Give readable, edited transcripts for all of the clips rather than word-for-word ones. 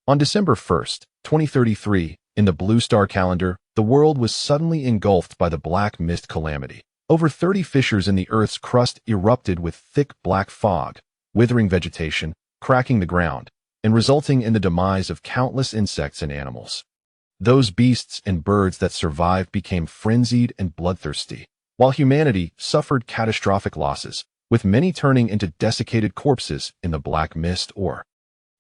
On December 1st, 2033, in the Blue Star calendar, the world was suddenly engulfed by the black mist calamity. Over 30 fissures in the Earth's crust erupted with thick black fog, withering vegetation, cracking the ground, and resulting in the demise of countless insects and animals. Those beasts and birds that survived became frenzied and bloodthirsty, while humanity suffered catastrophic losses, with many turning into desiccated corpses in the black mist or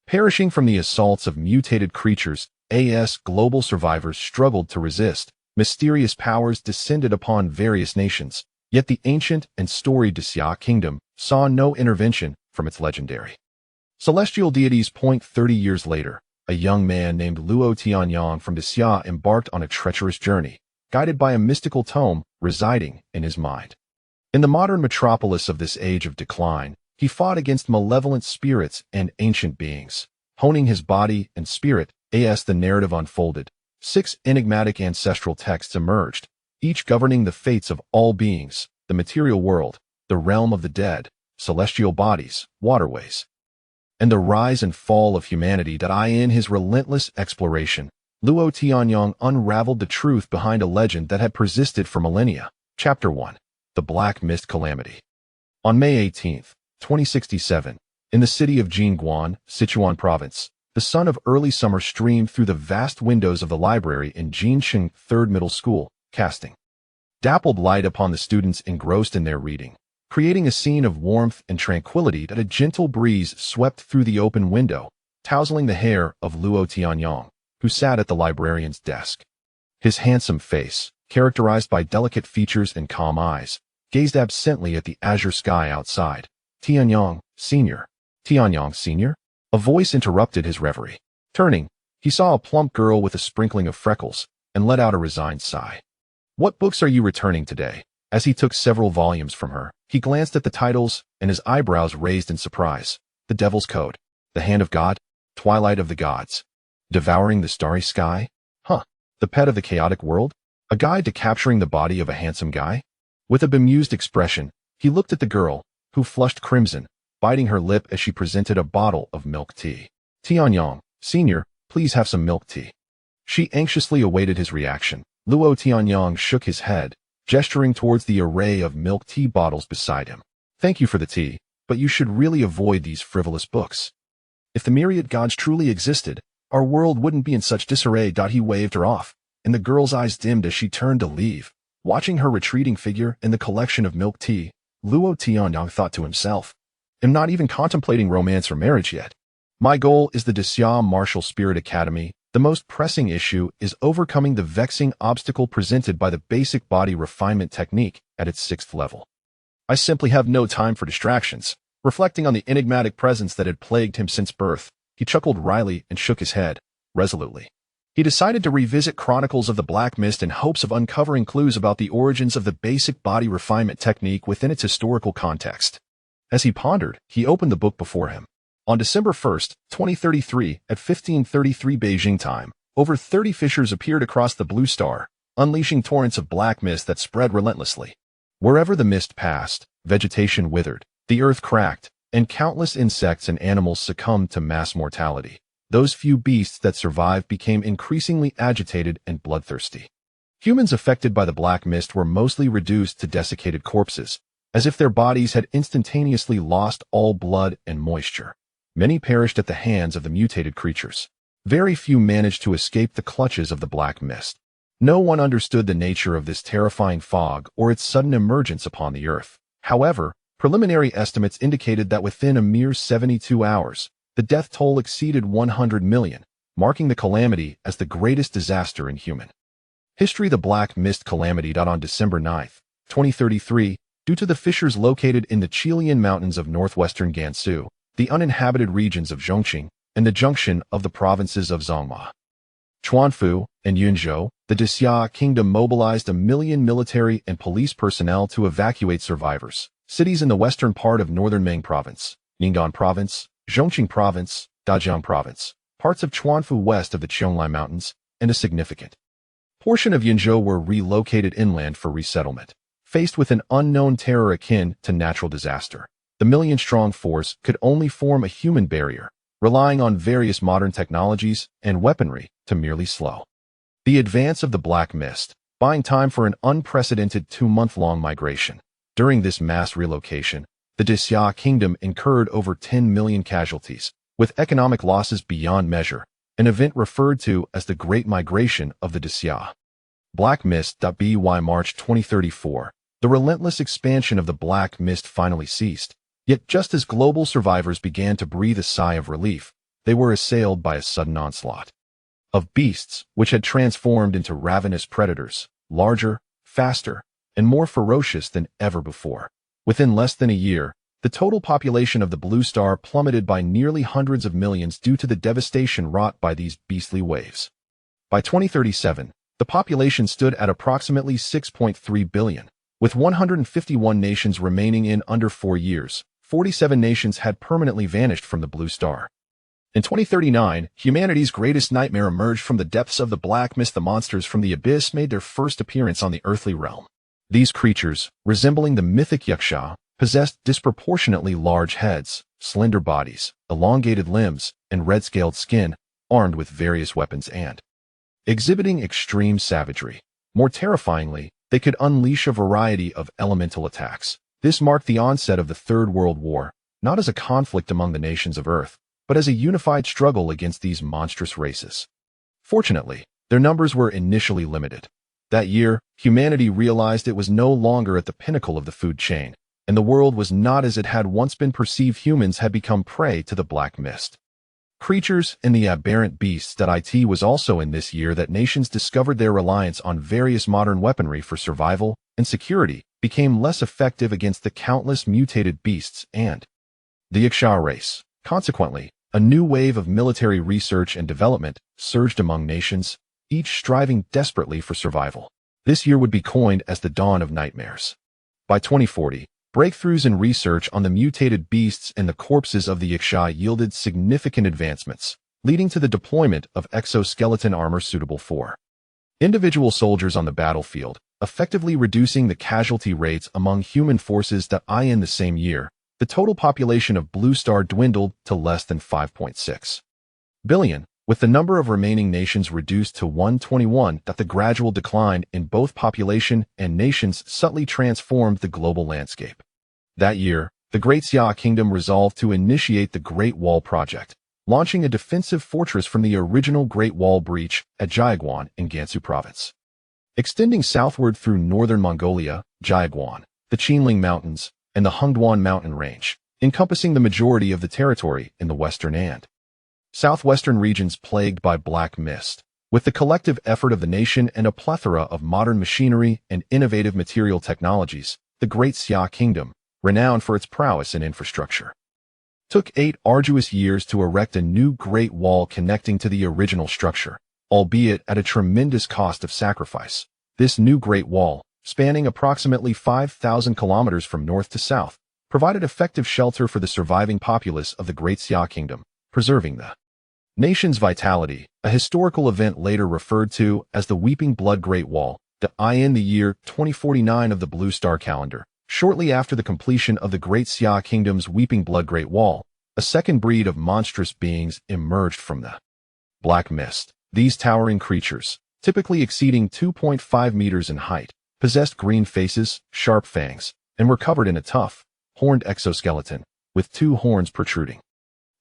perishing from the assaults of mutated creatures. As global survivors struggled to resist, mysterious powers descended upon various nations, yet the ancient and storied Xia Kingdom saw no intervention from its legendary celestial deities. 30 years later, a young man named Luo Tianyang from Xia embarked on a treacherous journey, guided by a mystical tome residing in his mind. In the modern metropolis of this age of decline, he fought against malevolent spirits and ancient beings, honing his body and spirit. As the narrative unfolded, 6 enigmatic ancestral texts emerged, each governing the fates of all beings, the material world, the realm of the dead, celestial bodies, waterways, and the rise and fall of humanity. In his relentless exploration, Luo Tianyang unraveled the truth behind a legend that had persisted for millennia. Chapter 1. The Black Mist Calamity. On May 18, 2067, in the city of Jingguan, Sichuan Province, the sun of early summer streamed through the vast windows of the library in Jinsheng 3rd Middle School, casting dappled light upon the students engrossed in their reading, creating a scene of warmth and tranquility. A gentle breeze swept through the open window, tousling the hair of Luo Tianyang, who sat at the librarian's desk. His handsome face, characterized by delicate features and calm eyes, gazed absently at the azure sky outside. Tianyang, Senior. Tianyang, Senior? A voice interrupted his reverie. Turning, he saw a plump girl with a sprinkling of freckles, and let out a resigned sigh. What books are you returning today? As he took several volumes from her, he glanced at the titles, and his eyebrows raised in surprise. The Devil's Code, The Hand of God, Twilight of the Gods, Devouring the Starry Sky? The Pet of the Chaotic World? A guide to capturing the body of a handsome guy? With a bemused expression, he looked at the girl, who flushed crimson, biting her lip as she presented a bottle of milk tea. Tianyang, Senior, please have some milk tea. She anxiously awaited his reaction. Luo Tianyang shook his head, gesturing towards the array of milk tea bottles beside him. Thank you for the tea, but you should really avoid these frivolous books. If the myriad gods truly existed, our world wouldn't be in such disarray. He waved her off, and the girl's eyes dimmed as she turned to leave. Watching her retreating figure in the collection of milk tea, Luo Tianyang thought to himself, I'm not even contemplating romance or marriage yet. My goal is the Xia Martial Spirit Academy. The most pressing issue is overcoming the vexing obstacle presented by the basic body refinement technique at its 6th level. I simply have no time for distractions. Reflecting on the enigmatic presence that had plagued him since birth, he chuckled wryly and shook his head, resolutely. He decided to revisit Chronicles of the Black Mist in hopes of uncovering clues about the origins of the basic body refinement technique within its historical context. As he pondered, he opened the book before him. On December 1st, 2033, at 1533 Beijing time, over 30 fissures appeared across the Blue Star, unleashing torrents of black mist that spread relentlessly. Wherever the mist passed, vegetation withered, the earth cracked, and countless insects and animals succumbed to mass mortality. Those few beasts that survived became increasingly agitated and bloodthirsty. Humans affected by the black mist were mostly reduced to desiccated corpses, as if their bodies had instantaneously lost all blood and moisture. Many perished at the hands of the mutated creatures. Very few managed to escape the clutches of the black mist. No one understood the nature of this terrifying fog or its sudden emergence upon the earth. However, preliminary estimates indicated that within a mere 72 hours, the death toll exceeded 100 million, marking the calamity as the greatest disaster in human history. The Black Mist Calamity. On December 9, 2033, due to the fissures located in the Chilean mountains of northwestern Gansu, the uninhabited regions of Zhongqing, and the junction of the provinces of Zhongma, Chuanfu, and Yunzhou, the Xia Kingdom mobilized 1 million military and police personnel to evacuate survivors. Cities in the western part of northern Meng Province, Ning'an Province, Zhongqing Province, Dajiang Province, parts of Chuanfu west of the Qionglai Mountains, and a significant portion of Yunzhou were relocated inland for resettlement. Faced with an unknown terror akin to natural disaster, the million-strong force could only form a human barrier, relying on various modern technologies and weaponry to merely slow the advance of the Black Mist, buying time for an unprecedented 2-month-long migration. During this mass relocation, the Xia Kingdom incurred over 10 million casualties, with economic losses beyond measure, an event referred to as the Great Migration of the Xia. Black Mist. By March 2034, the relentless expansion of the Black Mist finally ceased, yet just as global survivors began to breathe a sigh of relief, they were assailed by a sudden onslaught of beasts which had transformed into ravenous predators, larger, faster, and more ferocious than ever before. Within less than a year, the total population of the Blue Star plummeted by nearly hundreds of millions due to the devastation wrought by these beastly waves. By 2037, the population stood at approximately 6.3 billion. With 151 nations remaining in under 4 years, 47 nations had permanently vanished from the Blue Star. In 2039, humanity's greatest nightmare emerged from the depths of the Black Mist. The monsters from the abyss made their first appearance on the earthly realm. These creatures, resembling the mythic Yaksha, possessed disproportionately large heads, slender bodies, elongated limbs, and red-scaled skin, armed with various weapons and exhibiting extreme savagery. More terrifyingly, they could unleash a variety of elemental attacks. This marked the onset of the Third World War, not as a conflict among the nations of Earth, but as a unified struggle against these monstrous races. Fortunately, their numbers were initially limited. That year, humanity realized it was no longer at the pinnacle of the food chain, and the world was not as it had once been perceived. Humans had become prey to the Black Mist. Creatures and the aberrant beasts. It was also in this year that nations discovered their reliance on various modern weaponry for survival and security became less effective against the countless mutated beasts and the Yaksha race. Consequently, a new wave of military research and development surged among nations, each striving desperately for survival. This year would be coined as the dawn of nightmares. By 2040, breakthroughs in research on the mutated beasts and the corpses of the Yaksha yielded significant advancements, leading to the deployment of exoskeleton armor suitable for individual soldiers on the battlefield, effectively reducing the casualty rates among human forces. In the same year, the total population of Blue Star dwindled to less than 5.6 billion, with the number of remaining nations reduced to 121. The gradual decline in both population and nations subtly transformed the global landscape. That year, the Great Xia Kingdom resolved to initiate the Great Wall Project, launching a defensive fortress from the original Great Wall breach at Jiaguan in Gansu Province. Extending southward through northern Mongolia, Jiaguan, the Qinling Mountains, and the Hengduan mountain range, encompassing the majority of the territory in the western and southwestern regions plagued by Black Mist. With the collective effort of the nation and a plethora of modern machinery and innovative material technologies, the Great Xia Kingdom, renowned for its prowess and infrastructure, took 8 arduous years to erect a new Great Wall connecting to the original structure, albeit at a tremendous cost of sacrifice. This new Great Wall, spanning approximately 5,000 kilometers from north to south, provided effective shelter for the surviving populace of the Great Xia Kingdom, preserving the nation's vitality, a historical event later referred to as the Weeping Blood Great Wall. In the year 2049 of the Blue Star calendar, shortly after the completion of the Great Xia Kingdom's Weeping Blood Great Wall, a second breed of monstrous beings emerged from the Black Mist. These towering creatures, typically exceeding 2.5 meters in height, possessed green faces, sharp fangs, and were covered in a tough, horned exoskeleton, with 2 horns protruding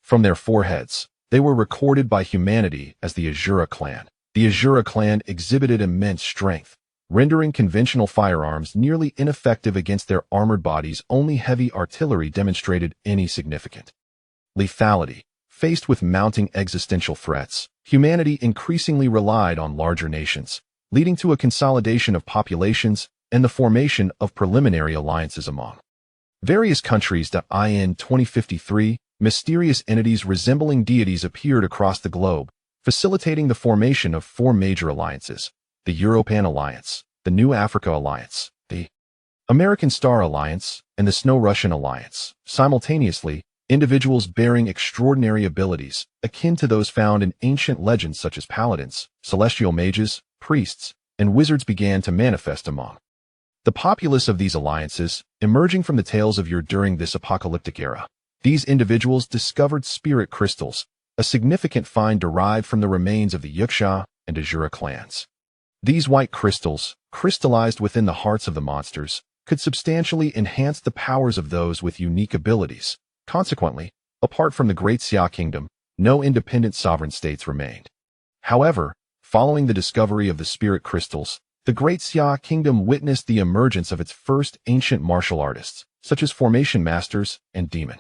from their foreheads. They were recorded by humanity as the Azura clan. The Azura clan exhibited immense strength, rendering conventional firearms nearly ineffective against their armored bodies. Only heavy artillery demonstrated any significant lethality. Faced with mounting existential threats, humanity increasingly relied on larger nations, leading to a consolidation of populations and the formation of preliminary alliances among various countries. In 2053, mysterious entities resembling deities appeared across the globe, facilitating the formation of 4 major alliances: the European Alliance, the New Africa Alliance, the American Star Alliance, and the Snow-Russian Alliance. Simultaneously, individuals bearing extraordinary abilities, akin to those found in ancient legends such as paladins, celestial mages, priests, and wizards began to manifest among the populace of these alliances, emerging from the tales of yore during this apocalyptic era. These individuals discovered spirit crystals, a significant find derived from the remains of the Yuxia and Azura clans. These white crystals, crystallized within the hearts of the monsters, could substantially enhance the powers of those with unique abilities. Consequently, apart from the Great Xia Kingdom, no independent sovereign states remained. However, following the discovery of the spirit crystals, the Great Xia Kingdom witnessed the emergence of its first ancient martial artists, such as formation masters and demon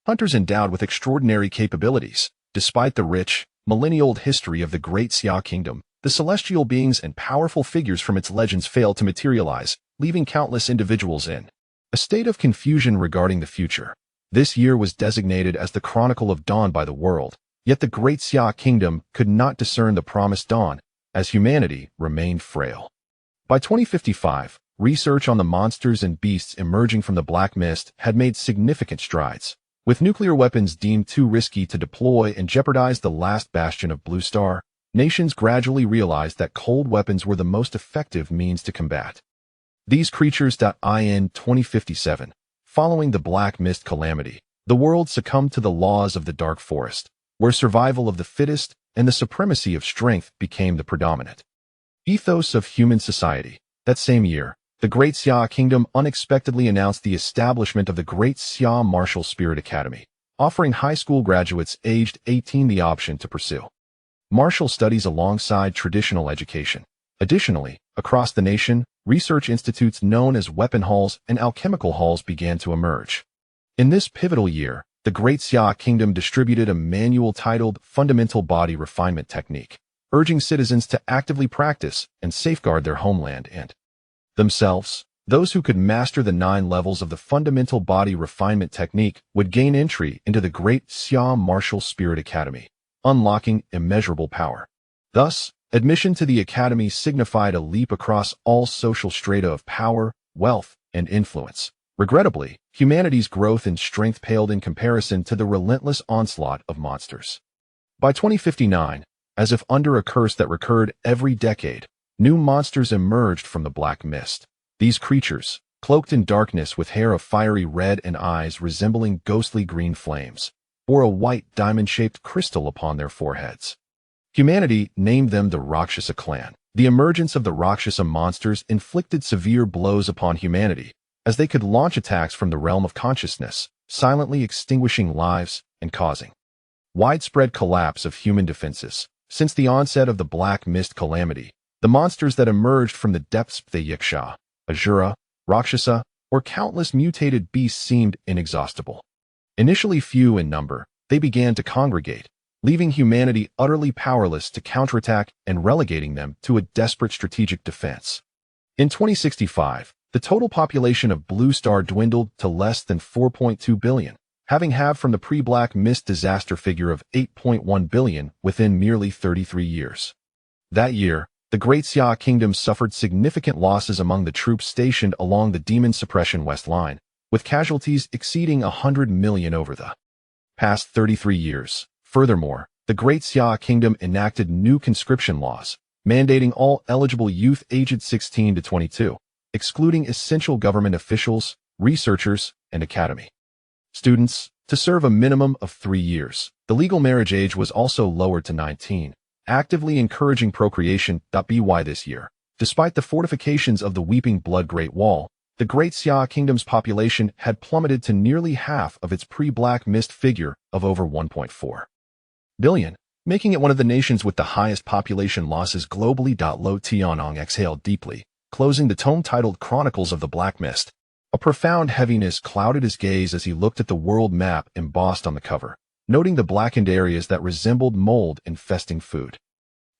hunters endowed with extraordinary capabilities. Despite the rich, millennia-old history of the Great Xia Kingdom, the celestial beings and powerful figures from its legends failed to materialize, leaving countless individuals in a state of confusion regarding the future. This year was designated as the Chronicle of Dawn by the world, yet the Great Xia Kingdom could not discern the promised dawn, as humanity remained frail. By 2055, research on the monsters and beasts emerging from the black mist had made significant strides. With nuclear weapons deemed too risky to deploy and jeopardize the last bastion of Blue Star, nations gradually realized that cold weapons were the most effective means to combat these creatures. In 2057, following the Black Mist calamity, the world succumbed to the laws of the Dark Forest, where survival of the fittest and the supremacy of strength became the predominant ethos of human society. That same year, the Great Xia Kingdom unexpectedly announced the establishment of the Great Xia Martial Spirit Academy, offering high school graduates aged 18 the option to pursue martial studies alongside traditional education. Additionally, across the nation, research institutes known as weapon halls and alchemical halls began to emerge. In this pivotal year, the Great Xia Kingdom distributed a manual titled Fundamental Body Refinement Technique, urging citizens to actively practice and safeguard their homeland and themselves. Those who could master the 9 levels of the Fundamental Body Refinement Technique would gain entry into the Great Xia Martial Spirit Academy, unlocking immeasurable power. Thus, admission to the academy signified a leap across all social strata of power, wealth, and influence. Regrettably, humanity's growth and strength paled in comparison to the relentless onslaught of monsters. By 2059, as if under a curse that recurred every decade, new monsters emerged from the black mist. These creatures, cloaked in darkness with hair of fiery red and eyes resembling ghostly green flames, bore a white diamond-shaped crystal upon their foreheads. Humanity named them the Rakshasa clan. The emergence of the Rakshasa monsters inflicted severe blows upon humanity, as they could launch attacks from the realm of consciousness, silently extinguishing lives and causing widespread collapse of human defenses. Since the onset of the Black Mist calamity, the monsters that emerged from the depths of the Yuxia, Azura, Rakshasa, or countless mutated beasts seemed inexhaustible. Initially few in number, they began to congregate, leaving humanity utterly powerless to counterattack and relegating them to a desperate strategic defense. In 2065, the total population of Blue Star dwindled to less than 4.2 billion, having halved from the pre-Black Mist disaster figure of 8.1 billion within merely 33 years. That year, the Great Xia Kingdom suffered significant losses among the troops stationed along the Demon Suppression West Line, with casualties exceeding 100 million over the past 33 years. Furthermore, the Great Xia Kingdom enacted new conscription laws, mandating all eligible youth aged 16 to 22, excluding essential government officials, researchers, and academy students, to serve a minimum of 3 years. The legal marriage age was also lowered to 19, actively encouraging procreation. By this year, despite the fortifications of the Weeping Blood Great Wall, the Great Xia Kingdom's population had plummeted to nearly half of its pre-Black Mist figure of over 1.4 billion, making it one of the nations with the highest population losses globally. Lo Tianong exhaled deeply, closing the tome titled Chronicles of the Black Mist. A profound heaviness clouded his gaze as he looked at the world map embossed on the cover, noting the blackened areas that resembled mold infesting food.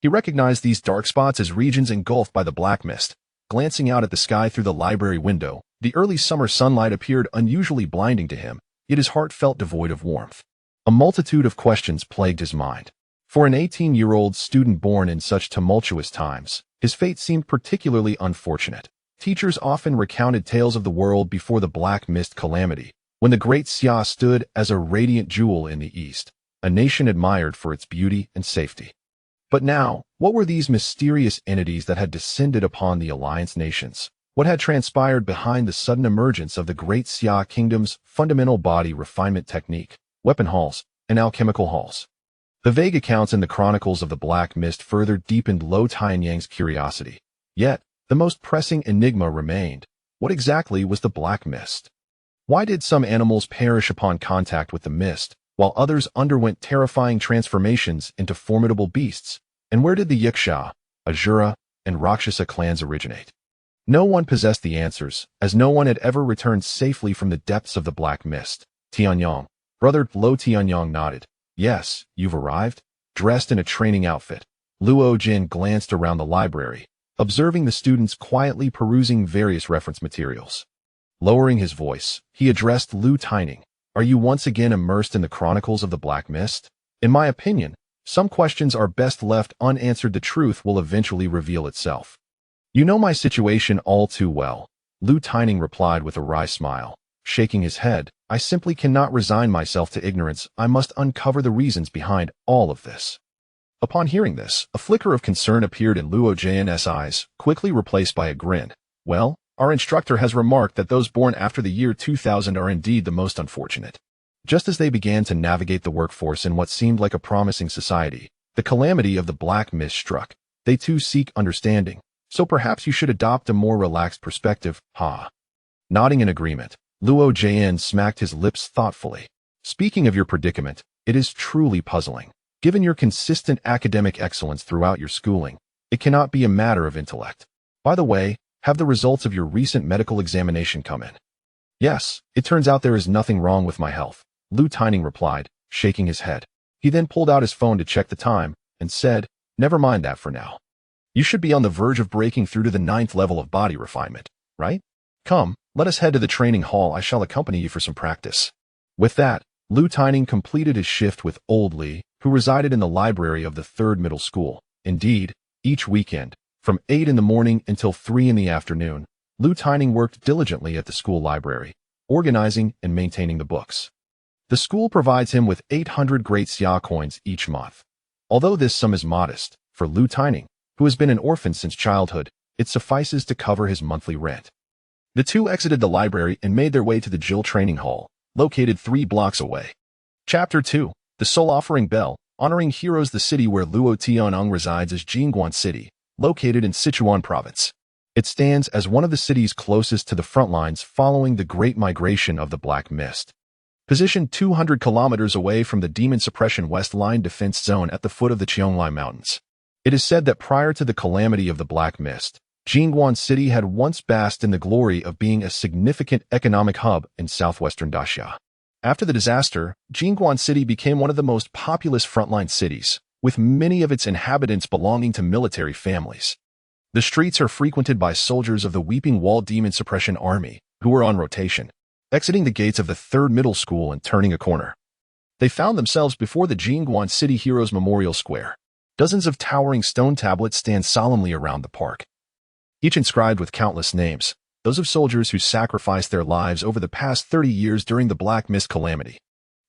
He recognized these dark spots as regions engulfed by the black mist. Glancing out at the sky through the library window, the early summer sunlight appeared unusually blinding to him, yet his heart felt devoid of warmth. A multitude of questions plagued his mind. For an 18-year-old student born in such tumultuous times, his fate seemed particularly unfortunate. Teachers often recounted tales of the world before the Black Mist calamity, when the Great Xia stood as a radiant jewel in the east, a nation admired for its beauty and safety. But now, what were these mysterious entities that had descended upon the Alliance nations? What had transpired behind the sudden emergence of the Great Xia Kingdom's fundamental body refinement technique, weapon halls, and alchemical halls. The vague accounts in the chronicles of the Black Mist further deepened Luo Tianyang's curiosity. Yet, the most pressing enigma remained. What exactly was the Black Mist? Why did some animals perish upon contact with the mist, while others underwent terrifying transformations into formidable beasts? And where did the Yiksha, Ajura, and Rakshasa clans originate? No one possessed the answers, as no one had ever returned safely from the depths of the Black Mist. Tianyang, brother Luo Tianyang nodded. Yes, you've arrived, dressed in a training outfit. Luo Jin glanced around the library, observing the students quietly perusing various reference materials. Lowering his voice, he addressed Lu Tining. Are you once again immersed in the chronicles of the Black Mist? In my opinion, some questions are best left unanswered. The truth will eventually reveal itself. You know my situation all too well, Lu Tining replied with a wry smile. Shaking his head, I simply cannot resign myself to ignorance. I must uncover the reasons behind all of this. Upon hearing this, a flicker of concern appeared in Luo Jin's eyes, quickly replaced by a grin. Well, our instructor has remarked that those born after the year 2000 are indeed the most unfortunate. Just as they began to navigate the workforce in what seemed like a promising society, the calamity of the Black Mist struck. They too seek understanding, so perhaps you should adopt a more relaxed perspective, ha. Nodding in agreement, Luo Jin smacked his lips thoughtfully. Speaking of your predicament, it is truly puzzling. Given your consistent academic excellence throughout your schooling, it cannot be a matter of intellect. By the way, have the results of your recent medical examination come in? Yes, it turns out there is nothing wrong with my health, Lu Tining replied, shaking his head. He then pulled out his phone to check the time and said, never mind that for now. You should be on the verge of breaking through to the 9th level of body refinement, right? Come, let us head to the training hall. I shall accompany you for some practice. With that, Lu Tining completed his shift with Old Li, who resided in the library of the 3rd middle school. Indeed, each weekend, from 8 in the morning until 3 in the afternoon, Lu Tining worked diligently at the school library, organizing and maintaining the books. The school provides him with 800 Great Xia coins each month. Although this sum is modest, for Lu Tining, who has been an orphan since childhood, it suffices to cover his monthly rent. The two exited the library and made their way to the Jill Training Hall, located 3 blocks away. Chapter 2. The Soul Offering Bell, honoring heroes. The city where Luo Tianyang resides is Jingguan City, located in Sichuan Province. It stands as one of the cities closest to the front lines following the Great Migration of the Black Mist. Positioned 200 kilometers away from the Demon Suppression West Line defense zone at the foot of the Cheonglai Mountains. It is said that prior to the calamity of the Black Mist, Jingguan City had once basked in the glory of being a significant economic hub in southwestern Daxia. After the disaster, Jingguan City became one of the most populous frontline cities, with many of its inhabitants belonging to military families. The streets are frequented by soldiers of the Weeping Wall Demon Suppression Army, who are on rotation, exiting the gates of the 3rd middle school and turning a corner. They found themselves before the Jingguan City Heroes Memorial Square. Dozens of towering stone tablets stand solemnly around the park, each inscribed with countless names, those of soldiers who sacrificed their lives over the past 30 years during the Black Mist calamity.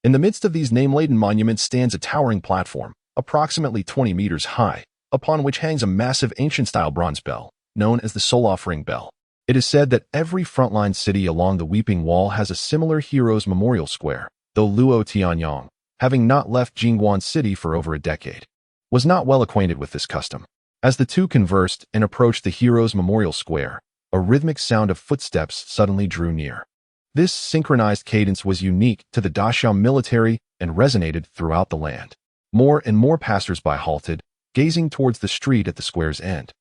In the midst of these name-laden monuments stands a towering platform, approximately 20 meters high, upon which hangs a massive ancient-style bronze bell, known as the Soul Offering Bell. It is said that every frontline city along the Weeping Wall has a similar heroes memorial square, though Luo Tianyang, having not left Jingguan City for over a decade, was not well acquainted with this custom. As the two conversed and approached the heroes memorial square, a rhythmic sound of footsteps suddenly drew near. This synchronized cadence was unique to the Daxiao military and resonated throughout the land. More and more passers-by halted, gazing towards the street at the square's end,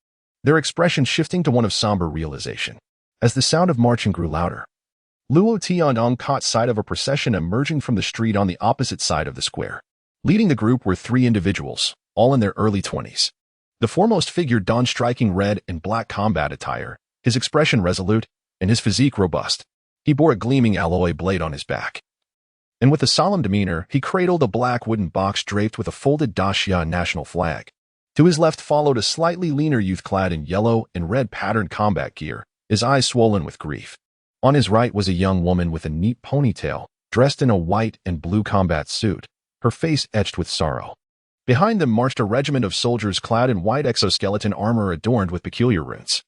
their expression shifting to one of somber realization. As the sound of marching grew louder, Luo Tianyang caught sight of a procession emerging from the street on the opposite side of the square. Leading the group were 3 individuals, all in their early 20s. The foremost figure donned striking red and black combat attire, his expression resolute, and his physique robust. He bore a gleaming alloy blade on his back. And with a solemn demeanor, he cradled a black wooden box draped with a folded Daxia national flag. To his left followed a slightly leaner youth clad in yellow and red patterned combat gear, his eyes swollen with grief. On his right was a young woman with a neat ponytail, dressed in a white and blue combat suit, her face etched with sorrow. Behind them marched a regiment of soldiers clad in white exoskeleton armor adorned with peculiar runes.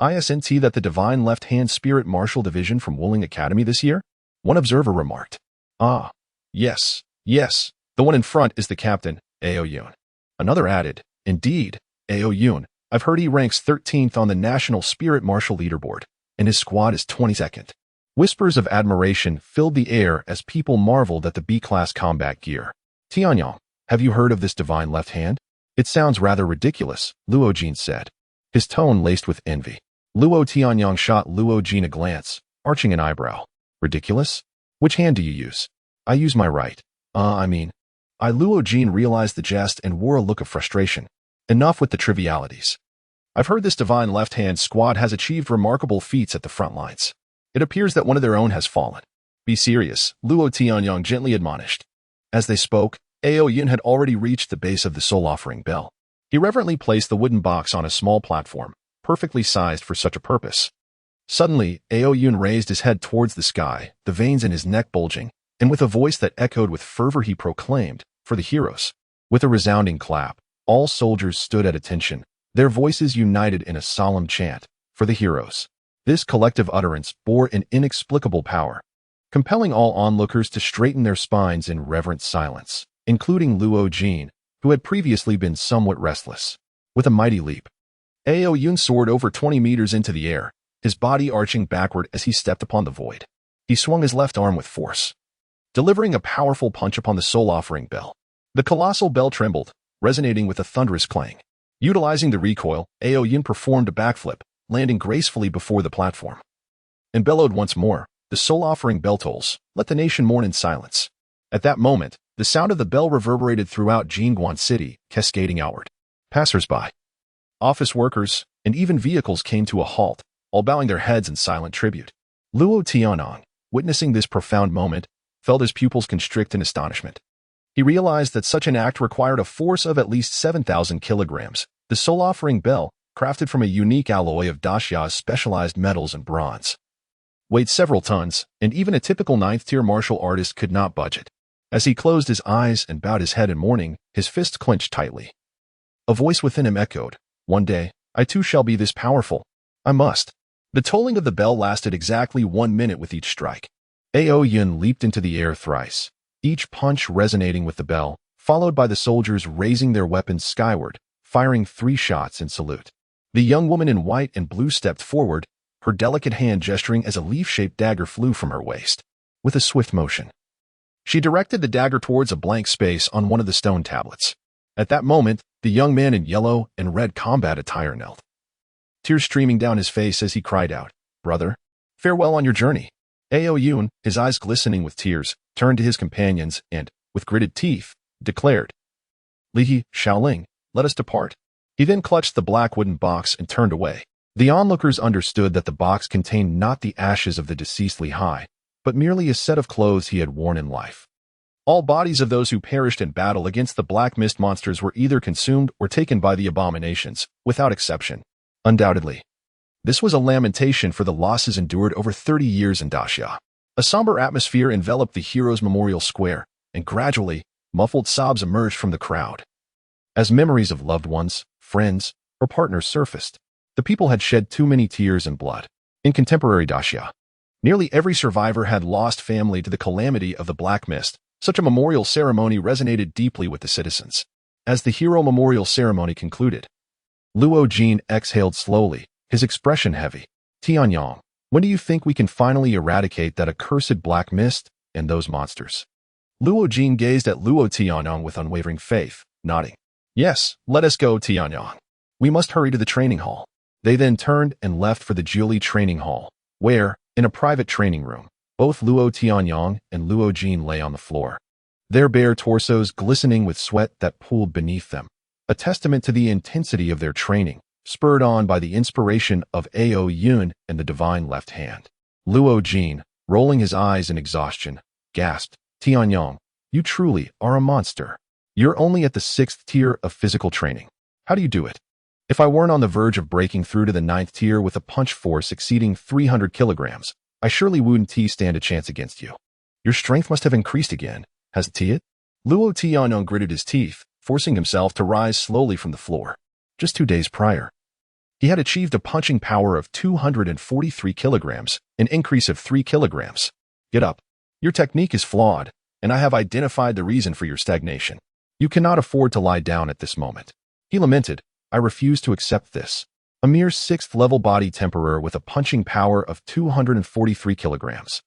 Isn't that the Divine Left-Hand Spirit Martial Division from Wuling Academy this year? One observer remarked. Ah, yes, yes, the one in front is the captain, Ao Yun. Another added, indeed, Ao Yun. I've heard he ranks 13th on the National Spirit Martial Leaderboard, and his squad is 22nd. Whispers of admiration filled the air as people marveled at the B-class combat gear. Tianyong, have you heard of this divine left hand? It sounds rather ridiculous, Luo Jin said, his tone laced with envy. Luo Tianyong shot Luo Jin a glance, arching an eyebrow. Ridiculous? Which hand do you use? I use my right. Luo Jin realized the jest and wore a look of frustration. Enough with the trivialities. I've heard this divine left-hand squad has achieved remarkable feats at the front lines. It appears that one of their own has fallen. Be serious, Luo Tianyong gently admonished. As they spoke, Ao Yun had already reached the base of the soul-offering bell. He reverently placed the wooden box on a small platform, perfectly sized for such a purpose. Suddenly, Ao Yun raised his head towards the sky, the veins in his neck bulging, and with a voice that echoed with fervor he proclaimed, "For the heroes." With a resounding clap, all soldiers stood at attention, their voices united in a solemn chant, "For the heroes." This collective utterance bore an inexplicable power, compelling all onlookers to straighten their spines in reverent silence, including Luo Jin, who had previously been somewhat restless. With a mighty leap, Ao Yun soared over 20 meters into the air, his body arching backward as he stepped upon the void. He swung his left arm with force, delivering a powerful punch upon the soul-offering bell. The colossal bell trembled, resonating with a thunderous clang. Utilizing the recoil, Ao Yun performed a backflip, landing gracefully before the platform. And bellowed once more, "The soul-offering bell tolls, let the nation mourn in silence." At that moment, the sound of the bell reverberated throughout Jingguan City, cascading outward. Passers-by, office workers, and even vehicles came to a halt, all bowing their heads in silent tribute. Luo Tianyong, witnessing this profound moment, felt his pupils constrict in astonishment. He realized that such an act required a force of at least 7,000 kilograms. The soul-offering bell, crafted from a unique alloy of Daxia's specialized metals and bronze, weighed several tons, and even a typical 9th-tier martial artist could not budge it. As he closed his eyes and bowed his head in mourning, his fists clenched tightly. A voice within him echoed, "One day, I too shall be this powerful. I must." The tolling of the bell lasted exactly 1 minute with each strike. Ao Yun leaped into the air thrice, each punch resonating with the bell, followed by the soldiers raising their weapons skyward, firing 3 shots in salute. The young woman in white and blue stepped forward, her delicate hand gesturing as a leaf-shaped dagger flew from her waist. With a swift motion, she directed the dagger towards a blank space on one of the stone tablets. At that moment, the young man in yellow and red combat attire knelt, tears streaming down his face as he cried out, "Brother, farewell on your journey." Ao Yun, his eyes glistening with tears, turned to his companions and, with gritted teeth, declared, "Li Shaoling, let us depart." He then clutched the black wooden box and turned away. The onlookers understood that the box contained not the ashes of the deceased Li Hai, but merely a set of clothes he had worn in life. All bodies of those who perished in battle against the black mist monsters were either consumed or taken by the abominations, without exception. Undoubtedly, this was a lamentation for the losses endured over 30 years in Daxia. A somber atmosphere enveloped the heroes' memorial square, and gradually, muffled sobs emerged from the crowd. As memories of loved ones, friends, or partners surfaced, the people had shed too many tears and blood. In contemporary Daxia, nearly every survivor had lost family to the calamity of the Black Mist. Such a memorial ceremony resonated deeply with the citizens. As the hero memorial ceremony concluded, Luo Jin exhaled slowly, his expression heavy. "Tianyong, when do you think we can finally eradicate that accursed Black Mist and those monsters?" Luo Jin gazed at Luo Tianyong with unwavering faith, nodding. "Yes, let us go, Tianyong. We must hurry to the training hall." They then turned and left for the Jiuli training hall, where, in a private training room, both Luo Tianyong and Luo Jin lay on the floor, their bare torsos glistening with sweat that pooled beneath them, a testament to the intensity of their training, spurred on by the inspiration of Ao Yun and the divine left hand. Luo Jin, rolling his eyes in exhaustion, gasped, "Tianyong, you truly are a monster. You're only at the 6th tier of physical training. How do you do it? If I weren't on the verge of breaking through to the 9th tier with a punch force exceeding 300 kilograms, I surely wouldn't stand a chance against you. Your strength must have increased again, hasn't it?" Luo Tianyong gritted his teeth, forcing himself to rise slowly from the floor. Just 2 days prior, He had achieved a punching power of 243 kilograms, an increase of 3 kilograms. Get up. Your technique is flawed, and I have identified the reason for your stagnation. You cannot afford to lie down at this moment. He lamented, I refuse to accept this. A mere 6th-level body temperer with a punching power of 243 kilograms.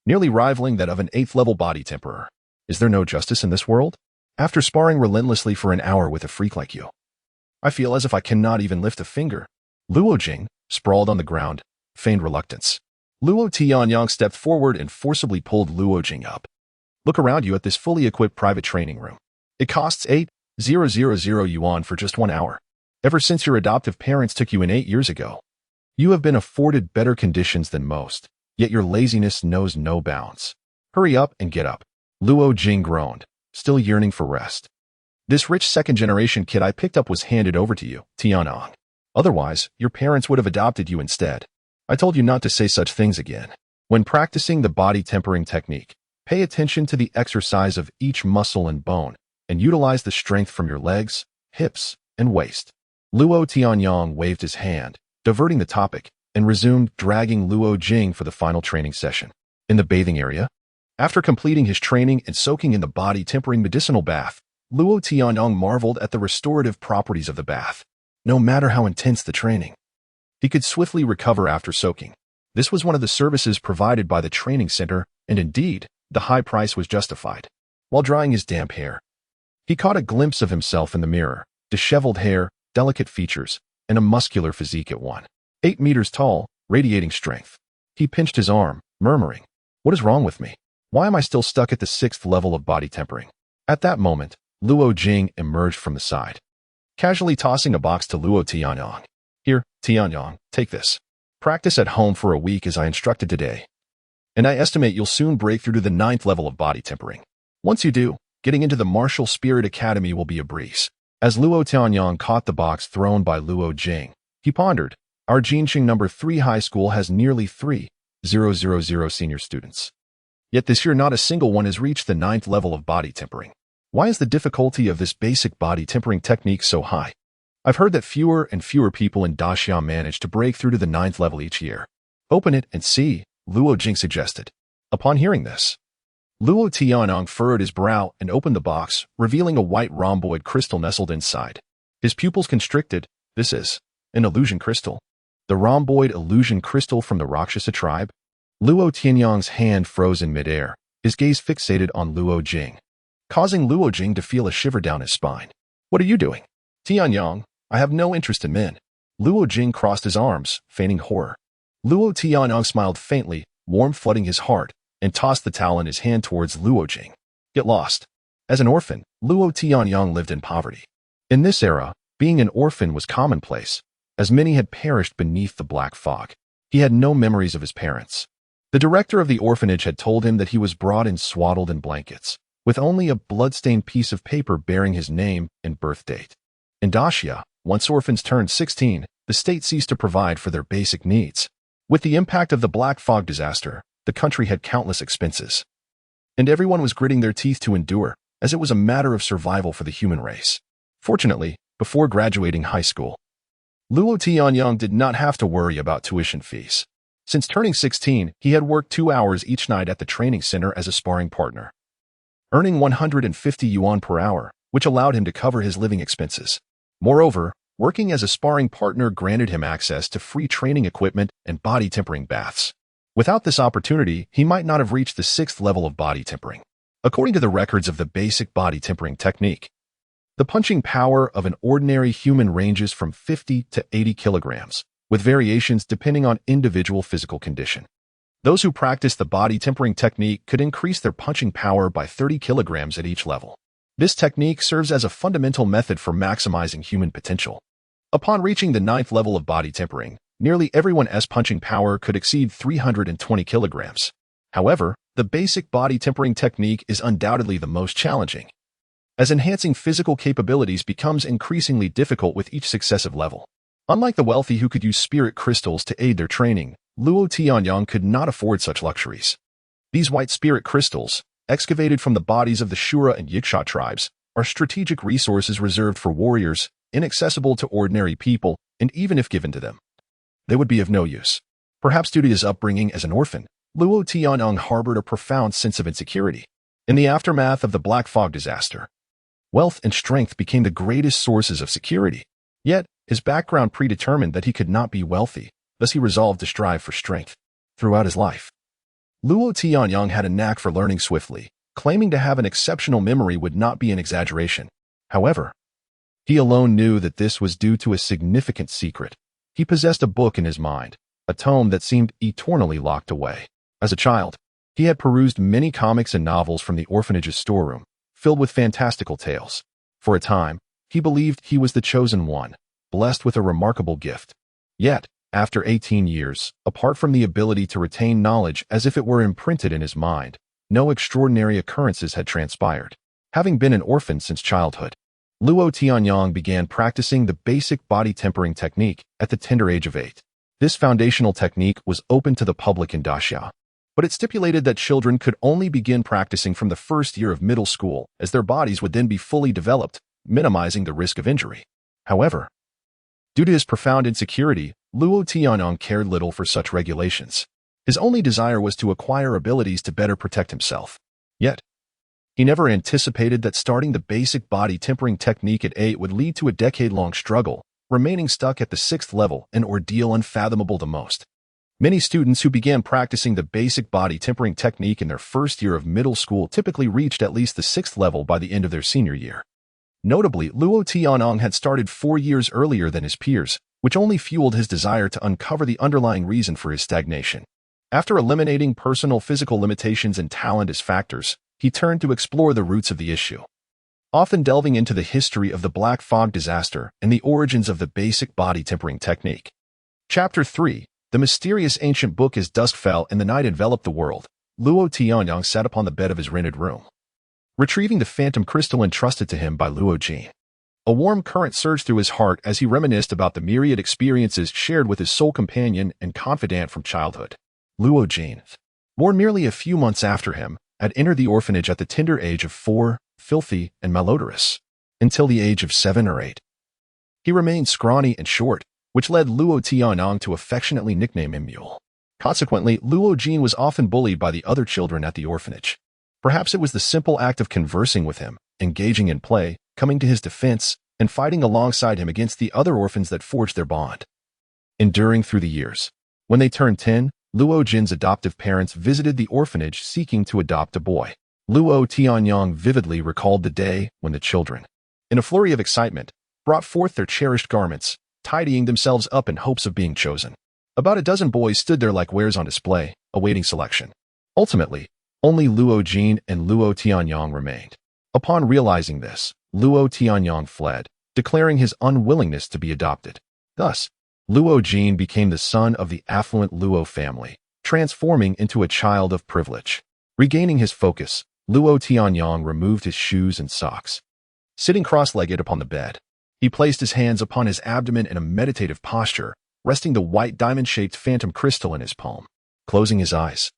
Nearly rivaling that of an 8th-level body temperer. Is there no justice in this world? After sparring relentlessly for an hour with a freak like you, I feel as if I cannot even lift a finger. Luo Jing, sprawled on the ground, feigned reluctance. Luo Tianyang stepped forward and forcibly pulled Luo Jing up. Look around you at this fully equipped private training room. It costs 8,000 yuan for just 1 hour. Ever since your adoptive parents took you in 8 years ago, you have been afforded better conditions than most, yet your laziness knows no bounds. Hurry up and get up. Luo Jing groaned, still yearning for rest. This rich second-generation kid I picked up was handed over to you, Tianyang. Otherwise, your parents would have adopted you instead. I told you not to say such things again. When practicing the body tempering technique, pay attention to the exercise of each muscle and bone, and utilize the strength from your legs, hips, and waist. Luo Tianyang waved his hand, diverting the topic, and resumed dragging Luo Jing for the final training session. In the bathing area, after completing his training and soaking in the body tempering medicinal bath, Luo Tianyang marveled at the restorative properties of the bath. No matter how intense the training, he could swiftly recover after soaking. This was one of the services provided by the training center, and indeed, the high price was justified. While drying his damp hair, he caught a glimpse of himself in the mirror, disheveled hair, delicate features, and a muscular physique at 1.8 meters tall, radiating strength. He pinched his arm, murmuring, "What is wrong with me? Why am I still stuck at the 6th level of body tempering?" At that moment, Luo Jing emerged from the side, casually tossing a box to Luo Tianyang. "Here, Tianyang, take this. Practice at home for a week as I instructed today. And I estimate you'll soon break through to the 9th level of body tempering. Once you do, getting into the Martial Spirit Academy will be a breeze." As Luo Tianyang caught the box thrown by Luo Jing, he pondered, "Our Jinqing No. 3 high school has nearly 3,000 senior students. Yet this year not a single one has reached the 9th level of body tempering. Why is the difficulty of this basic body tempering technique so high? I've heard that fewer and fewer people in Daxia manage to break through to the 9th level each year. Open it and see," Luo Jing suggested. Upon hearing this, Luo Tianyang furrowed his brow and opened the box, revealing a white rhomboid crystal nestled inside. His pupils constricted. "This is an illusion crystal. The rhomboid illusion crystal from the Rakshasa tribe?" Luo Tianyang's hand froze in midair, his gaze fixated on Luo Jing, causing Luo Jing to feel a shiver down his spine. "What are you doing?" "Tianyang, I have no interest in men." Luo Jing crossed his arms, feigning horror. Luo Tianyang smiled faintly, warmth flooding his heart, and tossed the towel in his hand towards Luo Jing. "Get lost." As an orphan, Luo Tianyang lived in poverty. In this era, being an orphan was commonplace, as many had perished beneath the black fog. He had no memories of his parents. The director of the orphanage had told him that he was brought in swaddled in blankets, with only a blood-stained piece of paper bearing his name and birth date. In Daxia, once orphans turned 16, the state ceased to provide for their basic needs. With the impact of the Black Fog disaster, the country had countless expenses, and everyone was gritting their teeth to endure, as it was a matter of survival for the human race. Fortunately, before graduating high school, Luo Tianyang did not have to worry about tuition fees. Since turning 16, he had worked 2 hours each night at the training center as a sparring partner, earning 150 yuan per hour, which allowed him to cover his living expenses. Moreover, working as a sparring partner granted him access to free training equipment and body tempering baths. Without this opportunity, he might not have reached the 6th level of body tempering. According to the records of the basic body tempering technique, the punching power of an ordinary human ranges from 50 to 80 kilograms, with variations depending on individual physical condition. Those who practice the body tempering technique could increase their punching power by 30 kilograms at each level. This technique serves as a fundamental method for maximizing human potential. Upon reaching the 9th level of body tempering, nearly everyone's punching power could exceed 320 kilograms. However, the basic body tempering technique is undoubtedly the most challenging, as enhancing physical capabilities becomes increasingly difficult with each successive level. Unlike the wealthy who could use spirit crystals to aid their training, Luo Tianyang could not afford such luxuries. These white spirit crystals, excavated from the bodies of the Shura and Yiksha tribes, are strategic resources reserved for warriors, inaccessible to ordinary people, and even if given to them, they would be of no use. Perhaps due to his upbringing as an orphan, Luo Tianyong harbored a profound sense of insecurity. In the aftermath of the Black Fog disaster, wealth and strength became the greatest sources of security. Yet, his background predetermined that he could not be wealthy, thus he resolved to strive for strength. Throughout his life, Luo Tianyong had a knack for learning swiftly. Claiming to have an exceptional memory would not be an exaggeration. However, he alone knew that this was due to a significant secret. He possessed a book in his mind, a tome that seemed eternally locked away. As a child, he had perused many comics and novels from the orphanage's storeroom, filled with fantastical tales. For a time, he believed he was the chosen one, blessed with a remarkable gift. Yet, after 18 years, apart from the ability to retain knowledge as if it were imprinted in his mind, no extraordinary occurrences had transpired. Having been an orphan since childhood, Luo Tianyong began practicing the basic body tempering technique at the tender age of 8. This foundational technique was open to the public in Daxia, but it stipulated that children could only begin practicing from the first year of middle school, as their bodies would then be fully developed, minimizing the risk of injury. However, due to his profound insecurity, Luo Tianyong cared little for such regulations. His only desire was to acquire abilities to better protect himself. Yet, he never anticipated that starting the basic body tempering technique at 8 would lead to a decade-long struggle, remaining stuck at the 6th level, an ordeal unfathomable to most. Many students who began practicing the basic body tempering technique in their first year of middle school typically reached at least the 6th level by the end of their senior year. Notably, Luo Tianyong had started 4 years earlier than his peers, which only fueled his desire to uncover the underlying reason for his stagnation. After eliminating personal physical limitations and talent as factors, he turned to explore the roots of the issue, often delving into the history of the Black Fog disaster and the origins of the basic body tempering technique. Chapter 3. The mysterious ancient book. As dusk fell and the night enveloped the world, Luo Tianyong sat upon the bed of his rented room, retrieving the phantom crystal entrusted to him by Luo Jin. A warm current surged through his heart as he reminisced about the myriad experiences shared with his soul companion and confidant from childhood. Luo Jin, born merely a few months after him, had entered the orphanage at the tender age of 4, filthy and malodorous. Until the age of 7 or 8, he remained scrawny and short, which led Luo Tianyong to affectionately nickname him Mule. Consequently, Luo Jin was often bullied by the other children at the orphanage. Perhaps it was the simple act of conversing with him, engaging in play, coming to his defense, and fighting alongside him against the other orphans that forged their bond. Enduring through the years, when they turned 10, Luo Jin's adoptive parents visited the orphanage seeking to adopt a boy. Luo Tianyong vividly recalled the day when the children, in a flurry of excitement, brought forth their cherished garments, tidying themselves up in hopes of being chosen. About a dozen boys stood there like wares on display, awaiting selection. Ultimately, only Luo Jin and Luo Tianyong remained. Upon realizing this, Luo Tianyong fled, declaring his unwillingness to be adopted. Thus, Luo Jin became the son of the affluent Luo family, transforming into a child of privilege. Regaining his focus, Luo Tianyong removed his shoes and socks. Sitting cross-legged upon the bed, he placed his hands upon his abdomen in a meditative posture, resting the white diamond-shaped phantom crystal in his palm. Closing his eyes,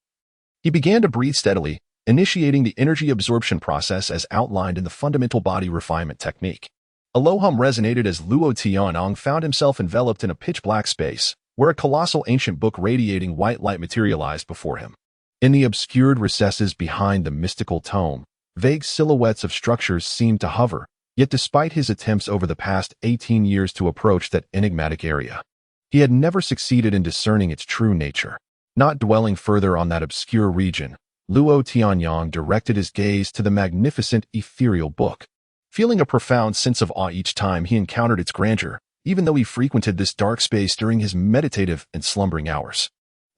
he began to breathe steadily, initiating the energy absorption process as outlined in the fundamental body refinement technique. A low hum resonated as Luo Tianyong found himself enveloped in a pitch-black space, where a colossal ancient book radiating white light materialized before him. In the obscured recesses behind the mystical tome, vague silhouettes of structures seemed to hover, yet despite his attempts over the past 18 years to approach that enigmatic area, he had never succeeded in discerning its true nature. Not dwelling further on that obscure region, Luo Tianyong directed his gaze to the magnificent ethereal book, feeling a profound sense of awe each time he encountered its grandeur, even though he frequented this dark space during his meditative and slumbering hours.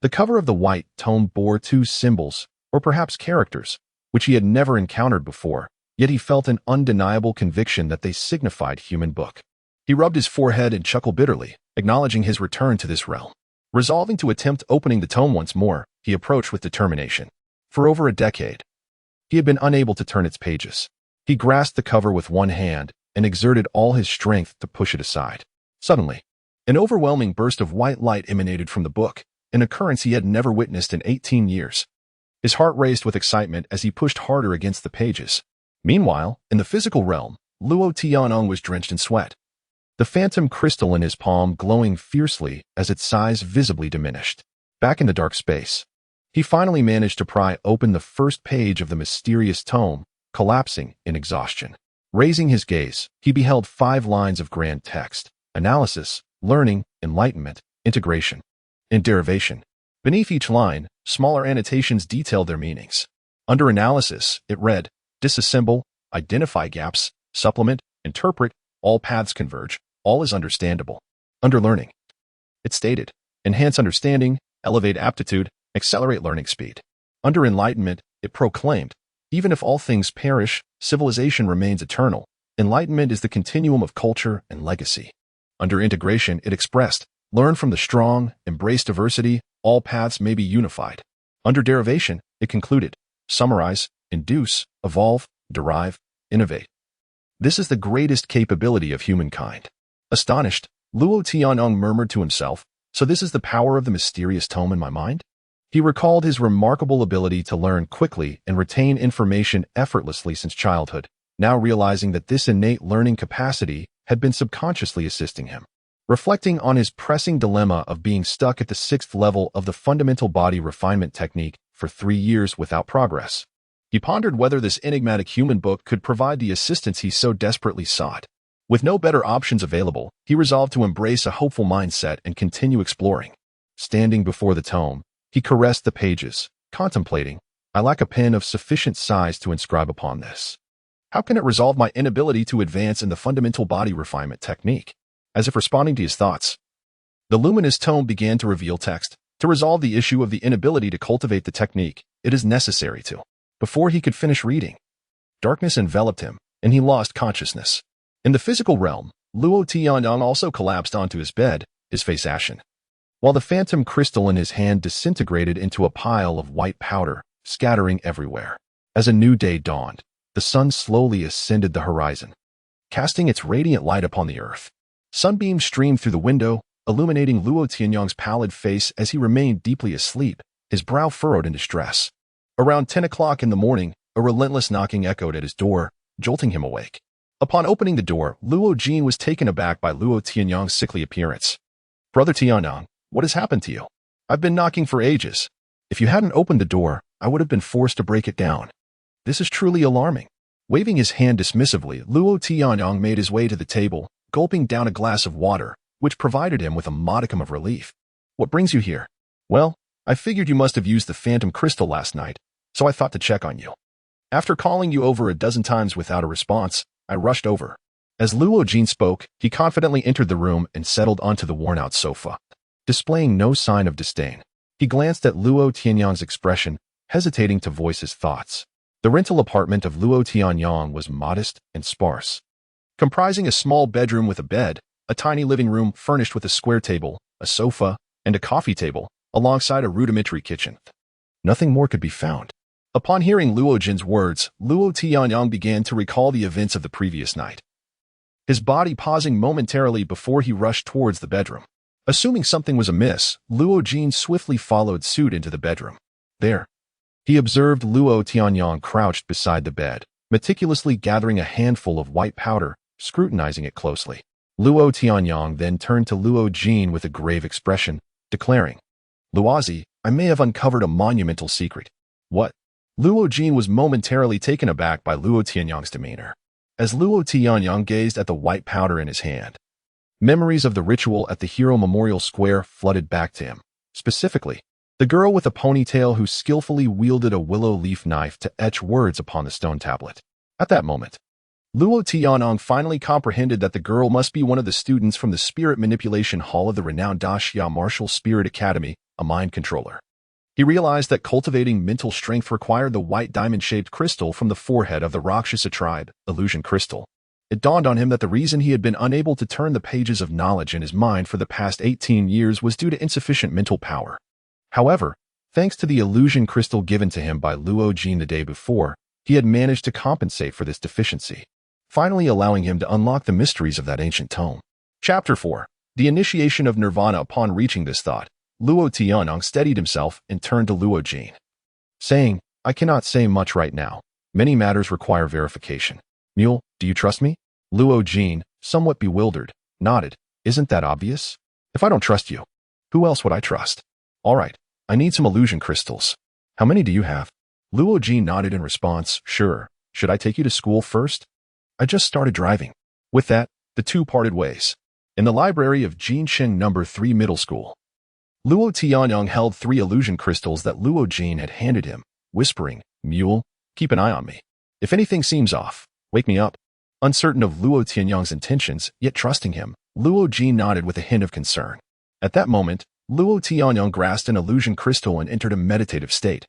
The cover of the white tome bore 2 symbols, or perhaps characters, which he had never encountered before, yet he felt an undeniable conviction that they signified human book. He rubbed his forehead and chuckled bitterly, acknowledging his return to this realm. Resolving to attempt opening the tome once more, he approached with determination. For over a decade, he had been unable to turn its pages. He grasped the cover with one hand and exerted all his strength to push it aside. Suddenly, an overwhelming burst of white light emanated from the book, an occurrence he had never witnessed in 18 years. His heart raced with excitement as he pushed harder against the pages. Meanwhile, in the physical realm, Luo Tianyong was drenched in sweat. the phantom crystal in his palm glowing fiercely as its size visibly diminished. Back in the dark space, he finally managed to pry open the first page of the mysterious tome, collapsing in exhaustion. Raising his gaze, he beheld 5 lines of grand text: analysis, learning, enlightenment, integration, and derivation. Beneath each line, smaller annotations detailed their meanings. Under analysis, it read, disassemble, identify gaps, supplement, interpret, all paths converge, all is understandable. Under learning, it stated, enhance understanding, elevate aptitude, accelerate learning speed. Under enlightenment, it proclaimed, even if all things perish, civilization remains eternal. Enlightenment is the continuum of culture and legacy. Under integration, it expressed, learn from the strong, embrace diversity, all paths may be unified. Under derivation, it concluded, summarize, induce, evolve, derive, innovate. This is the greatest capability of humankind. Astonished, Luo Tianyong murmured to himself, so this is the power of the mysterious tome in my mind? He recalled his remarkable ability to learn quickly and retain information effortlessly since childhood, now realizing that this innate learning capacity had been subconsciously assisting him. Reflecting on his pressing dilemma of being stuck at the 6th level of the fundamental body refinement technique for 3 years without progress, he pondered whether this enigmatic human book could provide the assistance he so desperately sought. With no better options available, he resolved to embrace a hopeful mindset and continue exploring. Standing before the tome, he caressed the pages, contemplating, I lack a pen of sufficient size to inscribe upon this. How can it resolve my inability to advance in the fundamental body refinement technique? As if responding to his thoughts, the luminous tome began to reveal text. To resolve the issue of the inability to cultivate the technique, it is necessary to. Before he could finish reading, darkness enveloped him, and he lost consciousness. In the physical realm, Luo Tianyong also collapsed onto his bed, his face ashen, while the phantom crystal in his hand disintegrated into a pile of white powder, scattering everywhere. As a new day dawned, the sun slowly ascended the horizon, casting its radiant light upon the earth. Sunbeams streamed through the window, illuminating Luo Tianyong's pallid face as he remained deeply asleep, his brow furrowed in distress. Around 10 o'clock in the morning, a relentless knocking echoed at his door, jolting him awake. Upon opening the door, Luo Jin was taken aback by Luo Tianyong's sickly appearance. Brother Tianyong, what has happened to you? I've been knocking for ages. If you hadn't opened the door, I would have been forced to break it down. This is truly alarming. Waving his hand dismissively, Luo Tianyong made his way to the table, gulping down a glass of water, which provided him with a modicum of relief. What brings you here? Well, I figured you must have used the phantom crystal last night, so I thought to check on you. After calling you over a dozen times without a response, I rushed over. As Luo Jin spoke, he confidently entered the room and settled onto the worn-out sofa. Displaying no sign of disdain, he glanced at Luo Tianyong's expression, hesitating to voice his thoughts. The rental apartment of Luo Tianyong was modest and sparse, comprising a small bedroom with a bed, a tiny living room furnished with a square table, a sofa, and a coffee table, alongside a rudimentary kitchen. Nothing more could be found. Upon hearing Luo Jin's words, Luo Tianyong began to recall the events of the previous night, his body pausing momentarily before he rushed towards the bedroom. Assuming something was amiss, Luo Jin swiftly followed suit into the bedroom. There, he observed Luo Tianyong crouched beside the bed, meticulously gathering a handful of white powder, scrutinizing it closely. Luo Tianyong then turned to Luo Jin with a grave expression, declaring, Luozi, I may have uncovered a monumental secret. What? Luo Jin was momentarily taken aback by Luo Tianyong's demeanor. As Luo Tianyong gazed at the white powder in his hand, memories of the ritual at the Hero Memorial Square flooded back to him. Specifically, the girl with a ponytail who skillfully wielded a willow leaf knife to etch words upon the stone tablet. At that moment, Luo Tianyong finally comprehended that the girl must be one of the students from the Spirit Manipulation Hall of the renowned Da Xia Martial Spirit Academy, a mind controller. He realized that cultivating mental strength required the white diamond-shaped crystal from the forehead of the Rakshasa tribe, Illusion Crystal. It dawned on him that the reason he had been unable to turn the pages of knowledge in his mind for the past 18 years was due to insufficient mental power. However, thanks to the illusion crystal given to him by Luo Jin the day before, he had managed to compensate for this deficiency, finally allowing him to unlock the mysteries of that ancient tome. Chapter 4. The Initiation of Nirvana. Upon reaching this thought, Luo Tianyong steadied himself and turned to Luo Jin, saying, I cannot say much right now. Many matters require verification. Mule, do you trust me? Luo Jin, somewhat bewildered, nodded. Isn't that obvious? If I don't trust you, who else would I trust? All right, I need some illusion crystals. How many do you have? Luo Jin nodded in response. Sure. Should I take you to school first? I just started driving. With that, the two parted ways. In the library of Jinshin No. 3 Middle School, Luo Tianyang held 3 illusion crystals that Luo Jin had handed him, whispering, Mule, keep an eye on me. If anything seems off, wake me up. Uncertain of Luo Tianyang's intentions, yet trusting him, Luo Jin nodded with a hint of concern. At that moment, Luo Tianyang grasped an illusion crystal and entered a meditative state,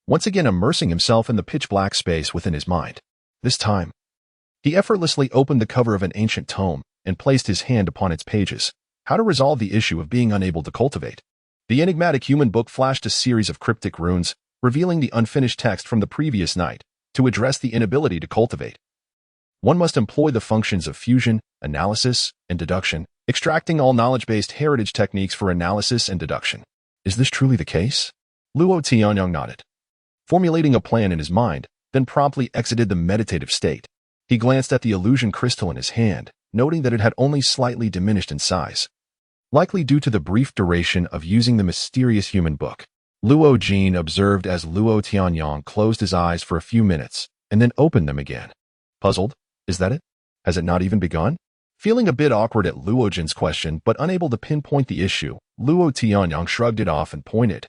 once again immersing himself in the pitch-black space within his mind. This time, he effortlessly opened the cover of an ancient tome and placed his hand upon its pages. How to resolve the issue of being unable to cultivate. The enigmatic human book flashed a series of cryptic runes, revealing the unfinished text from the previous night. To address the inability to cultivate, one must employ the functions of fusion, analysis, and deduction, extracting all knowledge-based heritage techniques for analysis and deduction. Is this truly the case? Luo Tianyang nodded, formulating a plan in his mind, then promptly exited the meditative state. He glanced at the illusion crystal in his hand, noting that it had only slightly diminished in size, likely due to the brief duration of using the mysterious human book. Luo Jin observed as Luo Tianyang closed his eyes for a few minutes and then opened them again. Puzzled, is that it? Has it not even begun? Feeling a bit awkward at Luo Jin's question but unable to pinpoint the issue, Luo Tianyang shrugged it off and pointed,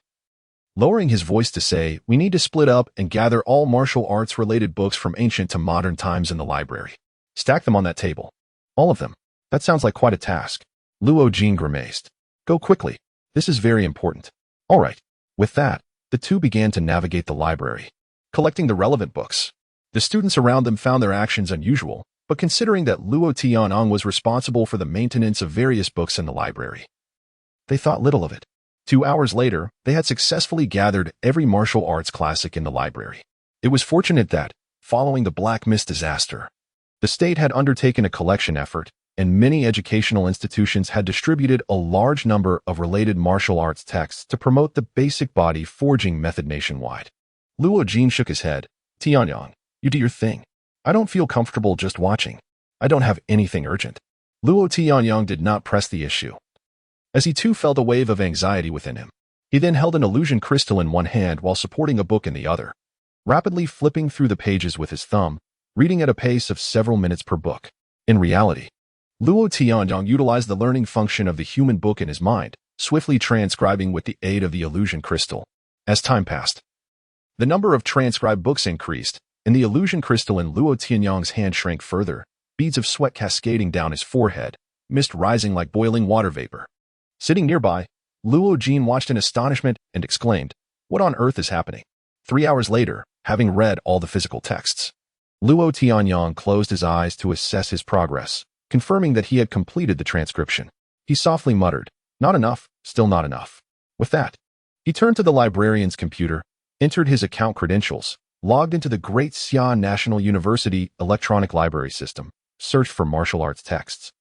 lowering his voice to say, we need to split up and gather all martial arts-related books from ancient to modern times in the library. Stack them on that table. All of them. That sounds like quite a task. Luo Jin grimaced. Go quickly. This is very important. All right. With that, the two began to navigate the library, collecting the relevant books. The students around them found their actions unusual, but considering that Luo Tianyang was responsible for the maintenance of various books in the library, they thought little of it. 2 hours later, they had successfully gathered every martial arts classic in the library. It was fortunate that, following the Black Mist disaster, the state had undertaken a collection effort, and many educational institutions had distributed a large number of related martial arts texts to promote the basic body forging method nationwide. Luo Jin shook his head. Tianyang, you do your thing. I don't feel comfortable just watching. I don't have anything urgent. Luo Tianyang did not press the issue, as he too felt a wave of anxiety within him. He then held an illusion crystal in one hand while supporting a book in the other, rapidly flipping through the pages with his thumb, reading at a pace of several minutes per book. In reality, Luo Tianyang utilized the learning function of the human book in his mind, swiftly transcribing with the aid of the illusion crystal. As time passed, the number of transcribed books increased, and the illusion crystal in Luo Tianyang's hand shrank further, beads of sweat cascading down his forehead, mist rising like boiling water vapor. Sitting nearby, Luo Jin watched in astonishment and exclaimed, what on earth is happening? 3 hours later, having read all the physical texts, Luo Tianyang closed his eyes to assess his progress, confirming that he had completed the transcription. He softly muttered, not enough, still not enough. With that, he turned to the librarian's computer, entered his account credentials, logged into the Great Xia National University electronic library system, searched for martial arts texts,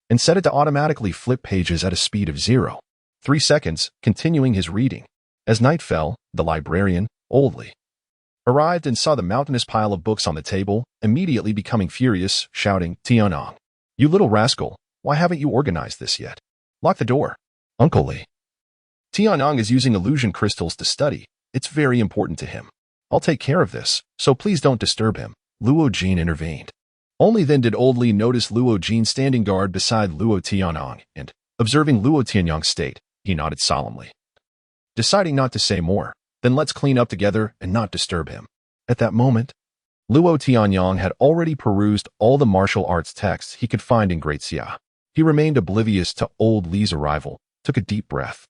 and set it to automatically flip pages at a speed of 0.3 seconds, continuing his reading. As night fell, the librarian, oldly, arrived and saw the mountainous pile of books on the table, immediately becoming furious, shouting, Tianyang, you little rascal, why haven't you organized this yet? Lock the door. Uncle Li. Tianyang is using illusion crystals to study. It's very important to him. I'll take care of this, so please don't disturb him. Luo Jin intervened. Only then did Old Li notice Luo Jin standing guard beside Luo Tianyang, and, observing Luo Tianyang's state, he nodded solemnly. Deciding not to say more, then let's clean up together and not disturb him. At that moment, Luo Tianyang had already perused all the martial arts texts he could find in Great Xia. He remained oblivious to Old Li's arrival, took a deep breath,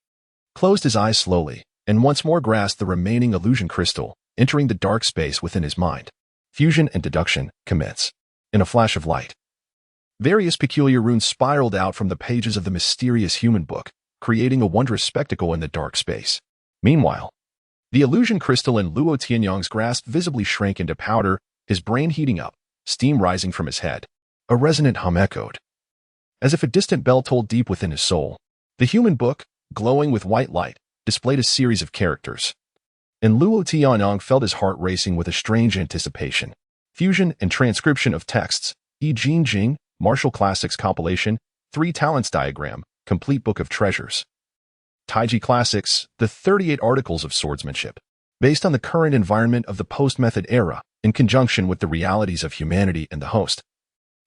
closed his eyes slowly, and once more grasped the remaining illusion crystal, entering the dark space within his mind. Fusion and deduction commence. In a flash of light, various peculiar runes spiraled out from the pages of the mysterious human book, creating a wondrous spectacle in the dark space. Meanwhile, the illusion crystal in Luo Tianyang's grasp visibly shrank into powder, his brain heating up, steam rising from his head. A resonant hum echoed, as if a distant bell tolled deep within his soul. The human book, glowing with white light, displayed a series of characters, and Luo Tianyang felt his heart racing with a strange anticipation. Fusion and transcription of texts, E. Jin Jing, Martial Classics compilation, 3 Talents Diagram, Complete Book of Treasures. Taiji Classics, the 38 Articles of Swordsmanship. Based on the current environment of the post-method era, in conjunction with the realities of humanity and the host.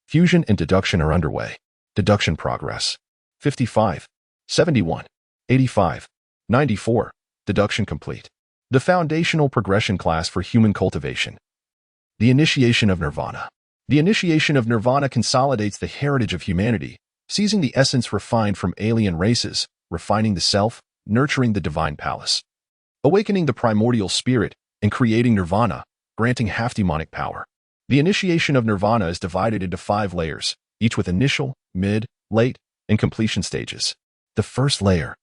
Fusion and deduction are underway. Deduction progress. 55, 71, 85, 94. Deduction complete. The foundational progression class for human cultivation. The initiation of nirvana. The initiation of nirvana consolidates the heritage of humanity, seizing the essence refined from alien races, refining the self, nurturing the divine palace, awakening the primordial spirit, and creating nirvana, granting half-demonic power. The initiation of nirvana is divided into 5 layers, each with initial, mid, late, and completion stages. The first layer,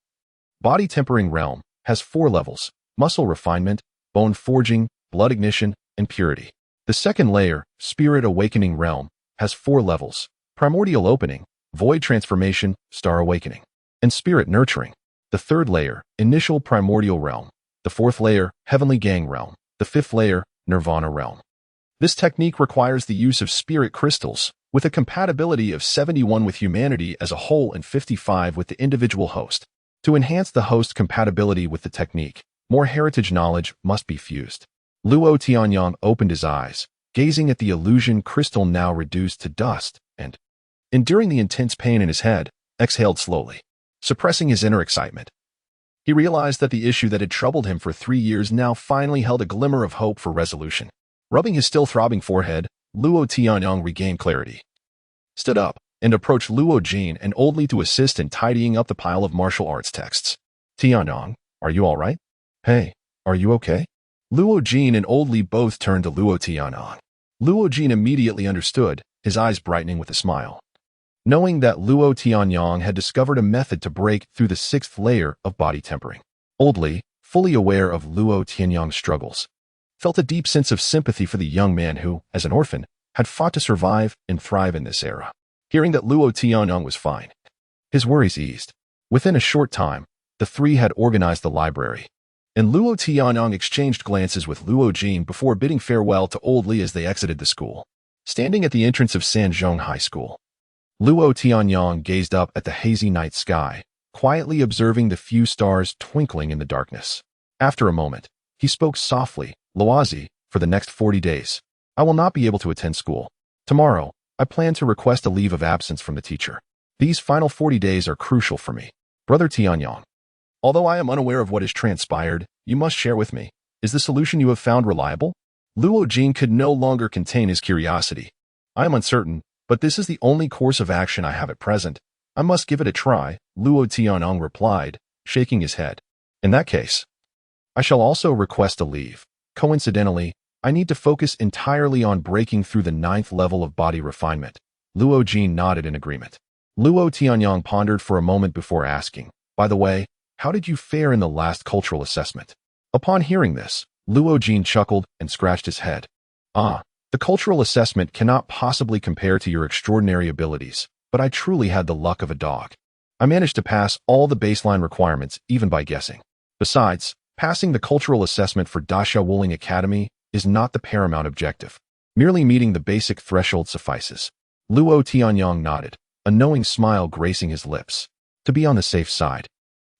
body tempering realm, has 4 levels: muscle refinement, bone forging, blood ignition, and purity. The second layer, spirit awakening realm, has 4 levels: primordial opening, void transformation, star awakening, and spirit nurturing. The third layer, initial primordial realm. The fourth layer, heavenly gang realm. The fifth layer, nirvana realm. This technique requires the use of spirit crystals, with a compatibility of 71 with humanity as a whole and 55 with the individual host. To enhance the host compatibility with the technique, more heritage knowledge must be fused. Luo Tianyang opened his eyes, gazing at the illusion crystal now reduced to dust, and, enduring the intense pain in his head, exhaled slowly, suppressing his inner excitement. He realized that the issue that had troubled him for 3 years now finally held a glimmer of hope for resolution. Rubbing his still throbbing forehead, Luo Tianyang regained clarity, stood up, and approached Luo Jin and Old Li to assist in tidying up the pile of martial arts texts. Tianyang, are you all right? Hey, are you okay? Luo Jin and Old Li both turned to Luo Tianyang. Luo Jin immediately understood, his eyes brightening with a smile. Knowing that Luo Tianyang had discovered a method to break through the 6th layer of body tempering. Old Li, fully aware of Luo Tianyang's struggles, felt a deep sense of sympathy for the young man who, as an orphan, had fought to survive and thrive in this era. Hearing that Luo Tianyang was fine, his worries eased. Within a short time, the 3 had organized the library, and Luo Tianyang exchanged glances with Luo Jin before bidding farewell to Old Li as they exited the school. Standing at the entrance of Sanzhong High School, Luo Tianyang gazed up at the hazy night sky, quietly observing the few stars twinkling in the darkness. After a moment, he spoke softly, Luozi, for the next 40 days, I will not be able to attend school. Tomorrow, I plan to request a leave of absence from the teacher. These final 40 days are crucial for me. Brother Tianyang, although I am unaware of what has transpired, you must share with me. Is the solution you have found reliable? Luo Jin could no longer contain his curiosity. I am uncertain, but this is the only course of action I have at present. I must give it a try, Luo Tianyang replied, shaking his head. In that case, I shall also request a leave. Coincidentally, I need to focus entirely on breaking through the 9th level of body refinement. Luo Jin nodded in agreement. Luo Tianyang pondered for a moment before asking, by the way, how did you fare in the last cultural assessment? Upon hearing this, Luo Jin chuckled and scratched his head. The cultural assessment cannot possibly compare to your extraordinary abilities, but I truly had the luck of a dog. I managed to pass all the baseline requirements even by guessing. Besides, passing the cultural assessment for Daxia Wuling Academy is not the paramount objective. Merely meeting the basic threshold suffices. Luo Tianyang nodded, a knowing smile gracing his lips. To be on the safe side,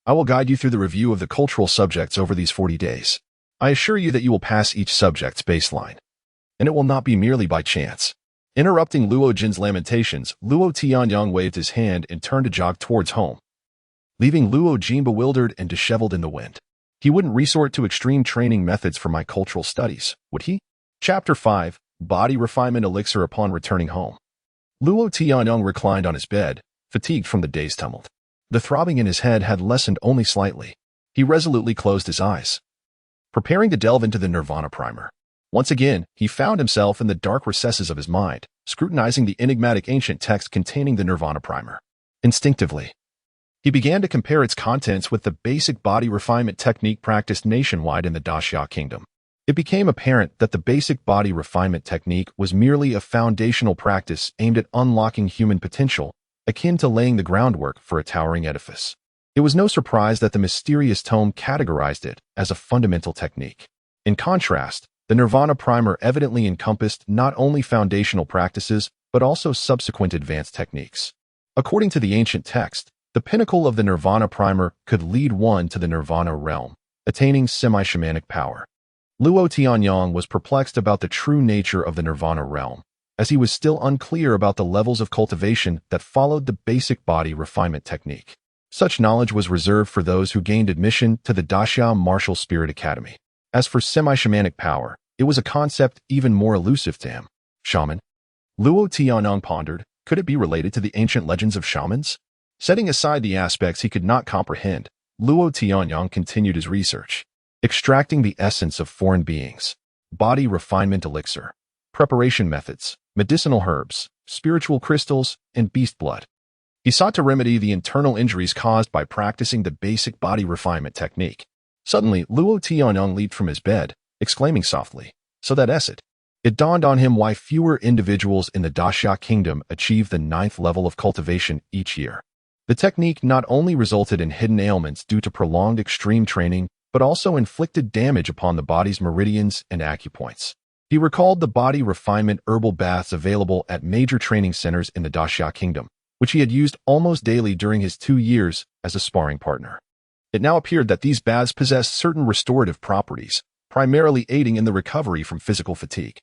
I will guide you through the review of the cultural subjects over these 40 days. I assure you that you will pass each subject's baseline, and it will not be merely by chance. Interrupting Luo Jin's lamentations, Luo Tianyang waved his hand and turned to jog towards home, leaving Luo Jin bewildered and disheveled in the wind. He wouldn't resort to extreme training methods for my cultural studies, would he? Chapter 5, Body Refinement Elixir upon returning home. Luo Tianyang reclined on his bed, fatigued from the day's tumult. The throbbing in his head had lessened only slightly. He resolutely closed his eyes, preparing to delve into the Nirvana primer. Once again, he found himself in the dark recesses of his mind, scrutinizing the enigmatic ancient text containing the Nirvana primer. Instinctively, he began to compare its contents with the basic body refinement technique practiced nationwide in the Xia Kingdom. It became apparent that the basic body refinement technique was merely a foundational practice aimed at unlocking human potential, akin to laying the groundwork for a towering edifice. It was no surprise that the mysterious tome categorized it as a fundamental technique. In contrast, the Nirvana primer evidently encompassed not only foundational practices, but also subsequent advanced techniques. According to the ancient text, the pinnacle of the Nirvana primer could lead one to the Nirvana realm, attaining semi-shamanic power. Luo Tianyong was perplexed about the true nature of the Nirvana realm, as he was still unclear about the levels of cultivation that followed the basic body refinement technique. Such knowledge was reserved for those who gained admission to the Daxia Martial Spirit Academy. As for semi-shamanic power, it was a concept even more elusive to him. Shaman? Luo Tianyong pondered, could it be related to the ancient legends of shamans? Setting aside the aspects he could not comprehend, Luo Tianyong continued his research, extracting the essence of foreign beings, body refinement elixir, preparation methods, medicinal herbs, spiritual crystals, and beast blood. He sought to remedy the internal injuries caused by practicing the basic body refinement technique. Suddenly, Luo Tianyong leaped from his bed, exclaiming softly, "So that's it." It dawned on him why fewer individuals in the Xia Kingdom achieve the 9th level of cultivation each year. The technique not only resulted in hidden ailments due to prolonged extreme training, but also inflicted damage upon the body's meridians and acupoints. He recalled the body refinement herbal baths available at major training centers in the Xia Kingdom, which he had used almost daily during his 2 years as a sparring partner. It now appeared that these baths possessed certain restorative properties, primarily aiding in the recovery from physical fatigue.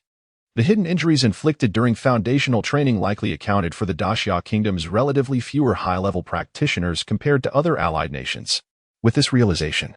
The hidden injuries inflicted during foundational training likely accounted for the Xia Kingdom's relatively fewer high-level practitioners compared to other allied nations. With this realization,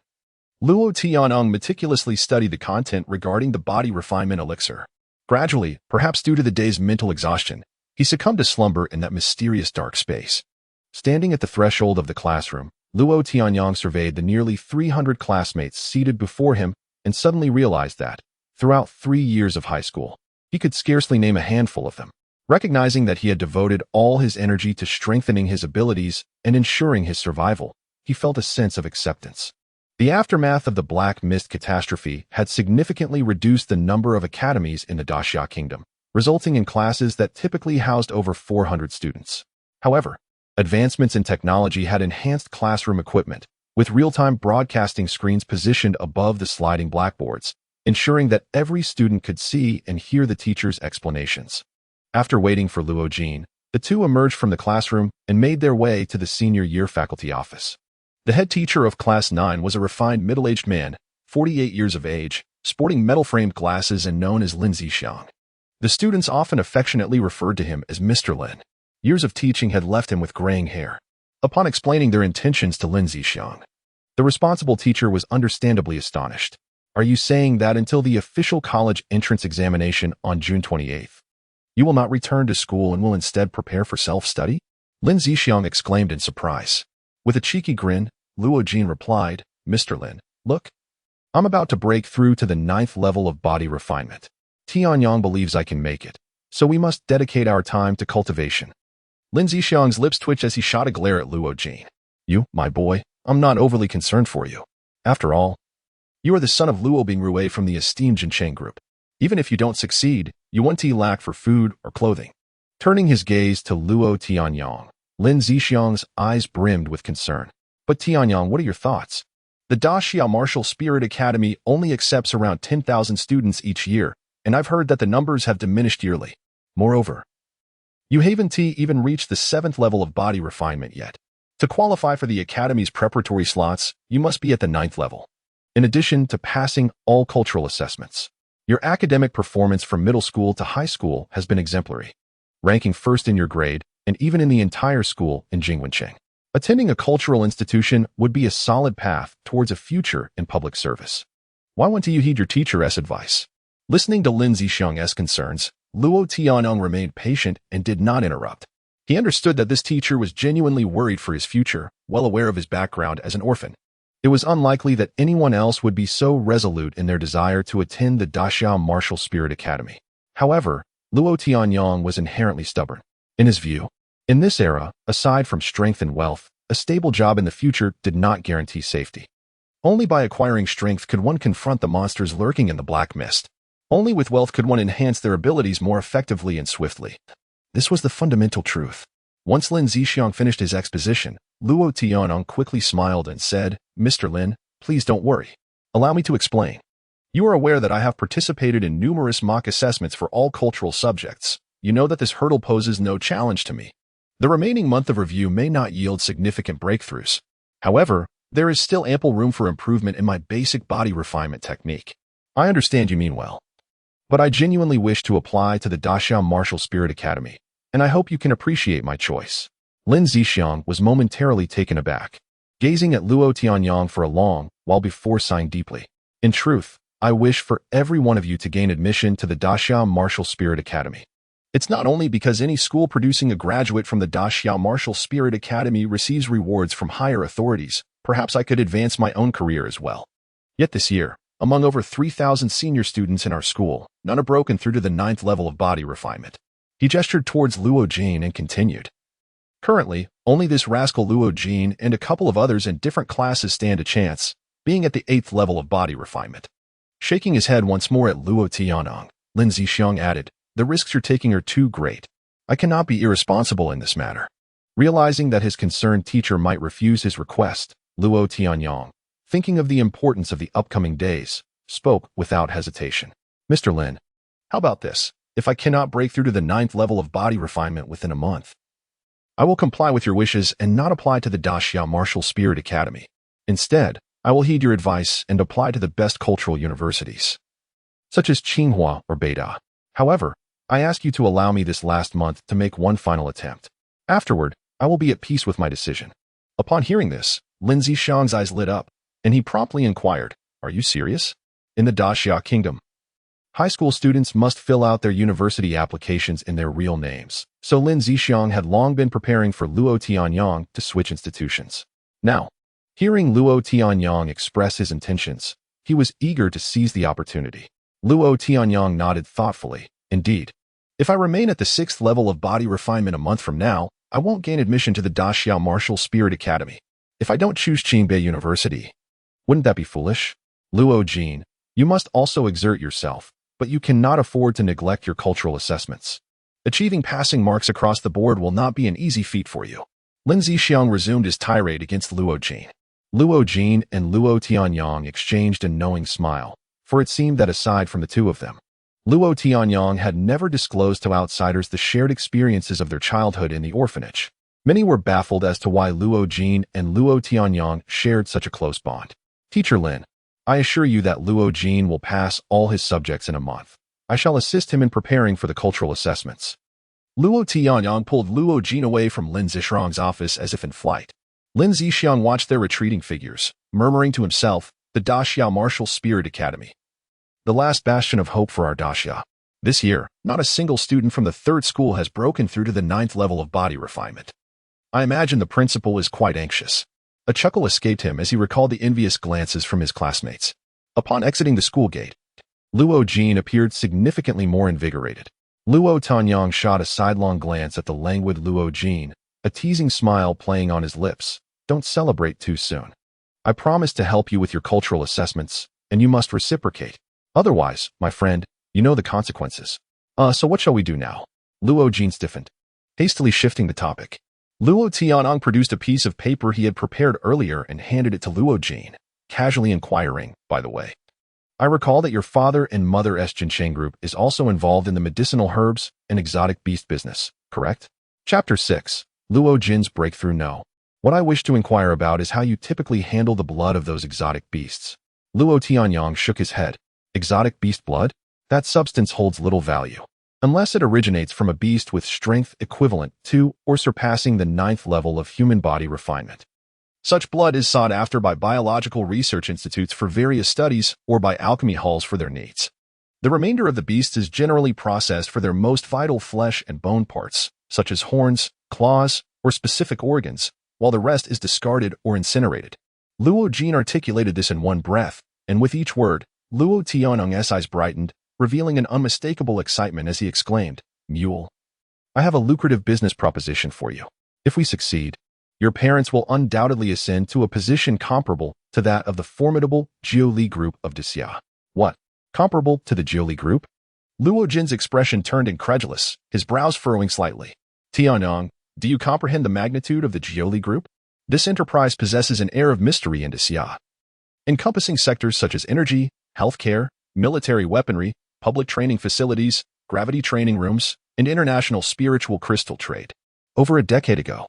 Luo Tianyong meticulously studied the content regarding the body refinement elixir. Gradually, perhaps due to the day's mental exhaustion, he succumbed to slumber in that mysterious dark space. Standing at the threshold of the classroom, Luo Tianyong surveyed the nearly 300 classmates seated before him and suddenly realized that, throughout 3 years of high school, he could scarcely name a handful of them. Recognizing that he had devoted all his energy to strengthening his abilities and ensuring his survival, he felt a sense of acceptance. The aftermath of the Black Mist catastrophe had significantly reduced the number of academies in the Xia Kingdom, resulting in classes that typically housed over 400 students. However, advancements in technology had enhanced classroom equipment, with real-time broadcasting screens positioned above the sliding blackboards, ensuring that every student could see and hear the teacher's explanations. After waiting for Luo Jin, the two emerged from the classroom and made their way to the senior year faculty office. The head teacher of Class 9 was a refined middle-aged man, 48 years of age, sporting metal-framed glasses and known as Lin Zixiang. The students often affectionately referred to him as Mr. Lin. Years of teaching had left him with graying hair. Upon explaining their intentions to Lin Zixiang, the responsible teacher was understandably astonished. "Are you saying that until the official college entrance examination on June 28th, you will not return to school and will instead prepare for self-study?" Lin Zixiang exclaimed in surprise. With a cheeky grin, Luo Jin replied, "Mr. Lin, look. I'm about to break through to the 9th level of body refinement. Tianyong believes I can make it, so we must dedicate our time to cultivation." Lin Zixiang's lips twitched as he shot a glare at Luo Jin. "You, my boy, I'm not overly concerned for you. After all, you are the son of Luo Bingrue from the esteemed Jincheng group. Even if you don't succeed, you won't lack for food or clothing." Turning his gaze to Luo Tianyong, Lin Zixiang's eyes brimmed with concern. "But Tianyong, what are your thoughts? The Daxia Martial Spirit Academy only accepts around 10,000 students each year, and I've heard that the numbers have diminished yearly. Moreover, you haven't even reached the 7th level of body refinement yet. To qualify for the Academy's preparatory slots, you must be at the 9th level. In addition to passing all cultural assessments, your academic performance from middle school to high school has been exemplary, ranking first in your grade and even in the entire school in Jingwencheng. Attending a cultural institution would be a solid path towards a future in public service. Why won't you heed your teacher's advice?" Listening to Lin Zixiang's concerns, Luo Tianyong remained patient and did not interrupt. He understood that this teacher was genuinely worried for his future, well aware of his background as an orphan. It was unlikely that anyone else would be so resolute in their desire to attend the Daxia Martial Spirit Academy. However, Luo Tianyong was inherently stubborn. In his view, in this era, aside from strength and wealth, a stable job in the future did not guarantee safety. Only by acquiring strength could one confront the monsters lurking in the black mist. Only with wealth could one enhance their abilities more effectively and swiftly. This was the fundamental truth. Once Lin Zixiang finished his exposition, Luo Tianyong quickly smiled and said, "Mr. Lin, please don't worry. Allow me to explain. You are aware that I have participated in numerous mock assessments for all cultural subjects. You know that this hurdle poses no challenge to me. The remaining month of review may not yield significant breakthroughs. However, there is still ample room for improvement in my basic body refinement technique. I understand you mean well, but I genuinely wish to apply to the Daxiao Martial Spirit Academy, and I hope you can appreciate my choice. Lin Zixiang was momentarily taken aback, gazing at Luo Tianyang for a long while before sighing deeply. In truth, I wish for every one of you to gain admission to the Daxiao Martial Spirit Academy. It's not only because any school producing a graduate from the Daxiao Martial Spirit Academy receives rewards from higher authorities, perhaps I could advance my own career as well. Yet this year, among over 3,000 senior students in our school, none have broken through to the 9th level of body refinement. He gestured towards Luo Jin and continued. Currently, only this rascal Luo Jin and a couple of others in different classes stand a chance, being at the 8th level of body refinement. Shaking his head once more at Luo Tianyang, Lin Zixiang added, "The risks you're taking are too great. I cannot be irresponsible in this matter." Realizing that his concerned teacher might refuse his request, Luo Tianyang, thinking of the importance of the upcoming days, spoke without hesitation. "Mr. Lin, how about this? If I cannot break through to the 9th level of body refinement within a month, I will comply with your wishes and not apply to the Daxiao Martial Spirit Academy. Instead, I will heed your advice and apply to the best cultural universities, such as Tsinghua or Beida. However, I ask you to allow me this last month to make one final attempt. Afterward, I will be at peace with my decision." Upon hearing this, Lin Zixiang's eyes lit up, and he promptly inquired, "Are you serious? In the Xia Kingdom, high school students must fill out their university applications in their real names, so Lin Zixiang had long been preparing for Luo Tianyang to switch institutions. Now, hearing Luo Tianyang express his intentions, he was eager to seize the opportunity. Luo Tianyang nodded thoughtfully. "Indeed, if I remain at the 6th level of body refinement a month from now, I won't gain admission to the Daxiao Martial Spirit Academy. If I don't choose Qingbei University, wouldn't that be foolish? Luo Jin, you must also exert yourself, but you cannot afford to neglect your cultural assessments. Achieving passing marks across the board will not be an easy feat for you." Lin Zixiang resumed his tirade against Luo Jin. Luo Jin and Luo Tianyang exchanged a knowing smile, for it seemed that aside from the two of them, Luo Tianyang had never disclosed to outsiders the shared experiences of their childhood in the orphanage. Many were baffled as to why Luo Jin and Luo Tianyang shared such a close bond. "Teacher Lin, I assure you that Luo Jin will pass all his subjects in a month. I shall assist him in preparing for the cultural assessments." Luo Tianyang pulled Luo Jin away from Lin Zixiang's office as if in flight. Lin Zixiang watched their retreating figures, murmuring to himself, "The Daxiao Martial Spirit Academy, the last bastion of hope for our Daxia." This year, not a single student from the 3rd school has broken through to the 9th level of body refinement. I imagine the principal is quite anxious. A chuckle escaped him as he recalled the envious glances from his classmates. Upon exiting the school gate, Luo Jin appeared significantly more invigorated. Luo Tianyang shot a sidelong glance at the languid Luo Jin, a teasing smile playing on his lips. "Don't celebrate too soon. I promise to help you with your cultural assessments, and you must reciprocate. Otherwise, my friend, you know the consequences." So what shall we do now?" Luo Jin stiffened, hastily shifting the topic. Luo Tianyang produced a piece of paper he had prepared earlier and handed it to Luo Jin, casually inquiring, "By the way, I recall that your father and mother's Jincheng group is also involved in the medicinal herbs and exotic beast business, correct?" Chapter 6. Luo Jin's Breakthrough. "No. What I wish to inquire about is how you typically handle the blood of those exotic beasts." Luo Tianyang shook his head. "Exotic beast blood? That substance holds little value, unless it originates from a beast with strength equivalent to or surpassing the 9th level of human body refinement. Such blood is sought after by biological research institutes for various studies or by alchemy halls for their needs. The remainder of the beasts is generally processed for their most vital flesh and bone parts, such as horns, claws, or specific organs, while the rest is discarded or incinerated." Luo Jin articulated this in one breath, and with each word, Luo Tianyang's eyes brightened, revealing an unmistakable excitement as he exclaimed, "Mule, I have a lucrative business proposition for you. If we succeed, your parents will undoubtedly ascend to a position comparable to that of the formidable Jiuli group of Daxia." "What? Comparable to the Jiuli group?" Luo Jin's expression turned incredulous, his brows furrowing slightly. "Tianyang, do you comprehend the magnitude of the Jiuli group? This enterprise possesses an air of mystery in Daxia, encompassing sectors such as energy, healthcare, military weaponry, public training facilities, gravity training rooms, and international spiritual crystal trade. over a decade ago.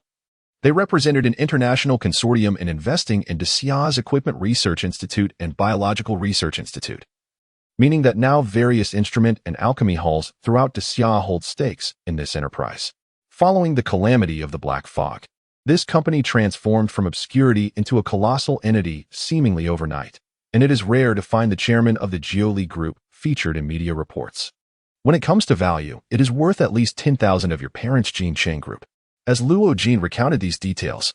They represented an international consortium in investing in Xia's Equipment Research Institute and Biological Research Institute, meaning that now various instrument and alchemy halls throughout Xia hold stakes in this enterprise. Following the calamity of the Black Fog, this company transformed from obscurity into a colossal entity seemingly overnight, and it is rare to find the chairman of the Jiuli Group featured in media reports. When it comes to value, it is worth at least 10,000 of your parents' Jin Cheng Group. As Luo Jin recounted these details,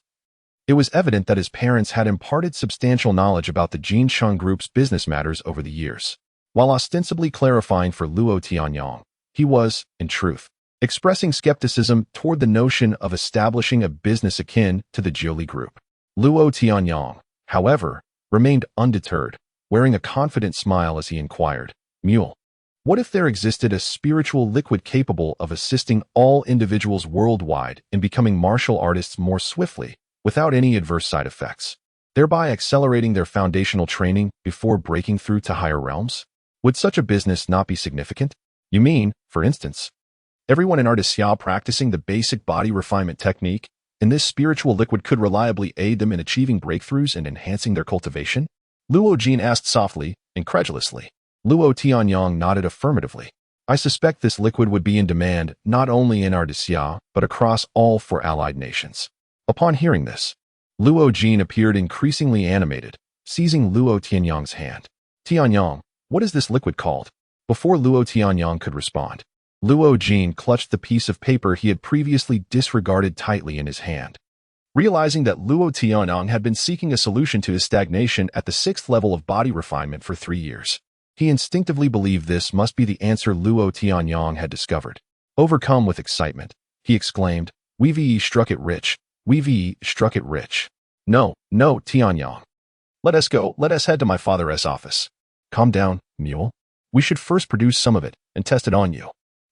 it was evident that his parents had imparted substantial knowledge about the Jin Cheng Group's business matters over the years. While ostensibly clarifying for Luo Tianyang, he was, in truth, expressing skepticism toward the notion of establishing a business akin to the Jiuli Group. Luo Tianyang, however, remained undeterred, wearing a confident smile as he inquired, "Mule, what if there existed a spiritual liquid capable of assisting all individuals worldwide in becoming martial artists more swiftly, without any adverse side effects, thereby accelerating their foundational training before breaking through to higher realms? Would such a business not be significant? You mean, for instance, everyone in our Xia practicing the basic body refinement technique, and this spiritual liquid could reliably aid them in achieving breakthroughs and enhancing their cultivation?" Luo Jin asked softly, incredulously. Luo Tianyang nodded affirmatively. "I suspect this liquid would be in demand not only in our Xia, but across all 4 allied nations." Upon hearing this, Luo Jin appeared increasingly animated, seizing Luo Tianyang's hand. "Tianyang, what is this liquid called?" Before Luo Tianyang could respond, Luo Jin clutched the piece of paper he had previously disregarded tightly in his hand. Realizing that Luo Tianyang had been seeking a solution to his stagnation at the 6th level of body refinement for 3 years, he instinctively believed this must be the answer Luo Tianyang had discovered. Overcome with excitement, he exclaimed, "We've struck it rich. We've struck it rich. No, Tianyang. Let us go. Let us head to my father's office." "Calm down, mule. We should first produce some of it and test it on you."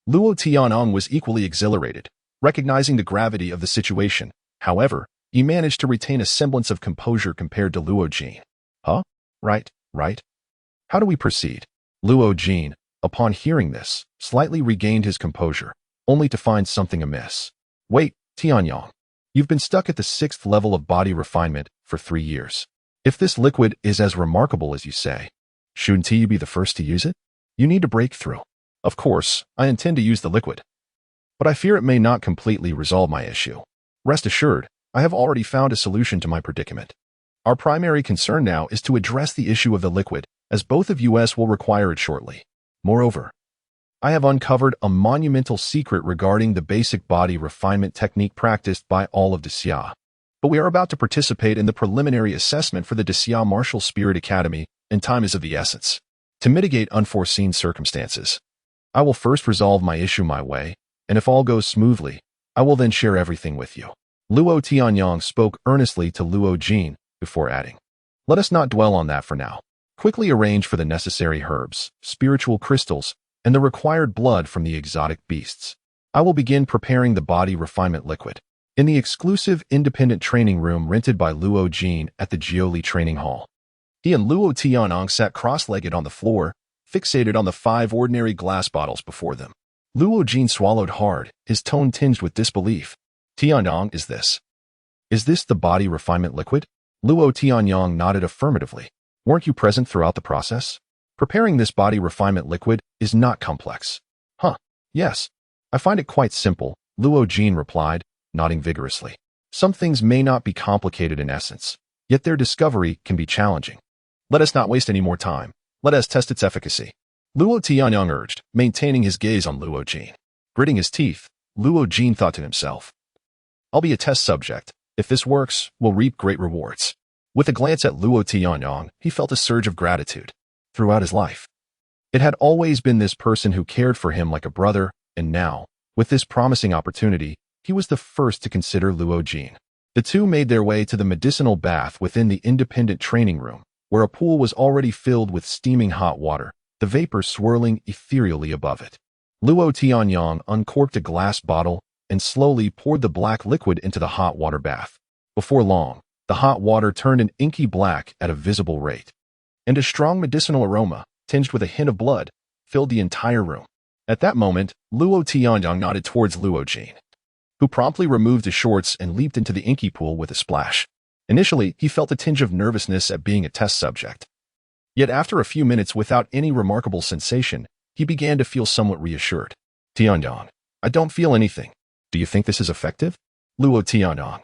Luo Tianyang was equally exhilarated, recognizing the gravity of the situation. However, he managed to retain a semblance of composure compared to Luo Jin. "Huh? Right. How do we proceed?" Luo Jin, upon hearing this, slightly regained his composure, only to find something amiss. "Wait, Tianyang. You've been stuck at the 6th level of body refinement for 3 years. If this liquid is as remarkable as you say, shouldn't you be the first to use it? You need to break through. Of course, I intend to use the liquid, but I fear it may not completely resolve my issue. Rest assured, I have already found a solution to my predicament. Our primary concern now is to address the issue of the liquid, as both of us will require it shortly. Moreover, I have uncovered a monumental secret regarding the basic body refinement technique practiced by all of Xia. But we are about to participate in the preliminary assessment for the Xia Martial Spirit Academy, and time is of the essence. To mitigate unforeseen circumstances, I will first resolve my issue my way, and if all goes smoothly, I will then share everything with you." Luo Tianyang spoke earnestly to Luo Jin before adding, "Let us not dwell on that for now. Quickly arrange for the necessary herbs, spiritual crystals, and the required blood from the exotic beasts. I will begin preparing the body refinement liquid in the exclusive independent training room rented by Luo Jin at the Jiuli Training Hall." He and Luo Tianyang sat cross-legged on the floor, fixated on the 5 ordinary glass bottles before them. Luo Jin swallowed hard, his tone tinged with disbelief. "Tianyang, is this the body refinement liquid?" Luo Tianyang nodded affirmatively. "Weren't you present throughout the process? Preparing this body refinement liquid is not complex." "Huh, yes. I find it quite simple," Luo Jin replied, nodding vigorously. "Some things may not be complicated in essence, yet their discovery can be challenging. Let us not waste any more time. Let us test its efficacy," Luo Tianyang urged, maintaining his gaze on Luo Jin. Gritting his teeth, Luo Jin thought to himself, "I'll be a test subject. If this works, we'll reap great rewards." With a glance at Luo Tianyang, he felt a surge of gratitude. Throughout his life, it had always been this person who cared for him like a brother, and now, with this promising opportunity, he was the first to consider Luo Jin. The two made their way to the medicinal bath within the independent training room, where a pool was already filled with steaming hot water, the vapor swirling ethereally above it. Luo Tianyang uncorked a glass bottle and slowly poured the black liquid into the hot water bath. Before long, the hot water turned an inky black at a visible rate, and a strong medicinal aroma, tinged with a hint of blood, filled the entire room. At that moment, Luo Tianyang nodded towards Luo Jin. who promptly removed his shorts and leaped into the inky pool with a splash. Initially, he felt a tinge of nervousness at being a test subject. Yet after a few minutes without any remarkable sensation, he began to feel somewhat reassured. Tianyang, I don't feel anything. Do you think this is effective? Luo Tianyang,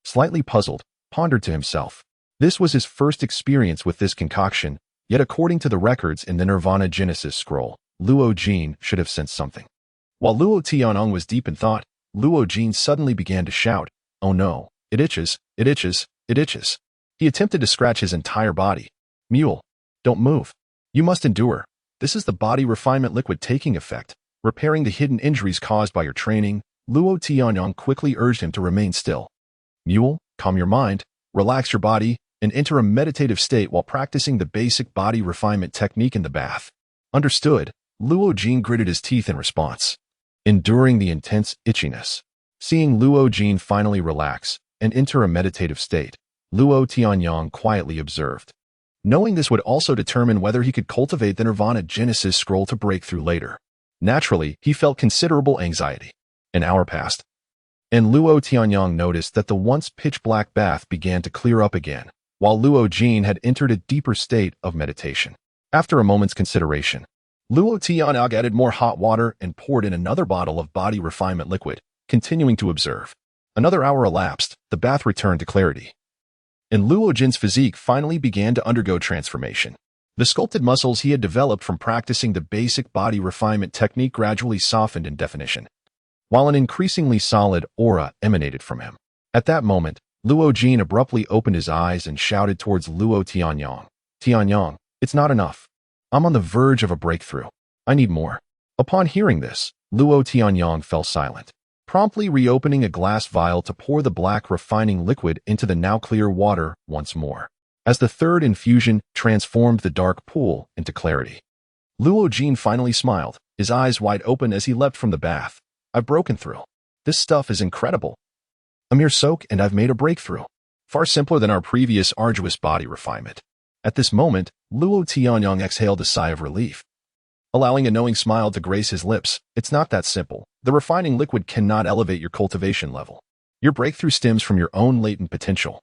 slightly puzzled, pondered to himself. This was his first experience with this concoction, yet according to the records in the Nirvana Genesis scroll, Luo Jin should have sensed something. While Luo Tianyang was deep in thought, Luo Jin suddenly began to shout, "Oh no, it itches, it itches, it itches." He attempted to scratch his entire body. Mule, don't move. You must endure. This is the body refinement liquid taking effect, repairing the hidden injuries caused by your training. Luo Tianyang quickly urged him to remain still. Mule, calm your mind, relax your body, and enter a meditative state while practicing the basic body refinement technique in the bath. Understood, Luo Jin gritted his teeth in response, enduring the intense itchiness. Seeing Luo Jin finally relax and enter a meditative state, Luo Tianyang quietly observed, knowing this would also determine whether he could cultivate the Nirvana Genesis scroll to break through later. Naturally, he felt considerable anxiety. An hour passed, and Luo Tianyang noticed that the once pitch-black bath began to clear up again, while Luo Jin had entered a deeper state of meditation. After a moment's consideration, Luo Tianyang added more hot water and poured in another bottle of body refinement liquid, continuing to observe. Another hour elapsed, the bath returned to clarity, and Luo Jin's physique finally began to undergo transformation. The sculpted muscles he had developed from practicing the basic body refinement technique gradually softened in definition, while an increasingly solid aura emanated from him. At that moment, Luo Jin abruptly opened his eyes and shouted towards Luo Tianyang, "Tianyang, it's not enough. I'm on the verge of a breakthrough. I need more." Upon hearing this, Luo Tianyang fell silent, promptly reopening a glass vial to pour the black refining liquid into the now clear water once more. As the third infusion transformed the dark pool into clarity, Luo Jin finally smiled, his eyes wide open as he leapt from the bath. "I've broken through. This stuff is incredible. A mere soak and I've made a breakthrough. Far simpler than our previous arduous body refinement." At this moment, Luo Tianyang exhaled a sigh of relief, allowing a knowing smile to grace his lips. "It's not that simple. The refining liquid cannot elevate your cultivation level. Your breakthrough stems from your own latent potential,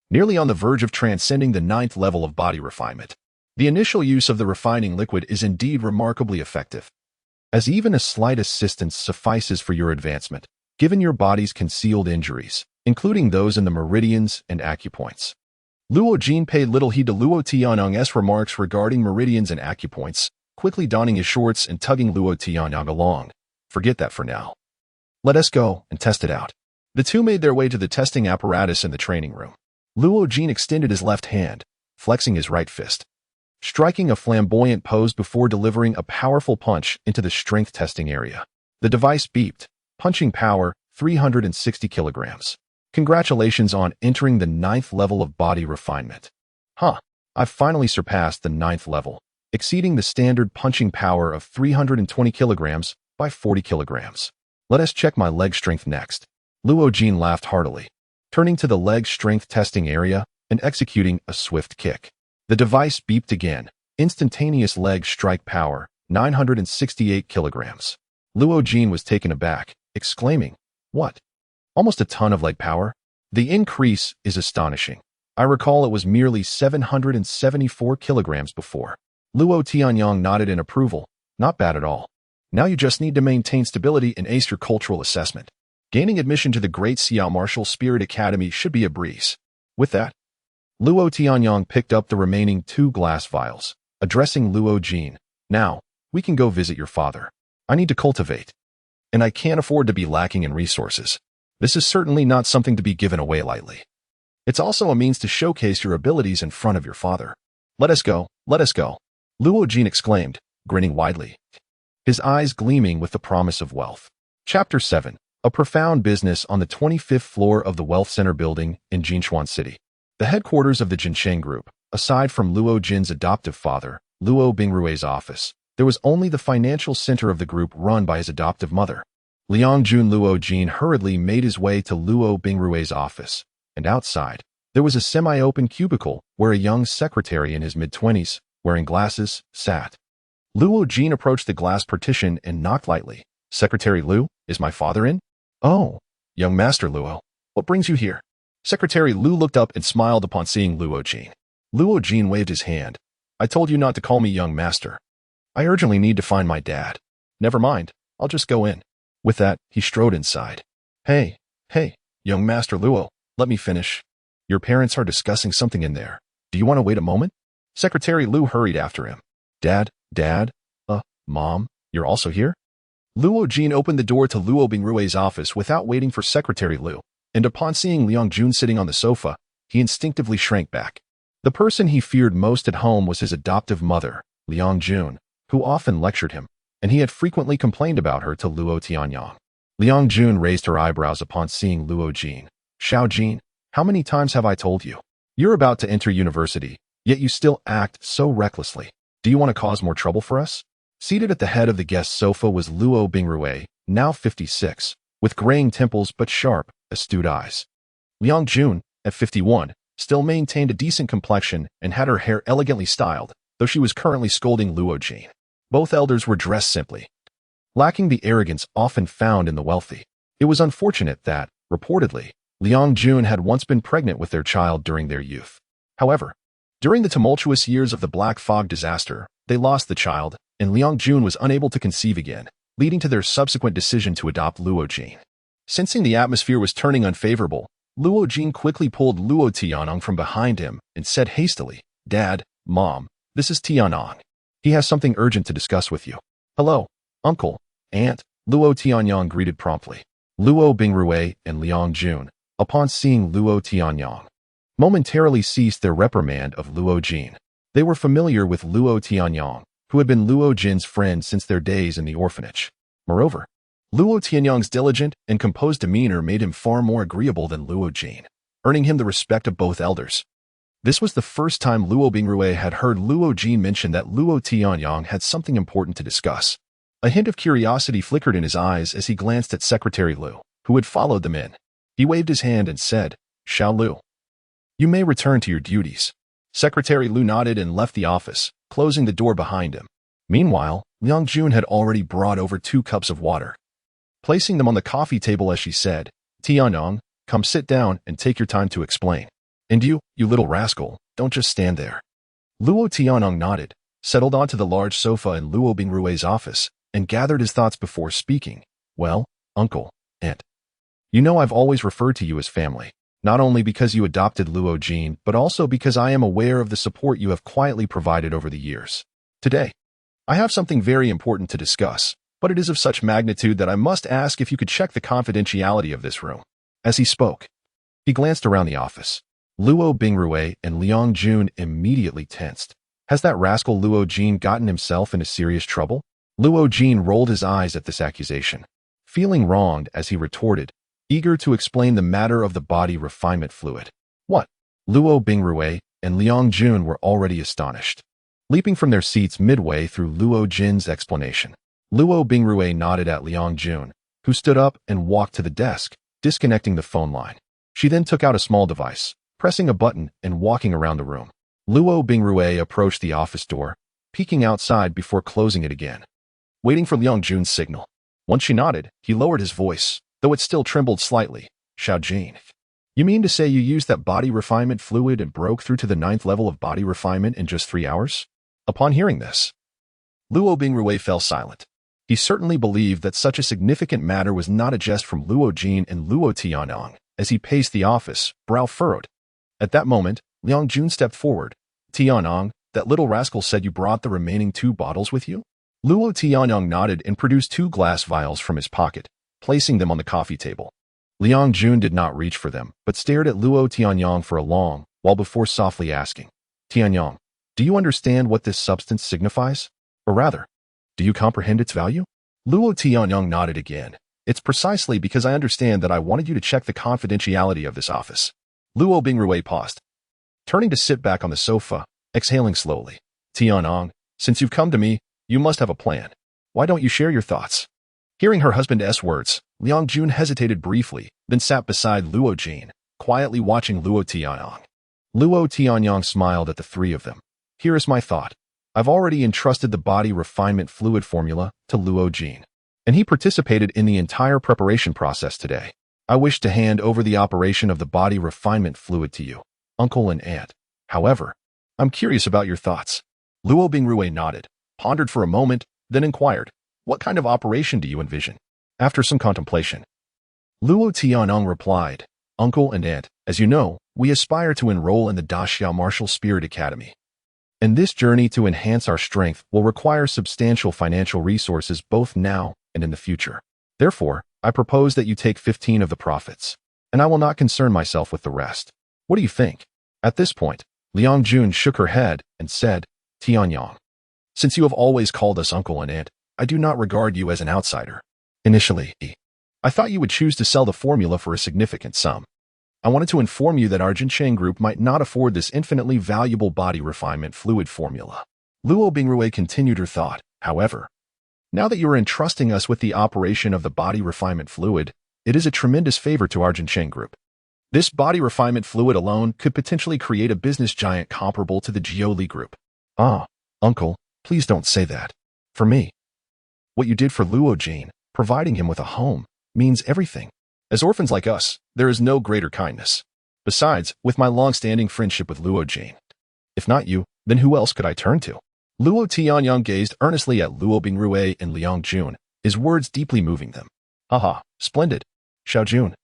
nearly on the verge of transcending the 9th level of body refinement. The initial use of the refining liquid is indeed remarkably effective, as even a slight assistance suffices for your advancement, given your body's concealed injuries, including those in the meridians and acupoints." Luo Jin paid little heed to Luo Tianyang's remarks regarding meridians and acupoints, quickly donning his shorts and tugging Luo Tianyang along. "Forget that for now. Let us go and test it out." The two made their way to the testing apparatus in the training room. Luo Jin extended his left hand, flexing his right fist, striking a flamboyant pose before delivering a powerful punch into the strength testing area. The device beeped, punching power 360 kilograms. "Congratulations on entering the 9th level of body refinement." I've finally surpassed the 9th level, exceeding the standard punching power of 320 kilograms by 40 kilograms. Let us check my leg strength next. Luo Jin laughed heartily, turning to the leg strength testing area and executing a swift kick. The device beeped again, instantaneous leg strike power, 968 kilograms. Luo Jin was taken aback, exclaiming, "What? Almost a ton of leg power? The increase is astonishing. I recall it was merely 774 kilograms before." Luo Tianyang nodded in approval. "Not bad at all. Now you just need to maintain stability and ace your cultural assessment. Gaining admission to the Great Xia Martial Spirit Academy should be a breeze." With that, Luo Tianyang picked up the remaining 2 glass vials, addressing Luo Jin. "Now, we can go visit your father. I need to cultivate, and I can't afford to be lacking in resources. This is certainly not something to be given away lightly. It's also a means to showcase your abilities in front of your father. Let us go, let us go." Luo Jin exclaimed, grinning widely, his eyes gleaming with the promise of wealth. Chapter 7. A profound business on the 25th floor of the Wealth Center building in Jinchuan City, the headquarters of the Jinsheng Group. Aside from Luo Jin's adoptive father, Luo Bingrui's office, there was only the financial center of the group run by his adoptive mother. Liangjun Luo Jin hurriedly made his way to Luo Bingrui's office, and outside, there was a semi-open cubicle where a young secretary in his mid-20s, wearing glasses, sat. Luo Jin approached the glass partition and knocked lightly. "Secretary Lu, is my father in?" "Oh, Young Master Luo, what brings you here? Secretary Lu looked up and smiled upon seeing Luo Jin. Luo Jin waved his hand. I told you not to call me young master. I urgently need to find my dad. Never mind, I'll just go in. With that, he strode inside. Hey, young Master Luo, let me finish. Your parents are discussing something in there. Do you want to wait a moment? Secretary Lu hurried after him. Dad, Mom, you're also here? Luo Jin opened the door to Luo Bingrue's office without waiting for Secretary Lu, and upon seeing Liang Jun sitting on the sofa, he instinctively shrank back. The person he feared most at home was his adoptive mother, Liang Jun, who often lectured him, and he had frequently complained about her to Luo Tianyang. Liang Jun raised her eyebrows upon seeing Luo Jin. Xiao Jin, how many times have I told you? You're about to enter university, yet you still act so recklessly. Do you want to cause more trouble for us? Seated at the head of the guest sofa was Luo Bingrue, now 56, with graying temples but sharp, astute eyes. Liang Jun, at 51, still maintained a decent complexion and had her hair elegantly styled, though she was currently scolding Luo Jin. Both elders were dressed simply, lacking the arrogance often found in the wealthy. It was unfortunate that, reportedly, Liang Jun had once been pregnant with their child during their youth. However, during the tumultuous years of the Black Fog disaster, they lost the child, and Liang Jun was unable to conceive again, leading to their subsequent decision to adopt Luo Jin. Sensing the atmosphere was turning unfavorable, Luo Jin quickly pulled Luo Tianyang from behind him and said hastily, Dad, Mom, this is Tianyang. He has something urgent to discuss with you. Hello, Uncle, Aunt, Luo Tianyang greeted promptly. Luo Bingrue and Liang Jun, upon seeing Luo Tianyang, momentarily ceased their reprimand of Luo Jin. They were familiar with Luo Tianyang, who had been Luo Jin's friend since their days in the orphanage. Moreover, Luo Tianyang's diligent and composed demeanor made him far more agreeable than Luo Jin, earning him the respect of both elders. This was the first time Luo Bingrue had heard Luo Jin mention that Luo Tianyang had something important to discuss. A hint of curiosity flickered in his eyes as he glanced at Secretary Lu, who had followed them in. He waved his hand and said, Xiao Lu, you may return to your duties. Secretary Lu nodded and left the office, closing the door behind him. Meanwhile, Liang Jun had already brought over 2 cups of water. Placing them on the coffee table as she said, Tianyang, come sit down and take your time to explain. And you little rascal, don't just stand there. Luo Tianyang nodded, settled onto the large sofa in Luo Bingrue's office, and gathered his thoughts before speaking. Well, Uncle, Aunt, you know I've always referred to you as family, not only because you adopted Luo Jin, but also because I am aware of the support you have quietly provided over the years. Today, I have something very important to discuss, but it is of such magnitude that I must ask if you could check the confidentiality of this room. As he spoke, he glanced around the office. Luo Bingrue and Liang Jun immediately tensed. Has that rascal Luo Jin gotten himself into serious trouble? Luo Jin rolled his eyes at this accusation, feeling wronged as he retorted, eager to explain the matter of the body refinement fluid. What? Luo Bingrue and Liang Jun were already astonished, leaping from their seats midway through Luo Jin's explanation. Luo Bingrue nodded at Liang Jun, who stood up and walked to the desk, disconnecting the phone line. She then took out a small device, pressing a button and walking around the room. Luo Bingrue approached the office door, peeking outside before closing it again, waiting for Liang Jun's signal. Once she nodded, he lowered his voice, though it still trembled slightly. Xiao Jin, you mean to say you used that body refinement fluid and broke through to the 9th level of body refinement in just 3 hours? Upon hearing this, Luo Bingrue fell silent. He certainly believed that such a significant matter was not a jest from Luo Jin and Luo Tianyang. As he paced the office, brow furrowed. At that moment, Liang Jun stepped forward. Tianyang, that little rascal said you brought the remaining 2 bottles with you? Luo Tianyang nodded and produced 2 glass vials from his pocket, placing them on the coffee table. Liang Jun did not reach for them, but stared at Luo Tianyang for a long while before softly asking, Tianyang, do you understand what this substance signifies? Or rather, do you comprehend its value? Luo Tianyang nodded again. It's precisely because I understand that I wanted you to check the confidentiality of this office. Luo Bingrue paused, turning to sit back on the sofa, exhaling slowly. Tianyang, since you've come to me, you must have a plan. Why don't you share your thoughts? Hearing her husband's words, Liang Jun hesitated briefly, then sat beside Luo Jin, quietly watching Luo Tianyang. Luo Tianyang smiled at the 3 of them. Here is my thought. I've already entrusted the body refinement fluid formula to Luo Jin, and he participated in the entire preparation process today. I wish to hand over the operation of the body refinement fluid to you, uncle and aunt. However, I'm curious about your thoughts. Luo Bingrue nodded, pondered for a moment, then inquired, what kind of operation do you envision? After some contemplation, Luo Tianong replied, Uncle and aunt, as you know, we aspire to enroll in the Daxia Martial Spirit Academy. And this journey to enhance our strength will require substantial financial resources both now and in the future. Therefore, I propose that you take 15 of the profits, and I will not concern myself with the rest. What do you think? At this point, Liang Jun shook her head and said, Tianyang, since you have always called us uncle and aunt, I do not regard you as an outsider. Initially, I thought you would choose to sell the formula for a significant sum. I wanted to inform you that our Jincheng Group might not afford this infinitely valuable body refinement fluid formula. Luo Bingrue continued her thought, however. Now that you are entrusting us with the operation of the body refinement fluid, it is a tremendous favor to our Jincheng Group. This body refinement fluid alone could potentially create a business giant comparable to the Jioli Group. Ah, uncle, please don't say that. For me, what you did for Luo Jin, providing him with a home, means everything. As orphans like us, there is no greater kindness. Besides, with my long-standing friendship with Luo Jin, if not you, then who else could I turn to? Luo Tianyang gazed earnestly at Luo Bingrue and Liang Jun, his words deeply moving them. Haha, splendid. Xiao Jun.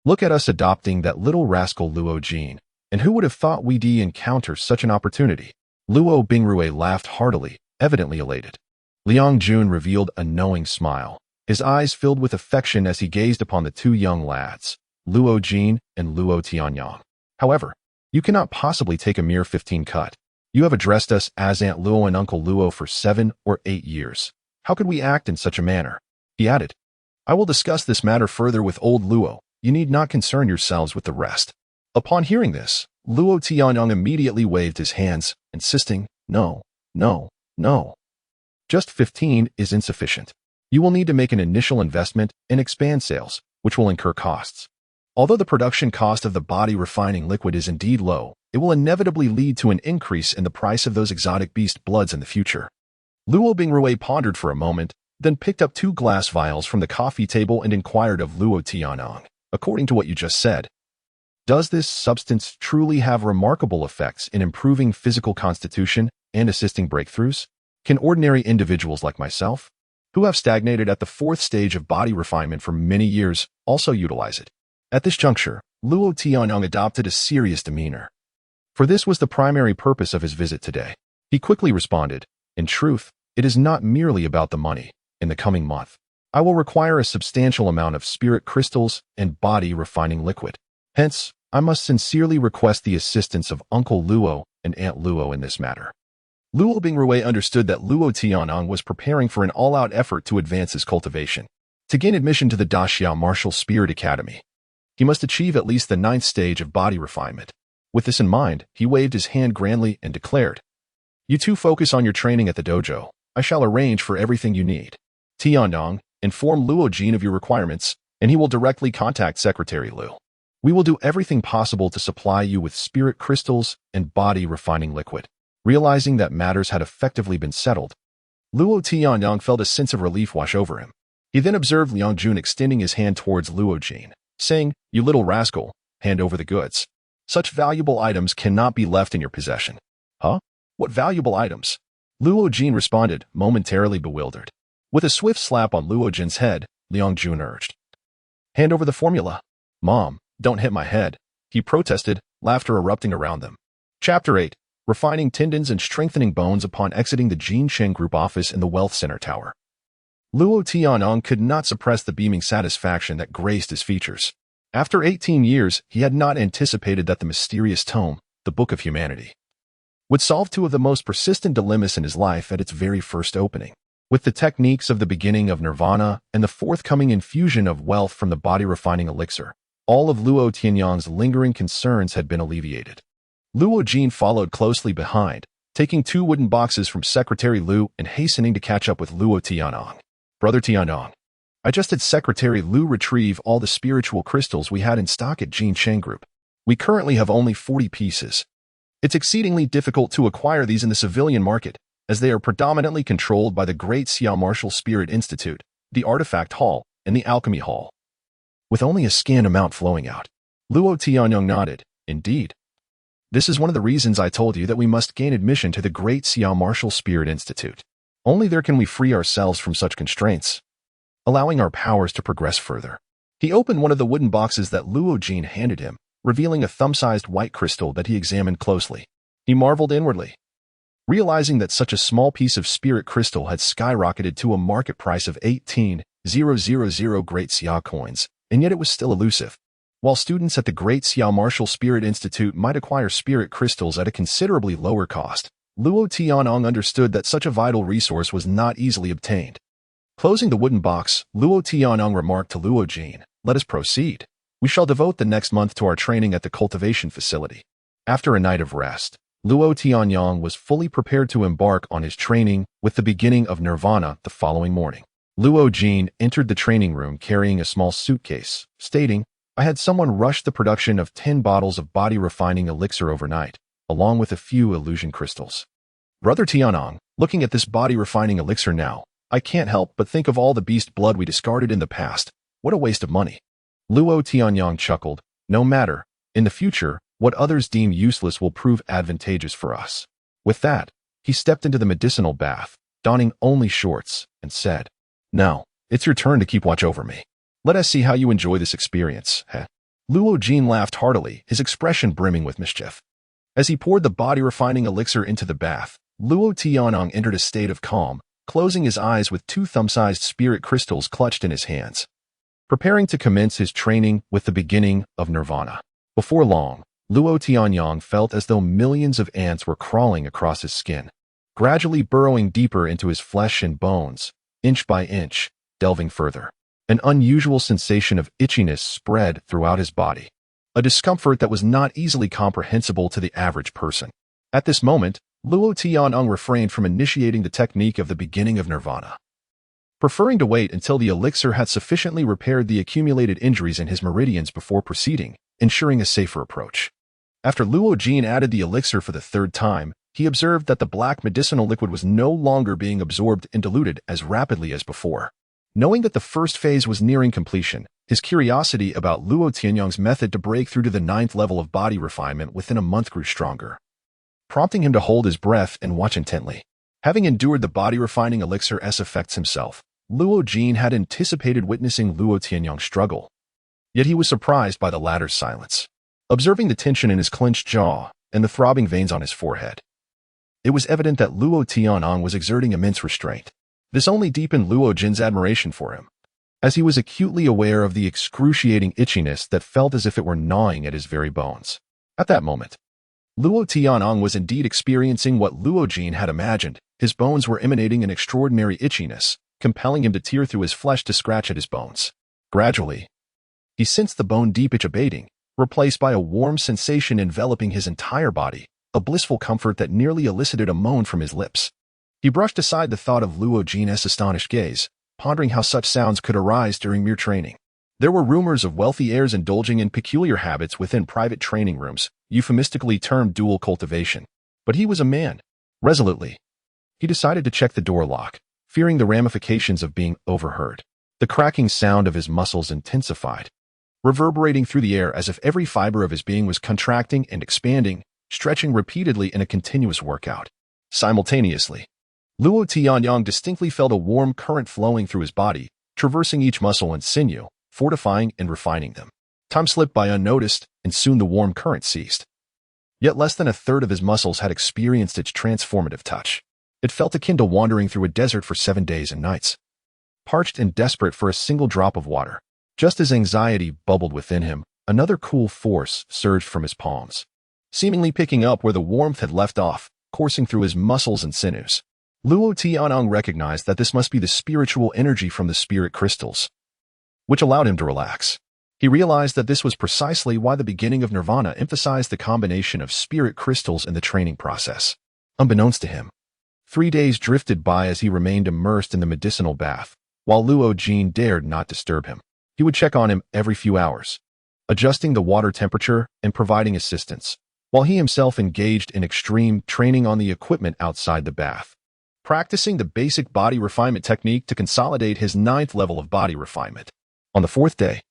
Look at us adopting that little rascal Luo Jin, and who would have thought we'd encounter such an opportunity? Luo Bingrue laughed heartily, evidently elated. Liang Jun revealed a knowing smile. His eyes filled with affection as he gazed upon the two young lads, Luo Jin and Luo Tianyang. However, you cannot possibly take a mere 15 cut. You have addressed us as Aunt Luo and Uncle Luo for 7 or 8 years. How could we act in such a manner? He added, I will discuss this matter further with old Luo. You need not concern yourselves with the rest. Upon hearing this, Luo Tianyang immediately waved his hands, insisting, no, no, no. Just 15 is insufficient. You will need to make an initial investment and expand sales, which will incur costs. Although the production cost of the body refining liquid is indeed low, it will inevitably lead to an increase in the price of those exotic beast bloods in the future. Luo Bingrue pondered for a moment, then picked up 2 glass vials from the coffee table and inquired of Luo Tianyang, according to what you just said, does this substance truly have remarkable effects in improving physical constitution and assisting breakthroughs? Can ordinary individuals like myself, who have stagnated at the 4th stage of body refinement for many years, also utilize it? At this juncture, Luo Tianyang adopted a serious demeanor. For this was the primary purpose of his visit today. He quickly responded, in truth, it is not merely about the money. In the coming month, I will require a substantial amount of spirit crystals and body refining liquid. Hence, I must sincerely request the assistance of Uncle Luo and Aunt Luo in this matter. Luo Bingrue understood that Luo Tianyang was preparing for an all-out effort to advance his cultivation. To gain admission to the Daxia Martial Spirit Academy, he must achieve at least the 9th stage of body refinement. With this in mind, he waved his hand grandly and declared, You two focus on your training at the dojo. I shall arrange for everything you need. Tianyang, inform Luo Jin of your requirements, and he will directly contact Secretary Lu. We will do everything possible to supply you with spirit crystals and body refining liquid. Realizing that matters had effectively been settled, Luo Tianyang felt a sense of relief wash over him. He then observed Liang Jun extending his hand towards Luo Jin, saying, You little rascal, hand over the goods. Such valuable items cannot be left in your possession. Huh? What valuable items? Luo Jin responded, momentarily bewildered. With a swift slap on Luo Jin's head, Liang Jun urged, Hand over the formula. Mom, don't hit my head, he protested, laughter erupting around them. Chapter 8. Refining tendons and strengthening bones upon exiting the Jincheng Group office in the Wealth Center Tower. Luo Tianyang could not suppress the beaming satisfaction that graced his features. After 18 years, he had not anticipated that the mysterious tome, the Book of Humanity, would solve 2 of the most persistent dilemmas in his life at its very first opening. With the techniques of the beginning of nirvana and the forthcoming infusion of wealth from the body refining elixir, all of Luo Tianyang's lingering concerns had been alleviated. Luo Jin followed closely behind, taking 2 wooden boxes from Secretary Lu and hastening to catch up with Luo Tianyang. Brother Tianyang, I just had Secretary Lu retrieve all the spiritual crystals we had in stock at Jincheng Group. We currently have only 40 pieces. It's exceedingly difficult to acquire these in the civilian market, as they are predominantly controlled by the Great Xia Martial Spirit Institute, the Artifact Hall, and the Alchemy Hall. with only a scant amount flowing out. Luo Tianyong nodded. Indeed. This is one of the reasons I told you that we must gain admission to the Great Xia Martial Spirit Institute. Only there can we free ourselves from such constraints, allowing our powers to progress further. He opened one of the wooden boxes that Luo Jin handed him, revealing a thumb-sized white crystal that he examined closely. He marveled inwardly, realizing that such a small piece of spirit crystal had skyrocketed to a market price of 18,000 Great Xia coins, and yet it was still elusive. While students at the Great Xia Martial Spirit Institute might acquire spirit crystals at a considerably lower cost, Luo Tianyong understood that such a vital resource was not easily obtained. Closing the wooden box, Luo Tianyong remarked to Luo Jin, "Let us proceed. We shall devote the next month to our training at the cultivation facility." After a night of rest, Luo Tianyong was fully prepared to embark on his training with the beginning of nirvana the following morning. Luo Jin entered the training room carrying a small suitcase, stating, "I had someone rush the production of 10 bottles of body-refining elixir overnight, along with a few illusion crystals. Brother Tianyong, looking at this body-refining elixir now, I can't help but think of all the beast blood we discarded in the past. What a waste of money." Luo Tianyong chuckled. "No matter. In the future, what others deem useless will prove advantageous for us." With that, he stepped into the medicinal bath, donning only shorts, and said, "Now, it's your turn to keep watch over me. Let us see how you enjoy this experience, heh?" Luo Jin laughed heartily, his expression brimming with mischief. As he poured the body-refining elixir into the bath, Luo Tianyong entered a state of calm, closing his eyes with 2 thumb-sized spirit crystals clutched in his hands, preparing to commence his training with the beginning of nirvana. Before long, Luo Tianyong felt as though millions of ants were crawling across his skin, gradually burrowing deeper into his flesh and bones, inch by inch, delving further. An unusual sensation of itchiness spread throughout his body, a discomfort that was not easily comprehensible to the average person. At this moment, Luo Tianyong refrained from initiating the technique of the beginning of nirvana, preferring to wait until the elixir had sufficiently repaired the accumulated injuries in his meridians before proceeding, ensuring a safer approach. After Luo Jin added the elixir for the 3rd time, he observed that the black medicinal liquid was no longer being absorbed and diluted as rapidly as before. Knowing that the first phase was nearing completion, his curiosity about Luo Tianyong's method to break through to the 9th level of body refinement within a month grew stronger, prompting him to hold his breath and watch intently. Having endured the body-refining elixir's effects himself, Luo Jin had anticipated witnessing Luo Tianyong struggle. Yet he was surprised by the latter's silence, observing the tension in his clenched jaw and the throbbing veins on his forehead. It was evident that Luo Tianyong was exerting immense restraint. This only deepened Luo Jin's admiration for him, as he was acutely aware of the excruciating itchiness that felt as if it were gnawing at his very bones. At that moment, Luo Tianyong was indeed experiencing what Luo Jin had imagined. His bones were emanating an extraordinary itchiness, compelling him to tear through his flesh to scratch at his bones. Gradually, he sensed the bone-deep itch abating, replaced by a warm sensation enveloping his entire body, a blissful comfort that nearly elicited a moan from his lips. He brushed aside the thought of Luo Jin's astonished gaze, pondering how such sounds could arise during mere training. There were rumors of wealthy heirs indulging in peculiar habits within private training rooms, euphemistically termed dual cultivation. But he was a man. Resolutely, he decided to check the door lock, fearing the ramifications of being overheard. The cracking sound of his muscles intensified, reverberating through the air as if every fiber of his being was contracting and expanding, stretching repeatedly in a continuous workout. Simultaneously, Luo Tianyong distinctly felt a warm current flowing through his body, traversing each muscle and sinew, fortifying and refining them. Time slipped by unnoticed, and soon the warm current ceased. Yet less than a third of his muscles had experienced its transformative touch. It felt akin to wandering through a desert for 7 days and nights, parched and desperate for a single drop of water. Just as anxiety bubbled within him, another cool force surged from his palms, seemingly picking up where the warmth had left off, coursing through his muscles and sinews. Luo Tianyong recognized that this must be the spiritual energy from the spirit crystals, which allowed him to relax. He realized that this was precisely why the beginning of nirvana emphasized the combination of spirit crystals in the training process. Unbeknownst to him, 3 days drifted by as he remained immersed in the medicinal bath, while Luo Jin dared not disturb him. He would check on him every few hours, adjusting the water temperature and providing assistance, while he himself engaged in extreme training on the equipment outside the bath, practicing the basic body refinement technique to consolidate his 9th level of body refinement. On the 4th day,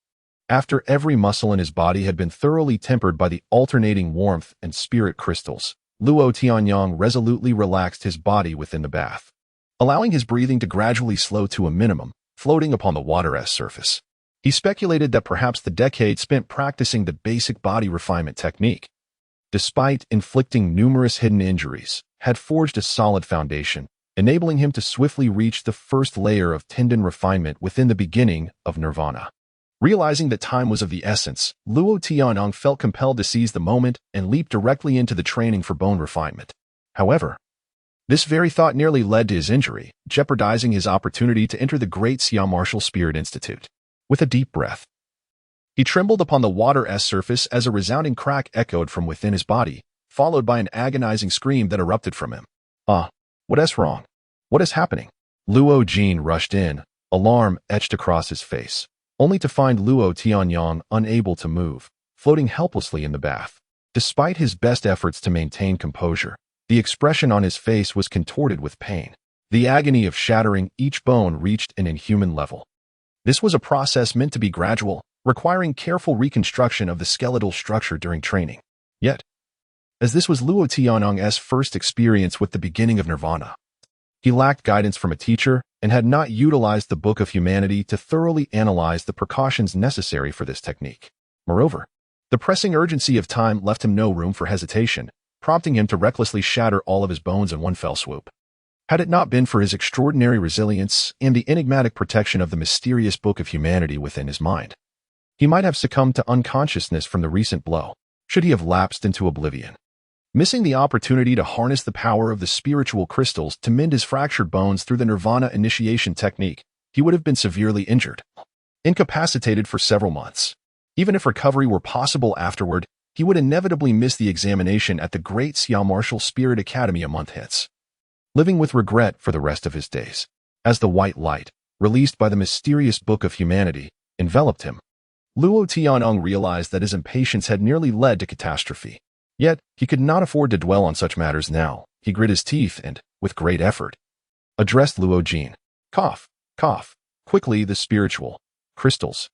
After every muscle in his body had been thoroughly tempered by the alternating warmth and spirit crystals, Luo Tianyang resolutely relaxed his body within the bath, allowing his breathing to gradually slow to a minimum, floating upon the water's surface. He speculated that perhaps the decade spent practicing the basic body refinement technique, despite inflicting numerous hidden injuries, had forged a solid foundation, enabling him to swiftly reach the first layer of tendon refinement within the beginning of nirvana. Realizing that time was of the essence, Luo Tianyang felt compelled to seize the moment and leap directly into the training for bone refinement. However, this very thought nearly led to his injury, jeopardizing his opportunity to enter the Great Xia Martial Spirit Institute. With a deep breath, he trembled upon the water's surface as a resounding crack echoed from within his body, followed by an agonizing scream that erupted from him. What is wrong? What is happening? Luo Jin rushed in, alarm etched across his face, only to find Luo Tianyang unable to move, floating helplessly in the bath. Despite his best efforts to maintain composure, the expression on his face was contorted with pain. The agony of shattering each bone reached an inhuman level. This was a process meant to be gradual, requiring careful reconstruction of the skeletal structure during training. Yet, as this was Luo Tianyang's first experience with the beginning of nirvana, he lacked guidance from a teacher and had not utilized the Book of Humanity to thoroughly analyze the precautions necessary for this technique. Moreover, the pressing urgency of time left him no room for hesitation, prompting him to recklessly shatter all of his bones in one fell swoop. Had it not been for his extraordinary resilience and the enigmatic protection of the mysterious Book of Humanity within his mind, he might have succumbed to unconsciousness from the recent blow, should he have lapsed into oblivion. Missing the opportunity to harness the power of the spiritual crystals to mend his fractured bones through the nirvana initiation technique, he would have been severely injured, incapacitated for several months. Even if recovery were possible afterward, he would inevitably miss the examination at the Great Xia Martial Spirit Academy a month hence, living with regret for the rest of his days. As the white light, released by the mysterious Book of Humanity, enveloped him, Luo Tianyang realized that his impatience had nearly led to catastrophe. Yet, he could not afford to dwell on such matters now. He grit his teeth and, with great effort, addressed Luo Jin. Cough, cough. Quickly, the spiritual crystals.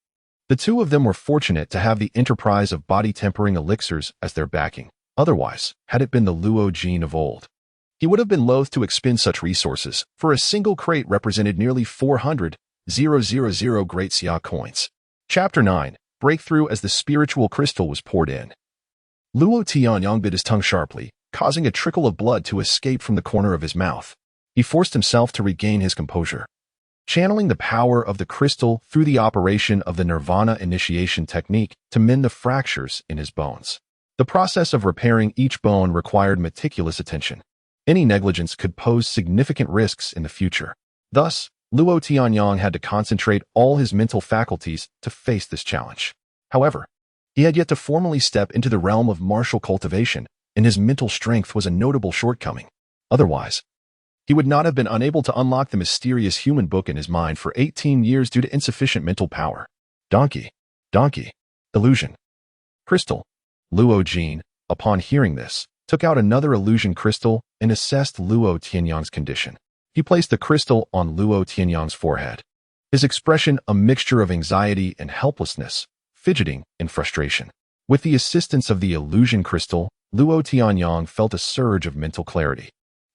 The two of them were fortunate to have the enterprise of body-tempering elixirs as their backing. Otherwise, had it been the Luo Jin of old, he would have been loath to expend such resources, for a single crate represented nearly 400,000 Great Xia coins. Chapter 9. Breakthrough as the spiritual crystal was poured in. Luo Tianyang bit his tongue sharply, causing a trickle of blood to escape from the corner of his mouth. He forced himself to regain his composure, channeling the power of the crystal through the operation of the nirvana initiation technique to mend the fractures in his bones. The process of repairing each bone required meticulous attention. Any negligence could pose significant risks in the future. Thus, Luo Tianyang had to concentrate all his mental faculties to face this challenge. However, he had yet to formally step into the realm of martial cultivation, and his mental strength was a notable shortcoming. Otherwise, he would not have been unable to unlock the mysterious human book in his mind for 18 years due to insufficient mental power. Donkey, illusion, crystal. Luo Jin, upon hearing this, took out another illusion crystal and assessed Luo Tianyang's condition. He placed the crystal on Luo Tianyang's forehead, his expression a mixture of anxiety and helplessness, fidgeting in frustration. With the assistance of the illusion crystal, Luo Tianyang felt a surge of mental clarity,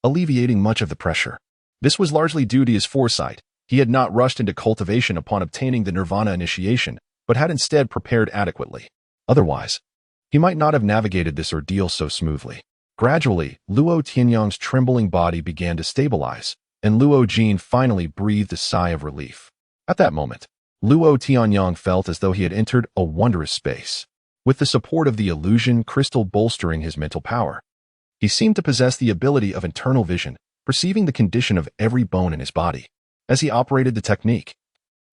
alleviating much of the pressure. This was largely due to his foresight. He had not rushed into cultivation upon obtaining the nirvana initiation, but had instead prepared adequately. Otherwise, he might not have navigated this ordeal so smoothly. Gradually, Luo Tianyang's trembling body began to stabilize, and Luo Jin finally breathed a sigh of relief. At that moment, Luo Tianyang felt as though he had entered a wondrous space. With the support of the illusion crystal bolstering his mental power, he seemed to possess the ability of internal vision, perceiving the condition of every bone in his body. As he operated the technique,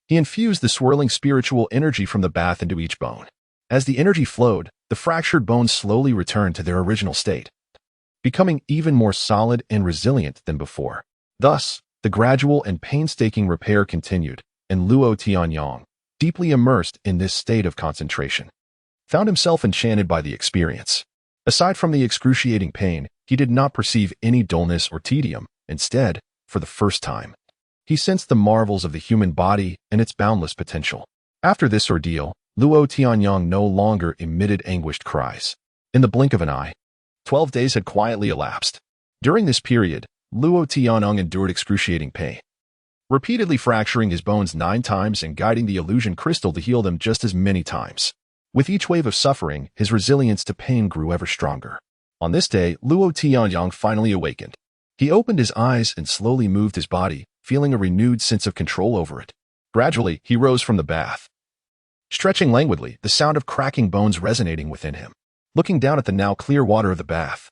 he infused the swirling spiritual energy from the bath into each bone. As the energy flowed, the fractured bones slowly returned to their original state, becoming even more solid and resilient than before. Thus, the gradual and painstaking repair continued, and Luo Tianyang, deeply immersed in this state of concentration, found himself enchanted by the experience. Aside from the excruciating pain, he did not perceive any dullness or tedium. Instead, for the first time, he sensed the marvels of the human body and its boundless potential. After this ordeal, Luo Tianyang no longer emitted anguished cries. In the blink of an eye, 12 days had quietly elapsed. During this period, Luo Tianyang endured excruciating pain, repeatedly fracturing his bones 9 times and guiding the illusion crystal to heal them just as many times. With each wave of suffering, his resilience to pain grew ever stronger. On this day, Luo Tianyang finally awakened. He opened his eyes and slowly moved his body, feeling a renewed sense of control over it. Gradually, he rose from the bath, stretching languidly, the sound of cracking bones resonating within him. Looking down at the now clear water of the bath,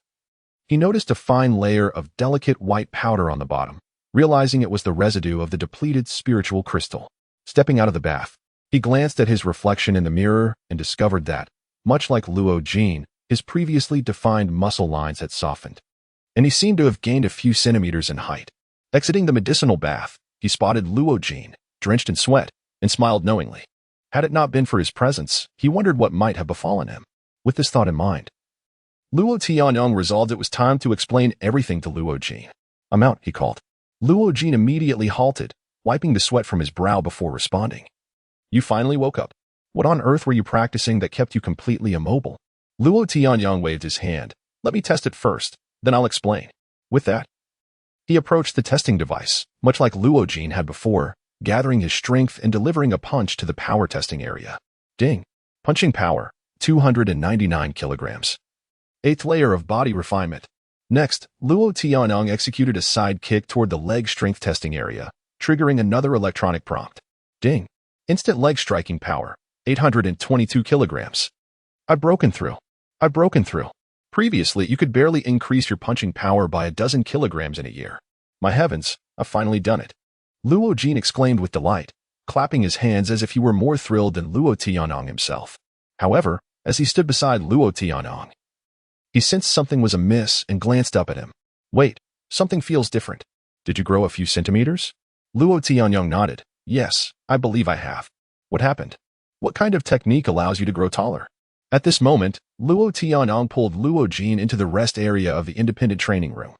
he noticed a fine layer of delicate white powder on the bottom, realizing it was the residue of the depleted spiritual crystal. Stepping out of the bath, he glanced at his reflection in the mirror and discovered that, much like Luo Jin, his previously defined muscle lines had softened, and he seemed to have gained a few centimeters in height. Exiting the medicinal bath, he spotted Luo Jin, drenched in sweat, and smiled knowingly. Had it not been for his presence, he wondered what might have befallen him. With this thought in mind, Luo Tianyang resolved it was time to explain everything to Luo Jin. "Amount," he called. Luo Jin immediately halted, wiping the sweat from his brow before responding. "You finally woke up. What on earth were you practicing that kept you completely immobile?" Luo Tianyang waved his hand. "Let me test it first, then I'll explain." With that, he approached the testing device, much like Luo Jin had before, gathering his strength and delivering a punch to the power testing area. Ding. Punching power, 299 kilograms. 8th layer of body refinement. Next, Luo Tianyang executed a side kick toward the leg strength testing area, triggering another electronic prompt. Ding. Instant leg striking power, 822 kilograms. I've broken through. Previously, you could barely increase your punching power by 12 kilograms in a year. My heavens, I've finally done it. Luo Jin exclaimed with delight, clapping his hands as if he were more thrilled than Luo Tianyang himself. However, as he stood beside Luo Tianyang, he sensed something was amiss and glanced up at him. "Wait, something feels different. Did you grow a few centimeters?" Luo Tianyang nodded. "Yes, I believe I have." "What happened? What kind of technique allows you to grow taller?" At this moment, Luo Tianyang pulled Luo Jin into the rest area of the independent training room.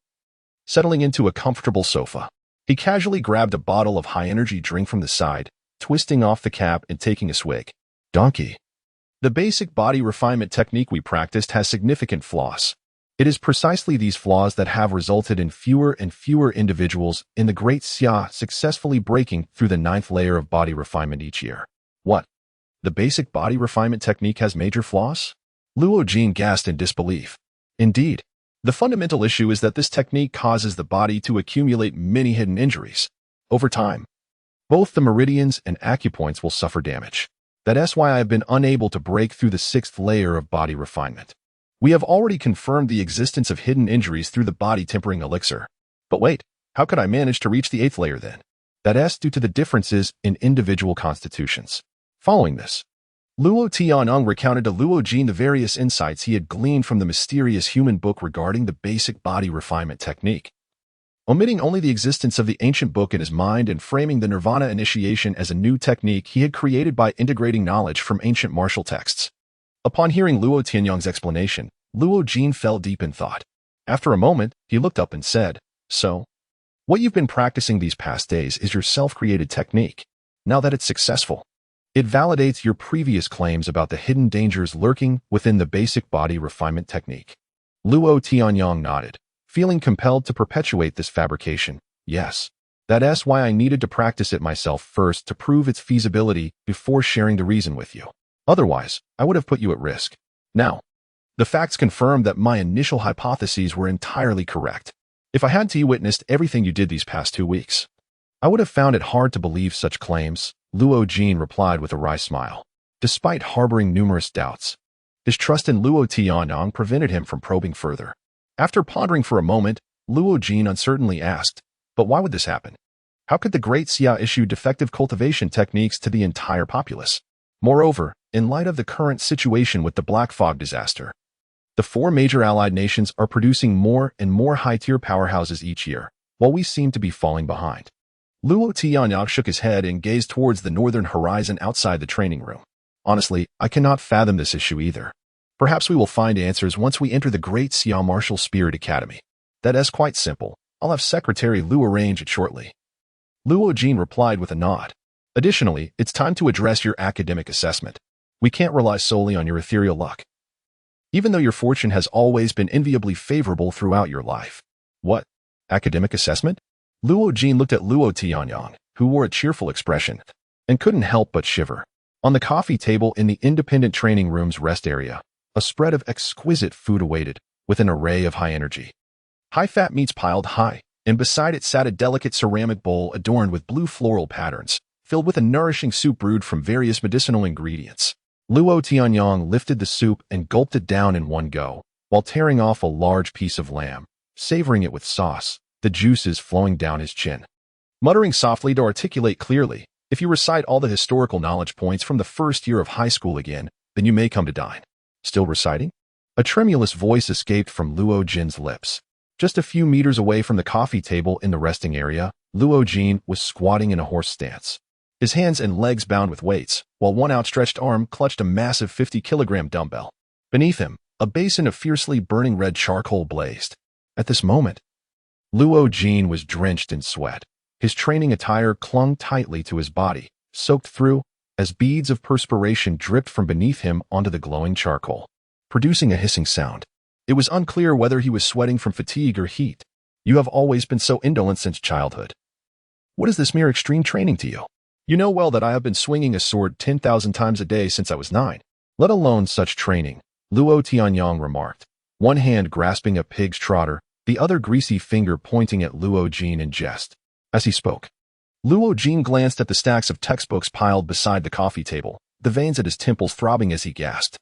Settling into a comfortable sofa, he casually grabbed a bottle of high-energy drink from the side, twisting off the cap and taking a swig. "Donkey. The basic body refinement technique we practiced has significant flaws. It is precisely these flaws that have resulted in fewer and fewer individuals in the Great Xia successfully breaking through the 9th layer of body refinement each year." "What? The basic body refinement technique has major flaws?" Luo Jin gasped in disbelief. "Indeed. The fundamental issue is that this technique causes the body to accumulate many hidden injuries. Over time, both the meridians and acupoints will suffer damage. That's why I have been unable to break through the 6th layer of body refinement. We have already confirmed the existence of hidden injuries through the body-tempering elixir. But wait, how could I manage to reach the 8th layer then? That's due to the differences in individual constitutions." Following this, Luo Tianyang recounted to Luo Jin the various insights he had gleaned from the mysterious human book regarding the basic body refinement technique. Omitting only the existence of the ancient book in his mind and framing the Nirvana initiation as a new technique he had created by integrating knowledge from ancient martial texts. Upon hearing Luo Tianyang's explanation, Luo Jin fell deep in thought. After a moment, he looked up and said, "So, what you've been practicing these past days is your self-created technique. Now that it's successful, it validates your previous claims about the hidden dangers lurking within the basic body refinement technique." Luo Tianyang nodded, feeling compelled to perpetuate this fabrication. "Yes. That's why I needed to practice it myself first to prove its feasibility before sharing the reason with you. Otherwise, I would have put you at risk. Now, the facts confirm that my initial hypotheses were entirely correct. If I hadn't witnessed everything you did these past 2 weeks, I would have found it hard to believe such claims," Luo Jin replied with a wry smile. Despite harboring numerous doubts, his trust in Luo Tianyang prevented him from probing further. After pondering for a moment, Luo Jin uncertainly asked, "But why would this happen? How could the Great Xia issue defective cultivation techniques to the entire populace? Moreover, in light of the current situation with the Black Fog disaster, the 4 major allied nations are producing more and more high-tier powerhouses each year, while we seem to be falling behind." Luo Tianyang shook his head and gazed towards the northern horizon outside the training room. "Honestly, I cannot fathom this issue either. Perhaps we will find answers once we enter the Great Xia Martial Spirit Academy. That's quite simple. I'll have Secretary Lu arrange it shortly." Luo Jin replied with a nod. "Additionally, it's time to address your academic assessment. We can't rely solely on your ethereal luck. Even though your fortune has always been enviably favorable throughout your life. What? Academic assessment? Luo Jing looked at Luo Tianyang, who wore a cheerful expression, and couldn't help but shiver. On the coffee table in the independent training room's rest area, a spread of exquisite food awaited, with an array of high energy. High-fat meats piled high, and beside it sat a delicate ceramic bowl adorned with blue floral patterns, filled with a nourishing soup brewed from various medicinal ingredients. Luo Tianyang lifted the soup and gulped it down in one go, while tearing off a large piece of lamb, savoring it with sauce, the juices flowing down his chin. Muttering softly to articulate clearly, if you recite all the historical knowledge points from the first year of high school again, then you may come to dine. Still reciting? A tremulous voice escaped from Luo Jin's lips. Just a few meters away from the coffee table in the resting area, Luo Jin was squatting in a horse stance. His hands and legs bound with weights, while one outstretched arm clutched a massive 50-kilogram dumbbell. Beneath him, a basin of fiercely burning red charcoal blazed. At this moment, Luo Jin was drenched in sweat. His training attire clung tightly to his body, soaked through, as beads of perspiration dripped from beneath him onto the glowing charcoal, producing a hissing sound. It was unclear whether he was sweating from fatigue or heat. You have always been so indolent since childhood. What is this mere extreme training to you? You know well that I have been swinging a sword 10,000 times a day since I was 9. Let alone such training, Luo Tianyang remarked, one hand grasping a pig's trotter, the other greasy finger pointing at Luo Jin in jest. As he spoke, Luo Jin glanced at the stacks of textbooks piled beside the coffee table, the veins at his temples throbbing as he gasped.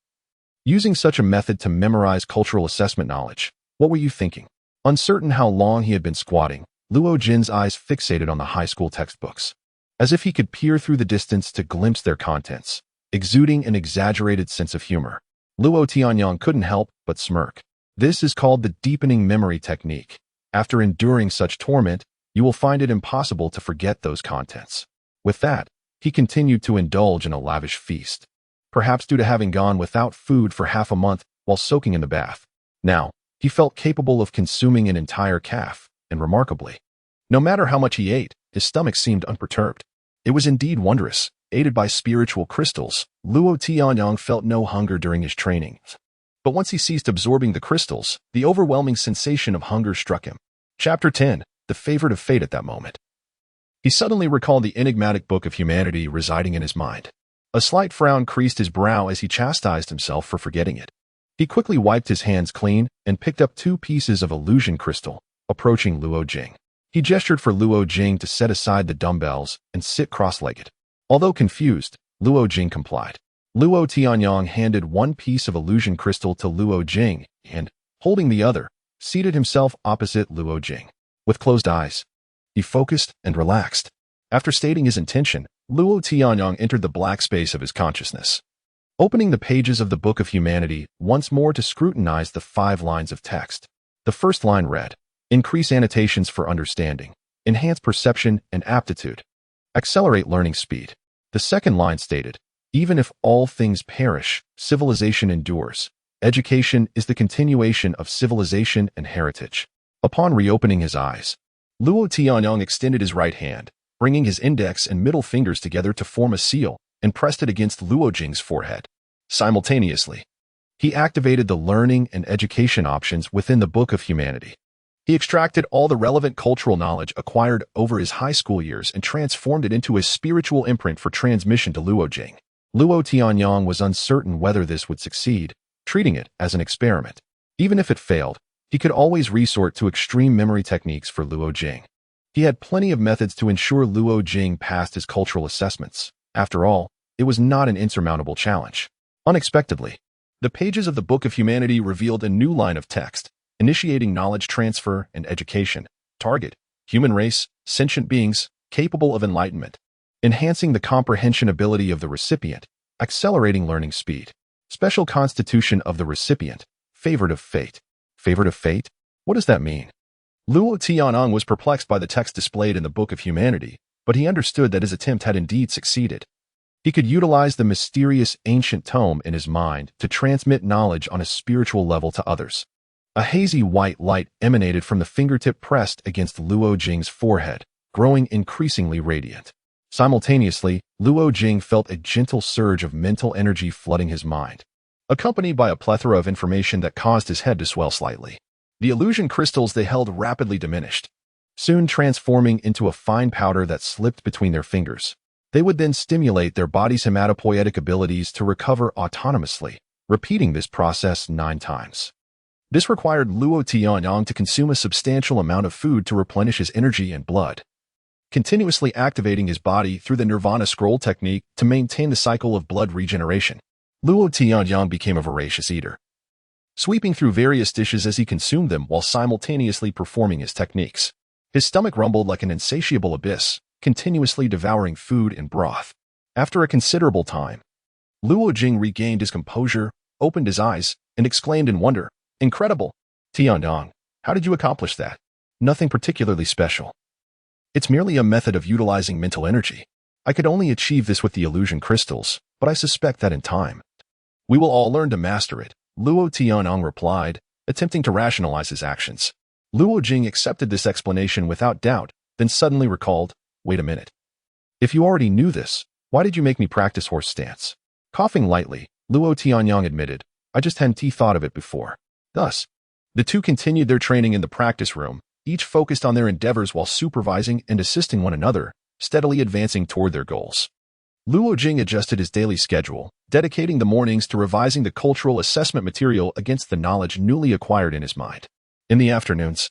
Using such a method to memorize cultural assessment knowledge, what were you thinking? Uncertain how long he had been squatting, Luo Jin's eyes fixated on the high school textbooks, as if he could peer through the distance to glimpse their contents, exuding an exaggerated sense of humor. Luo Tianyang couldn't help but smirk. This is called the deepening memory technique. After enduring such torment, you will find it impossible to forget those contents. With that, he continued to indulge in a lavish feast, perhaps due to having gone without food for half a month while soaking in the bath. Now, he felt capable of consuming an entire calf, and remarkably, no matter how much he ate, his stomach seemed unperturbed. It was indeed wondrous. Aided by spiritual crystals, Luo Tianyang felt no hunger during his training. But once he ceased absorbing the crystals, the overwhelming sensation of hunger struck him. Chapter 10. The favorite of fate at that moment. He suddenly recalled the enigmatic book of humanity residing in his mind. A slight frown creased his brow as he chastised himself for forgetting it. He quickly wiped his hands clean and picked up 2 pieces of illusion crystal, approaching Luo Jing. He gestured for Luo Jing to set aside the dumbbells and sit cross-legged. Although confused, Luo Jing complied. Luo Tianyang handed 1 piece of illusion crystal to Luo Jing and, holding the other, seated himself opposite Luo Jing. With closed eyes, he focused and relaxed. After stating his intention, Luo Tianyang entered the black space of his consciousness, opening the pages of the Book of Humanity once more to scrutinize the 5 lines of text. The first line read, "Increase annotations for understanding, enhance perception and aptitude, accelerate learning speed." The second line stated, "Even if all things perish, civilization endures. Education is the continuation of civilization and heritage." Upon reopening his eyes, Luo Tianyang extended his right hand, bringing his index and middle fingers together to form a seal, and pressed it against Luo Jing's forehead. Simultaneously, he activated the learning and education options within the Book of Humanity. He extracted all the relevant cultural knowledge acquired over his high school years and transformed it into a spiritual imprint for transmission to Luo Jing. Luo Tianyang was uncertain whether this would succeed, treating it as an experiment. Even if it failed, he could always resort to extreme memory techniques for Luo Jing. He had plenty of methods to ensure Luo Jing passed his cultural assessments. After all, it was not an insurmountable challenge. Unexpectedly, the pages of the Book of Humanity revealed a new line of text, initiating knowledge transfer and education. Target: human race, sentient beings, capable of enlightenment. Enhancing the comprehension ability of the recipient, accelerating learning speed. Special constitution of the recipient, favored of fate. Favored of fate? What does that mean? Luo Tianyang was perplexed by the text displayed in the Book of Humanity, but he understood that his attempt had indeed succeeded. He could utilize the mysterious ancient tome in his mind to transmit knowledge on a spiritual level to others. A hazy white light emanated from the fingertip pressed against Luo Jing's forehead, growing increasingly radiant. Simultaneously, Luo Jing felt a gentle surge of mental energy flooding his mind, accompanied by a plethora of information that caused his head to swell slightly. The illusion crystals they held rapidly diminished, soon transforming into a fine powder that slipped between their fingers. They would then stimulate their body's hematopoietic abilities to recover autonomously, repeating this process 9 times. This required Luo Tianyang to consume a substantial amount of food to replenish his energy and blood, continuously activating his body through the Nirvana scroll technique to maintain the cycle of blood regeneration. Luo Tianyang became a voracious eater, sweeping through various dishes as he consumed them while simultaneously performing his techniques. His stomach rumbled like an insatiable abyss, continuously devouring food and broth. After a considerable time, Luo Jing regained his composure, opened his eyes, and exclaimed in wonder, "Incredible! Tianyang, how did you accomplish that?" "Nothing particularly special. It's merely a method of utilizing mental energy. I could only achieve this with the illusion crystals, but I suspect that in time, we will all learn to master it," Luo Tianyang replied, attempting to rationalize his actions. Luo Jing accepted this explanation without doubt, then suddenly recalled, "Wait a minute. If you already knew this, why did you make me practice horse stance?" Coughing lightly, Luo Tianyang admitted, "I just hadn't thought of it before." Thus, the two continued their training in the practice room, each focused on their endeavors while supervising and assisting one another, steadily advancing toward their goals. Luo Jing adjusted his daily schedule, dedicating the mornings to revising the cultural assessment material against the knowledge newly acquired in his mind. In the afternoons,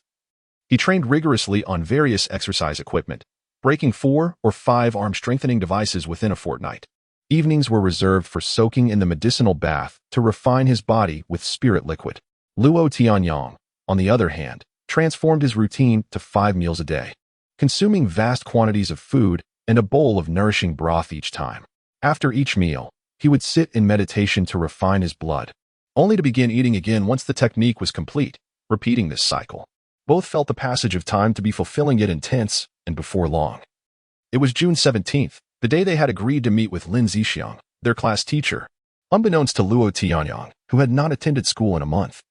he trained rigorously on various exercise equipment, breaking 4 or 5 arm-strengthening devices within a fortnight. Evenings were reserved for soaking in the medicinal bath to refine his body with spirit liquid. Luo Tianyang, on the other hand, transformed his routine to 5 meals a day, consuming vast quantities of food and a bowl of nourishing broth each time. After each meal, he would sit in meditation to refine his blood, only to begin eating again once the technique was complete, repeating this cycle. Both felt the passage of time to be fulfilling yet intense, and before long. It was June 17th, the day they had agreed to meet with Lin Zixiang, their class teacher, unbeknownst to Luo Tianyang, who had not attended school in a month.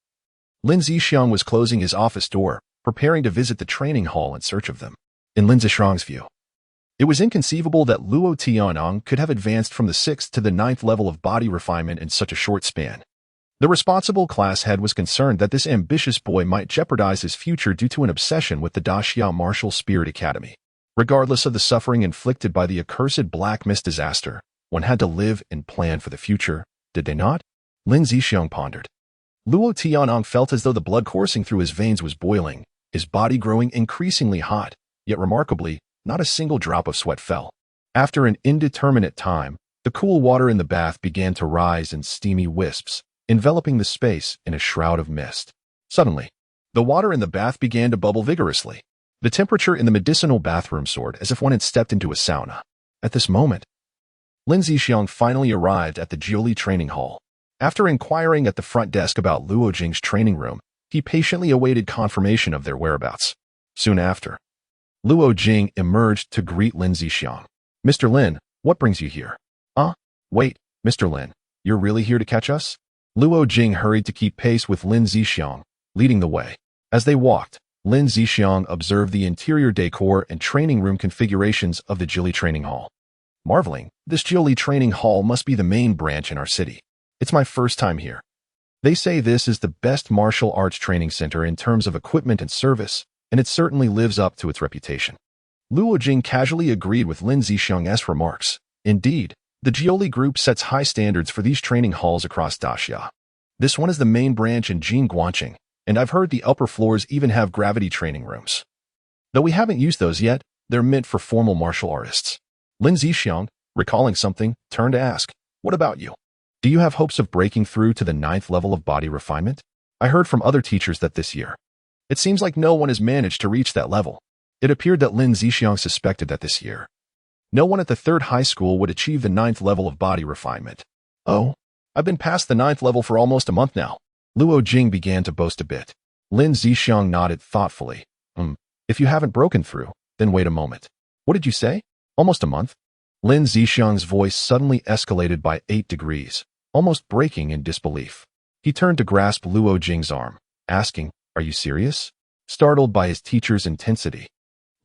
Lin Zixiang was closing his office door, preparing to visit the training hall in search of them. In Lin Zixiang's view, it was inconceivable that Luo Tianyang could have advanced from the 6th to the 9th level of body refinement in such a short span. The responsible class head was concerned that this ambitious boy might jeopardize his future due to an obsession with the Daxia Martial Spirit Academy. Regardless of the suffering inflicted by the accursed Black Mist disaster, one had to live and plan for the future, did they not? Lin Zixiang pondered. Luo Tianyang felt as though the blood coursing through his veins was boiling, his body growing increasingly hot, yet remarkably, not a single drop of sweat fell. After an indeterminate time, the cool water in the bath began to rise in steamy wisps, enveloping the space in a shroud of mist. Suddenly, the water in the bath began to bubble vigorously. The temperature in the medicinal bathroom soared as if one had stepped into a sauna. At this moment, Lin Zixiang finally arrived at the Jiuli training hall. After inquiring at the front desk about Luo Jing's training room, he patiently awaited confirmation of their whereabouts. Soon after, Luo Jing emerged to greet Lin Zixiang. "Mr. Lin, what brings you here?" Wait, Mr. Lin, you're really here to catch us?" Luo Jing hurried to keep pace with Lin Zixiang, leading the way. As they walked, Lin Zixiang observed the interior decor and training room configurations of the Jiuli training hall. Marveling, "This Jiuli training hall must be the main branch in our city. It's my first time here. They say this is the best martial arts training center in terms of equipment and service, and it certainly lives up to its reputation." Luo Jing casually agreed with Lin Zixiang's remarks. Indeed, the Jiuli group sets high standards for these training halls across Daxia. This one is the main branch in Jingguanqing, and I've heard the upper floors even have gravity training rooms. Though we haven't used those yet, they're meant for formal martial artists. Lin Zixiang, recalling something, turned to ask, "What about you? Do you have hopes of breaking through to the 9th level of body refinement? I heard from other teachers that this year, it seems like no one has managed to reach that level." It appeared that Lin Zixiang suspected that this year, no one at the 3rd high school would achieve the 9th level of body refinement. "Oh, I've been past the 9th level for almost a month now." Luo Jing began to boast a bit. Lin Zixiang nodded thoughtfully. If you haven't broken through, then wait a moment. What did you say? Almost a month?" Lin Zixiang's voice suddenly escalated by 8 degrees, almost breaking in disbelief. He turned to grasp Luo Jing's arm, asking, "Are you serious?" Startled by his teacher's intensity,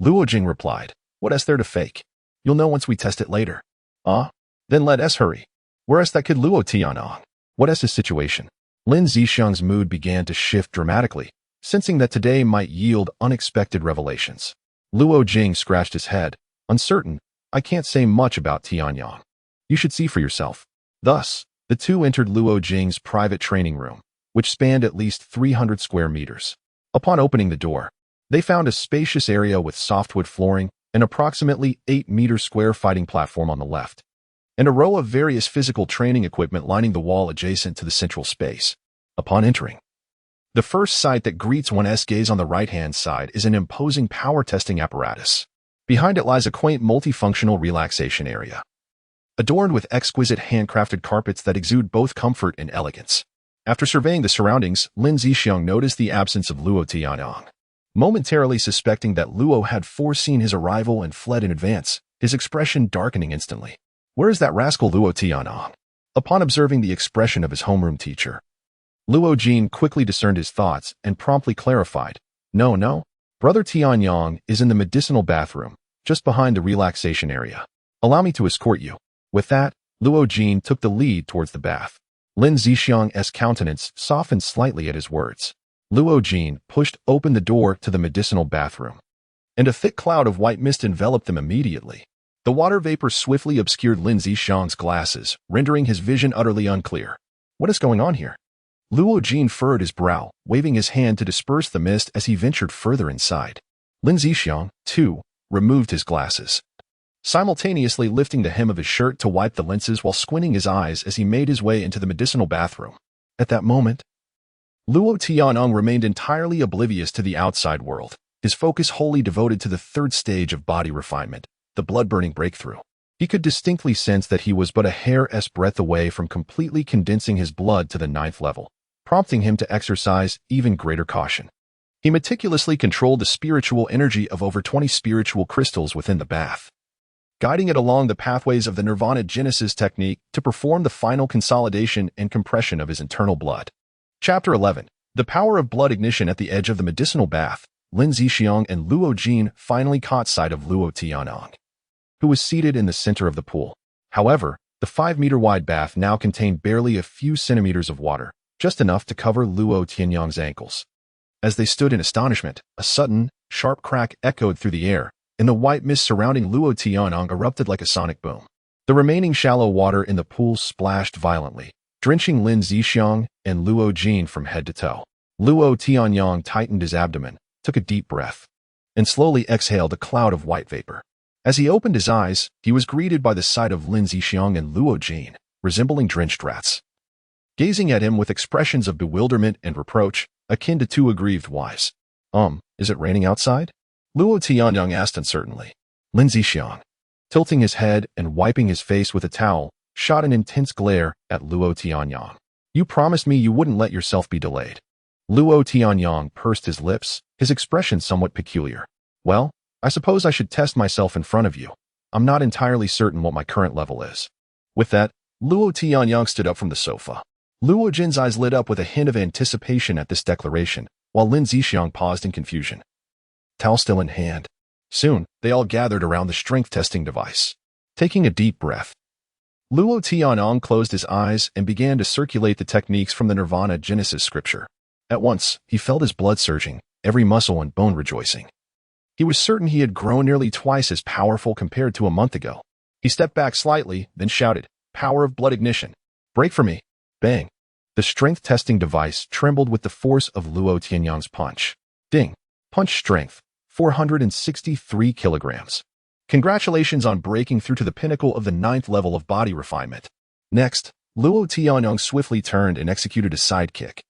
Luo Jing replied, "What is there to fake? You'll know once we test it later. Then let us hurry. Where's that kid Luo Tianong? What is his situation? Lin Zixiang's mood began to shift dramatically, sensing that today might yield unexpected revelations. Luo Jing scratched his head, uncertain. I can't say much about Tianyang. You should see for yourself. Thus, the two entered Luo Jing's private training room, which spanned at least 300 square meters. Upon opening the door, they found a spacious area with softwood flooring, an approximately 8-meter square fighting platform on the left, and a row of various physical training equipment lining the wall adjacent to the central space. Upon entering, the first sight that greets one's gaze on the right-hand side is an imposing power testing apparatus. Behind it lies a quaint multifunctional relaxation area, adorned with exquisite handcrafted carpets that exude both comfort and elegance. After surveying the surroundings, Lin Zixiang noticed the absence of Luo Tianyang. Momentarily suspecting that Luo had foreseen his arrival and fled in advance, his expression darkening instantly. Where is that rascal Luo Tianyang? Upon observing the expression of his homeroom teacher, Luo Jin quickly discerned his thoughts and promptly clarified. No. Brother Tianyang is in the medicinal bathroom, just behind the relaxation area. Allow me to escort you. With that, Luo Jin took the lead towards the bath. Lin Zixiang's countenance softened slightly at his words. Luo Jin pushed open the door to the medicinal bathroom, and a thick cloud of white mist enveloped them immediately. The water vapor swiftly obscured Lin Zixiang's glasses, rendering his vision utterly unclear. What is going on here? Luo Jin furrowed his brow, waving his hand to disperse the mist as he ventured further inside. Lin Zixiang, too, removed his glasses, simultaneously lifting the hem of his shirt to wipe the lenses while squinting his eyes as he made his way into the medicinal bathroom. At that moment, Luo Tianyang remained entirely oblivious to the outside world, his focus wholly devoted to the third stage of body refinement, the blood-burning breakthrough. He could distinctly sense that he was but a hair's breadth away from completely condensing his blood to the 9th level, prompting him to exercise even greater caution. He meticulously controlled the spiritual energy of over 20 spiritual crystals within the bath, guiding it along the pathways of the Nirvana Genesis technique to perform the final consolidation and compression of his internal blood. Chapter 11. The power of blood ignition. At the edge of the medicinal bath, Lin Zixiang and Luo Jin finally caught sight of Luo Tianyang, who was seated in the center of the pool. However, the 5-meter-wide bath now contained barely a few centimeters of water, just enough to cover Luo Tianyang's ankles. As they stood in astonishment, a sudden, sharp crack echoed through the air, and the white mist surrounding Luo Tianyang erupted like a sonic boom. The remaining shallow water in the pool splashed violently, drenching Lin Zixiang and Luo Jin from head to toe. Luo Tianyang tightened his abdomen, took a deep breath, and slowly exhaled a cloud of white vapor. As he opened his eyes, he was greeted by the sight of Lin Zixiang and Luo Jin, resembling drenched rats, gazing at him with expressions of bewilderment and reproach, akin to two aggrieved wives. Is it raining outside? Luo Tianyang asked uncertainly. Lin Zixiang, tilting his head and wiping his face with a towel, shot an intense glare at Luo Tianyang. You promised me you wouldn't let yourself be delayed. Luo Tianyang pursed his lips, his expression somewhat peculiar. Well, I suppose I should test myself in front of you. I'm not entirely certain what my current level is. With that, Luo Tianyang stood up from the sofa. Luo Jin's eyes lit up with a hint of anticipation at this declaration, while Lin Zixiang paused in confusion, towel still in hand. Soon, they all gathered around the strength testing device. Taking a deep breath, Luo Tianyang closed his eyes and began to circulate the techniques from the Nirvana Genesis scripture. At once, he felt his blood surging, every muscle and bone rejoicing. He was certain he had grown nearly twice as powerful compared to a month ago. He stepped back slightly, then shouted, "Power of blood ignition! Break for me!" Bang! The strength testing device trembled with the force of Luo Tianyang's punch. Ding! Punch strength, 463 kilograms. Congratulations on breaking through to the pinnacle of the 9th level of body refinement. Next, Luo Tianyang swiftly turned and executed a side kick,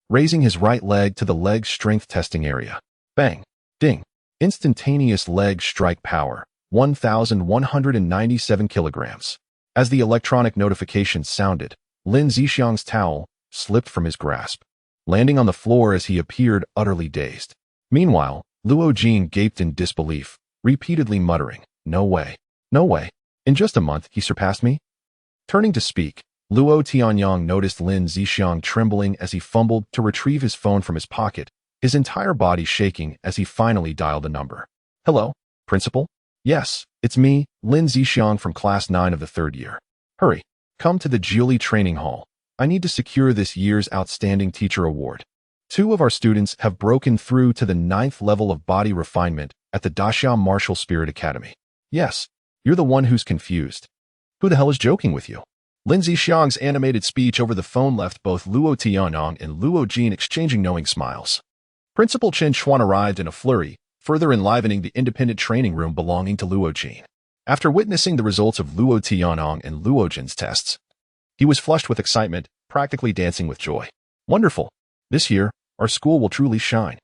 raising his right leg to the leg strength testing area. Bang! Ding! Instantaneous leg strike power, 1,197 kilograms. As the electronic notification sounded, Lin Zixiang's towel slipped from his grasp, landing on the floor as he appeared utterly dazed. Meanwhile, Luo Jin gaped in disbelief, repeatedly muttering, "No way, no way. In just a month, he surpassed me?" Turning to speak, Luo Tianyang noticed Lin Zixiang trembling as he fumbled to retrieve his phone from his pocket, his entire body shaking as he finally dialed a number. "Hello, Principal?" Yes, it's me, Lin Zixiang from Class 9 of the 3rd year. Hurry, come to the Jiuli Training Hall. I need to secure this year's Outstanding Teacher Award. 2 of our students have broken through to the 9th level of body refinement at the Daxia Martial Spirit Academy. Yes, you're the one who's confused. Who the hell is joking with you? Lin Zixiang's animated speech over the phone left both Luo Tianyang and Luo Jin exchanging knowing smiles. Principal Chen Xuan arrived in a flurry, further enlivening the independent training room belonging to Luo Jin. After witnessing the results of Luo Tianyang and Luo Jin's tests, he was flushed with excitement, practically dancing with joy. Wonderful! This year, our school will truly shine.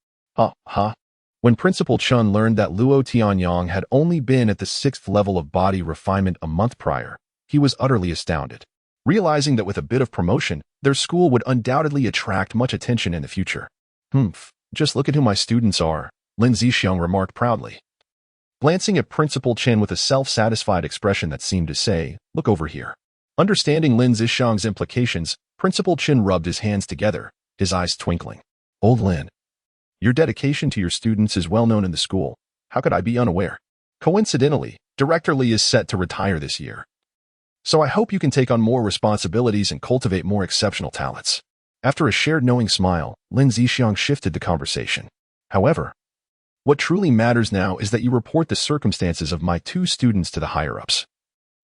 When Principal Chen learned that Luo Tianyang had only been at the 6th level of body refinement a month prior, he was utterly astounded, realizing that with a bit of promotion, their school would undoubtedly attract much attention in the future. Just look at who my students are, Lin Zixiang remarked proudly, glancing at Principal Chen with a self-satisfied expression that seemed to say, look over here. Understanding Lin Zixiang's implications, Principal Chen rubbed his hands together, his eyes twinkling. Old Lin, your dedication to your students is well known in the school. How could I be unaware? Coincidentally, Director Li is set to retire this year. So I hope you can take on more responsibilities and cultivate more exceptional talents. After a shared knowing smile, Lin Zixiang shifted the conversation. However, what truly matters now is that you report the circumstances of my 2 students to the higher-ups.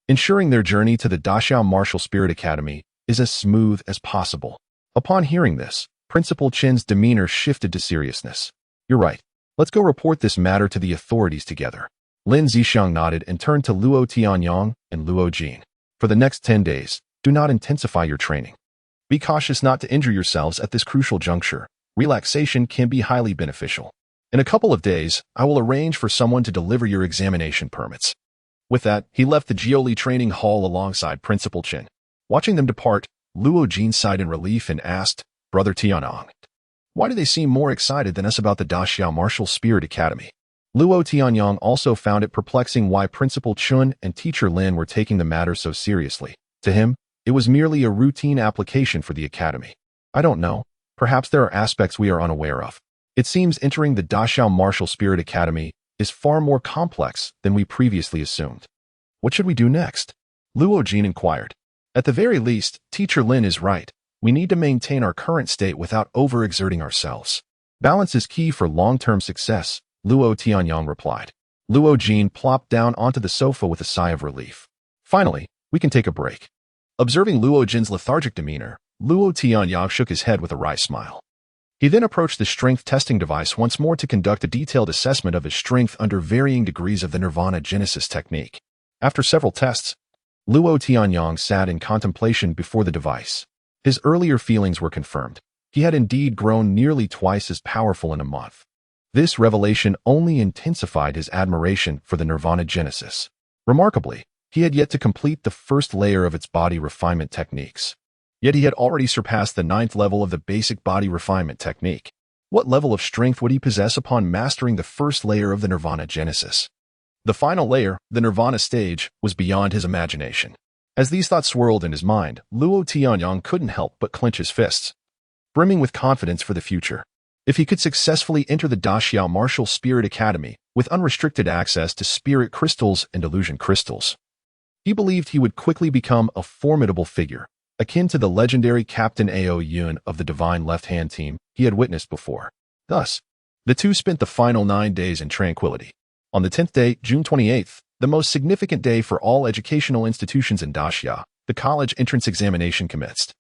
Ensuring their journey to the Daxia Martial Spirit Academy is as smooth as possible. Upon hearing this, Principal Chen's demeanor shifted to seriousness. You're right. Let's go report this matter to the authorities together. Lin Zixiang nodded and turned to Luo Tianyang and Luo Jin. For the next 10 days, do not intensify your training. Be cautious not to injure yourselves at this crucial juncture. Relaxation can be highly beneficial. In a couple of days, I will arrange for someone to deliver your examination permits. With that, he left the Jiuli Training Hall alongside Principal Chen. Watching them depart, Luo Jin sighed in relief and asked, Brother Tianyang, why do they seem more excited than us about the Daxia Martial Spirit Academy? Luo Tianyang also found it perplexing why Principal Chen and Teacher Lin were taking the matter so seriously. To him, it was merely a routine application for the academy. I don't know. Perhaps there are aspects we are unaware of. It seems entering the Daxia Martial Spirit Academy is far more complex than we previously assumed. What should we do next? Luo Jin inquired. At the very least, Teacher Lin is right. We need to maintain our current state without overexerting ourselves. Balance is key for long-term success, Luo Tianyang replied. Luo Jin plopped down onto the sofa with a sigh of relief. Finally, we can take a break. Observing Luo Jin's lethargic demeanor, Luo Tianyang shook his head with a wry smile. He then approached the strength testing device once more to conduct a detailed assessment of his strength under varying degrees of the Nirvana Genesis technique. After several tests, Luo Tianyang sat in contemplation before the device. His earlier feelings were confirmed. He had indeed grown nearly twice as powerful in a month. This revelation only intensified his admiration for the Nirvana Genesis. Remarkably, he had yet to complete the first layer of its body refinement techniques. Yet he had already surpassed the 9th level of the basic body refinement technique. What level of strength would he possess upon mastering the first layer of the Nirvana Genesis? The final layer, the Nirvana stage, was beyond his imagination. As these thoughts swirled in his mind, Luo Tianyang couldn't help but clench his fists, brimming with confidence for the future. If he could successfully enter the Daxia Martial Spirit Academy with unrestricted access to spirit crystals and illusion crystals, he believed he would quickly become a formidable figure, akin to the legendary Captain Ao Yun of the Divine Left-Hand Team he had witnessed before. Thus, the two spent the final 9 days in tranquility. On the 10th day, June 28th, the most significant day for all educational institutions in Daxia, the college entrance examination commenced.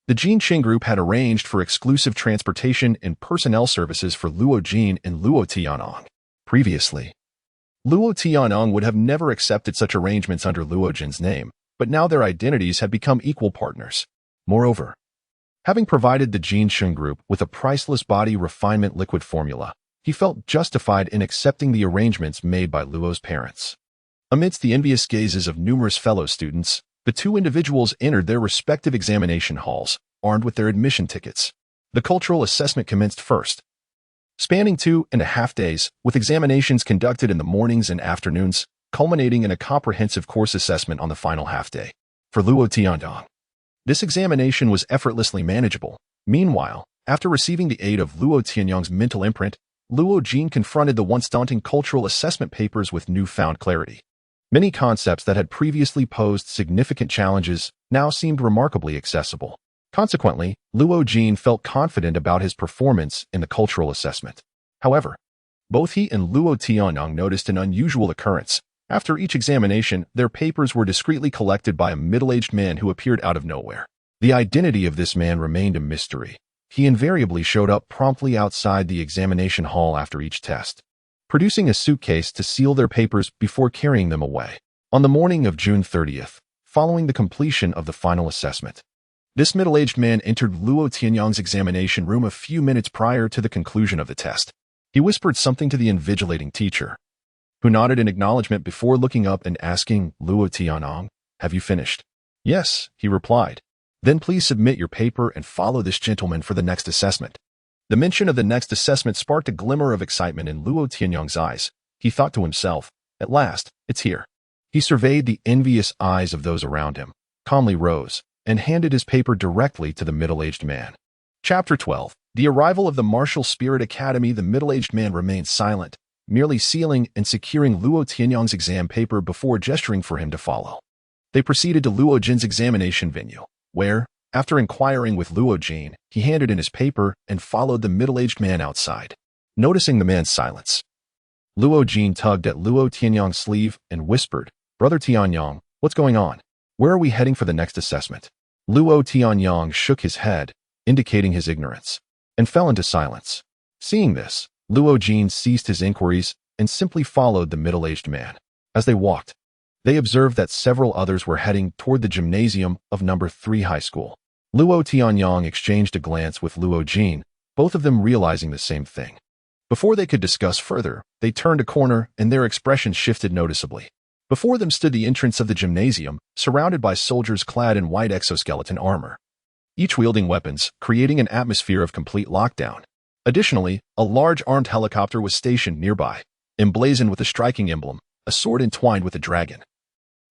The Jin Qing group had arranged for exclusive transportation and personnel services for Luo Jin and Luo Tianyang. Previously, Luo Tianyang would have never accepted such arrangements under Luo Jin's name, but now their identities had become equal partners. Moreover, having provided the Jin Qing group with a priceless body refinement liquid formula, he felt justified in accepting the arrangements made by Luo's parents. Amidst the envious gazes of numerous fellow students, the two individuals entered their respective examination halls, armed with their admission tickets. The cultural assessment commenced first, spanning 2.5 days, with examinations conducted in the mornings and afternoons, culminating in a comprehensive course assessment on the final half-day. For Luo Tianyang, this examination was effortlessly manageable. Meanwhile, after receiving the aid of Luo Tianyang's mental imprint, Luo Jin confronted the once daunting cultural assessment papers with newfound clarity. Many concepts that had previously posed significant challenges now seemed remarkably accessible. Consequently, Luo Jin felt confident about his performance in the cultural assessment. However, both he and Luo Tianyang noticed an unusual occurrence. After each examination, their papers were discreetly collected by a middle-aged man who appeared out of nowhere. The identity of this man remained a mystery. He invariably showed up promptly outside the examination hall after each test, producing a suitcase to seal their papers before carrying them away. On the morning of June 30th, following the completion of the final assessment, this middle-aged man entered Luo Tianyang's examination room a few minutes prior to the conclusion of the test. He whispered something to the invigilating teacher, who nodded in acknowledgement before looking up and asking, "Luo Tianyang, have you finished?" "Yes," he replied. "Then please submit your paper and follow this gentleman for the next assessment." The mention of the next assessment sparked a glimmer of excitement in Luo Tianyang's eyes. He thought to himself, "At last, it's here." He surveyed the envious eyes of those around him, calmly rose, and handed his paper directly to the middle-aged man. Chapter 12. The arrival of the Martial Spirit Academy. The middle-aged man remained silent, merely sealing and securing Luo Tianyang's exam paper before gesturing for him to follow. They proceeded to Luo Jin's examination venue, where, after inquiring with Luo Jin, he handed in his paper and followed the middle-aged man outside. Noticing the man's silence, Luo Jin tugged at Luo Tianyang's sleeve and whispered, "Brother Tianyang, what's going on? Where are we heading for the next assessment?" Luo Tianyang shook his head, indicating his ignorance, and fell into silence. Seeing this, Luo Jin ceased his inquiries and simply followed the middle-aged man. As they walked, they observed that several others were heading toward the gymnasium of No. 3 High School. Luo Tianyang exchanged a glance with Luo Jin, both of them realizing the same thing. Before they could discuss further, they turned a corner and their expressions shifted noticeably. Before them stood the entrance of the gymnasium, surrounded by soldiers clad in white exoskeleton armor, each wielding weapons, creating an atmosphere of complete lockdown. Additionally, a large armed helicopter was stationed nearby, emblazoned with a striking emblem, a sword entwined with a dragon,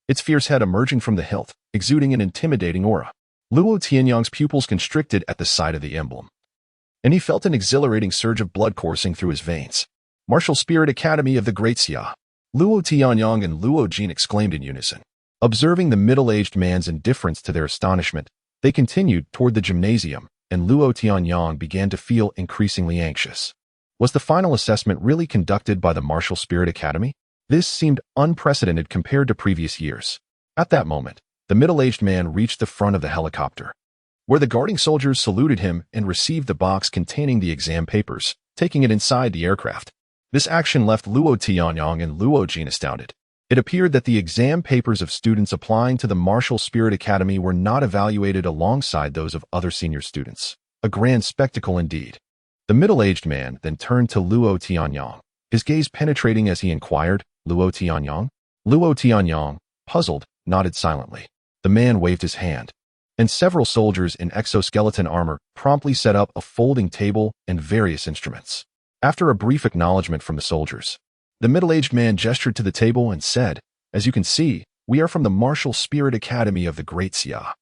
its fierce head emerging from the hilt, exuding an intimidating aura. Luo Tianyang's pupils constricted at the sight of the emblem, and he felt an exhilarating surge of blood coursing through his veins. "Martial Spirit Academy of the Great Xia!" Luo Tianyang and Luo Jin exclaimed in unison. Observing the middle-aged man's indifference to their astonishment, they continued toward the gymnasium, and Luo Tianyang began to feel increasingly anxious. Was the final assessment really conducted by the Martial Spirit Academy? This seemed unprecedented compared to previous years. At that moment, the middle-aged man reached the front of the helicopter, where the guarding soldiers saluted him and received the box containing the exam papers, taking it inside the aircraft. This action left Luo Tianyang and Luo Jin astounded. It appeared that the exam papers of students applying to the Martial Spirit Academy were not evaluated alongside those of other senior students. A grand spectacle indeed. The middle-aged man then turned to Luo Tianyang, his gaze penetrating as he inquired, "Luo Tianyang?" Luo Tianyang, puzzled, nodded silently. The man waved his hand, and several soldiers in exoskeleton armor promptly set up a folding table and various instruments. After a brief acknowledgement from the soldiers, the middle-aged man gestured to the table and said, "As you can see, we are from the Martial Spirit Academy of the Great Xia,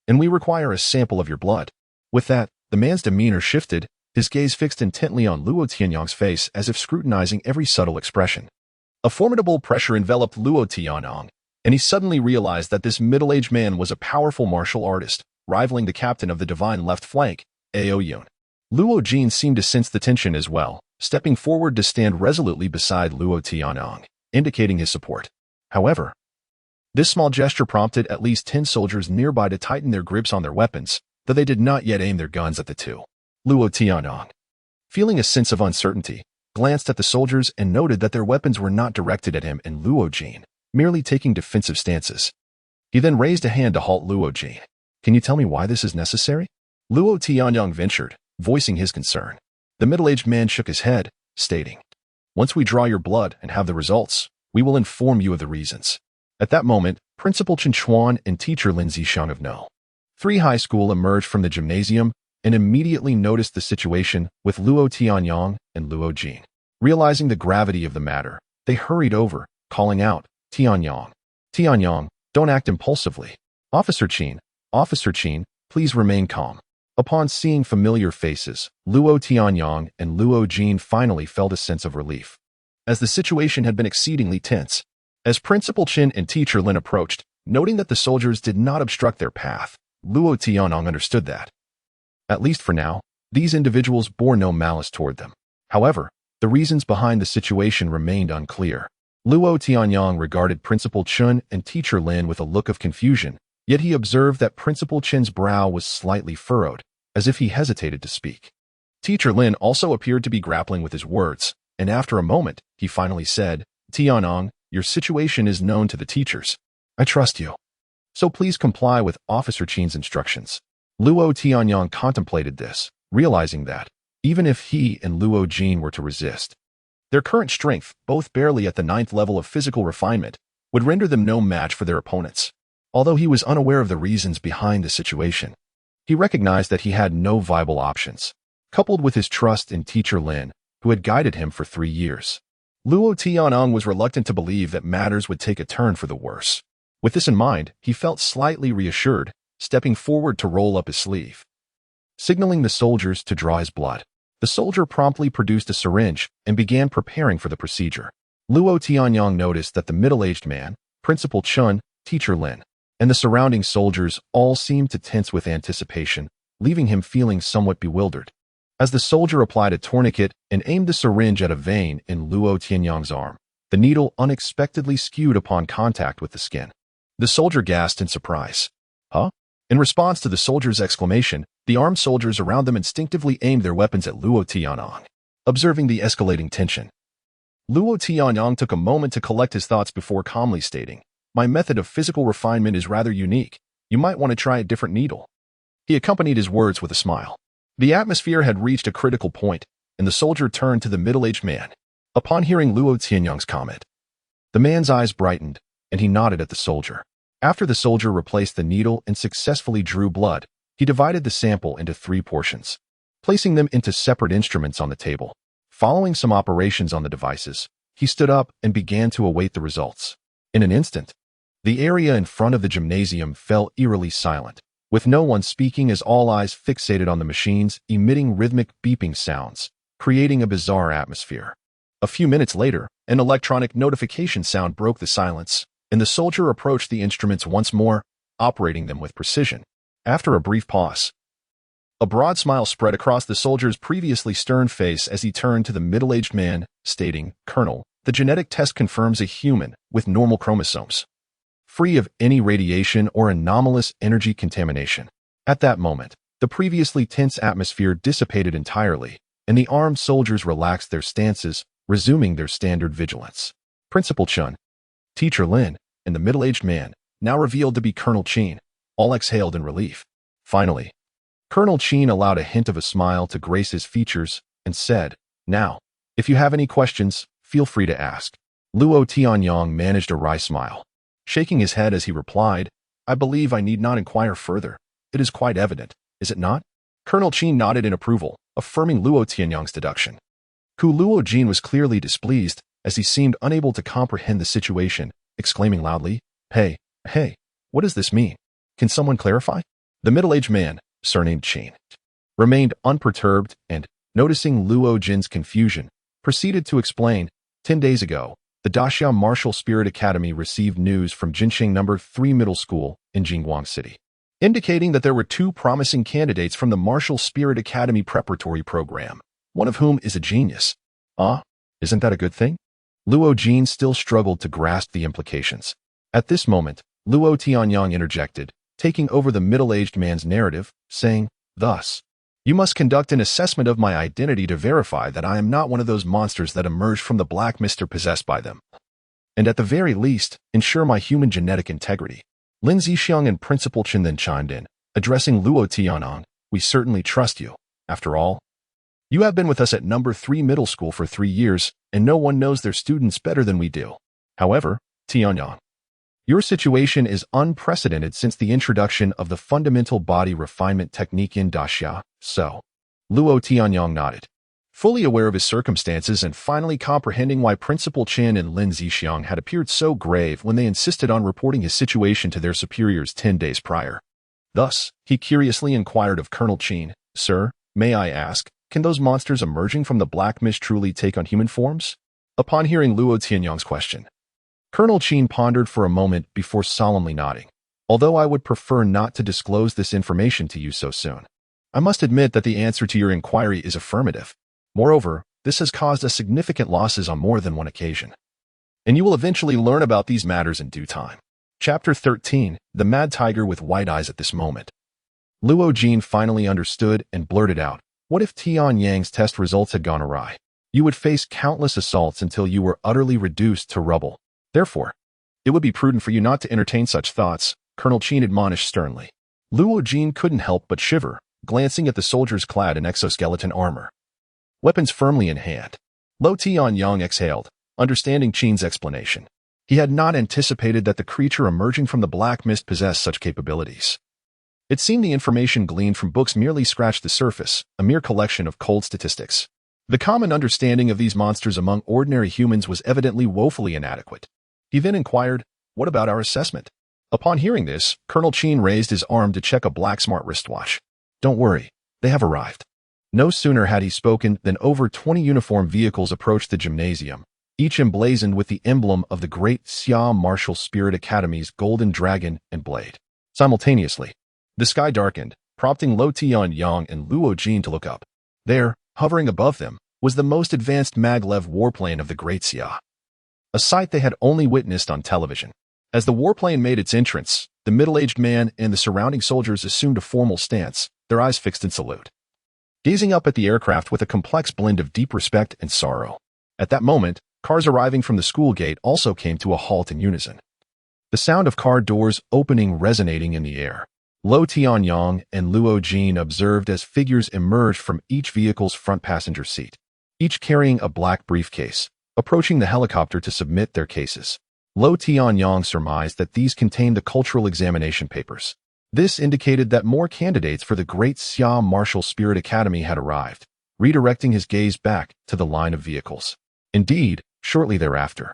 and we require a sample of your blood." With that, the man's demeanor shifted, his gaze fixed intently on Luo Tianyang's face as if scrutinizing every subtle expression. A formidable pressure enveloped Luo Tianyang, and he suddenly realized that this middle-aged man was a powerful martial artist, rivaling the captain of the Divine Left Flank, Ao Yun. Luo Jin seemed to sense the tension as well, stepping forward to stand resolutely beside Luo Tianyang, indicating his support. However, this small gesture prompted at least 10 soldiers nearby to tighten their grips on their weapons, though they did not yet aim their guns at the two. Luo Tianyang, feeling a sense of uncertainty, glanced at the soldiers and noted that their weapons were not directed at him and Luo Jin, merely taking defensive stances. He then raised a hand to halt Luo Jin. "Can you tell me why this is necessary?" Luo Tianyang ventured, voicing his concern. The middle-aged man shook his head, stating, "Once we draw your blood and have the results, we will inform you of the reasons." At that moment, Principal Chen Chuan and teacher Lin Zishang of No. 3 High School emerged from the gymnasium and immediately noticed the situation with Luo Tianyang and Luo Jin. Realizing the gravity of the matter, they hurried over, calling out, "Tianyang, Tianyang, don't act impulsively. Officer Qin, please remain calm." Upon seeing familiar faces, Luo Tianyang and Luo Jin finally felt a sense of relief, as the situation had been exceedingly tense. As Principal Qin and Teacher Lin approached, noting that the soldiers did not obstruct their path, Luo Tianyang understood that, at least for now, these individuals bore no malice toward them. However, the reasons behind the situation remained unclear. Luo Tianyang regarded Principal Qin and Teacher Lin with a look of confusion, yet he observed that Principal Qin's brow was slightly furrowed, as if he hesitated to speak. Teacher Lin also appeared to be grappling with his words, and after a moment, he finally said, "Tianyang, your situation is known to the teachers. I trust you, so please comply with Officer Qin's instructions." Luo Tianyang contemplated this, realizing that, even if he and Luo Jin were to resist, their current strength, both barely at the 9th level of physical refinement, would render them no match for their opponents. Although he was unaware of the reasons behind the situation, he recognized that he had no viable options, coupled with his trust in Teacher Lin, who had guided him for 3 years. Luo Tianyang was reluctant to believe that matters would take a turn for the worse. With this in mind, he felt slightly reassured, stepping forward to roll up his sleeve. Signaling the soldiers to draw his blood, the soldier promptly produced a syringe and began preparing for the procedure. Luo Tianyang noticed that the middle-aged man, Principal Qin, Teacher Lin, and the surrounding soldiers all seemed to tense with anticipation, leaving him feeling somewhat bewildered. As the soldier applied a tourniquet and aimed the syringe at a vein in Luo Tianyang's arm, the needle unexpectedly skewed upon contact with the skin. The soldier gasped in surprise. "Huh?" In response to the soldier's exclamation, the armed soldiers around them instinctively aimed their weapons at Luo Tianyang. Observing the escalating tension, Luo Tianyang took a moment to collect his thoughts before calmly stating, "My method of physical refinement is rather unique. You might want to try a different needle." He accompanied his words with a smile. The atmosphere had reached a critical point, and the soldier turned to the middle-aged man. Upon hearing Luo Tianyang's comment, the man's eyes brightened, and he nodded at the soldier. After the soldier replaced the needle and successfully drew blood, he divided the sample into 3 portions, placing them into separate instruments on the table. Following some operations on the devices, he stood up and began to await the results. In an instant, the area in front of the gymnasium fell eerily silent, with no one speaking as all eyes fixated on the machines emitting rhythmic beeping sounds, creating a bizarre atmosphere. A few minutes later, an electronic notification sound broke the silence, and the soldier approached the instruments once more, operating them with precision. After a brief pause, a broad smile spread across the soldier's previously stern face as he turned to the middle-aged man, stating, "Colonel, the genetic test confirms a human with normal chromosomes, free of any radiation or anomalous energy contamination." At that moment, the previously tense atmosphere dissipated entirely, and the armed soldiers relaxed their stances, resuming their standard vigilance. Principal Qin, Teacher Lin, and the middle-aged man, now revealed to be Colonel Qin, all exhaled in relief. Finally, Colonel Qin allowed a hint of a smile to grace his features and said, "Now, if you have any questions, feel free to ask." Luo Tianyang managed a wry smile, shaking his head as he replied, "I believe I need not inquire further. It is quite evident, is it not?" Colonel Qin nodded in approval, affirming Luo Tianyang's deduction. Luo Jin was clearly displeased, as he seemed unable to comprehend the situation, exclaiming loudly, Hey, what does this mean? Can someone clarify?" The middle-aged man, surnamed Qin, remained unperturbed and, noticing Luo Jin's confusion, proceeded to explain, 10 days ago, the Daxia Martial Spirit Academy received news from Jinsheng No. 3 Middle School in Jingguang City, indicating that there were 2 promising candidates from the Martial Spirit Academy preparatory program, one of whom is a genius. Isn't that a good thing? Luo Jin still struggled to grasp the implications. At this moment, Luo Tianyang interjected, taking over the middle-aged man's narrative, saying, "Thus, you must conduct an assessment of my identity to verify that I am not one of those monsters that emerged from the black mist possessed by them. And at the very least, ensure my human genetic integrity." Lin Zixiang and Principal Qin then chimed in, addressing Luo Tianyang, "We certainly trust you. After all, you have been with us at No. 3 Middle School for 3 years, and no one knows their students better than we do. However, Tianyang, your situation is unprecedented since the introduction of the fundamental body refinement technique in Daxia, so." Luo Tianyang nodded, fully aware of his circumstances and finally comprehending why Principal Qin and Lin Zixiang had appeared so grave when they insisted on reporting his situation to their superiors 10 days prior. Thus, he curiously inquired of Colonel Qin, "Sir, may I ask, can those monsters emerging from the black mist truly take on human forms?" Upon hearing Luo Tianyang's question, Colonel Qin pondered for a moment before solemnly nodding. "Although I would prefer not to disclose this information to you so soon, I must admit that the answer to your inquiry is affirmative. Moreover, this has caused us significant losses on more than one occasion. And you will eventually learn about these matters in due time." Chapter 13, The Mad Tiger with White Eyes. At this moment, Luo Jin finally understood and blurted out, "What if Tianyang's test results had gone awry? You would face countless assaults until you were utterly reduced to rubble. Therefore, it would be prudent for you not to entertain such thoughts," Colonel Qin admonished sternly. Luo Jin couldn't help but shiver, glancing at the soldiers clad in exoskeleton armor, weapons firmly in hand. Lo Tianyang exhaled, understanding Qin's explanation. He had not anticipated that the creature emerging from the black mist possessed such capabilities. It seemed the information gleaned from books merely scratched the surface, a mere collection of cold statistics. The common understanding of these monsters among ordinary humans was evidently woefully inadequate. He then inquired, "What about our assessment?" Upon hearing this, Colonel Qin raised his arm to check a black smart wristwatch. "Don't worry, they have arrived." No sooner had he spoken than over 20 uniformed vehicles approached the gymnasium, each emblazoned with the emblem of the Great Xia Martial Spirit Academy's golden dragon and blade. Simultaneously, the sky darkened, prompting Lo Tianyang and Luo Jin to look up. There, hovering above them, was the most advanced maglev warplane of the Great Xia, a sight they had only witnessed on television. As the warplane made its entrance, the middle-aged man and the surrounding soldiers assumed a formal stance, their eyes fixed in salute, gazing up at the aircraft with a complex blend of deep respect and sorrow. At that moment, cars arriving from the school gate also came to a halt in unison, the sound of car doors opening resonating in the air. Lo Tianyang and Luo Jin observed as figures emerged from each vehicle's front passenger seat, each carrying a black briefcase, approaching the helicopter to submit their cases. Lo Tianyang surmised that these contained the cultural examination papers. This indicated that more candidates for the Great Xia Martial Spirit Academy had arrived, redirecting his gaze back to the line of vehicles. Indeed, shortly thereafter,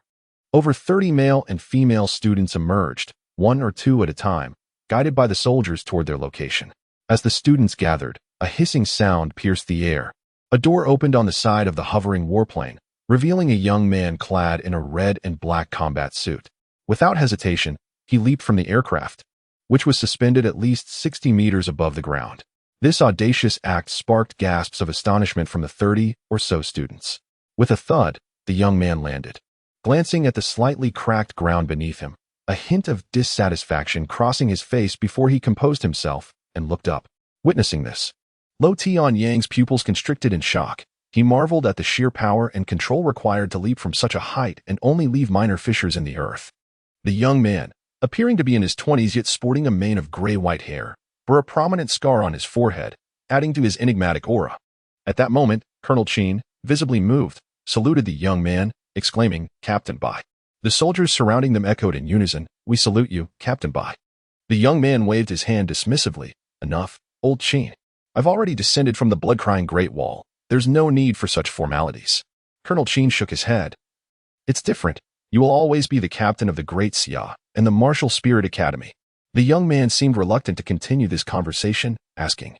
over 30 male and female students emerged, one or two at a time, guided by the soldiers toward their location. As the students gathered, a hissing sound pierced the air. A door opened on the side of the hovering warplane, revealing a young man clad in a red and black combat suit. Without hesitation, he leaped from the aircraft, which was suspended at least 60 meters above the ground. This audacious act sparked gasps of astonishment from the 30 or so students. With a thud, the young man landed. Glancing at the slightly cracked ground beneath him, a hint of dissatisfaction crossing his face before he composed himself and looked up. Witnessing this, Lo Tianyang's pupils constricted in shock. He marveled at the sheer power and control required to leap from such a height and only leave minor fissures in the earth. The young man, appearing to be in his 20s yet sporting a mane of gray-white hair, bore a prominent scar on his forehead, adding to his enigmatic aura. At that moment, Colonel Qin, visibly moved, saluted the young man, exclaiming, "Captain Bai." The soldiers surrounding them echoed in unison, "We salute you, Captain Bai." The young man waved his hand dismissively. "Enough, old Qin. I've already descended from the blood-crying Great Wall. There's no need for such formalities." Colonel Qin shook his head. "It's different. You will always be the captain of the Great Xia and the Martial Spirit Academy." The young man seemed reluctant to continue this conversation, asking,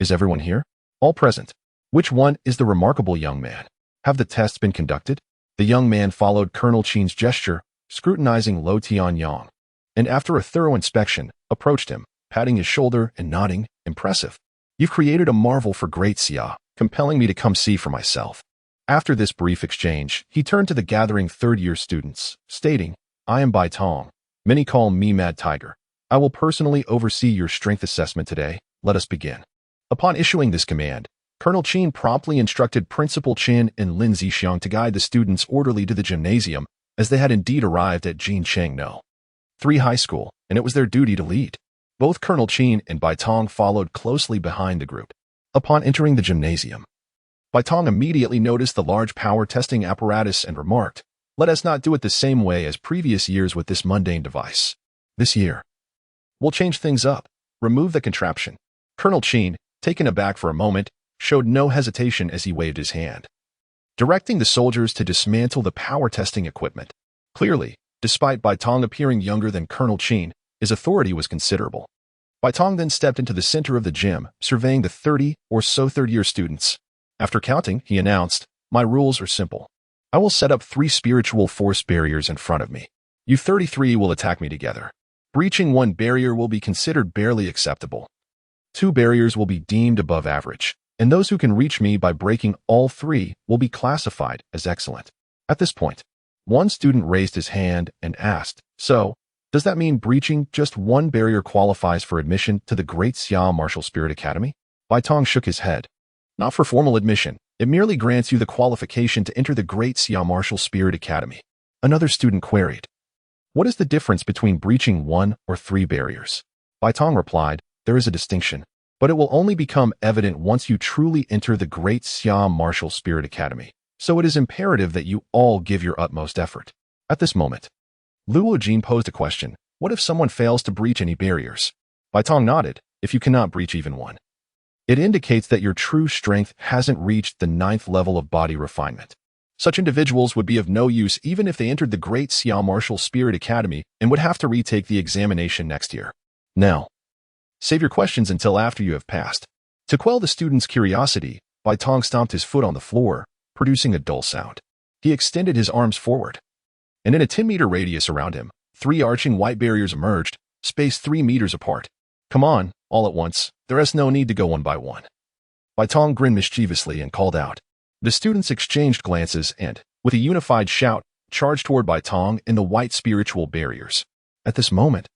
"Is everyone here?" "All present." "Which one is the remarkable young man? Have the tests been conducted?" The young man followed Colonel Qin's gesture, scrutinizing Lo Tianyang, and after a thorough inspection, approached him, patting his shoulder and nodding, "Impressive. You've created a marvel for Great Xia, compelling me to come see for myself." After this brief exchange, he turned to the gathering third-year students, stating, "I am Bai Tong. Many call me Mad Tiger. I will personally oversee your strength assessment today. Let us begin." Upon issuing this command, Colonel Qin promptly instructed Principal Qin and Lin Zixiang to guide the students orderly to the gymnasium, as they had indeed arrived at Jincheng No. 3 High School, and it was their duty to lead. Both Colonel Qin and Bai Tong followed closely behind the group. Upon entering the gymnasium, Bai Tong immediately noticed the large power testing apparatus and remarked, "Let us not do it the same way as previous years with this mundane device. This year, we'll change things up. Remove the contraption." Colonel Qin, taken aback for a moment, showed no hesitation as he waved his hand, directing the soldiers to dismantle the power testing equipment. Clearly, despite Bai Tong appearing younger than Colonel Qin, his authority was considerable. Bai Tong then stepped into the center of the gym, surveying the 30 or so third-year students. After counting, he announced, "My rules are simple. I will set up 3 spiritual force barriers in front of me. You 33 will attack me together. Breaching one barrier will be considered barely acceptable. 2 barriers will be deemed above average, and those who can reach me by breaking all 3 will be classified as excellent." At this point, one student raised his hand and asked, "So, does that mean breaching just one barrier qualifies for admission to the Great Xia Martial Spirit Academy?" Bai Tong shook his head. "Not for formal admission. It merely grants you the qualification to enter the Great Xia Martial Spirit Academy." Another student queried, "What is the difference between breaching 1 or 3 barriers?" Bai Tong replied, "There is a distinction, but it will only become evident once you truly enter the Great Xia Martial Spirit Academy. So it is imperative that you all give your utmost effort." At this moment, Luo Jin posed a question. "What if someone fails to breach any barriers?" Bai Tong nodded. "If you cannot breach even one, it indicates that your true strength hasn't reached the 9th level of body refinement. Such individuals would be of no use even if they entered the Great Xia Martial Spirit Academy and would have to retake the examination next year. Now, save your questions until after you have passed." To quell the student's curiosity, Bai Tong stomped his foot on the floor, producing a dull sound. He extended his arms forward, and in a 10-meter radius around him, 3 arching white barriers emerged, spaced 3 meters apart. "Come on, all at once. There is no need to go one by one." Bai Tong grinned mischievously and called out. The students exchanged glances and, with a unified shout, charged toward Bai Tong and the white spiritual barriers. At this moment,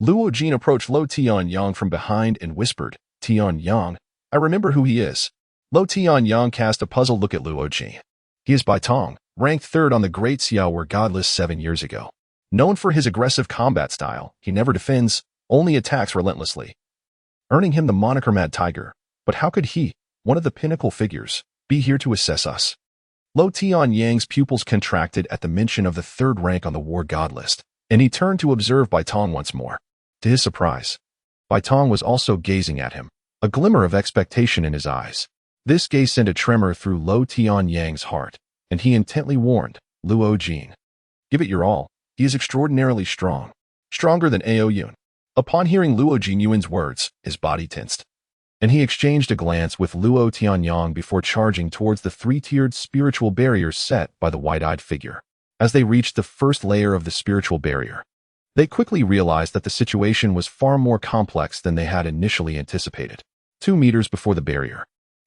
Luo Jin approached Lo Tianyang from behind and whispered, "Tianyang, I remember who he is." Lo Tianyang cast a puzzled look at Luo Jin. "He is Bai Tong, ranked 3rd on the Great Xia War God list 7 years ago. Known for his aggressive combat style, he never defends, only attacks relentlessly, earning him the moniker Mad Tiger. But how could he, one of the pinnacle figures, be here to assess us?" Lo Tianyang's pupils contracted at the mention of the 3rd rank on the War God list, and he turned to observe Bai Tong once more. To his surprise, Bai Tong was also gazing at him, a glimmer of expectation in his eyes. This gaze sent a tremor through Lo Tianyang's heart, and he intently warned, "Luo Jin, give it your all. He is extraordinarily strong, stronger than Ao Yun." Upon hearing Luo Jinyuan's words, his body tensed, and he exchanged a glance with Luo Tianyang before charging towards the 3-tiered spiritual barrier set by the wide-eyed figure. As they reached the first layer of the spiritual barrier, they quickly realized that the situation was far more complex than they had initially anticipated. 2 meters before the barrier,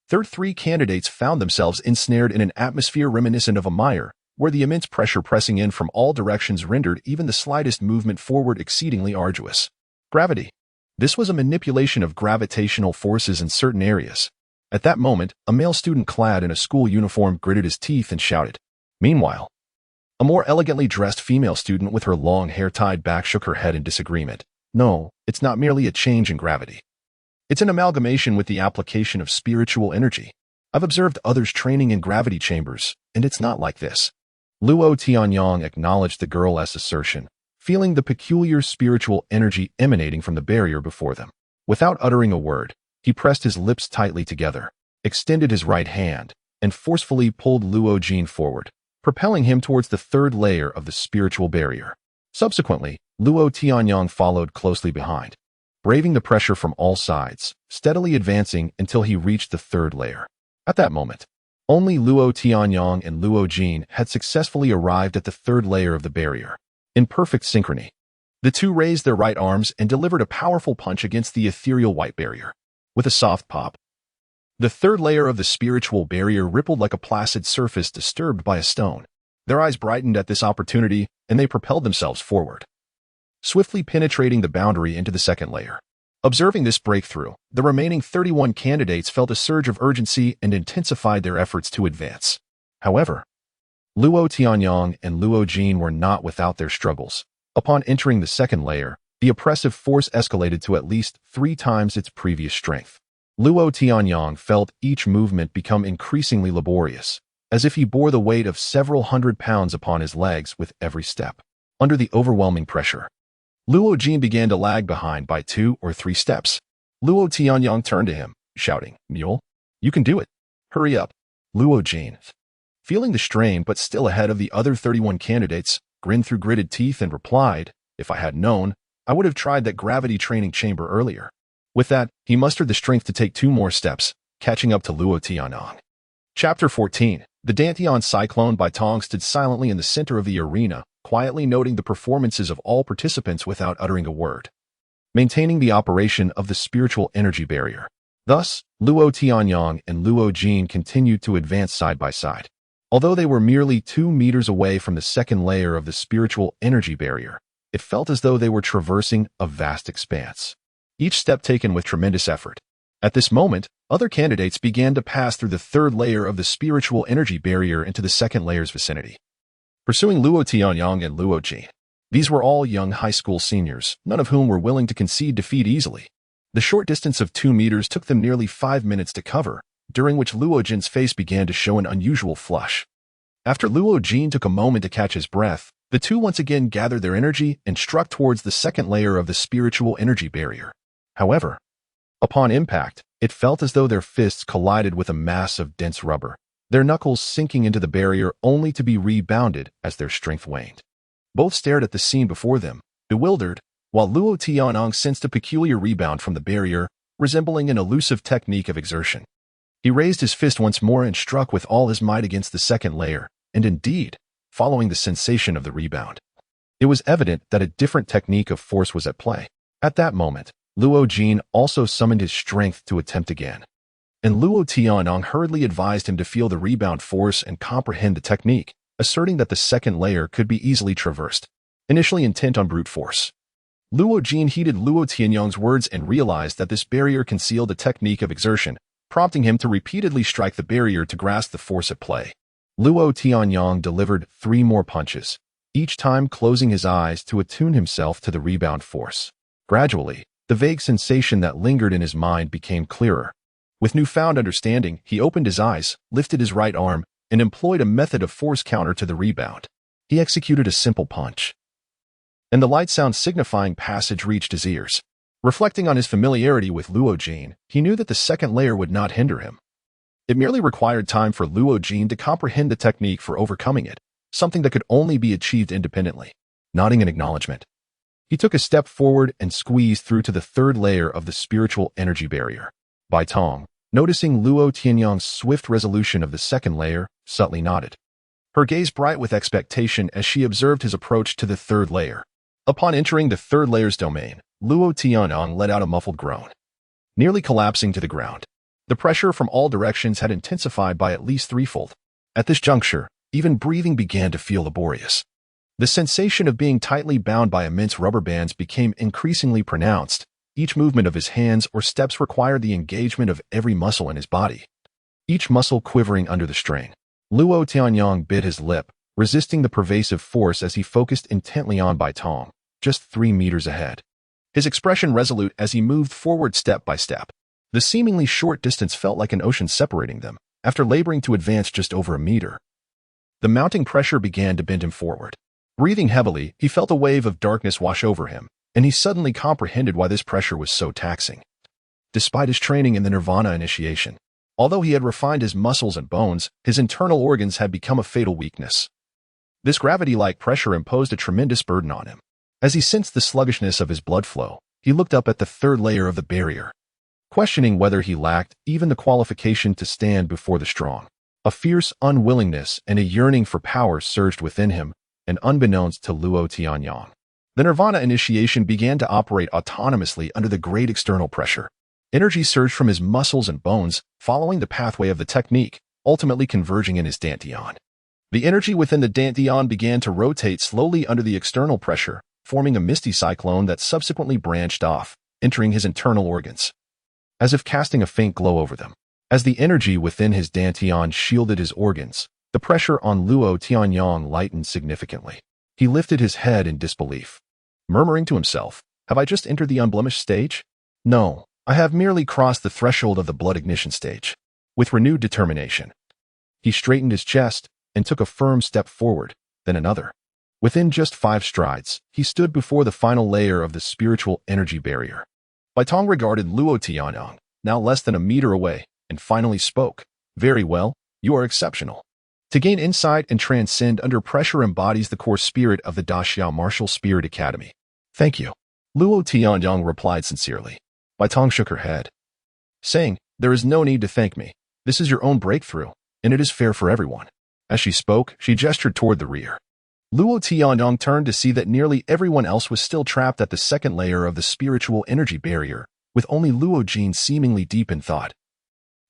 3 candidates found themselves ensnared in an atmosphere reminiscent of a mire, where the immense pressure pressing in from all directions rendered even the slightest movement forward exceedingly arduous. Gravity. This was a manipulation of gravitational forces in certain areas. At that moment, a male student clad in a school uniform gritted his teeth and shouted. Meanwhile, a more elegantly dressed female student with her long hair tied back shook her head in disagreement. "No, it's not merely a change in gravity. It's an amalgamation with the application of spiritual energy. I've observed others training in gravity chambers, and it's not like this." Luo Tianyang acknowledged the girl's assertion, feeling the peculiar spiritual energy emanating from the barrier before them. Without uttering a word, he pressed his lips tightly together, extended his right hand, and forcefully pulled Luo Jin forward, propelling him towards the 3rd layer of the spiritual barrier. Subsequently, Luo Tianyang followed closely behind, braving the pressure from all sides, steadily advancing until he reached the 3rd layer. At that moment, only Luo Tianyang and Luo Jin had successfully arrived at the 3rd layer of the barrier. In perfect synchrony, the two raised their right arms and delivered a powerful punch against the ethereal white barrier. With a soft pop, the 3rd layer of the spiritual barrier rippled like a placid surface disturbed by a stone. Their eyes brightened at this opportunity, and they propelled themselves forward, swiftly penetrating the boundary into the 2nd layer. Observing this breakthrough, the remaining 31 candidates felt a surge of urgency and intensified their efforts to advance. However, Luo Tianyang and Luo Jin were not without their struggles. Upon entering the 2nd layer, the oppressive force escalated to at least 3 times its previous strength. Luo Tianyang felt each movement become increasingly laborious, as if he bore the weight of several hundred pounds upon his legs with every step. Under the overwhelming pressure, Luo Jin began to lag behind by 2 or 3 steps. Luo Tianyang turned to him, shouting, "Mule, you can do it. Hurry up." Luo Jin, feeling the strain but still ahead of the other 31 candidates, grinned through gritted teeth and replied, "If I had known, I would have tried that gravity training chamber earlier. With that, he mustered the strength to take 2 more steps, catching up to Luo Tianyang. Chapter 14. The Dantian Cyclone by Tong stood silently in the center of the arena, quietly noting the performances of all participants without uttering a word, maintaining the operation of the spiritual energy barrier. Thus, Luo Tianyang and Luo Jin continued to advance side by side. Although they were merely 2 meters away from the second layer of the spiritual energy barrier, it felt as though they were traversing a vast expanse, each step taken with tremendous effort. At this moment, other candidates began to pass through the third layer of the spiritual energy barrier into the second layer's vicinity, pursuing Luo Tianyang and Luo Jin. These were all young high school seniors, none of whom were willing to concede defeat easily. The short distance of 2 meters took them nearly 5 minutes to cover, during which Luo Jin's face began to show an unusual flush. After Luo Jin took a moment to catch his breath, the two once again gathered their energy and struck towards the second layer of the spiritual energy barrier. However, upon impact, it felt as though their fists collided with a mass of dense rubber, their knuckles sinking into the barrier only to be rebounded as their strength waned. Both stared at the scene before them, bewildered, while Luo Tianyang sensed a peculiar rebound from the barrier, resembling an elusive technique of exertion. He raised his fist once more and struck with all his might against the second layer, and indeed, following the sensation of the rebound, it was evident that a different technique of force was at play. At that moment, Luo Jin also summoned his strength to attempt again, and Luo Tianyang hurriedly advised him to feel the rebound force and comprehend the technique, asserting that the second layer could be easily traversed, initially intent on brute force. Luo Jin heeded Luo Tianyang's words and realized that this barrier concealed a technique of exertion, prompting him to repeatedly strike the barrier to grasp the force at play. Luo Tianyang delivered 3 more punches, each time closing his eyes to attune himself to the rebound force. Gradually, the vague sensation that lingered in his mind became clearer. With newfound understanding, he opened his eyes, lifted his right arm, and employed a method of force counter to the rebound. He executed a simple punch, and the light sound signifying passage reached his ears. Reflecting on his familiarity with Luo Jin, he knew that the second layer would not hinder him. It merely required time for Luo Jin to comprehend the technique for overcoming it, something that could only be achieved independently. Nodding in acknowledgement, he took a step forward and squeezed through to the third layer of the spiritual energy barrier. Bai Tong, noticing Luo Tianyang's swift resolution of the second layer, subtly nodded, her gaze bright with expectation as she observed his approach to the third layer. Upon entering the third layer's domain, Luo Tianyang let out a muffled groan, nearly collapsing to the ground. The pressure from all directions had intensified by at least 3-fold. At this juncture, even breathing began to feel laborious. The sensation of being tightly bound by immense rubber bands became increasingly pronounced. Each movement of his hands or steps required the engagement of every muscle in his body, each muscle quivering under the strain. Luo Tianyang bit his lip, resisting the pervasive force as he focused intently on Bai Tong, just 3 meters ahead. His expression resolute as he moved forward step by step. The seemingly short distance felt like an ocean separating them, after laboring to advance just over a meter. The mounting pressure began to bend him forward. Breathing heavily, he felt a wave of darkness wash over him, and he suddenly comprehended why this pressure was so taxing. Despite his training in the Nirvana initiation, although he had refined his muscles and bones, his internal organs had become a fatal weakness. This gravity-like pressure imposed a tremendous burden on him. As he sensed the sluggishness of his blood flow, he looked up at the third layer of the barrier, questioning whether he lacked even the qualification to stand before the strong. A fierce unwillingness and a yearning for power surged within him, and unbeknownst to Luo Tianyang, the Nirvana initiation began to operate autonomously under the great external pressure. Energy surged from his muscles and bones, following the pathway of the technique, ultimately converging in his dantian. The energy within the dantian began to rotate slowly under the external pressure, forming a misty cyclone that subsequently branched off, entering his internal organs, as if casting a faint glow over them. As the energy within his dantian shielded his organs, the pressure on Luo Tianyang lightened significantly. He lifted his head in disbelief, murmuring to himself, "Have I just entered the unblemished stage? No, I have merely crossed the threshold of the blood ignition stage." With renewed determination, he straightened his chest and took a firm step forward, then another. Within just 5 strides, he stood before the final layer of the spiritual energy barrier. Bai Tong regarded Luo Tianyang, now less than a meter away, and finally spoke, "Very well, you are exceptional. To gain insight and transcend under pressure embodies the core spirit of the Da Xiao Martial Spirit Academy. Thank you." Luo Tianyang replied sincerely. Bai Tong shook her head, saying, "There is no need to thank me. This is your own breakthrough, and it is fair for everyone." As she spoke, she gestured toward the rear. Luo Tianyang turned to see that nearly everyone else was still trapped at the second layer of the spiritual energy barrier, with only Luo Jin seemingly deep in thought.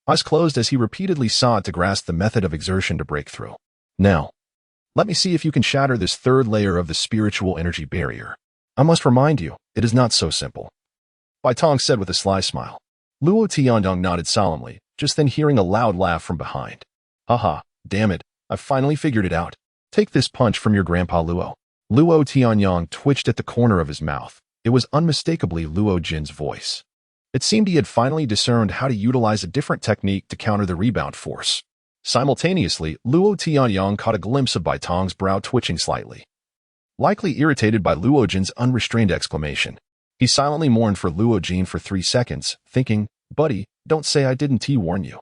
Eyes closed as he repeatedly sought to grasp the method of exertion to break through. "Now, let me see if you can shatter this third layer of the spiritual energy barrier. I must remind you, it is not so simple," Bai Tong said with a sly smile. Luo Tianyang nodded solemnly, just then hearing a loud laugh from behind. "Haha, damn it, I've finally figured it out. Take this punch from your grandpa Luo." Luo Tianyang twitched at the corner of his mouth. It was unmistakably Luo Jin's voice. It seemed he had finally discerned how to utilize a different technique to counter the rebound force. Simultaneously, Luo Tianyang caught a glimpse of Bai Tong's brow twitching slightly. Likely irritated by Luo Jin's unrestrained exclamation, he silently mourned for Luo Jin for 3 seconds, thinking, "Buddy, don't say I didn't warn you.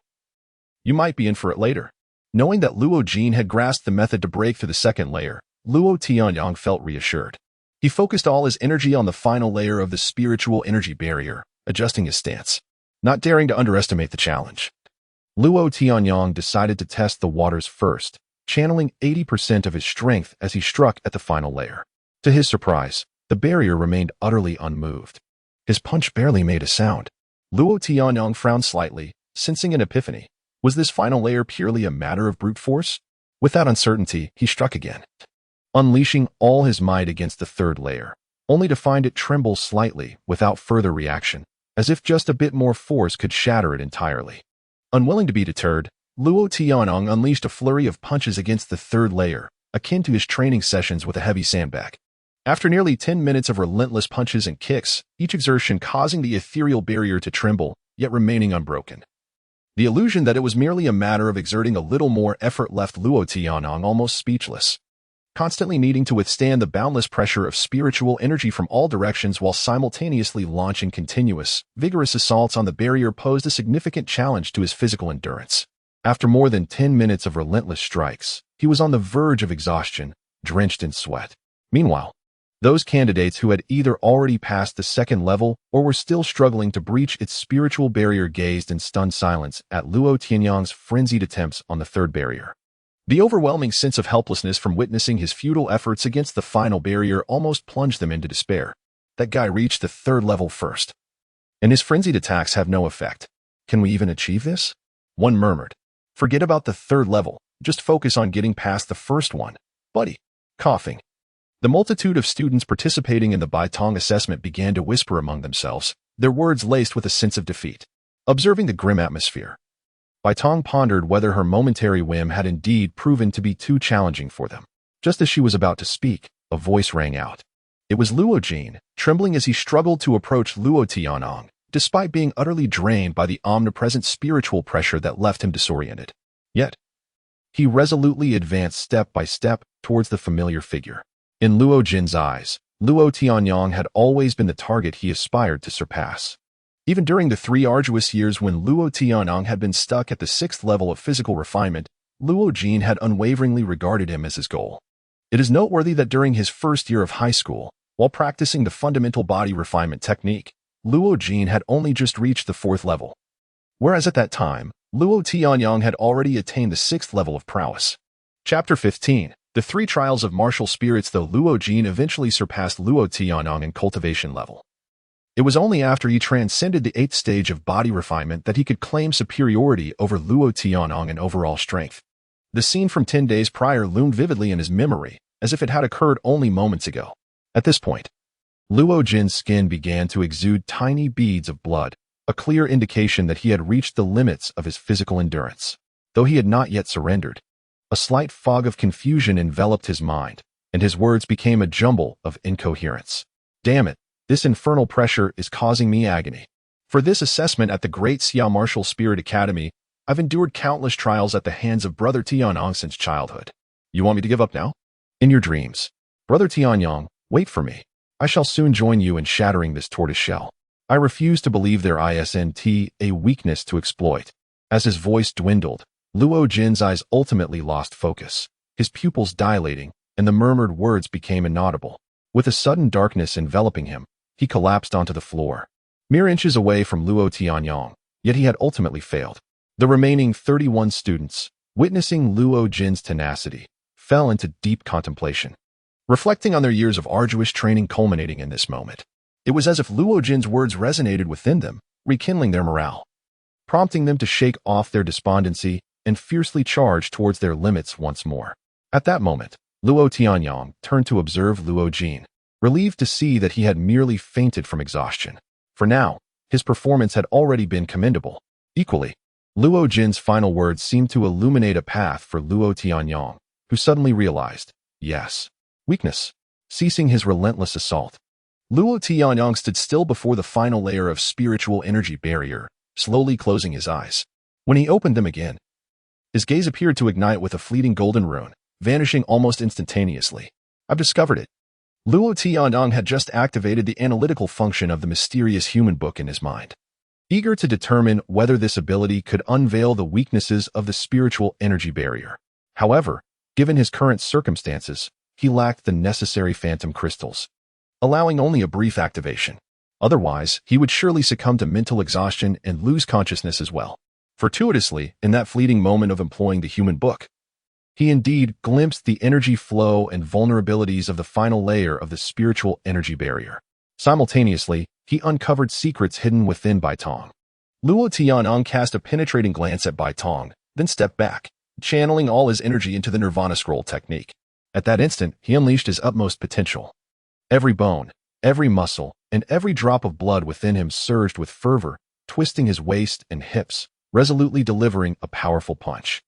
You might be in for it later." Knowing that Luo Jin had grasped the method to break through the second layer, Luo Tianyang felt reassured. He focused all his energy on the final layer of the spiritual energy barrier, adjusting his stance, not daring to underestimate the challenge. Luo Tianyang decided to test the waters first, channeling 80% of his strength as he struck at the final layer. To his surprise, the barrier remained utterly unmoved. His punch barely made a sound. Luo Tianyang frowned slightly, sensing an epiphany. Was this final layer purely a matter of brute force? Without uncertainty, he struck again, unleashing all his might against the third layer, only to find it tremble slightly without further reaction, as if just a bit more force could shatter it entirely. Unwilling to be deterred, Luo Tianyang unleashed a flurry of punches against the third layer, akin to his training sessions with a heavy sandbag. After nearly 10 minutes of relentless punches and kicks, each exertion causing the ethereal barrier to tremble, yet remaining unbroken. The illusion that it was merely a matter of exerting a little more effort left Luo Tianyang almost speechless, constantly needing to withstand the boundless pressure of spiritual energy from all directions while simultaneously launching continuous, vigorous assaults on the barrier posed a significant challenge to his physical endurance. After more than 10 minutes of relentless strikes, he was on the verge of exhaustion, drenched in sweat. Meanwhile, those candidates who had either already passed the second level or were still struggling to breach its spiritual barrier gazed in stunned silence at Luo Tianyang's frenzied attempts on the third barrier. The overwhelming sense of helplessness from witnessing his futile efforts against the final barrier almost plunged them into despair. That guy reached the third level first, and his frenzied attacks have no effect. Can we even achieve this? One murmured. Forget about the third level. Just focus on getting past the first one, buddy. Coughing. The multitude of students participating in the Bai Tong assessment began to whisper among themselves, their words laced with a sense of defeat. Observing the grim atmosphere, Bai Tong pondered whether her momentary whim had indeed proven to be too challenging for them. Just as she was about to speak, a voice rang out. It was Luo Jin, trembling as he struggled to approach Luo Tianyang, despite being utterly drained by the omnipresent spiritual pressure that left him disoriented. Yet, he resolutely advanced step by step towards the familiar figure. In Luo Jin's eyes, Luo Tianyang had always been the target he aspired to surpass. Even during the 3 arduous years when Luo Tianyang had been stuck at the 6th level of physical refinement, Luo Jin had unwaveringly regarded him as his goal. It is noteworthy that during his first year of high school, while practicing the fundamental body refinement technique, Luo Jin had only just reached the 4th level. Whereas at that time, Luo Tianyang had already attained the 6th level of prowess. Chapter 15. The 3 Trials of Martial Spirits. Though Luo Jin eventually surpassed Luo Tianyang in cultivation level, it was only after he transcended the 8th stage of body refinement that he could claim superiority over Luo Tianyang in overall strength. The scene from 10 days prior loomed vividly in his memory, as if it had occurred only moments ago. At this point, Luo Jin's skin began to exude tiny beads of blood, a clear indication that he had reached the limits of his physical endurance. Though he had not yet surrendered, a slight fog of confusion enveloped his mind, and his words became a jumble of incoherence. Damn it, this infernal pressure is causing me agony. For this assessment at the Great Xia Martial Spirit Academy, I've endured countless trials at the hands of Brother Tianyang since childhood. You want me to give up now? In your dreams. Brother Tianyang, wait for me. I shall soon join you in shattering this tortoise shell. I refuse to believe there isn't a weakness to exploit. As his voice dwindled, Luo Jin's eyes ultimately lost focus, his pupils dilating, and the murmured words became inaudible. With a sudden darkness enveloping him, he collapsed onto the floor. Mere inches away from Luo Tianyong, yet he had ultimately failed. The remaining 31 students, witnessing Luo Jin's tenacity, fell into deep contemplation, reflecting on their years of arduous training culminating in this moment. It was as if Luo Jin's words resonated within them, rekindling their morale, prompting them to shake off their despondency and fiercely charge towards their limits once more. At that moment, Luo Tianyong turned to observe Luo Jin, relieved to see that he had merely fainted from exhaustion. For now, his performance had already been commendable. Equally, Luo Jin's final words seemed to illuminate a path for Luo Tianyong, who suddenly realized, yes, weakness. Ceasing his relentless assault, Luo Tianyong stood still before the final layer of spiritual energy barrier, slowly closing his eyes. When he opened them again, his gaze appeared to ignite with a fleeting golden rune, vanishing almost instantaneously. I've discovered it. Luo Tianyong had just activated the analytical function of the mysterious human book in his mind, eager to determine whether this ability could unveil the weaknesses of the spiritual energy barrier. However, given his current circumstances, he lacked the necessary phantom crystals, allowing only a brief activation. Otherwise, he would surely succumb to mental exhaustion and lose consciousness as well. Fortuitously, in that fleeting moment of employing the human book, he indeed glimpsed the energy flow and vulnerabilities of the final layer of the spiritual energy barrier. Simultaneously, he uncovered secrets hidden within Bai Tong. Luo Tianyong cast a penetrating glance at Bai Tong, then stepped back, channeling all his energy into the Nirvana Scroll technique. At that instant, he unleashed his utmost potential. Every bone, every muscle, and every drop of blood within him surged with fervor, twisting his waist and hips, resolutely delivering a powerful punch.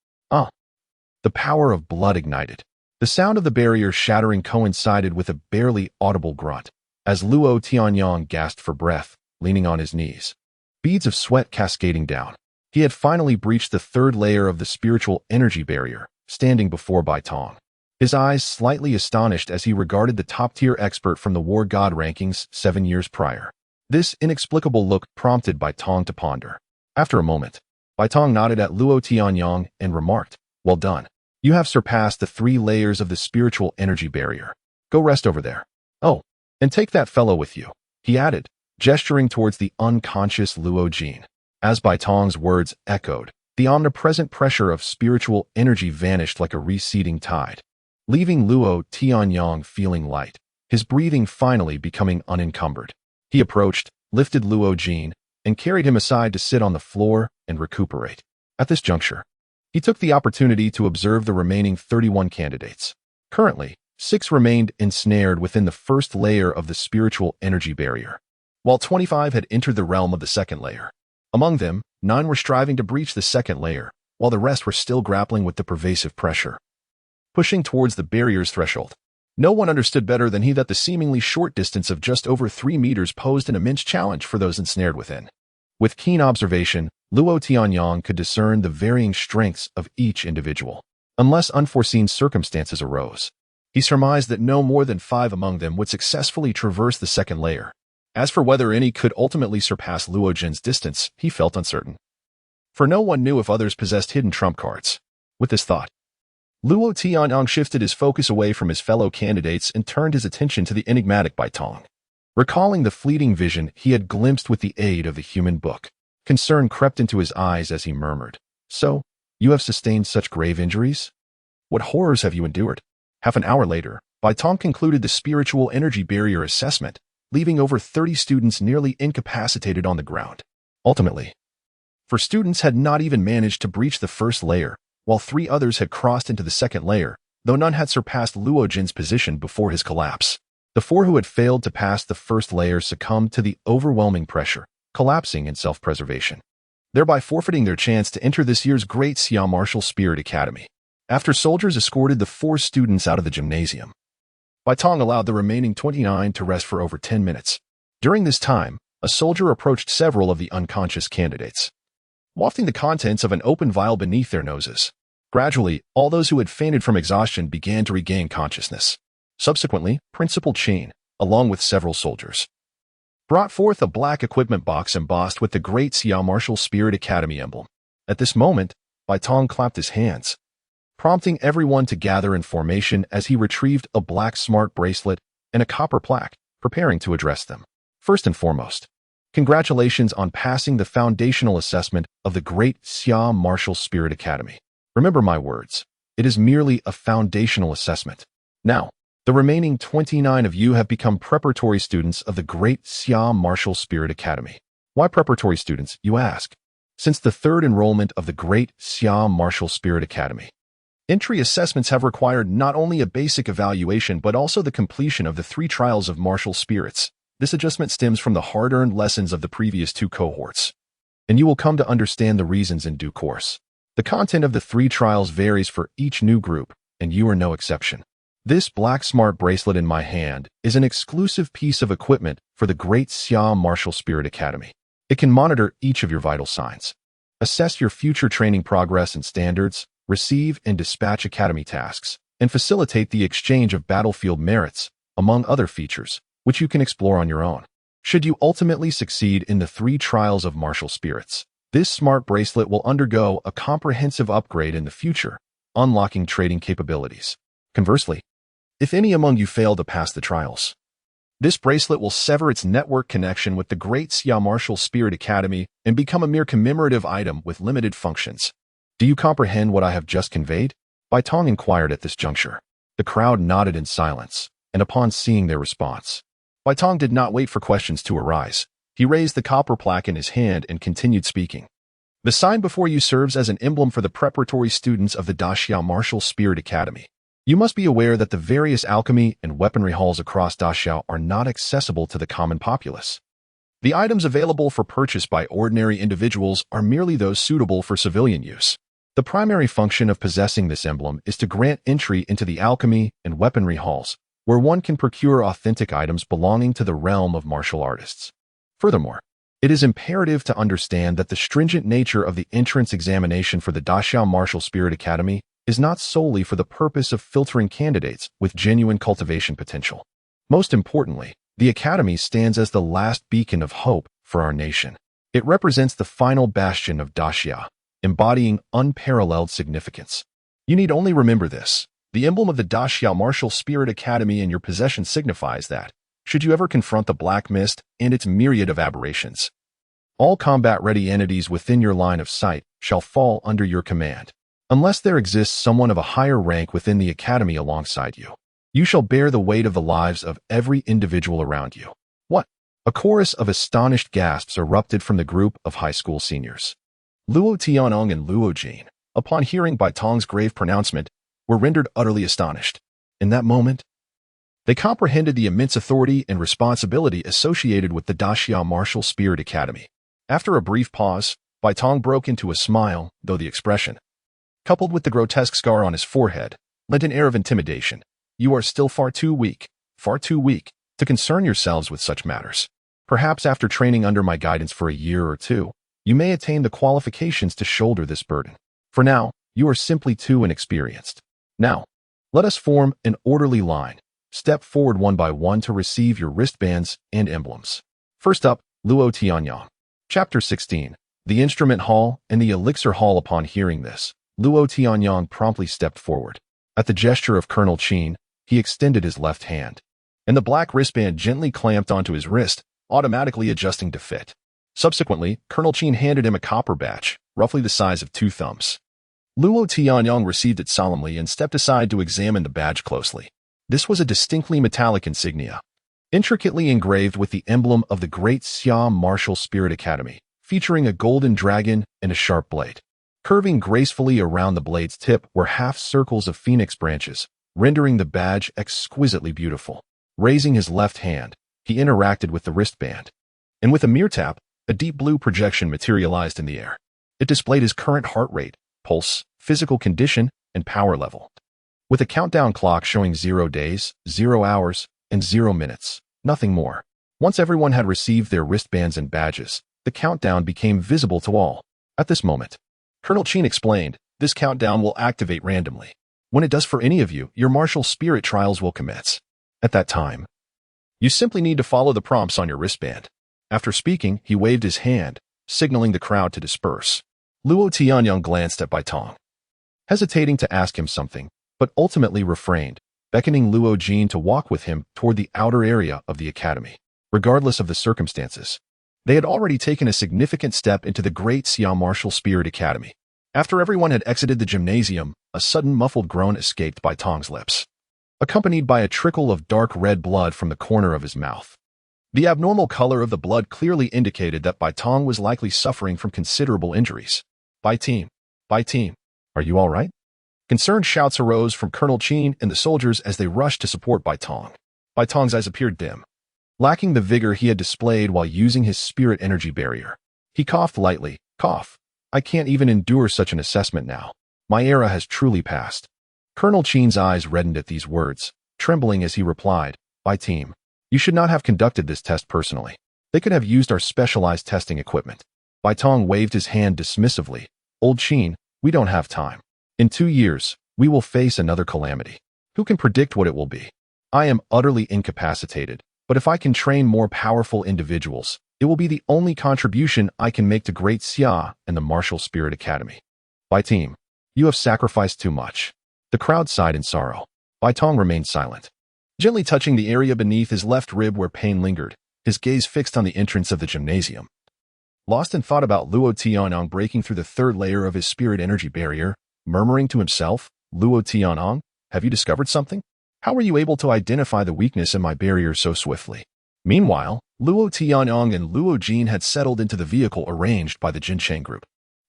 The power of blood ignited. The sound of the barrier shattering coincided with a barely audible grunt, as Luo Tianyong gasped for breath, leaning on his knees, beads of sweat cascading down. He had finally breached the third layer of the spiritual energy barrier, standing before Bai Tong, his eyes slightly astonished as he regarded the top-tier expert from the War God rankings 7 years prior. This inexplicable look prompted Bai Tong to ponder. After a moment, Bai Tong nodded at Luo Tianyong and remarked, "Well done. You have surpassed the 3 layers of the spiritual energy barrier. Go rest over there. Oh, and take that fellow with you," he added, gesturing towards the unconscious Luo Jin. As Bai Tong's words echoed, the omnipresent pressure of spiritual energy vanished like a receding tide, leaving Luo Tianyong feeling light, his breathing finally becoming unencumbered. He approached, lifted Luo Jin, and carried him aside to sit on the floor and recuperate. At this juncture, he took the opportunity to observe the remaining 31 candidates. Currently, 6 remained ensnared within the first layer of the spiritual energy barrier, while 25 had entered the realm of the second layer. Among them, 9 were striving to breach the second layer, while the rest were still grappling with the pervasive pressure, pushing towards the barrier's threshold. No one understood better than he that the seemingly short distance of just over 3 meters posed an immense challenge for those ensnared within. With keen observation, Luo Tianyong could discern the varying strengths of each individual. Unless unforeseen circumstances arose, he surmised that no more than 5 among them would successfully traverse the second layer. As for whether any could ultimately surpass Luo Jin's distance, he felt uncertain, for no one knew if others possessed hidden trump cards. With this thought, Luo Tianyong shifted his focus away from his fellow candidates and turned his attention to the enigmatic Bai Tong. Recalling the fleeting vision he had glimpsed with the aid of the human book, concern crept into his eyes as he murmured, "So, you have sustained such grave injuries? What horrors have you endured?" Half an hour later, Bai Tong concluded the spiritual energy barrier assessment, leaving over 30 students nearly incapacitated on the ground. Ultimately, 4 students had not even managed to breach the first layer, while 3 others had crossed into the second layer, though none had surpassed Luo Jin's position before his collapse. The 4 who had failed to pass the first layer succumbed to the overwhelming pressure, collapsing in self-preservation, thereby forfeiting their chance to enter this year's Great Xia Martial Spirit Academy. After soldiers escorted the 4 students out of the gymnasium, Bai Tong allowed the remaining 29 to rest for over 10 minutes. During this time, a soldier approached several of the unconscious candidates, wafting the contents of an open vial beneath their noses. Gradually, all those who had fainted from exhaustion began to regain consciousness. Subsequently, Principal Chain, along with several soldiers, brought forth a black equipment box embossed with the Great Xia Martial Spirit Academy emblem. At this moment, Bai Tong clapped his hands, prompting everyone to gather in formation as he retrieved a black smart bracelet and a copper plaque, preparing to address them. First and foremost, congratulations on passing the foundational assessment of the Great Xia Martial Spirit Academy. Remember my words, it is merely a foundational assessment. Now, the remaining 29 of you have become preparatory students of the Great Xia Martial Spirit Academy. Why preparatory students, you ask? Since the third enrollment of the Great Xia Martial Spirit Academy, entry assessments have required not only a basic evaluation but also the completion of the 3 trials of martial spirits. This adjustment stems from the hard-earned lessons of the previous 2 cohorts, and you will come to understand the reasons in due course. The content of the 3 trials varies for each new group, and you are no exception. This black smart bracelet in my hand is an exclusive piece of equipment for the Great Xia Martial Spirit Academy. It can monitor each of your vital signs, assess your future training progress and standards, receive and dispatch academy tasks, and facilitate the exchange of battlefield merits, among other features, which you can explore on your own. Should you ultimately succeed in the 3 trials of martial spirits, this smart bracelet will undergo a comprehensive upgrade in the future, unlocking trading capabilities. Conversely, if any among you fail to pass the trials, this bracelet will sever its network connection with the Great Xia Martial Spirit Academy and become a mere commemorative item with limited functions. Do you comprehend what I have just conveyed? Bai Tong inquired at this juncture. The crowd nodded in silence, and upon seeing their response, Bai Tong did not wait for questions to arise. He raised the copper plaque in his hand and continued speaking. The sign before you serves as an emblem for the preparatory students of the Daxia Martial Spirit Academy. You must be aware that the various alchemy and weaponry halls across Daxia are not accessible to the common populace. The items available for purchase by ordinary individuals are merely those suitable for civilian use. The primary function of possessing this emblem is to grant entry into the alchemy and weaponry halls, where one can procure authentic items belonging to the realm of martial artists. Furthermore, it is imperative to understand that the stringent nature of the entrance examination for the Daxia Martial Spirit Academy is not solely for the purpose of filtering candidates with genuine cultivation potential. Most importantly, the Academy stands as the last beacon of hope for our nation. It represents the final bastion of Daxia, embodying unparalleled significance. You need only remember this. The emblem of the Daxia Martial Spirit Academy in your possession signifies that, should you ever confront the Black Mist and its myriad of aberrations, all combat-ready entities within your line of sight shall fall under your command. Unless there exists someone of a higher rank within the Academy alongside you, you shall bear the weight of the lives of every individual around you. What? A chorus of astonished gasps erupted from the group of high school seniors. Luo Tianong and Luo Jin, upon hearing Bai Tong's grave pronouncement, were rendered utterly astonished. In that moment, they comprehended the immense authority and responsibility associated with the Daxia Martial Spirit Academy. After a brief pause, Bai Tong broke into a smile, though the expression, coupled with the grotesque scar on his forehead, lent an air of intimidation. You are still far too weak, to concern yourselves with such matters. Perhaps after training under my guidance for a year or 2, you may attain the qualifications to shoulder this burden. For now, you are simply too inexperienced. Now, let us form an orderly line. Step forward one by one to receive your wristbands and emblems. First up, Luo Tianyang. Chapter 16. The Instrument Hall and the Elixir Hall. Upon hearing this, Luo Tianyang promptly stepped forward. At the gesture of Colonel Qin, he extended his left hand, and the black wristband gently clamped onto his wrist, automatically adjusting to fit. Subsequently, Colonel Qin handed him a copper badge, roughly the size of 2 thumbs. Luo Tianyang received it solemnly and stepped aside to examine the badge closely. This was a distinctly metallic insignia, intricately engraved with the emblem of the Great Xia Martial Spirit Academy, featuring a golden dragon and a sharp blade. Curving gracefully around the blade's tip were half circles of phoenix branches, rendering the badge exquisitely beautiful. Raising his left hand, he interacted with the wristband, and with a mere tap, a deep blue projection materialized in the air. It displayed his current heart rate, pulse, physical condition, and power level, with a countdown clock showing 0 days, 0 hours, and 0 minutes, nothing more. Once everyone had received their wristbands and badges, the countdown became visible to all. At this moment, Colonel Qin explained, this countdown will activate randomly. When it does for any of you, your martial spirit trials will commence. At that time, you simply need to follow the prompts on your wristband. After speaking, he waved his hand, signaling the crowd to disperse. Luo Tianyang glanced at Bai Tong, hesitating to ask him something, but ultimately refrained, beckoning Luo Jin to walk with him toward the outer area of the academy. regardless of the circumstances. They had already taken a significant step into the Great Xia Martial Spirit Academy. After everyone had exited the gymnasium, a sudden muffled groan escaped Bai Tong's lips, accompanied by a trickle of dark red blood from the corner of his mouth. The abnormal color of the blood clearly indicated that Bai Tong was likely suffering from considerable injuries. Bai team, are you all right? Concerned shouts arose from Colonel Qin and the soldiers as they rushed to support Bai Tong. Bai Tong's eyes appeared dim, lacking the vigor he had displayed while using his spirit energy barrier. He coughed lightly. Cough. I can't even endure such an assessment now. My era has truly passed. Colonel Qin's eyes reddened at these words, trembling as he replied, Bai team, you should not have conducted this test personally. They could have used our specialized testing equipment. Bai Tong waved his hand dismissively. Old Qin, we don't have time. In 2 years, we will face another calamity. Who can predict what it will be? I am utterly incapacitated, but if I can train more powerful individuals, it will be the only contribution I can make to Great Xia and the Martial Spirit Academy. Bai team, you have sacrificed too much. The crowd sighed in sorrow. Bai Tong remained silent, gently touching the area beneath his left rib where pain lingered, his gaze fixed on the entrance of the gymnasium. Lost in thought about Luo Tianong breaking through the third layer of his spirit energy barrier, murmuring to himself, Luo Tianong, have you discovered something? How were you able to identify the weakness in my barrier so swiftly? Meanwhile, Luo Tianong and Luo Jin had settled into the vehicle arranged by the Jincheng group.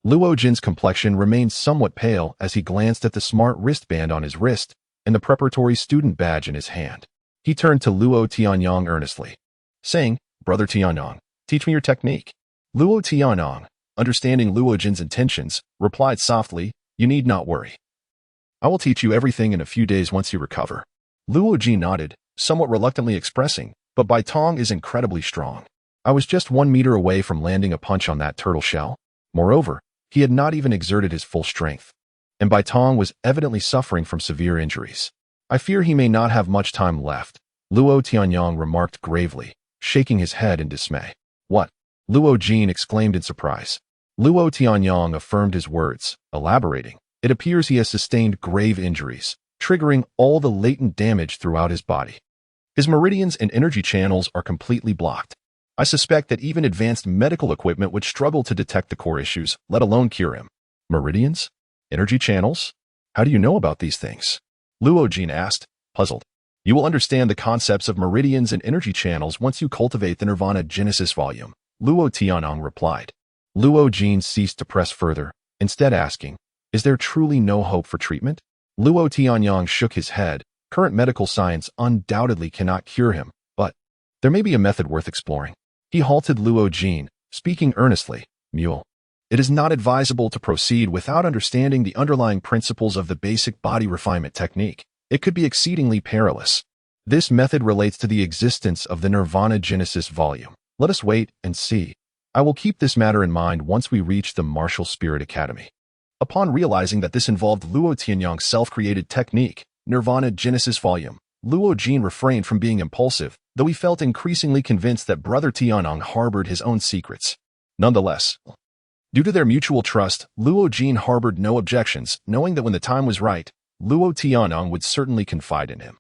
Luo Jin's complexion remained somewhat pale as he glanced at the smart wristband on his wrist and the preparatory student badge in his hand. He turned to Luo Tianyong earnestly, saying, Brother Tianyong, teach me your technique. Luo Tianyong, understanding Luo Jin's intentions, replied softly, you need not worry. I will teach you everything in a few days once you recover. Luo Jin nodded, somewhat reluctantly expressing, but Bai Tong is incredibly strong. I was just 1 meter away from landing a punch on that turtle shell. Moreover, he had not even exerted his full strength, and Bai Tong was evidently suffering from severe injuries. I fear he may not have much time left, Luo Tianyong remarked gravely, shaking his head in dismay. What? Luo Jin exclaimed in surprise. Luo Tianyong affirmed his words, elaborating, it appears he has sustained grave injuries, triggering all the latent damage throughout his body. His meridians and energy channels are completely blocked. I suspect that even advanced medical equipment would struggle to detect the core issues, let alone cure him. Meridians? Energy channels? How do you know about these things? Luo Jin asked, puzzled. You will understand the concepts of meridians and energy channels once you cultivate the Nirvana Genesis volume, Luo Tianyong replied. Luo Jin ceased to press further, instead asking, is there truly no hope for treatment? Luo Tianyong shook his head. Current medical science undoubtedly cannot cure him, but there may be a method worth exploring. He halted Luo Jin, speaking earnestly, Mule. It is not advisable to proceed without understanding the underlying principles of the basic body refinement technique. It could be exceedingly perilous. This method relates to the existence of the Nirvana Genesis volume. Let us wait and see. I will keep this matter in mind once we reach the Martial Spirit Academy. Upon realizing that this involved Luo Tianyong's self-created technique, Nirvana Genesis volume, Luo Jin refrained from being impulsive, though he felt increasingly convinced that Brother Tianyong harbored his own secrets. Nonetheless, due to their mutual trust, Luo Jin harbored no objections, knowing that when the time was right, Luo Tianyong would certainly confide in him.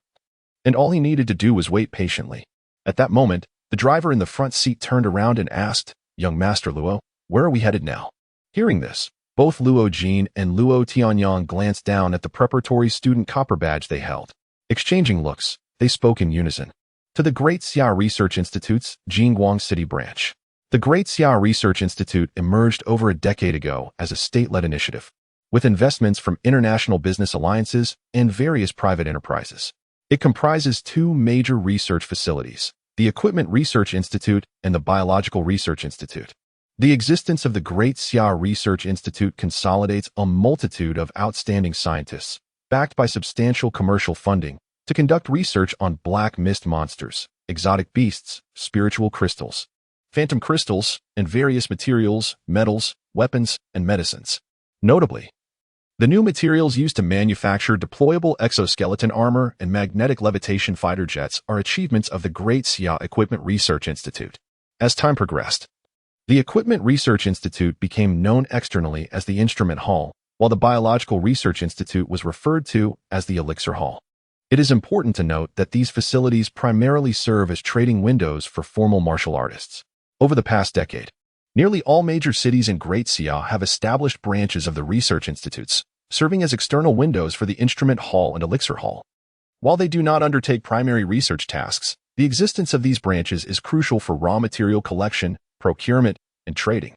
And all he needed to do was wait patiently. At that moment, the driver in the front seat turned around and asked, Young Master Luo, where are we headed now? Hearing this, both Luo Jin and Luo Tianyong glanced down at the preparatory student copper badge they held. Exchanging looks, they spoke in unison. To the Great Xia Research Institute's Jingguang City branch. The Great Xia Research Institute emerged over a decade ago as a state-led initiative, with investments from international business alliances and various private enterprises. It comprises 2 major research facilities, the Equipment Research Institute and the Biological Research Institute. The existence of the Great Xia Research Institute consolidates a multitude of outstanding scientists, backed by substantial commercial funding, to conduct research on black mist monsters, exotic beasts, spiritual crystals, phantom crystals, and various materials, metals, weapons, and medicines. Notably, the new materials used to manufacture deployable exoskeleton armor and magnetic levitation fighter jets are achievements of the Great Xia Equipment Research Institute. As time progressed, the Equipment Research Institute became known externally as the Instrument Hall, while the Biological Research Institute was referred to as the Elixir Hall. It is important to note that these facilities primarily serve as trading windows for formal martial artists. Over the past decade, nearly all major cities in Great Xia have established branches of the research institutes, serving as external windows for the Instrument Hall and Elixir Hall. While they do not undertake primary research tasks, the existence of these branches is crucial for raw material collection, procurement, and trading.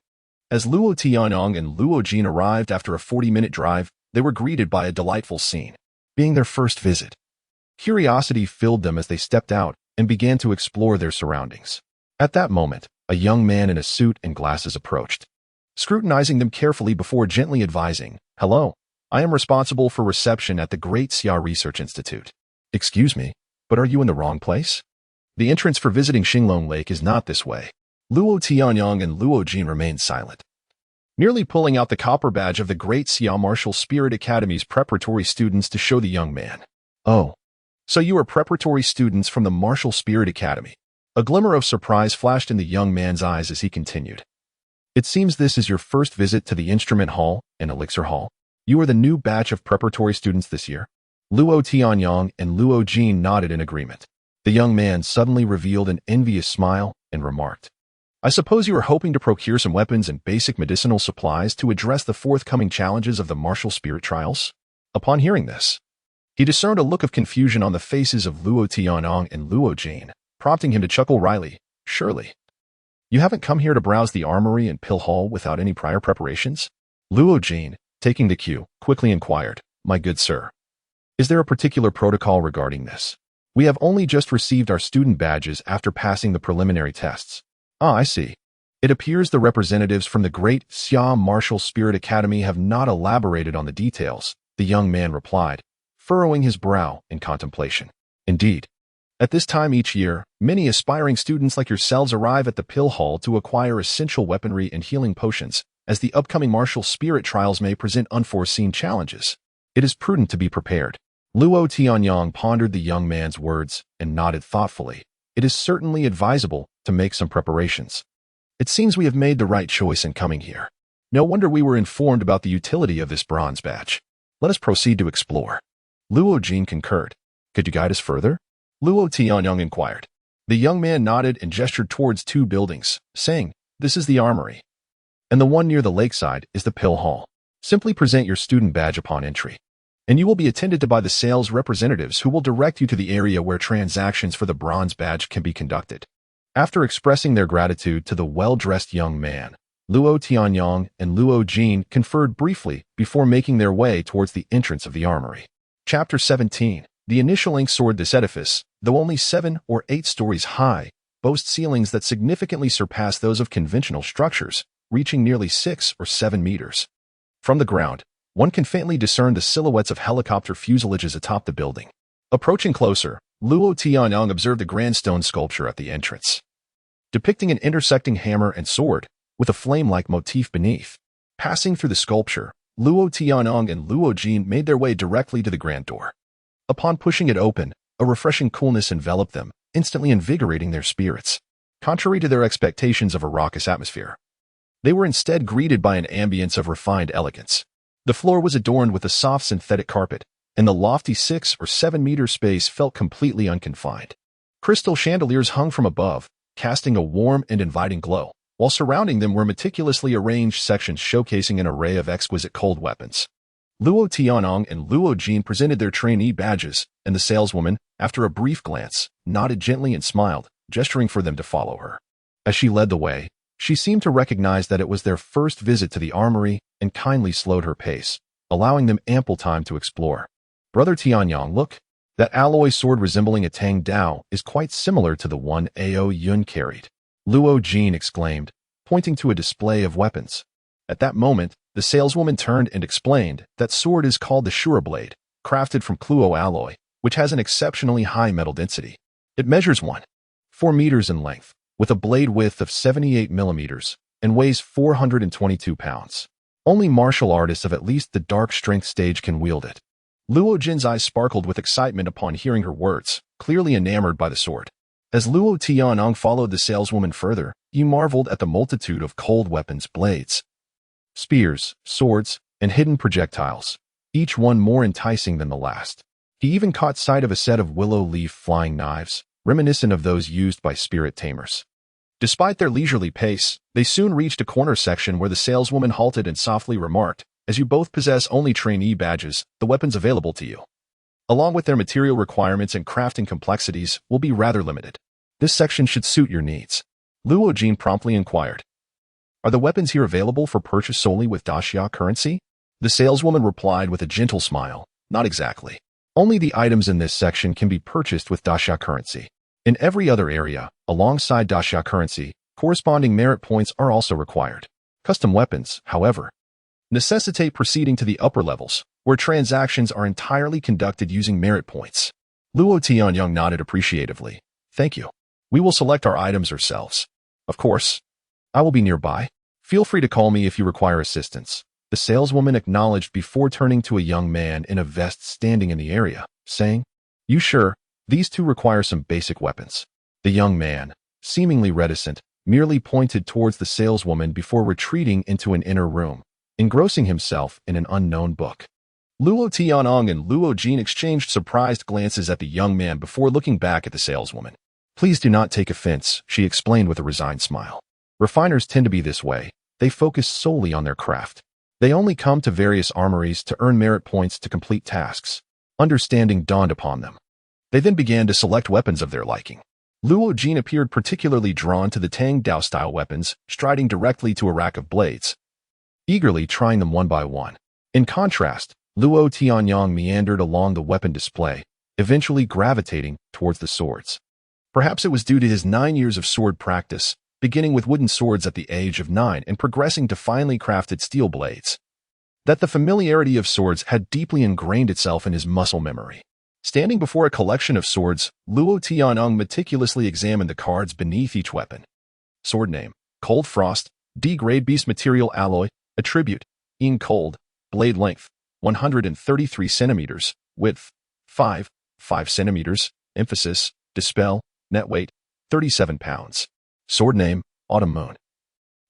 As Luo Tianyong and Luo Jin arrived after a 40-minute drive, they were greeted by a delightful scene. Being their first visit, curiosity filled them as they stepped out and began to explore their surroundings. At that moment, a young man in a suit and glasses approached, scrutinizing them carefully before gently advising, "Hello, I am responsible for reception at the Great Xia Research Institute. Excuse me, but are you in the wrong place? The entrance for visiting Xinglong Lake is not this way." Luo Tianyong and Luo Jin remained silent, nearly pulling out the copper badge of the Great Xia Martial Spirit Academy's preparatory students to show the young man. "Oh, so you are preparatory students from the Martial Spirit Academy." A glimmer of surprise flashed in the young man's eyes as he continued. "It seems this is your first visit to the Instrument Hall and Elixir Hall. You are the new batch of preparatory students this year." Luo Tianyong and Luo Jin nodded in agreement. The young man suddenly revealed an envious smile and remarked, "I suppose you are hoping to procure some weapons and basic medicinal supplies to address the forthcoming challenges of the martial spirit trials?" Upon hearing this, he discerned a look of confusion on the faces of Luo Tianyong and Luo Jin, prompting him to chuckle wryly. "Surely, you haven't come here to browse the armory and pill hall without any prior preparations?" Luo Jin, taking the cue, quickly inquired, "My good sir, is there a particular protocol regarding this? We have only just received our student badges after passing the preliminary tests." "Ah, I see. It appears the representatives from the Great Xia Martial Spirit Academy have not elaborated on the details," the young man replied, furrowing his brow in contemplation. "Indeed. At this time each year, many aspiring students like yourselves arrive at the pill hall to acquire essential weaponry and healing potions, as the upcoming martial spirit trials may present unforeseen challenges. It is prudent to be prepared." Luo Tianyong pondered the young man's words and nodded thoughtfully. "It is certainly advisable to make some preparations. It seems we have made the right choice in coming here. No wonder we were informed about the utility of this bronze badge. Let us proceed to explore." Luo Jin concurred. "Could you guide us further?" Luo Tianyong inquired. The young man nodded and gestured towards two buildings, saying, "This is the armory, and the one near the lakeside is the pill hall. Simply present your student badge upon entry, and you will be attended to by the sales representatives who will direct you to the area where transactions for the bronze badge can be conducted." After expressing their gratitude to the well-dressed young man, Luo Tianyong and Luo Jin conferred briefly before making their way towards the entrance of the armory. Chapter 17. The initial ink sword. This edifice, though only 7 or 8 stories high, boasts ceilings that significantly surpass those of conventional structures, reaching nearly 6 or 7 meters. From the ground, one can faintly discern the silhouettes of helicopter fuselages atop the building. Approaching closer, Luo Tianyong observed a grand stone sculpture at the entrance, depicting an intersecting hammer and sword, with a flame-like motif beneath. Passing through the sculpture, Luo Tianyong and Luo Jin made their way directly to the grand door. Upon pushing it open, a refreshing coolness enveloped them, instantly invigorating their spirits. Contrary to their expectations of a raucous atmosphere, they were instead greeted by an ambience of refined elegance. The floor was adorned with a soft synthetic carpet, and the lofty 6 or 7 meter space felt completely unconfined. Crystal chandeliers hung from above, casting a warm and inviting glow, while surrounding them were meticulously arranged sections showcasing an array of exquisite cold weapons. Luo Tianyong and Luo Jin presented their trainee badges, and the saleswoman, after a brief glance, nodded gently and smiled, gesturing for them to follow her. As she led the way, she seemed to recognize that it was their first visit to the armory and kindly slowed her pace, allowing them ample time to explore. "Brother Tianyong, look. That alloy sword resembling a Tang Dao is quite similar to the one Ao Yun carried," Luo Jin exclaimed, pointing to a display of weapons. At that moment, the saleswoman turned and explained that sword is called the Shriveled, crafted from Kluo alloy, which has an exceptionally high metal density. It measures 1.4 meters in length, with a blade width of 78 millimeters, and weighs 422 pounds. Only martial artists of at least the dark strength stage can wield it. Luo Jin's eyes sparkled with excitement upon hearing her words, clearly enamored by the sword. As Luo Tianyong followed the saleswoman further, he marveled at the multitude of cold weapons, blades, spears, swords, and hidden projectiles, each one more enticing than the last. He even caught sight of a set of willow leaf flying knives, reminiscent of those used by spirit tamers. Despite their leisurely pace, they soon reached a corner section where the saleswoman halted and softly remarked, "As you both possess only trainee badges, the weapons available to you, along with their material requirements and crafting complexities, will be rather limited. This section should suit your needs." Luo Jin promptly inquired, "Are the weapons here available for purchase solely with Daxia currency?" The saleswoman replied with a gentle smile, "Not exactly. Only the items in this section can be purchased with Daxia currency. In every other area, alongside Daxia currency, corresponding merit points are also required. Custom weapons, however, necessitate proceeding to the upper levels, where transactions are entirely conducted using merit points." Luo Tianyang nodded appreciatively. "Thank you. We will select our items ourselves. Of course, I will be nearby. Feel free to call me if you require assistance." The saleswoman acknowledged before turning to a young man in a vest standing in the area, saying, "You sure? These two require some basic weapons." The young man, seemingly reticent, merely pointed towards the saleswoman before retreating into an inner room, engrossing himself in an unknown book. Luo Tianyang and Luo Jin exchanged surprised glances at the young man before looking back at the saleswoman. "Please do not take offense," she explained with a resigned smile. "Refiners tend to be this way. They focus solely on their craft. They only come to various armories to earn merit points to complete tasks." Understanding dawned upon them. They then began to select weapons of their liking. Luo Jin appeared particularly drawn to the Tang Dao-style weapons, striding directly to a rack of blades, eagerly trying them one by one. In contrast, Luo Tianyang meandered along the weapon display, eventually gravitating towards the swords. Perhaps it was due to his 9 years of sword practice, beginning with wooden swords at the age of 9 and progressing to finely crafted steel blades, that the familiarity of swords had deeply ingrained itself in his muscle memory. Standing before a collection of swords, Luo Tianyang meticulously examined the cards beneath each weapon. Sword name: Cold Frost, D-grade beast material alloy, attribute: In cold, blade length: 133 centimeters, width: 5 centimeters, emphasis: dispel, net weight: 37 pounds. Sword name: Autumn Moon.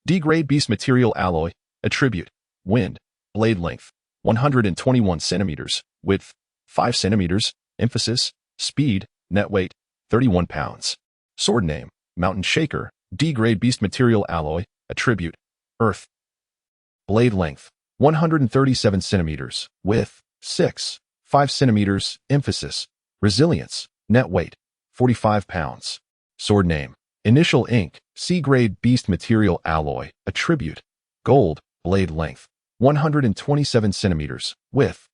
D-grade beast material alloy, attribute: Wind, blade length: 121 centimeters, width: 5 centimeters, emphasis: speed, net weight: 31 pounds. Sword name: Mountain Shaker, D-grade beast material alloy, attribute: Earth. Blade length: 137 centimeters, width: 5 centimeters, emphasis: resilience, net weight: 45 pounds. Sword name: Initial Ink, C-grade beast material alloy, attribute: Gold, blade length: 127 centimeters, width: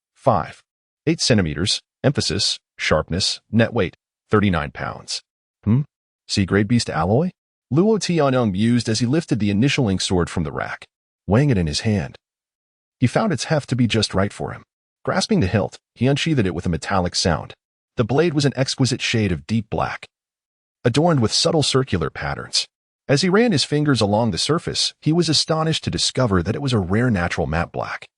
8 centimeters, emphasis: sharpness, net weight: 39 pounds. C-grade beast alloy? Luo Tianyang mused as he lifted the initial ink sword from the rack, weighing it in his hand. He found its heft to be just right for him. Grasping the hilt, he unsheathed it with a metallic sound. The blade was an exquisite shade of deep black, adorned with subtle circular patterns. As he ran his fingers along the surface, he was astonished to discover that it was a rare natural matte black,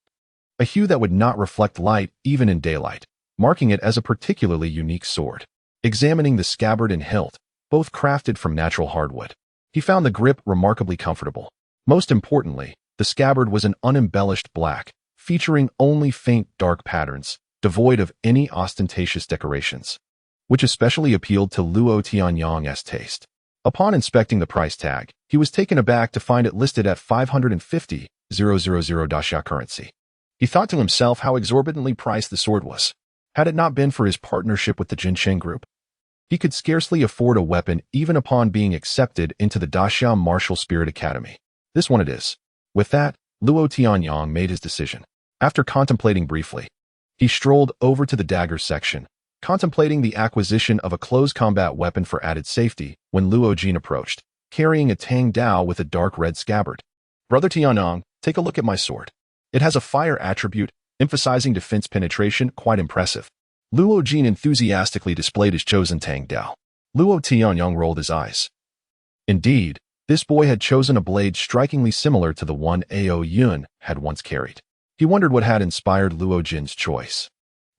a hue that would not reflect light even in daylight, marking it as a particularly unique sword. Examining the scabbard and hilt, both crafted from natural hardwood, he found the grip remarkably comfortable. Most importantly, the scabbard was an unembellished black, featuring only faint dark patterns, devoid of any ostentatious decorations, which especially appealed to Luo Tianyang's taste. Upon inspecting the price tag, he was taken aback to find it listed at 550,000 Daxia currency. He thought to himself how exorbitantly priced the sword was. Had it not been for his partnership with the Jincheng Group, he could scarcely afford a weapon even upon being accepted into the Daxia Martial Spirit Academy. This one it is. With that, Luo Tianyang made his decision. After contemplating briefly, he strolled over to the dagger section, contemplating the acquisition of a close combat weapon for added safety when Luo Jin approached, carrying a Tang Dao with a dark red scabbard. "Brother Tianyang, take a look at my sword. It has a fire attribute, emphasizing defense penetration, quite impressive." Luo Jin enthusiastically displayed his chosen Tang Dao. Luo Tianyang rolled his eyes. Indeed, this boy had chosen a blade strikingly similar to the one Ao Yun had once carried. He wondered what had inspired Luo Jin's choice.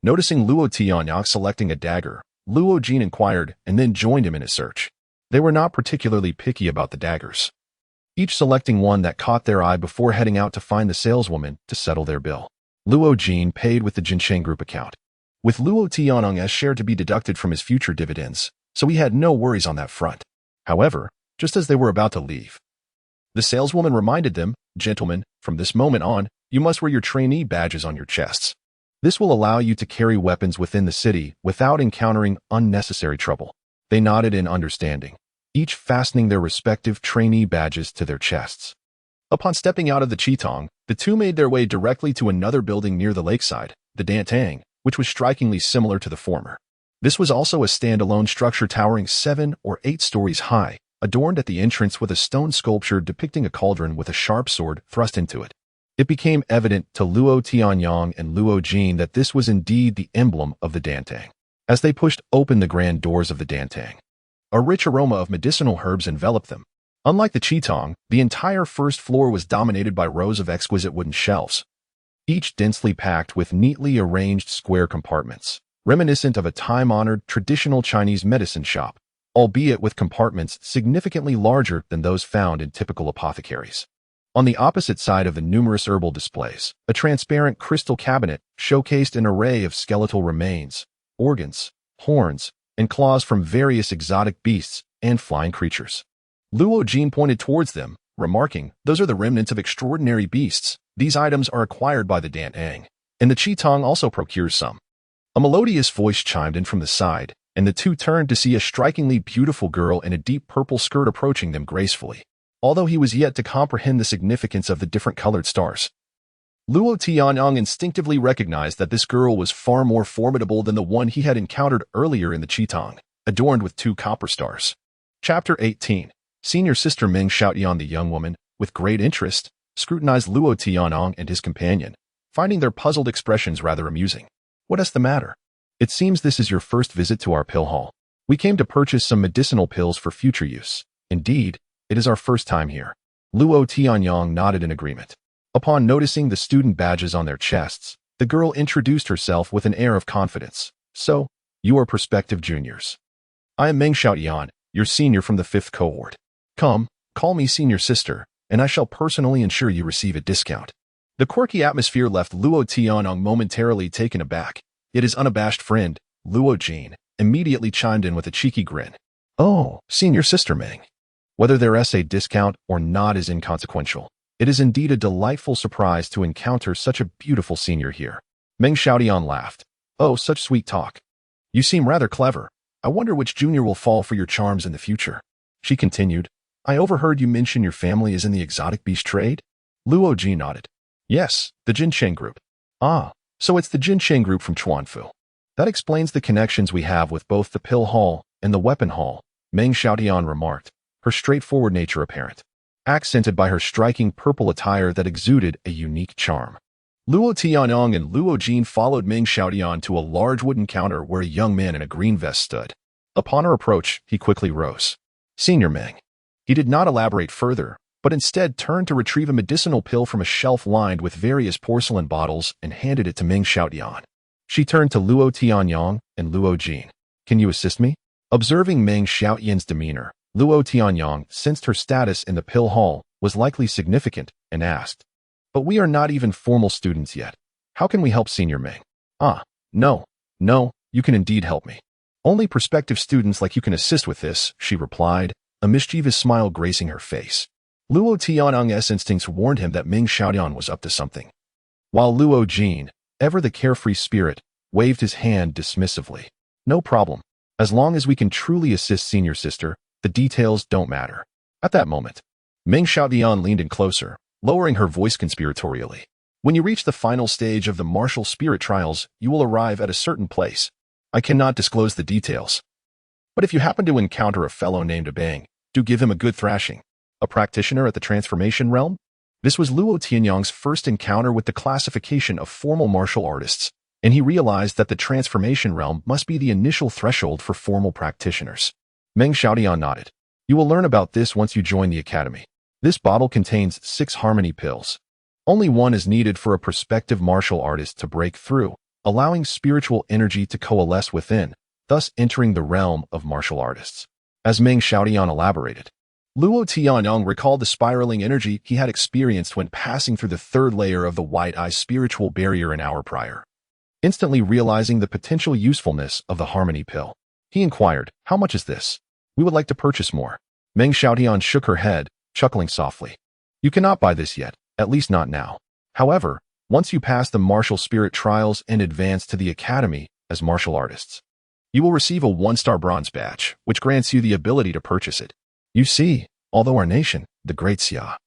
Noticing Luo Tianyang selecting a dagger, Luo Jin inquired and then joined him in his search. They were not particularly picky about the daggers, each selecting one that caught their eye before heading out to find the saleswoman to settle their bill. Luo Jin paid with the Jincheng Group account. with Luo Tianong's share to be deducted from his future dividends, so he had no worries on that front. However, just as they were about to leave, the saleswoman reminded them, "Gentlemen, from this moment on, you must wear your trainee badges on your chests. This will allow you to carry weapons within the city without encountering unnecessary trouble." They nodded in understanding, each fastening their respective trainee badges to their chests. Upon stepping out of the Qitong, the two made their way directly to another building near the lakeside, the Dantang, which was strikingly similar to the former. This was also a standalone structure towering 7 or 8 stories high, adorned at the entrance with a stone sculpture depicting a cauldron with a sharp sword thrust into it. It became evident to Luo Tianyang and Luo Jin that this was indeed the emblem of the Dantang. As they pushed open the grand doors of the Dantang, a rich aroma of medicinal herbs enveloped them. Unlike the Qitong, the entire first floor was dominated by rows of exquisite wooden shelves, each densely packed with neatly arranged square compartments, reminiscent of a time-honored traditional Chinese medicine shop, albeit with compartments significantly larger than those found in typical apothecaries. On the opposite side of the numerous herbal displays, a transparent crystal cabinet showcased an array of skeletal remains, organs, horns, and claws from various exotic beasts and flying creatures. Luo Jin pointed towards them, remarking, "Those are the remnants of extraordinary beasts. These items are acquired by the Dantang, and the Qitong also procures some." A melodious voice chimed in from the side, and the two turned to see a strikingly beautiful girl in a deep purple skirt approaching them gracefully, although he was yet to comprehend the significance of the different colored stars. Luo Tianyang instinctively recognized that this girl was far more formidable than the one he had encountered earlier in the Qitong, adorned with 2 copper stars. Chapter 18. Senior Sister Meng Xiaoyan, the young woman, with great interest, scrutinized Luo Tianyang and his companion, finding their puzzled expressions rather amusing. "What is the matter? It seems this is your first visit to our pill hall. We came to purchase some medicinal pills for future use. Indeed, it is our first time here." Luo Tianyang nodded in agreement. Upon noticing the student badges on their chests, the girl introduced herself with an air of confidence. "So, you are prospective juniors. I am Meng Xiaoyan, your senior from the 5th cohort. Come, call me Senior Sister, and I shall personally ensure you receive a discount." The quirky atmosphere left Luo Tianyang momentarily taken aback, yet his unabashed friend, Luo Jin, immediately chimed in with a cheeky grin. "Oh, Senior Sister Meng. Whether there's a discount or not is inconsequential. It is indeed a delightful surprise to encounter such a beautiful senior here." Meng Xiaoyan laughed. "Oh, such sweet talk. You seem rather clever. I wonder which junior will fall for your charms in the future." She continued, "I overheard you mention your family is in the exotic beast trade?" Luo Jin nodded. "Yes, the Jincheng Group." "Ah, so it's the Jincheng Group from Chuanfu. That explains the connections we have with both the pill hall and the weapon hall," Meng Xiaoyan remarked, her straightforward nature apparent, accented by her striking purple attire that exuded a unique charm. Luo Tianyang and Luo Jin followed Meng Xiaoyan to a large wooden counter where a young man in a green vest stood. Upon her approach, he quickly rose. "Senior Meng." He did not elaborate further, but instead turned to retrieve a medicinal pill from a shelf lined with various porcelain bottles and handed it to Meng Xiaoyan. She turned to Luo Tianyang and Luo Jin. "Can you assist me?" Observing Meng Xiaoyan's demeanor, Luo Tianyang sensed her status in the pill hall was likely significant and asked, "But we are not even formal students yet. How can we help Senior Meng?" "Ah, no, you can indeed help me. Only prospective students like you can assist with this," she replied, a mischievous smile gracing her face. Luo Tianyang's instincts warned him that Meng Xiaoyan was up to something, while Luo Jin, ever the carefree spirit, waved his hand dismissively. "No problem. As long as we can truly assist Senior Sister, the details don't matter." At that moment, Meng Xiaoyan leaned in closer, lowering her voice conspiratorially. "When you reach the final stage of the martial spirit trials, you will arrive at a certain place. I cannot disclose the details. But if you happen to encounter a fellow named Abang, do give him a good thrashing. A practitioner at the transformation realm?" This was Luo Tianyang's first encounter with the classification of formal martial artists, and he realized that the transformation realm must be the initial threshold for formal practitioners. Meng Xiaoyan nodded. "You will learn about this once you join the academy. This bottle contains 6 harmony pills. Only one is needed for a prospective martial artist to break through, allowing spiritual energy to coalesce within, thus entering the realm of martial artists." As Meng Xiaoyan elaborated, Luo Tianyang recalled the spiraling energy he had experienced when passing through the 3rd layer of the White Eye spiritual barrier an hour prior. instantly realizing the potential usefulness of the harmony pill. He inquired, "How much is this? We would like to purchase more." Meng Xiaotian shook her head, chuckling softly. "You cannot buy this yet, at least not now. However, once you pass the martial spirit trials and advance to the academy as martial artists, you will receive a 1-star bronze badge, which grants you the ability to purchase it. You see, although our nation, the Great Xia,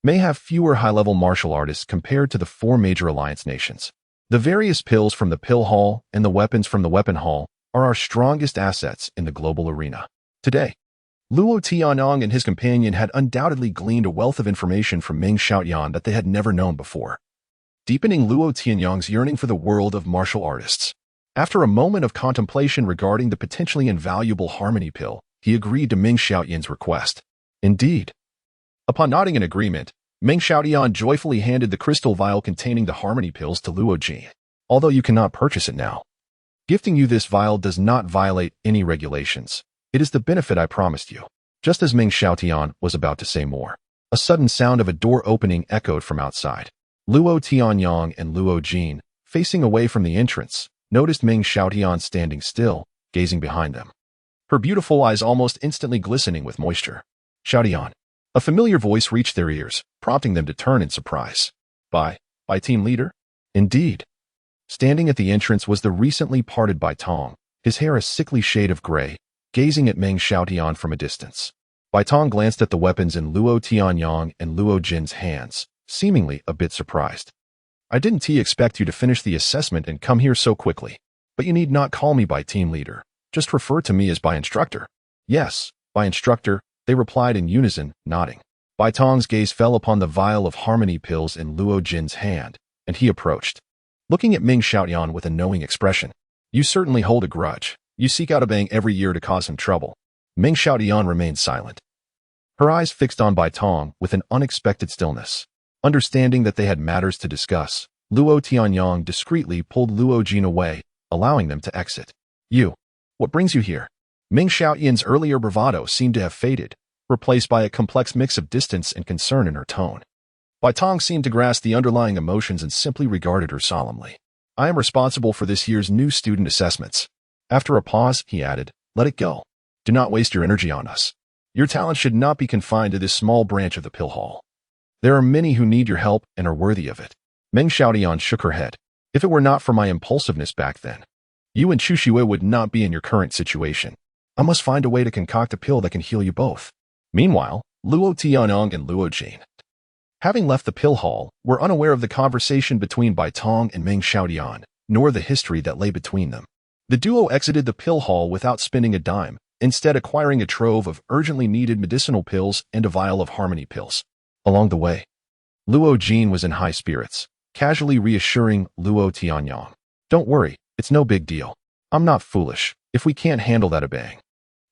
may have fewer high-level martial artists compared to the 4 major alliance nations, the various pills from the pill hall and the weapons from the weapon hall are our strongest assets in the global arena. Today, Luo Tianyang and his companion had undoubtedly gleaned a wealth of information from Meng Xiaotian that they had never known before, deepening Luo Tianyang's yearning for the world of martial artists. After a moment of contemplation regarding the potentially invaluable harmony pill, he agreed to Meng Xiaotian's request. Indeed. Upon nodding in agreement, Meng Xiaotian joyfully handed the crystal vial containing the harmony pills to Luo Jin. "Although you cannot purchase it now, gifting you this vial does not violate any regulations. It is the benefit I promised you." Just as Meng Xiaotian was about to say more, a sudden sound of a door opening echoed from outside. Luo Tianyang and Luo Jin, facing away from the entrance, noticed Meng Xiaotian standing still, gazing behind them, her beautiful eyes almost instantly glistening with moisture. "Xiaotian." A familiar voice reached their ears, prompting them to turn in surprise. By team leader? Indeed. Standing at the entrance was the recently parted Bai Tong, his hair a sickly shade of gray, gazing at Meng Xiaotian from a distance. Bai Tong glanced at the weapons in Luo Tianyang and Luo Jin's hands, seemingly a bit surprised. "I didn't expect you to finish the assessment and come here so quickly. But you need not call me by team leader. Just refer to me as by instructor." "Yes, by instructor," they replied in unison, nodding. Bai Tong's gaze fell upon the vial of harmony pills in Luo Jin's hand, and he approached, looking at Meng Xiaotian with a knowing expression. "You certainly hold a grudge. You seek out a bang every year to cause him trouble." Meng Xiaotian remained silent, her eyes fixed on Bai Tong with an unexpected stillness. Understanding that they had matters to discuss, Luo Tianyang discreetly pulled Luo Jin away, allowing them to exit. "You, what brings you here?" Meng Xiaotian's earlier bravado seemed to have faded, replaced by a complex mix of distance and concern in her tone. Bai Tong seemed to grasp the underlying emotions and simply regarded her solemnly. "I am responsible for this year's new student assessments." After a pause, he added, "Let it go. Do not waste your energy on us. Your talent should not be confined to this small branch of the pill hall. There are many who need your help and are worthy of it." Meng Xiaotian shook her head. "If it were not for my impulsiveness back then, you and Chu Xue would not be in your current situation. I must find a way to concoct a pill that can heal you both." Meanwhile, Luo Tianyang and Luo Jin, having left the pill hall, were unaware of the conversation between Bai Tong and Meng Xiaotian, nor the history that lay between them. The duo exited the pill hall without spending a dime, instead acquiring a trove of urgently needed medicinal pills and a vial of harmony pills. Along the way, Luo Jin was in high spirits, casually reassuring Luo Tianyang, "Don't worry, it's no big deal. I'm not foolish. If we can't handle that a bang,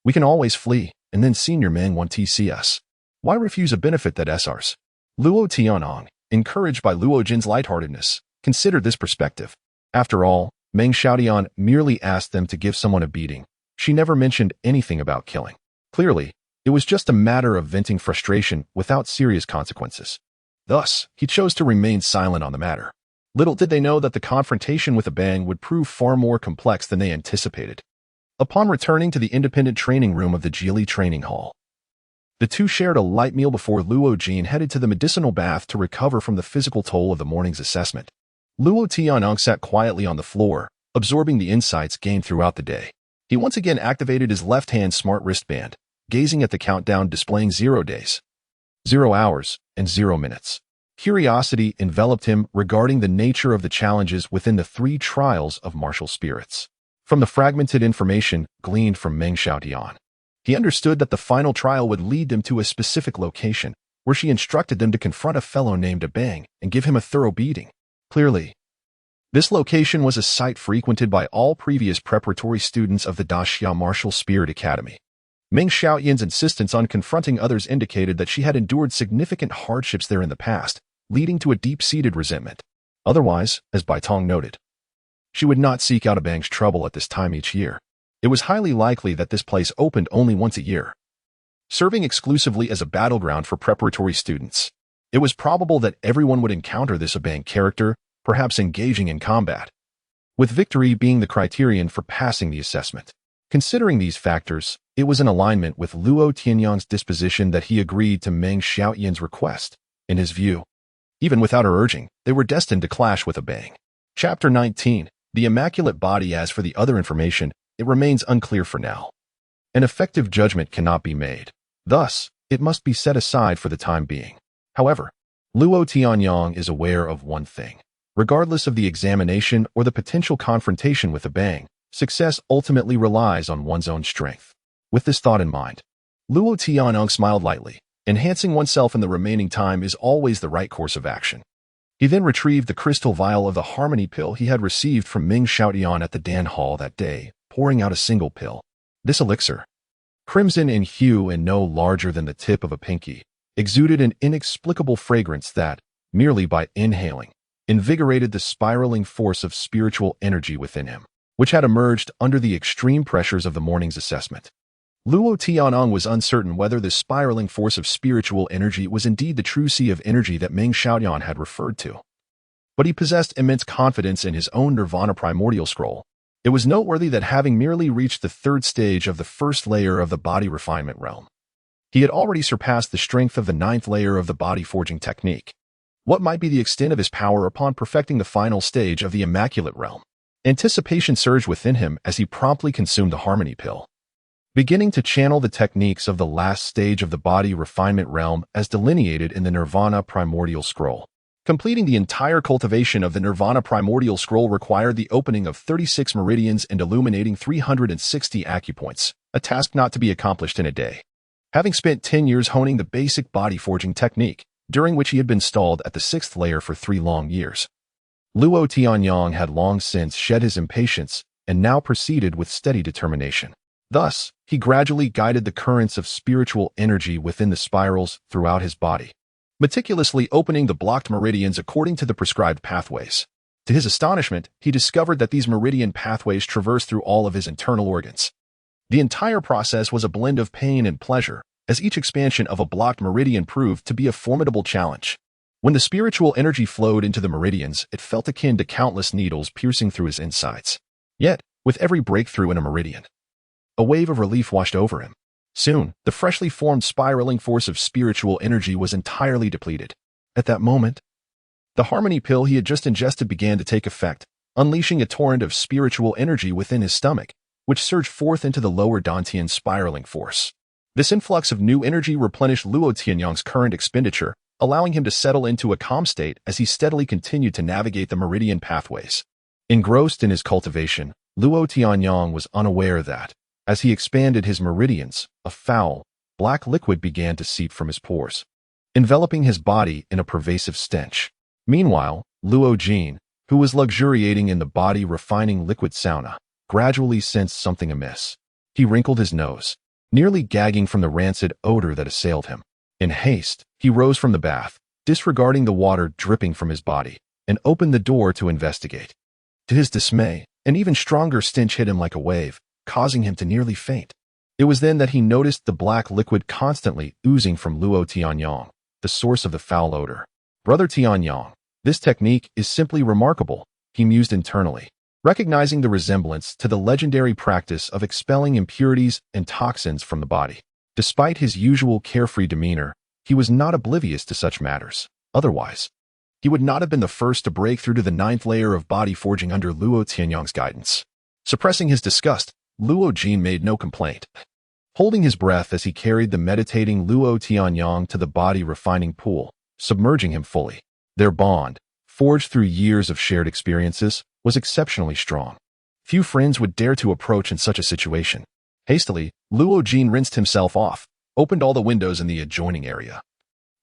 we can always flee, and then Senior Meng won't see us. Why refuse a benefit that is ours?" Luo Tianyang, encouraged by Luo Jin's lightheartedness, considered this perspective. After all, Meng Xiaotian merely asked them to give someone a beating. She never mentioned anything about killing. Clearly, it was just a matter of venting frustration without serious consequences. Thus, he chose to remain silent on the matter. Little did they know that the confrontation with a bang would prove far more complex than they anticipated. Upon returning to the independent training room of the Jili training hall, the two shared a light meal before Luo Jin headed to the medicinal bath to recover from the physical toll of the morning's assessment. Luo Tianyang sat quietly on the floor, absorbing the insights gained throughout the day. He once again activated his left-hand smart wristband, gazing at the countdown displaying 0 days, 0 hours, and 0 minutes. Curiosity enveloped him regarding the nature of the challenges within the 3 trials of martial spirits. From the fragmented information gleaned from Meng Xiaotian, he understood that the final trial would lead them to a specific location, where she instructed them to confront a fellow named Abang and give him a thorough beating. Clearly, this location was a site frequented by all previous preparatory students of the Daxia Martial Spirit Academy. Meng Xiaotian's insistence on confronting others indicated that she had endured significant hardships there in the past, leading to a deep-seated resentment. Otherwise, as Bai Tong noted, she would not seek out Abang's trouble at this time each year. It was highly likely that this place opened only once a year, serving exclusively as a battleground for preparatory students. It was probable that everyone would encounter this Abang character, perhaps engaging in combat. with victory being the criterion for passing the assessment. Considering these factors, it was in alignment with Luo Tianyang's disposition that he agreed to Meng Xiaoyan's request. In his view, even without her urging, they were destined to clash with a bang. Chapter 19. The Immaculate Body. As for the other information, it remains unclear for now. An effective judgment cannot be made. Thus, it must be set aside for the time being. However, Luo Tianyang is aware of one thing. Regardless of the examination or the potential confrontation with a bang, success ultimately relies on one's own strength. With this thought in mind, Luo Tianyang smiled lightly. Enhancing oneself in the remaining time is always the right course of action. He then retrieved the crystal vial of the harmony pill he had received from Meng Xiaoyan at the Dan Hall that day, pouring out a single pill. This elixir, crimson in hue and no larger than the tip of a pinky, exuded an inexplicable fragrance that, merely by inhaling, invigorated the spiraling force of spiritual energy within him, which had emerged under the extreme pressures of the morning's assessment. Luo Tianyang was uncertain whether the spiraling force of spiritual energy was indeed the true sea of energy that Meng Xiaoyan had referred to. But he possessed immense confidence in his own Nirvana primordial scroll. It was noteworthy that having merely reached the third stage of the first layer of the body refinement realm, he had already surpassed the strength of the ninth layer of the body forging technique. What might be the extent of his power upon perfecting the final stage of the Immaculate Realm? Anticipation surged within him as he promptly consumed the harmony pill, beginning to channel the techniques of the last stage of the body refinement realm as delineated in the Nirvana Primordial Scroll. Completing the entire cultivation of the Nirvana Primordial Scroll required the opening of 36 meridians and illuminating 360 acupoints, a task not to be accomplished in a day. Having spent 10 years honing the basic body forging technique, during which he had been stalled at the 6th layer for 3 long years, Luo Tianyang had long since shed his impatience and now proceeded with steady determination. Thus, he gradually guided the currents of spiritual energy within the spirals throughout his body, meticulously opening the blocked meridians according to the prescribed pathways. To his astonishment, he discovered that these meridian pathways traversed through all of his internal organs. The entire process was a blend of pain and pleasure, as each expansion of a blocked meridian proved to be a formidable challenge. When the spiritual energy flowed into the meridians, it felt akin to countless needles piercing through his insides. Yet, with every breakthrough in a meridian, a wave of relief washed over him. Soon, the freshly formed spiraling force of spiritual energy was entirely depleted. At that moment, the harmony pill he had just ingested began to take effect, unleashing a torrent of spiritual energy within his stomach, which surged forth into the lower Dantian spiraling force. This influx of new energy replenished Luo Tianyang's current expenditure, allowing him to settle into a calm state as he steadily continued to navigate the meridian pathways. Engrossed in his cultivation, Luo Tianyang was unaware that, as he expanded his meridians, a foul, black liquid began to seep from his pores, enveloping his body in a pervasive stench. Meanwhile, Luo Jin, who was luxuriating in the body-refining liquid sauna, gradually sensed something amiss. He wrinkled his nose, nearly gagging from the rancid odor that assailed him. In haste, he rose from the bath, disregarding the water dripping from his body, and opened the door to investigate. To his dismay, an even stronger stench hit him like a wave, causing him to nearly faint. It was then that he noticed the black liquid constantly oozing from Luo Tianyang, the source of the foul odor. Brother Tianyang, this technique is simply remarkable, he mused internally, recognizing the resemblance to the legendary practice of expelling impurities and toxins from the body. Despite his usual carefree demeanor, he was not oblivious to such matters. Otherwise, he would not have been the first to break through to the 9th layer of body forging under Luo Tianyang's guidance. Suppressing his disgust, Luo Jin made no complaint, holding his breath as he carried the meditating Luo Tianyang to the body refining pool, submerging him fully. Their bond, forged through years of shared experiences, was exceptionally strong. Few friends would dare to approach in such a situation. Hastily, Luo Jin rinsed himself off, opened all the windows in the adjoining area,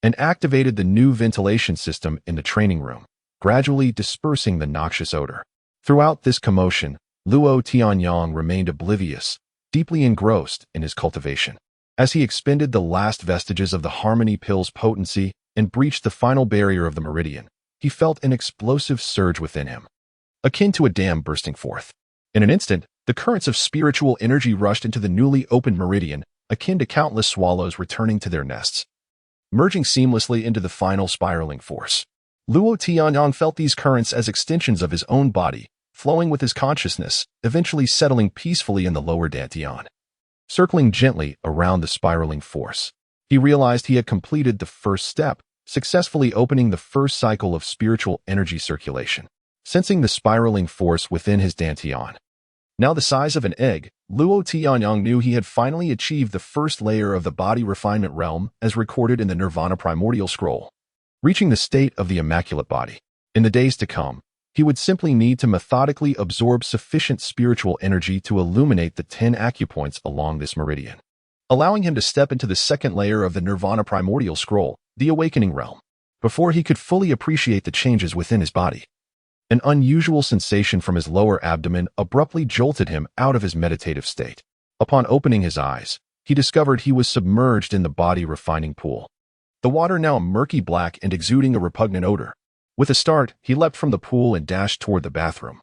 and activated the new ventilation system in the training room, gradually dispersing the noxious odor. Throughout this commotion, Luo Tianyang remained oblivious, deeply engrossed in his cultivation. As he expended the last vestiges of the harmony pill's potency and breached the final barrier of the meridian, he felt an explosive surge within him, akin to a dam bursting forth. In an instant, the currents of spiritual energy rushed into the newly opened meridian, akin to countless swallows returning to their nests, merging seamlessly into the final spiraling force. Luo Tianyang felt these currents as extensions of his own body, flowing with his consciousness, eventually settling peacefully in the lower dantian. Circling gently around the spiraling force, he realized he had completed the first step, successfully opening the first cycle of spiritual energy circulation. Sensing the spiraling force within his dantian, now the size of an egg, Luo Tianyang knew he had finally achieved the first layer of the body refinement realm as recorded in the Nirvana Primordial Scroll, reaching the state of the Immaculate Body. In the days to come, he would simply need to methodically absorb sufficient spiritual energy to illuminate the 10 acupoints along this meridian, allowing him to step into the second layer of the Nirvana Primordial Scroll, the Awakening Realm, before he could fully appreciate the changes within his body. An unusual sensation from his lower abdomen abruptly jolted him out of his meditative state. Upon opening his eyes, he discovered he was submerged in the body refining pool, the water now murky black and exuding a repugnant odor. With a start, he leapt from the pool and dashed toward the bathroom,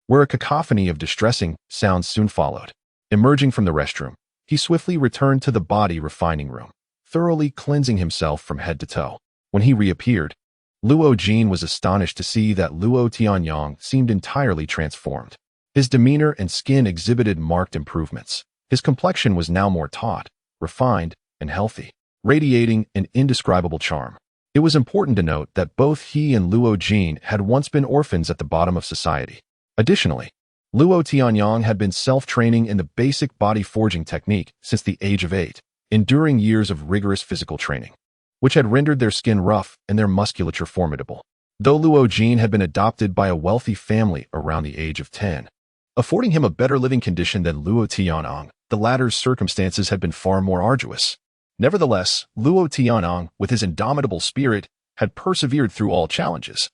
where a cacophony of distressing sounds soon followed. Emerging from the restroom, he swiftly returned to the body refining room, thoroughly cleansing himself from head to toe. When he reappeared, Luo Jin was astonished to see that Luo Tianyang seemed entirely transformed. His demeanor and skin exhibited marked improvements. His complexion was now more taut, refined, and healthy, radiating an indescribable charm. It was important to note that both he and Luo Jin had once been orphans at the bottom of society. Additionally, Luo Tianyang had been self-training in the basic body forging technique since the age of 8, enduring years of rigorous physical training, which had rendered their skin rough and their musculature formidable. Though Luo Jin had been adopted by a wealthy family around the age of 10, affording him a better living condition than Luo Tianyang, the latter's circumstances had been far more arduous. Nevertheless, Luo Tianyang, with his indomitable spirit, had persevered through all challenges,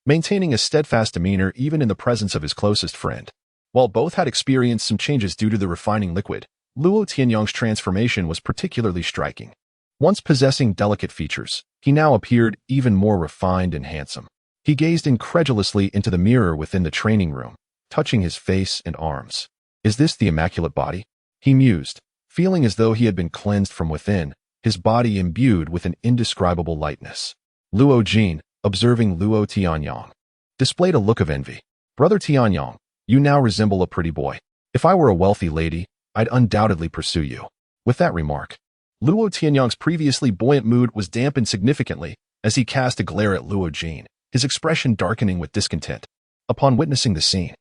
maintaining a steadfast demeanor even in the presence of his closest friend. While both had experienced some changes due to the refining liquid, Luo Tianyang's transformation was particularly striking. Once possessing delicate features, he now appeared even more refined and handsome. He gazed incredulously into the mirror within the training room, touching his face and arms. Is this the Immaculate Body? He mused, feeling as though he had been cleansed from within, his body imbued with an indescribable lightness. Luo Jin, observing Luo Tianyang, displayed a look of envy. Brother Tianyang, you now resemble a pretty boy. If I were a wealthy lady, I'd undoubtedly pursue you. With that remark, Luo Tianyang's previously buoyant mood was dampened significantly as he cast a glare at Luo Jin, his expression darkening with discontent. Upon witnessing the scene,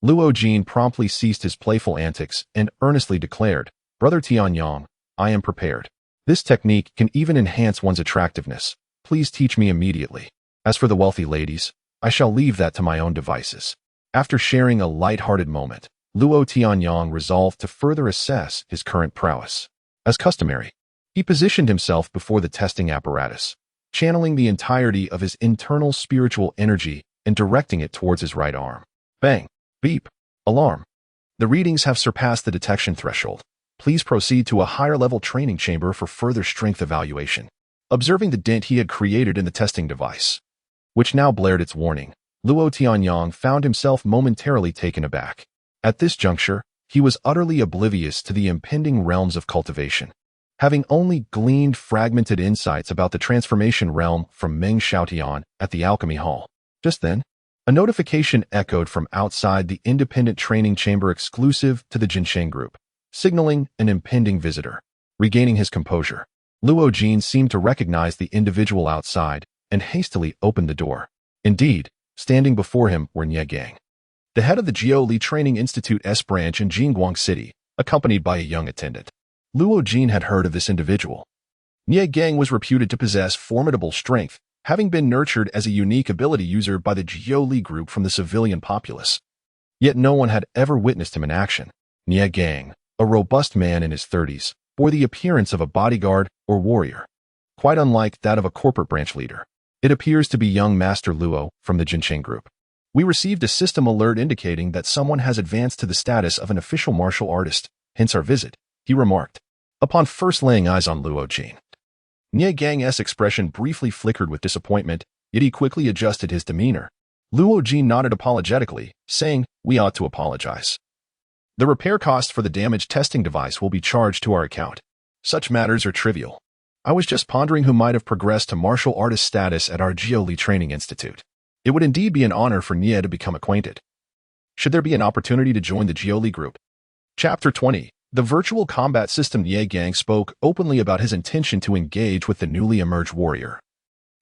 Luo Jin promptly ceased his playful antics and earnestly declared, Brother Tianyang, I am prepared. This technique can even enhance one's attractiveness. Please teach me immediately. As for the wealthy ladies, I shall leave that to my own devices. After sharing a light-hearted moment, Luo Tianyang resolved to further assess his current prowess. As customary, he positioned himself before the testing apparatus, channeling the entirety of his internal spiritual energy and directing it towards his right arm. Bang! Beep! Alarm! The readings have surpassed the detection threshold. Please proceed to a higher-level training chamber for further strength evaluation. Observing the dent he had created in the testing device, which now blared its warning, Luo Tianyang found himself momentarily taken aback. At this juncture, he was utterly oblivious to the impending realms of cultivation, having only gleaned fragmented insights about the transformation realm from Meng Xiaotian at the Alchemy Hall. Just then, a notification echoed from outside the independent training chamber exclusive to the Jinsheng group, signaling an impending visitor. Regaining his composure, Luo Jin seemed to recognize the individual outside and hastily opened the door. Indeed, standing before him were Nie Gang, the head of the Jiao Li Training Institute S branch in Jingguang City, accompanied by a young attendant. Luo Jin had heard of this individual. Nie Gang was reputed to possess formidable strength, having been nurtured as a unique ability user by the Jiao Li group from the civilian populace. Yet no one had ever witnessed him in action. Nie Gang, a robust man in his 30s, bore the appearance of a bodyguard or warrior, quite unlike that of a corporate branch leader. It appears to be young Master Luo from the Jinsheng group. We received a system alert indicating that someone has advanced to the status of an official martial artist, hence our visit, he remarked. Upon first laying eyes on Luo Jin, Nie Gang's expression briefly flickered with disappointment, yet he quickly adjusted his demeanor. Luo Jin nodded apologetically, saying, we ought to apologize. The repair cost for the damaged testing device will be charged to our account. Such matters are trivial. I was just pondering who might have progressed to martial artist status at our Jiao Li Training Institute. It would indeed be an honor for Nie to become acquainted. should there be an opportunity to join the Jiuli group. Chapter 20. The virtual combat system. Ye Gang spoke openly about his intention to engage with the newly emerged warrior,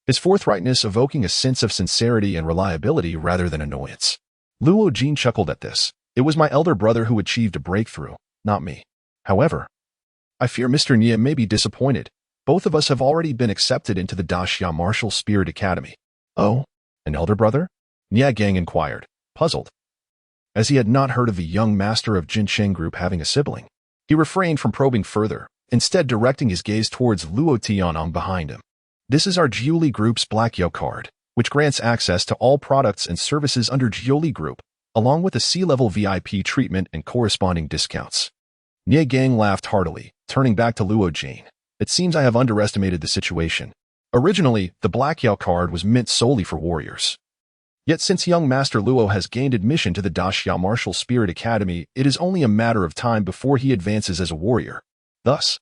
his forthrightness evoking a sense of sincerity and reliability rather than annoyance. Luo Jin chuckled at this. It was my elder brother who achieved a breakthrough, not me. However, I fear Mr. Nia may be disappointed. Both of us have already been accepted into the Daxia Martial Spirit Academy. Oh, an elder brother? Nia Gang inquired, puzzled, as he had not heard of the young master of Jinsheng Group having a sibling. He refrained from probing further, instead directing his gaze towards Luo Tianong behind him. This is our Jiuli Group's Black Yo card, which grants access to all products and services under Jiuli Group, along with a C-level VIP treatment and corresponding discounts. Nia Gang laughed heartily, turning back to Luo Jin. It seems I have underestimated the situation. Originally, the Black Yo card was meant solely for warriors. Yet since young Master Luo has gained admission to the Daxia Martial Spirit Academy, it is only a matter of time before he advances as a warrior. Thus,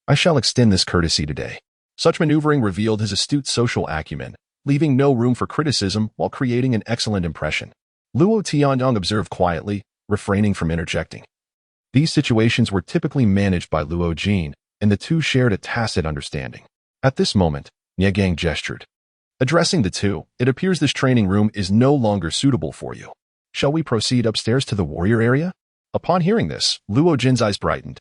I shall extend this courtesy today. Such maneuvering revealed his astute social acumen, leaving no room for criticism while creating an excellent impression. Luo Tianyong observed quietly, refraining from interjecting. These situations were typically managed by Luo Jin, and the two shared a tacit understanding. At this moment, Nia Gang gestured. Addressing the two, it appears this training room is no longer suitable for you. Shall we proceed upstairs to the warrior area? Upon hearing this, Luo Jin's eyes brightened,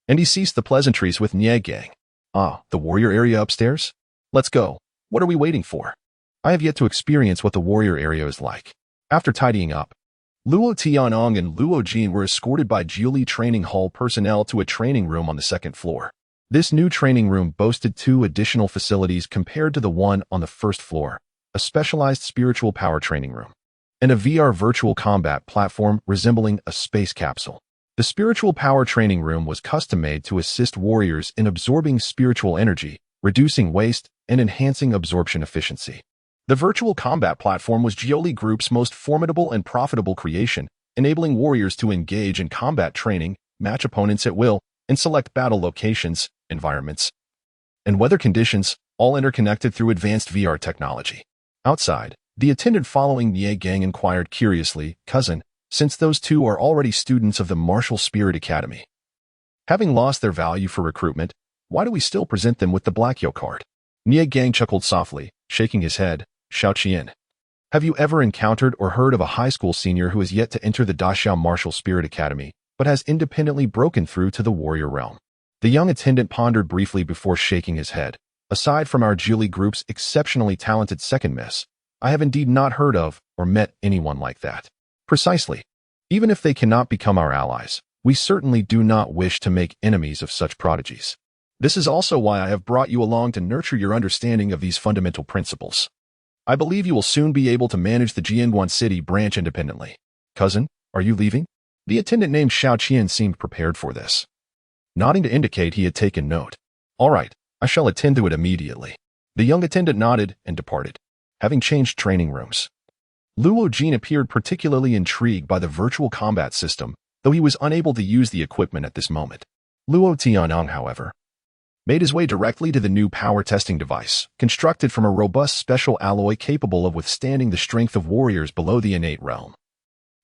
and he ceased the pleasantries with Nia Gang. Ah, the warrior area upstairs? Let's go. What are we waiting for? I have yet to experience what the warrior area is like. After tidying up, Luo Tianong and Luo Jin were escorted by Jiuli Training Hall personnel to a training room on the second floor. This new training room boasted 2 additional facilities compared to the one on the first floor, a specialized spiritual power training room, and a VR virtual combat platform resembling a space capsule. The spiritual power training room was custom-made to assist warriors in absorbing spiritual energy, reducing waste, and enhancing absorption efficiency. The virtual combat platform was Jiuli Group's most formidable and profitable creation, enabling warriors to engage in combat training, match opponents at will, and select battle locations, environments, and weather conditions, all interconnected through advanced VR technology. Outside, the attendant following Ye Gang inquired curiously, "Cousin, since those two are already students of the Martial Spirit Academy, having lost their value for recruitment, why do we still present them with the Black Yo card?" Ye Gang chuckled softly, shaking his head. Xiao Qian, have you ever encountered or heard of a high school senior who has yet to enter the Daxia Martial Spirit Academy, but has independently broken through to the warrior realm? The young attendant pondered briefly before shaking his head. Aside from our Jiuli Group's exceptionally talented second miss, I have indeed not heard of or met anyone like that. Precisely. Even if they cannot become our allies, we certainly do not wish to make enemies of such prodigies. This is also why I have brought you along to nurture your understanding of these fundamental principles. I believe you will soon be able to manage the Jianguan City branch independently. Cousin, are you leaving? The attendant named Xiao Qian seemed prepared for this, nodding to indicate he had taken note. All right, I shall attend to it immediately. The young attendant nodded and departed, having changed training rooms. Luo Jin appeared particularly intrigued by the virtual combat system, though he was unable to use the equipment at this moment. Luo Tianong, however, made his way directly to the new power testing device, constructed from a robust special alloy capable of withstanding the strength of warriors below the innate realm,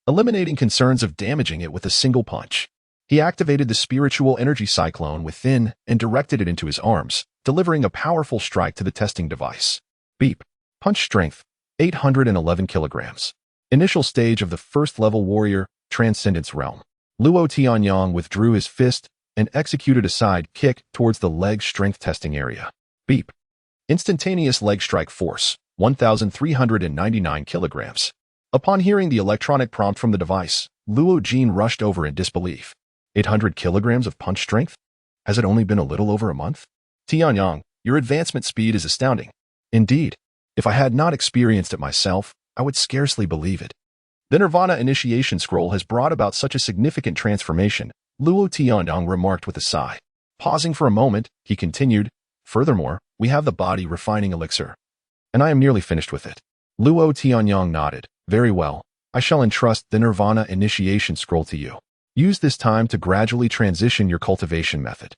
eliminating concerns of damaging it with a single punch. He activated the spiritual energy cyclone within and directed it into his arms, delivering a powerful strike to the testing device. Beep. Punch strength, 811 kilograms. Initial stage of the first-level warrior, Transcendence Realm. Luo Tianyong withdrew his fist and executed a side kick towards the leg strength testing area. Beep. Instantaneous leg strike force, 1,399 kilograms. Upon hearing the electronic prompt from the device, Luo Jin rushed over in disbelief. 800 kilograms of punch strength? Has it only been a little over a month? Tianyong, your advancement speed is astounding. Indeed, if I had not experienced it myself, I would scarcely believe it. The Nirvana initiation scroll has brought about such a significant transformation, Luo Tianyong remarked with a sigh. Pausing for a moment, he continued, furthermore, we have the body refining elixir, and I am nearly finished with it. Luo Tianyong nodded. Very well, I shall entrust the Nirvana initiation scroll to you. Use this time to gradually transition your cultivation method.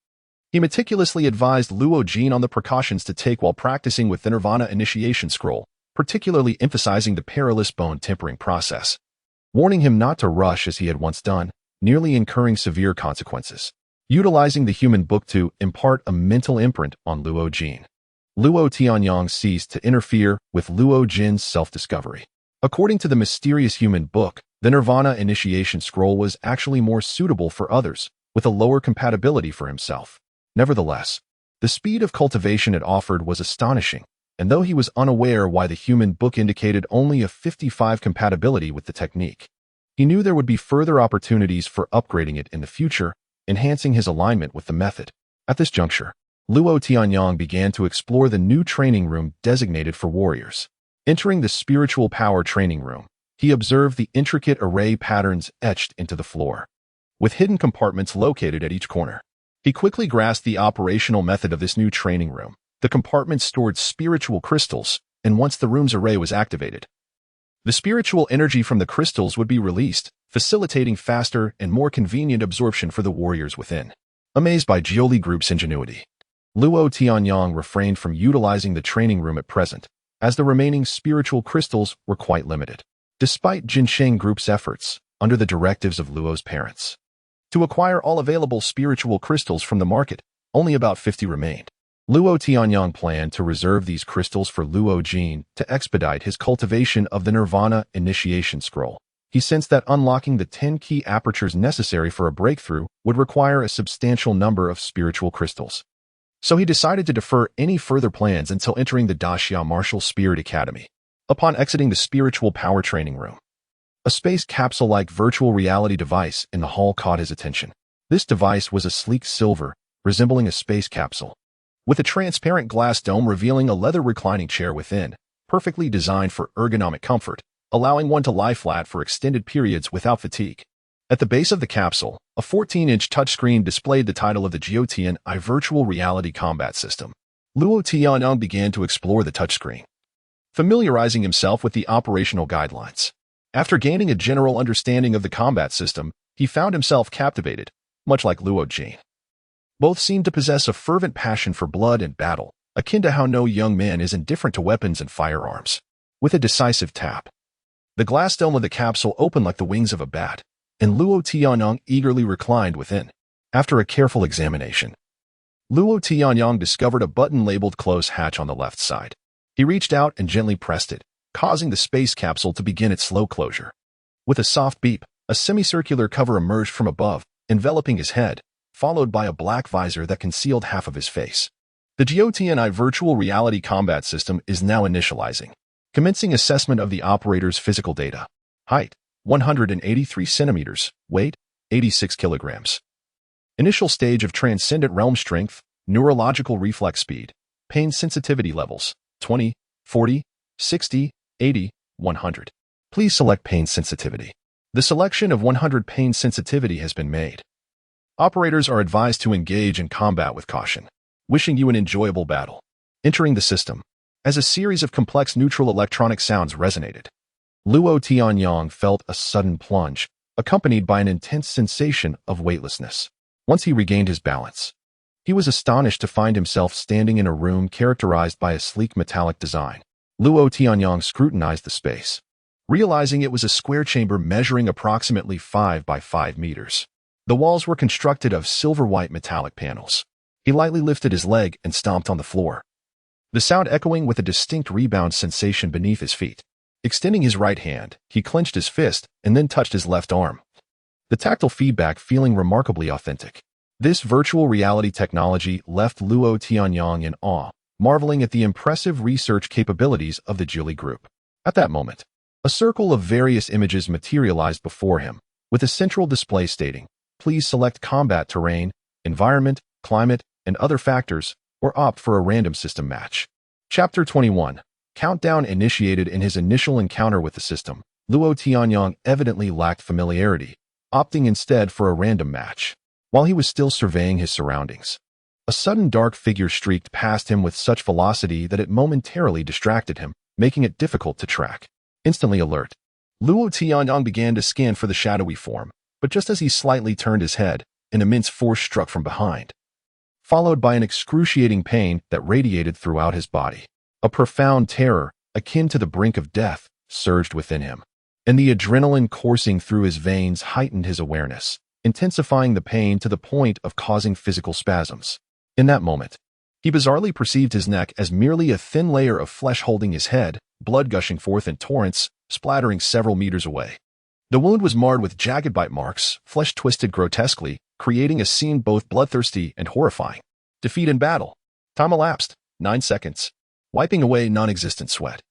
He meticulously advised Luo Jin on the precautions to take while practicing with the Nirvana initiation scroll, particularly emphasizing the perilous bone tempering process. warning him not to rush as he had once done, nearly incurring severe consequences. Utilizing the human book to impart a mental imprint on Luo Jin, Luo Tianyang ceased to interfere with Luo Jin's self-discovery. According to the mysterious human book, the Nirvana initiation scroll was actually more suitable for others, with a lower compatibility for himself. Nevertheless, the speed of cultivation it offered was astonishing, and though he was unaware why the human book indicated only a 55 compatibility with the technique, he knew there would be further opportunities for upgrading it in the future, enhancing his alignment with the method. At this juncture, Luo Tianyang began to explore the new training room designated for warriors. Entering the spiritual power training room, he observed the intricate array patterns etched into the floor, with hidden compartments located at each corner. He quickly grasped the operational method of this new training room. The compartments stored spiritual crystals, and once the room's array was activated, the spiritual energy from the crystals would be released, facilitating faster and more convenient absorption for the warriors within. Amazed by Jiuli Group's ingenuity, Luo Tianyang refrained from utilizing the training room at present, as the remaining spiritual crystals were quite limited. Despite Jinsheng Group's efforts, under the directives of Luo's parents, to acquire all available spiritual crystals from the market, only about 50 remained. Luo Tianyang planned to reserve these crystals for Luo Jin to expedite his cultivation of the Nirvana initiation scroll. He sensed that unlocking the 10 key apertures necessary for a breakthrough would require a substantial number of spiritual crystals. So he decided to defer any further plans until entering the Daxia Martial Spirit Academy. Upon exiting the spiritual power training room, a space capsule-like virtual reality device in the hall caught his attention. This device was a sleek silver, resembling a space capsule, with a transparent glass dome revealing a leather reclining chair within, perfectly designed for ergonomic comfort, allowing one to lie flat for extended periods without fatigue. At the base of the capsule, a 14-inch touchscreen displayed the title of the Jiutian I Virtual Reality Combat System. Luo Tianyang began to explore the touchscreen, familiarizing himself with the operational guidelines. After gaining a general understanding of the combat system, he found himself captivated, much like Luo Jin. Both seemed to possess a fervent passion for blood and battle, akin to how no young man is indifferent to weapons and firearms. With a decisive tap, the glass dome of the capsule opened like the wings of a bat, and Luo Tianyang eagerly reclined within. After a careful examination, Luo Tianyang discovered a button labeled Close Hatch on the left side. He reached out and gently pressed it, causing the space capsule to begin its slow closure. With a soft beep, a semicircular cover emerged from above, enveloping his head, followed by a black visor that concealed half of his face. The Jiutian Virtual Reality Combat System is now initializing. Commencing assessment of the operator's physical data. Height, 183 centimeters. Weight, 86 kilograms. Initial stage of Transcendent Realm Strength, Neurological Reflex Speed. Pain Sensitivity Levels, 20, 40, 60, 80, 100. Please select Pain Sensitivity. The selection of 100 pain sensitivity has been made. Operators are advised to engage in combat with caution. Wishing you an enjoyable battle. Entering the system. As a series of complex neutral electronic sounds resonated, Luo Tianyang felt a sudden plunge, accompanied by an intense sensation of weightlessness. Once he regained his balance, he was astonished to find himself standing in a room characterized by a sleek metallic design. Luo Tianyang scrutinized the space, realizing it was a square chamber measuring approximately 5 by 5 meters. The walls were constructed of silver-white metallic panels. He lightly lifted his leg and stomped on the floor, the sound echoing with a distinct rebound sensation beneath his feet. Extending his right hand, he clenched his fist and then touched his left arm, the tactile feedback feeling remarkably authentic. This virtual reality technology left Luo Tianyang in awe, marveling at the impressive research capabilities of the Jiuli Group. At that moment, a circle of various images materialized before him, with a central display stating, "Please select combat terrain, environment, climate, and other factors, or opt for a random system match." Chapter 21. Countdown initiated. In his initial encounter with the system, Luo Tianyang evidently lacked familiarity, opting instead for a random match. While he was still surveying his surroundings, a sudden dark figure streaked past him with such velocity that it momentarily distracted him, making it difficult to track. Instantly alert, Luo Tianyang began to scan for the shadowy form, but just as he slightly turned his head, an immense force struck from behind, followed by an excruciating pain that radiated throughout his body. A profound terror, akin to the brink of death, surged within him. and the adrenaline coursing through his veins heightened his awareness, intensifying the pain to the point of causing physical spasms. In that moment, he bizarrely perceived his neck as merely a thin layer of flesh holding his head, blood gushing forth in torrents, splattering several meters away. The wound was marred with jagged bite marks, flesh twisted grotesquely, creating a scene both bloodthirsty and horrifying. Defeat in battle. Time elapsed, 9 seconds, wiping away non-existent sweat.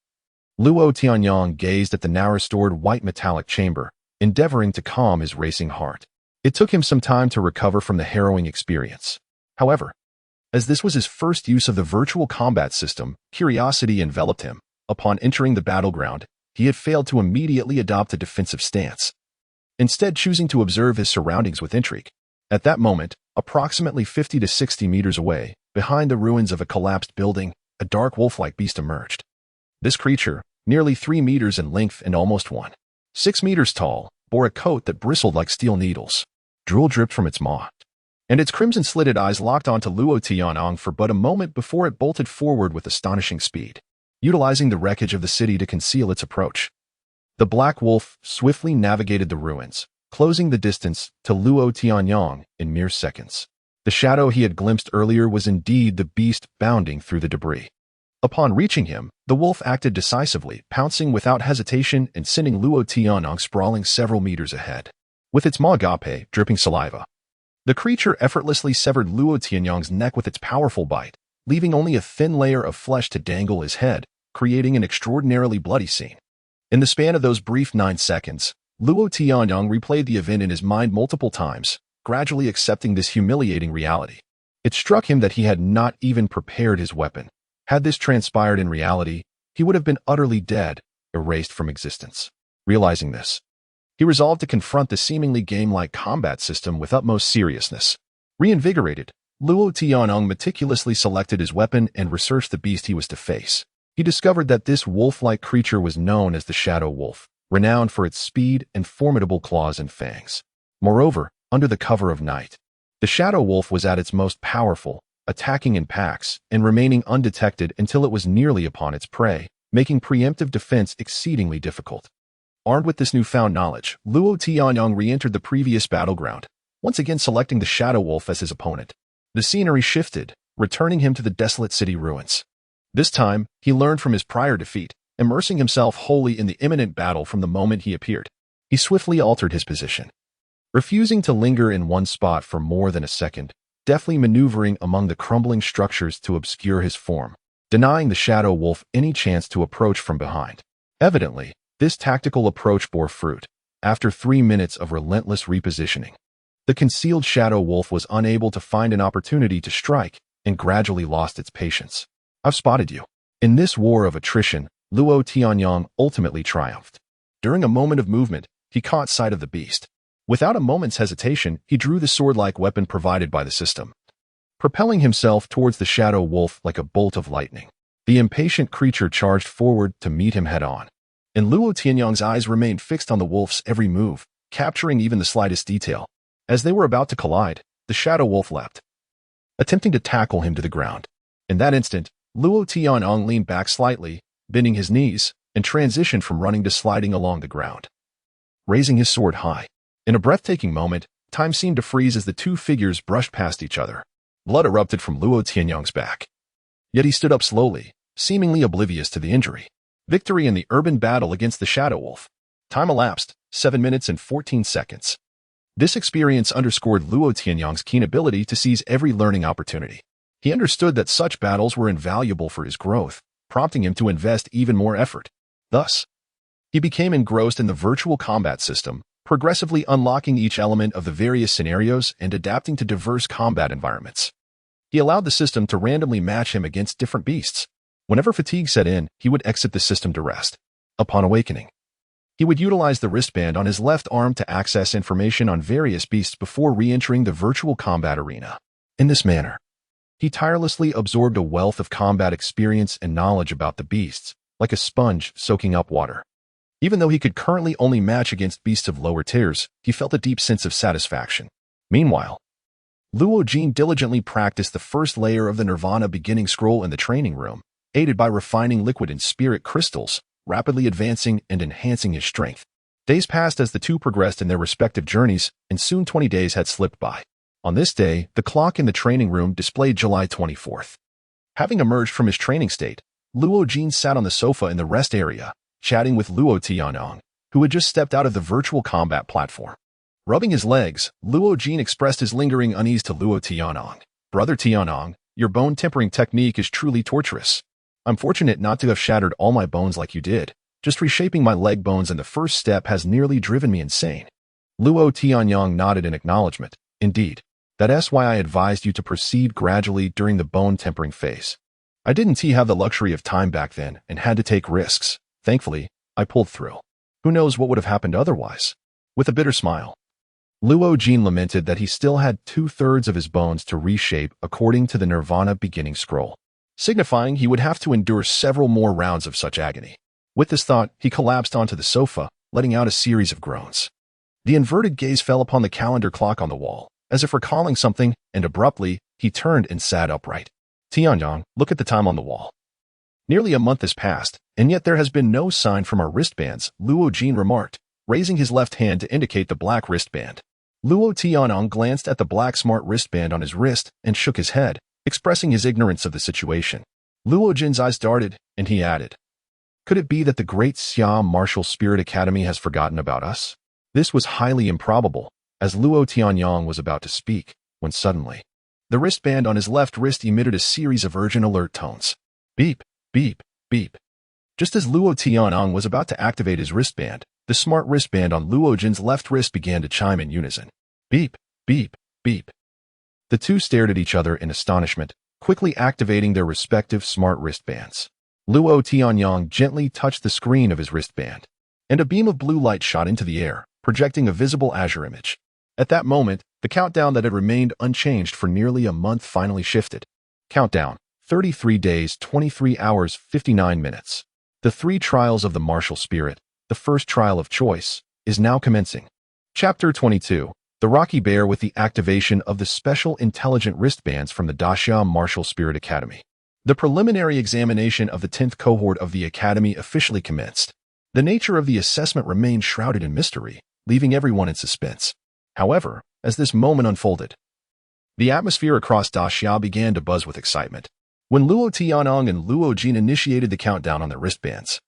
Luo Tianyong gazed at the now restored white metallic chamber, endeavoring to calm his racing heart. It took him some time to recover from the harrowing experience. However, as this was his first use of the virtual combat system, curiosity enveloped him. Upon entering the battleground, he had failed to immediately adopt a defensive stance, instead choosing to observe his surroundings with intrigue. At that moment, approximately 50 to 60 meters away, behind the ruins of a collapsed building, a dark wolf-like beast emerged. This creature, nearly 3 meters in length and almost 1.6 meters tall, bore a coat that bristled like steel needles. Drool dripped from its maw, and its crimson-slitted eyes locked onto Luo Tianyong for but a moment before it bolted forward with astonishing speed, utilizing the wreckage of the city to conceal its approach. The black wolf swiftly navigated the ruins, closing the distance to Luo Tianyong in mere seconds. The shadow he had glimpsed earlier was indeed the beast bounding through the debris. Upon reaching him, the wolf acted decisively, pouncing without hesitation and sending Luo Tianyong sprawling several meters ahead. With its maw agape dripping saliva, the creature effortlessly severed Luo Tianyong's neck with its powerful bite, leaving only a thin layer of flesh to dangle his head, creating an extraordinarily bloody scene. In the span of those brief 9 seconds, Luo Tianyong replayed the event in his mind multiple times, gradually accepting this humiliating reality. It struck him that he had not even prepared his weapon. Had this transpired in reality, he would have been utterly dead, erased from existence. Realizing this, he resolved to confront the seemingly game-like combat system with utmost seriousness. Reinvigorated, Luo Tianyong meticulously selected his weapon and researched the beast he was to face. He discovered that this wolf-like creature was known as the Shadow Wolf, renowned for its speed and formidable claws and fangs. Moreover, under the cover of night, the Shadow Wolf was at its most powerful, attacking in packs and remaining undetected until it was nearly upon its prey, making preemptive defense exceedingly difficult. Armed with this newfound knowledge, Luo Tianyong re-entered the previous battleground, once again selecting the Shadow Wolf as his opponent. The scenery shifted, returning him to the desolate city ruins. This time, he learned from his prior defeat, immersing himself wholly in the imminent battle from the moment he appeared. He swiftly altered his position, refusing to linger in one spot for more than a second, deftly maneuvering among the crumbling structures to obscure his form, denying the Shadow Wolf any chance to approach from behind. Evidently, this tactical approach bore fruit. After 3 minutes of relentless repositioning, the concealed Shadow Wolf was unable to find an opportunity to strike and gradually lost its patience. "I've spotted you." In this war of attrition, Luo Tianyong ultimately triumphed. During a moment of movement, he caught sight of the beast. Without a moment's hesitation, he drew the sword-like weapon provided by the system, propelling himself towards the Shadow Wolf like a bolt of lightning. The impatient creature charged forward to meet him head-on, and Luo Tianyong's eyes remained fixed on the wolf's every move, capturing even the slightest detail. As they were about to collide, the Shadow Wolf leapt, attempting to tackle him to the ground. In that instant, Luo Tianyong leaned back slightly, bending his knees, and transitioned from running to sliding along the ground, raising his sword high. In a breathtaking moment, time seemed to freeze as the two figures brushed past each other. Blood erupted from Luo Tianyong's back. Yet he stood up slowly, seemingly oblivious to the injury. Victory in the urban battle against the Shadow Wolf. Time elapsed, 7 minutes and 14 seconds. This experience underscored Luo Tianyong's keen ability to seize every learning opportunity. He understood that such battles were invaluable for his growth, prompting him to invest even more effort. Thus, he became engrossed in the virtual combat system, progressively unlocking each element of the various scenarios and adapting to diverse combat environments. He allowed the system to randomly match him against different beasts. Whenever fatigue set in, he would exit the system to rest. Upon awakening, he would utilize the wristband on his left arm to access information on various beasts before re-entering the virtual combat arena. In this manner, he tirelessly absorbed a wealth of combat experience and knowledge about the beasts, like a sponge soaking up water. Even though he could currently only match against beasts of lower tiers, he felt a deep sense of satisfaction. Meanwhile, Luo Jin diligently practiced the first layer of the Nirvana beginning scroll in the training room, aided by refining liquid and spirit crystals, rapidly advancing and enhancing his strength. Days passed as the two progressed in their respective journeys, and soon 20 days had slipped by. On this day, the clock in the training room displayed July 24th. Having emerged from his training state, Luo Jin sat on the sofa in the rest area, chatting with Luo Tianyong, who had just stepped out of the virtual combat platform. Rubbing his legs, Luo Jin expressed his lingering unease to Luo Tianyong. Brother Tianyong, your bone tempering technique is truly torturous. I'm fortunate not to have shattered all my bones like you did. Just reshaping my leg bones in the first step has nearly driven me insane. Luo Tianyong nodded in acknowledgement. Indeed, that's why I advised you to proceed gradually during the bone tempering phase. I didn't have the luxury of time back then and had to take risks. Thankfully, I pulled through. Who knows what would have happened otherwise? With a bitter smile, Luo Jin lamented that he still had 2/3 of his bones to reshape according to the Nirvana beginning scroll, signifying he would have to endure several more rounds of such agony. With this thought, he collapsed onto the sofa, letting out a series of groans. The inverted gaze fell upon the calendar clock on the wall, as if recalling something, and abruptly, he turned and sat upright. Tianyong, look at the time on the wall. Nearly a month has passed, and yet there has been no sign from our wristbands, Luo Jin remarked, raising his left hand to indicate the black wristband. Luo Tianyong glanced at the black smart wristband on his wrist and shook his head, expressing his ignorance of the situation. Luo Jin's eyes darted, and he added, could it be that the Great Xia Martial Spirit Academy has forgotten about us? This was highly improbable, as Luo Tianyong was about to speak, when suddenly, the wristband on his left wrist emitted a series of urgent alert tones. Beep, beep, beep. Just as Luo Tianyong was about to activate his wristband, the smart wristband on Luo Jin's left wrist began to chime in unison. Beep, beep, beep. The two stared at each other in astonishment, quickly activating their respective smart wristbands. Luo Tianyong gently touched the screen of his wristband, and a beam of blue light shot into the air, projecting a visible azure image. At that moment, the countdown that had remained unchanged for nearly a month finally shifted. Countdown, 33 days, 23 hours, 59 minutes. The 3 trials of the martial spirit, the first trial of choice, is now commencing. Chapter 22. The Rocky Bear with the activation of the special intelligent wristbands from the Daxia Martial Spirit Academy. The preliminary examination of the 10th cohort of the Academy officially commenced. The nature of the assessment remained shrouded in mystery, leaving everyone in suspense. However, as this moment unfolded, the atmosphere across Daxia began to buzz with excitement. When Luo Tianyong and Luo Jin initiated the countdown on their wristbands,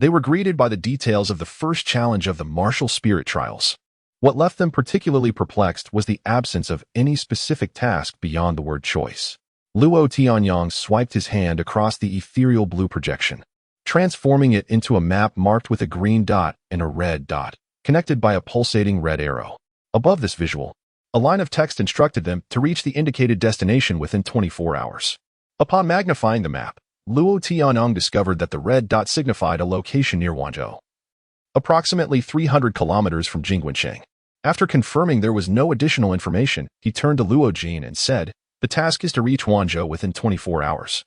they were greeted by the details of the first challenge of the martial spirit trials. What left them particularly perplexed was the absence of any specific task beyond the word choice. Luo Tianyong swiped his hand across the ethereal blue projection, transforming it into a map marked with a green dot and a red dot, connected by a pulsating red arrow. Above this visual, a line of text instructed them to reach the indicated destination within 24 hours. Upon magnifying the map, Luo Tianyong discovered that the red dot signified a location near Wanzhou, approximately 300 kilometers from Jingguansheng. After confirming there was no additional information, he turned to Luo Jin and said, the task is to reach Wanzhou within 24 hours.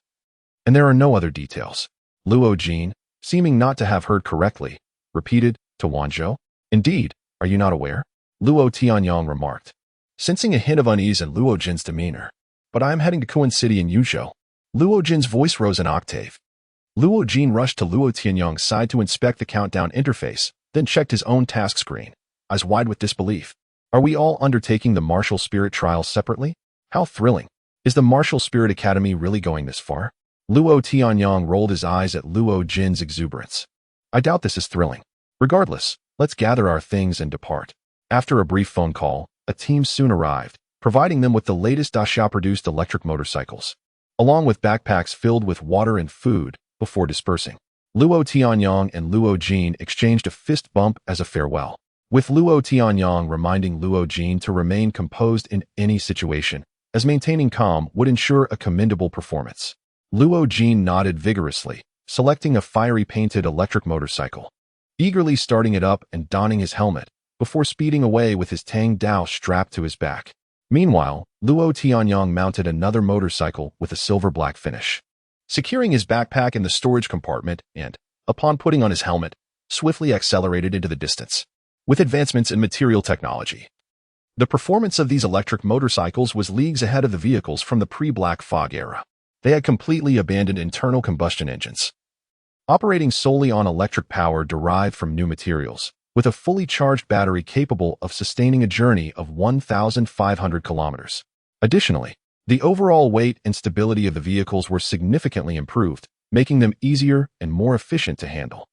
And there are no other details. Luo Jin, seeming not to have heard correctly, repeated, to Wanzhou? Indeed, are you not aware? Luo Tianyong remarked, sensing a hint of unease in Luo Jin's demeanor. But I am heading to Kuan City in Yuzhou. Luo Jin's voice rose an octave. Luo Jin rushed to Luo Tianyong's side to inspect the countdown interface, then checked his own task screen, eyes wide with disbelief. Are we all undertaking the martial spirit trials separately? How thrilling. Is the Martial Spirit Academy really going this far? Luo Tianyong rolled his eyes at Luo Jin's exuberance. I doubt this is thrilling. Regardless, let's gather our things and depart. After a brief phone call, a team soon arrived, providing them with the latest Daxia-produced electric motorcycles, along with backpacks filled with water and food, before dispersing. Luo Tianyong and Luo Jin exchanged a fist bump as a farewell, with Luo Tianyong reminding Luo Jin to remain composed in any situation, as maintaining calm would ensure a commendable performance. Luo Jin nodded vigorously, selecting a fiery painted electric motorcycle, eagerly starting it up and donning his helmet, before speeding away with his Tang Dao strapped to his back. Meanwhile, Luo Tianyong mounted another motorcycle with a silver-black finish, securing his backpack in the storage compartment and, upon putting on his helmet, swiftly accelerated into the distance. With advancements in material technology, the performance of these electric motorcycles was leagues ahead of the vehicles from the pre-Black Fog era. They had completely abandoned internal combustion engines, operating solely on electric power derived from new materials, with a fully charged battery capable of sustaining a journey of 1,500 kilometers. Additionally, the overall weight and stability of the vehicles were significantly improved, making them easier and more efficient to handle.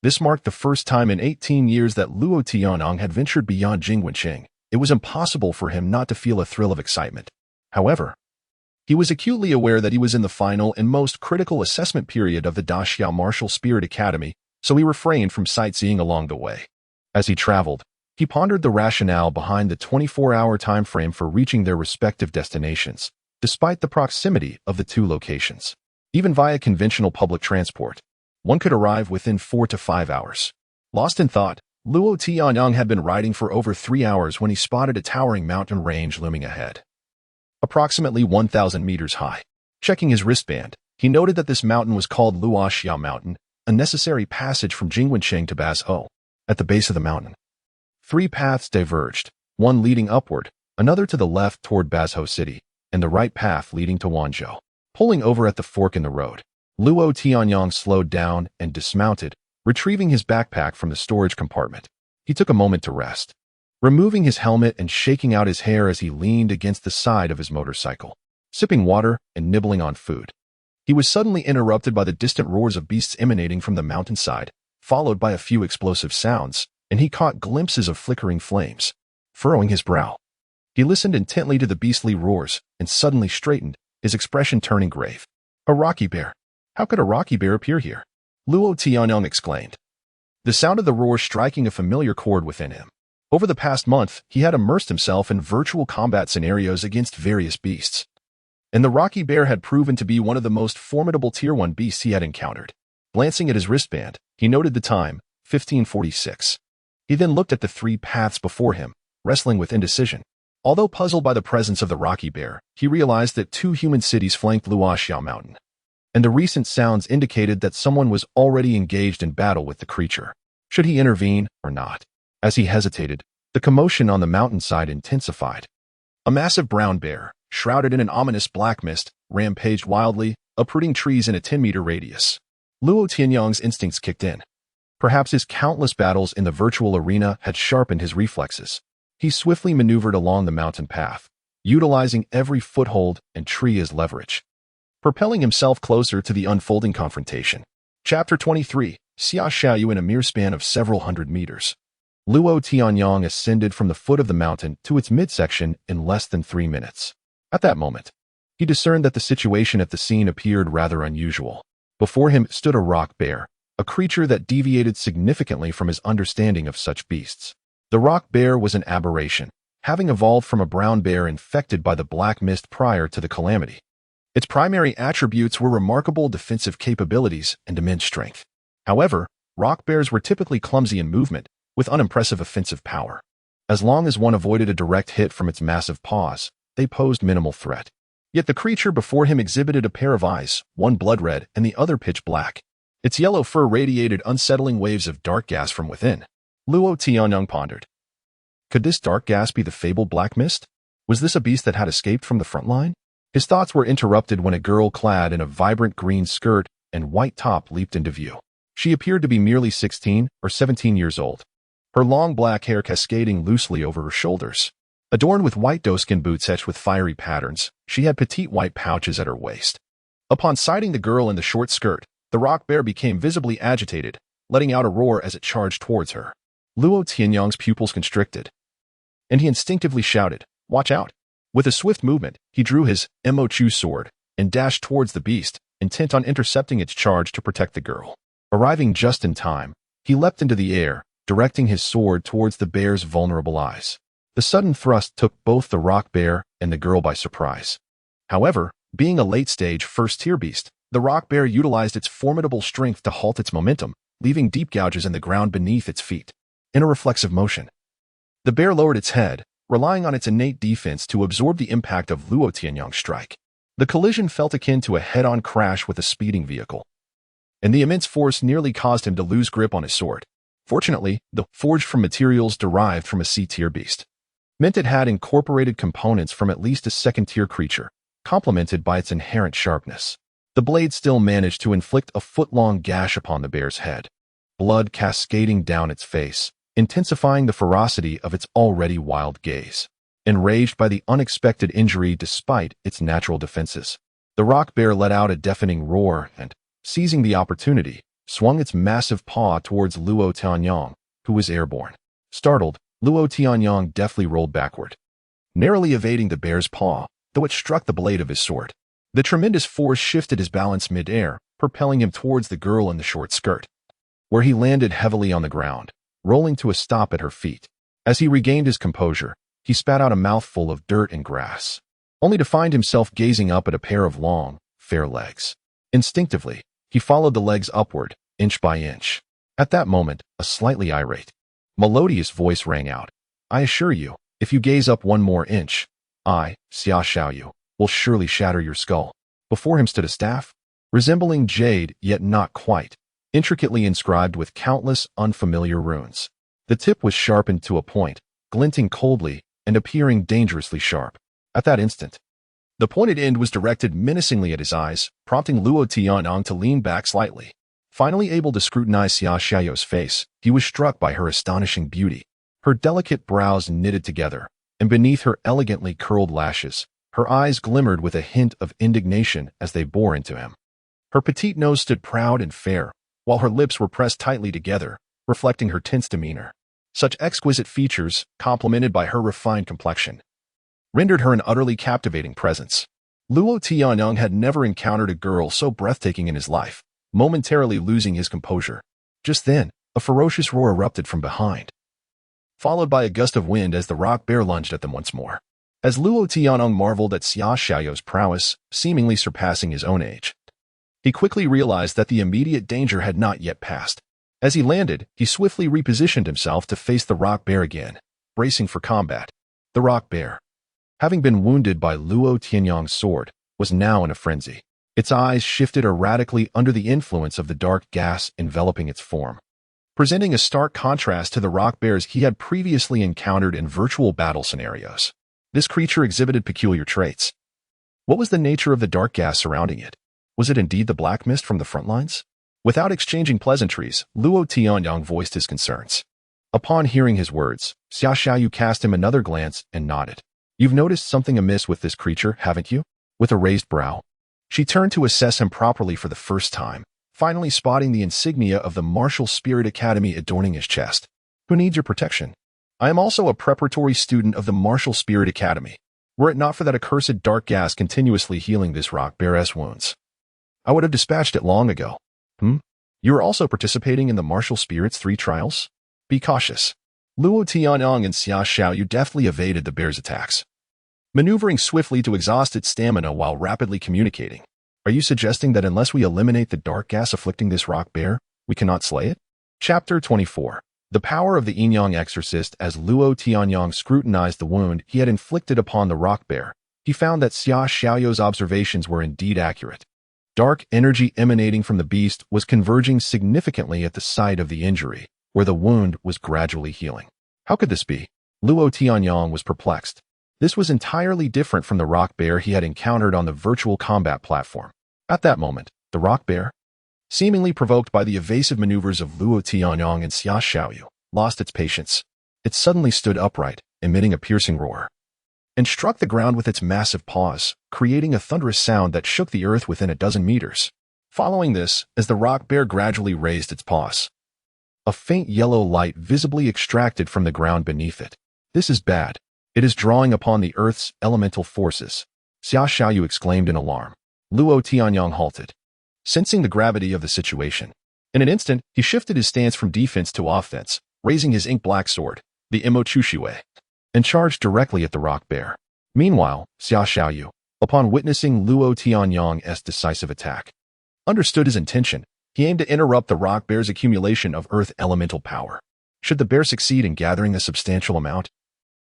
This marked the first time in 18 years that Luo Tianyang had ventured beyond Jingwenqing. It was impossible for him not to feel a thrill of excitement. However, he was acutely aware that he was in the final and most critical assessment period of the Daxiao Martial Spirit Academy, so he refrained from sightseeing along the way. As he traveled, he pondered the rationale behind the 24-hour time frame for reaching their respective destinations, despite the proximity of the two locations. Even via conventional public transport, one could arrive within 4 to 5 hours. Lost in thought, Luo Tianyang had been riding for over 3 hours when he spotted a towering mountain range looming ahead, approximately 1,000 meters high. Checking his wristband, he noted that this mountain was called Luoxiao Mountain, a necessary passage from Jingwenqing to Bazhou. At the base of the mountain, 3 paths diverged, one leading upward, another to the left toward Bazhou City, and the right path leading to Wanzhou. Pulling over at the fork in the road, Luo Tianyang slowed down and dismounted, retrieving his backpack from the storage compartment. He took a moment to rest, removing his helmet and shaking out his hair as he leaned against the side of his motorcycle, sipping water and nibbling on food. He was suddenly interrupted by the distant roars of beasts emanating from the mountainside, followed by a few explosive sounds, and he caught glimpses of flickering flames. Furrowing his brow, he listened intently to the beastly roars and suddenly straightened, his expression turning grave. A rocky bear. How could a rocky bear appear here? Luo Tianyang exclaimed, the sound of the roar striking a familiar chord within him. Over the past month, he had immersed himself in virtual combat scenarios against various beasts, and the rocky bear had proven to be one of the most formidable Tier 1 beasts he had encountered. Glancing at his wristband, he noted the time, 15:46. He then looked at the 3 paths before him, wrestling with indecision. Although puzzled by the presence of the rocky bear, he realized that 2 human cities flanked Luoxiao Mountain, and the recent sounds indicated that someone was already engaged in battle with the creature. Should he intervene or not? As he hesitated, the commotion on the mountainside intensified. A massive brown bear, shrouded in an ominous black mist, rampaged wildly, uprooting trees in a 10-meter radius. Luo Tianyang's instincts kicked in. Perhaps his countless battles in the virtual arena had sharpened his reflexes. He swiftly maneuvered along the mountain path, utilizing every foothold and tree as leverage, propelling himself closer to the unfolding confrontation. Chapter 23, Xia Xiaoyu. In a mere span of several hundred meters, Luo Tianyang ascended from the foot of the mountain to its midsection in less than 3 minutes. At that moment, he discerned that the situation at the scene appeared rather unusual. Before him stood a rock bear, a creature that deviated significantly from his understanding of such beasts. The rock bear was an aberration, having evolved from a brown bear infected by the black mist prior to the calamity. Its primary attributes were remarkable defensive capabilities and immense strength. However, rock bears were typically clumsy in movement, with unimpressive offensive power. As long as one avoided a direct hit from its massive paws, they posed minimal threat. Yet the creature before him exhibited a pair of eyes, one blood red and the other pitch black. Its yellow fur radiated unsettling waves of dark gas from within. Luo Tianyang pondered. Could this dark gas be the fabled black mist? Was this a beast that had escaped from the front line? His thoughts were interrupted when a girl clad in a vibrant green skirt and white top leaped into view. She appeared to be merely 16 or 17 years old, her long black hair cascading loosely over her shoulders. Adorned with white doeskin boots etched with fiery patterns, she had petite white pouches at her waist. Upon sighting the girl in the short skirt, the rock bear became visibly agitated, letting out a roar as it charged towards her. Luo Tianyang's pupils constricted, and he instinctively shouted, "Watch out!" With a swift movement, he drew his Mo Chu sword and dashed towards the beast, intent on intercepting its charge to protect the girl. Arriving just in time, he leapt into the air, directing his sword towards the bear's vulnerable eyes. The sudden thrust took both the rock bear and the girl by surprise. However, being a late-stage first-tier beast, the rock bear utilized its formidable strength to halt its momentum, leaving deep gouges in the ground beneath its feet. In a reflexive motion, the bear lowered its head, relying on its innate defense to absorb the impact of Luo Tianyang's strike. The collision felt akin to a head-on crash with a speeding vehicle, and the immense force nearly caused him to lose grip on his sword. Fortunately, the forged from materials derived from a C-tier beast meant it had incorporated components from at least a second-tier creature, complemented by its inherent sharpness. The blade still managed to inflict a foot-long gash upon the bear's head, blood cascading down its face, intensifying the ferocity of its already wild gaze. Enraged by the unexpected injury despite its natural defenses, the rock bear let out a deafening roar and, seizing the opportunity, swung its massive paw towards Luo Tianyong, who was airborne. Startled, Luo Tianyong deftly rolled backward, narrowly evading the bear's paw, though it struck the blade of his sword. The tremendous force shifted his balance mid-air, propelling him towards the girl in the short skirt, where he landed heavily on the ground, rolling to a stop at her feet. As he regained his composure, he spat out a mouthful of dirt and grass, only to find himself gazing up at a pair of long, fair legs. Instinctively, he followed the legs upward, inch by inch. At that moment, a slightly irate, melodious voice rang out. "I assure you, if you gaze up one more inch, I, Xia Xiaoyu, will surely shatter your skull." Before him stood a staff, resembling jade yet not quite, intricately inscribed with countless unfamiliar runes. The tip was sharpened to a point, glinting coldly and appearing dangerously sharp. At that instant, the pointed end was directed menacingly at his eyes, prompting Luo Tianyong to lean back slightly. Finally able to scrutinize Xia Xiaoyu's face, he was struck by her astonishing beauty. Her delicate brows knitted together, and beneath her elegantly curled lashes, her eyes glimmered with a hint of indignation as they bore into him. Her petite nose stood proud and fair, while her lips were pressed tightly together, reflecting her tense demeanor. Such exquisite features, complemented by her refined complexion, rendered her an utterly captivating presence. Luo Tianyong had never encountered a girl so breathtaking in his life, momentarily losing his composure. Just then, a ferocious roar erupted from behind, followed by a gust of wind as the rock bear lunged at them once more. As Luo Tianyong marveled at Xia Xiaoyu's prowess, seemingly surpassing his own age, he quickly realized that the immediate danger had not yet passed. As he landed, he swiftly repositioned himself to face the rock bear again, bracing for combat. The rock bear, having been wounded by Luo Tianyong's sword, was now in a frenzy. Its eyes shifted erratically under the influence of the dark gas enveloping its form, presenting a stark contrast to the rock bears he had previously encountered in virtual battle scenarios. This creature exhibited peculiar traits. What was the nature of the dark gas surrounding it? Was it indeed the black mist from the front lines? Without exchanging pleasantries, Luo Tianyong voiced his concerns. Upon hearing his words, Xia Xiaoyu cast him another glance and nodded. "You've noticed something amiss with this creature, haven't you?" With a raised brow, she turned to assess him properly for the first time, finally spotting the insignia of the Martial Spirit Academy adorning his chest. "Who needs your protection? I am also a preparatory student of the Martial Spirit Academy. Were it not for that accursed dark gas continuously healing this rock bear's wounds, I would have dispatched it long ago." You are also participating in the Martial Spirits 3 trials? Be cautious." Luo Tianyong and Xia Xiaoyu deftly evaded the bear's attacks, maneuvering swiftly to exhaust its stamina while rapidly communicating. "Are you suggesting that unless we eliminate the dark gas afflicting this rock bear, we cannot slay it?" Chapter 24. The power of the Yin-Yang exorcist. As Luo Tianyong scrutinized the wound he had inflicted upon the rock bear, he found that Xia Xiaoyu's observations were indeed accurate. Dark energy emanating from the beast was converging significantly at the site of the injury, where the wound was gradually healing. How could this be? Luo Tianyong was perplexed. This was entirely different from the rock bear he had encountered on the virtual combat platform. At that moment, the rock bear, seemingly provoked by the evasive maneuvers of Luo Tianyong and Xia Xiaoyu, lost its patience. It suddenly stood upright, emitting a piercing roar, and struck the ground with its massive paws, creating a thunderous sound that shook the earth within a dozen meters. Following this, as the rock bear gradually raised its paws, a faint yellow light visibly extracted from the ground beneath it. "This is bad. It is drawing upon the earth's elemental forces," Xia Xiaoyu exclaimed in alarm. Luo Tianyong halted, sensing the gravity of the situation. In an instant, he shifted his stance from defense to offense, raising his ink-black sword, the Imo-Chushiwei, and charged directly at the rock bear. Meanwhile, Xia Xiaoyu, upon witnessing Luo Tianyong's decisive attack, understood his intention. He aimed to interrupt the rock bear's accumulation of earth elemental power. Should the bear succeed in gathering a substantial amount,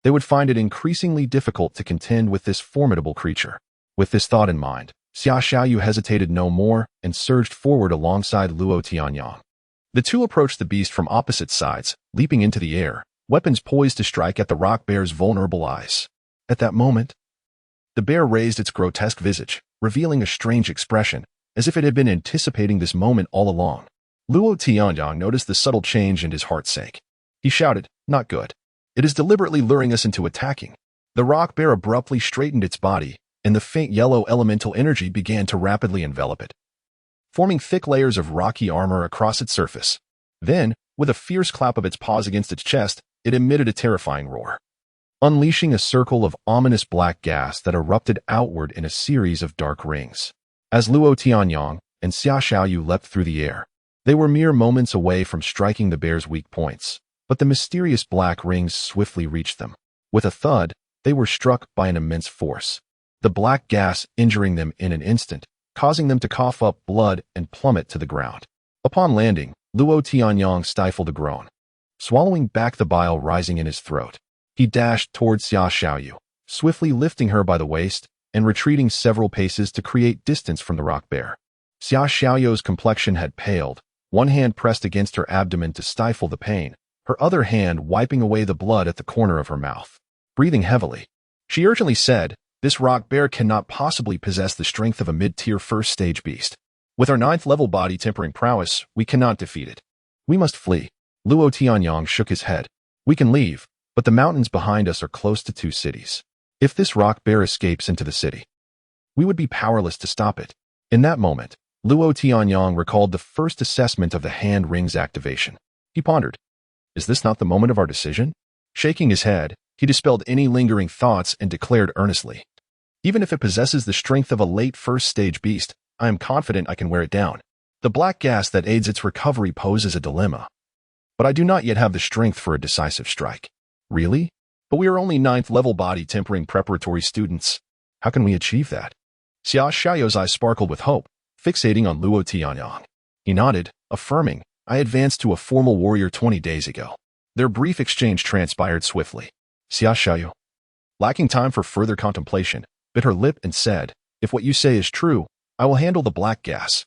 they would find it increasingly difficult to contend with this formidable creature. With this thought in mind, Xia Xiaoyu hesitated no more and surged forward alongside Luo Tianyong. The two approached the beast from opposite sides, leaping into the air, weapons poised to strike at the rock bear's vulnerable eyes. At that moment, the bear raised its grotesque visage, revealing a strange expression, as if it had been anticipating this moment all along. Luo Tianyong noticed the subtle change and his heart sank. He shouted, "Not good. It is deliberately luring us into attacking." The rock bear abruptly straightened its body, and the faint yellow elemental energy began to rapidly envelop it, forming thick layers of rocky armor across its surface. Then, with a fierce clap of its paws against its chest, it emitted a terrifying roar, unleashing a circle of ominous black gas that erupted outward in a series of dark rings. As Luo Tianyang and Xia Xiaoyu leapt through the air, they were mere moments away from striking the bear's weak points, but the mysterious black rings swiftly reached them. With a thud, they were struck by an immense force, the black gas injuring them in an instant, causing them to cough up blood and plummet to the ground. Upon landing, Luo Tianyang stifled a groan, swallowing back the bile rising in his throat. He dashed towards Xia Xiaoyu, swiftly lifting her by the waist and retreating several paces to create distance from the rock bear. Xia Xiaoyu's complexion had paled, one hand pressed against her abdomen to stifle the pain, her other hand wiping away the blood at the corner of her mouth. Breathing heavily, she urgently said, "This rock bear cannot possibly possess the strength of a mid-tier first-stage beast. With our 9th-level body-tempering prowess, we cannot defeat it. We must flee." Luo Tianyang shook his head. "We can leave, but the mountains behind us are close to 2 cities. If this rock bear escapes into the city, we would be powerless to stop it." In that moment, Luo Tianyang recalled the first assessment of the hand ring's activation. He pondered, "Is this not the moment of our decision?" Shaking his head, he dispelled any lingering thoughts and declared earnestly, "Even if it possesses the strength of a late first-stage beast, I am confident I can wear it down. The black gas that aids its recovery poses a dilemma, but I do not yet have the strength for a decisive strike." "Really? But we are only 9th-level body-tempering preparatory students. How can we achieve that?" Xia Xiaoyu's eyes sparkled with hope, fixating on Luo Tianyang. He nodded, affirming, "I advanced to a formal warrior 20 days ago." Their brief exchange transpired swiftly. Xia Xiaoyu, lacking time for further contemplation, bit her lip and said, "If what you say is true, I will handle the black gas.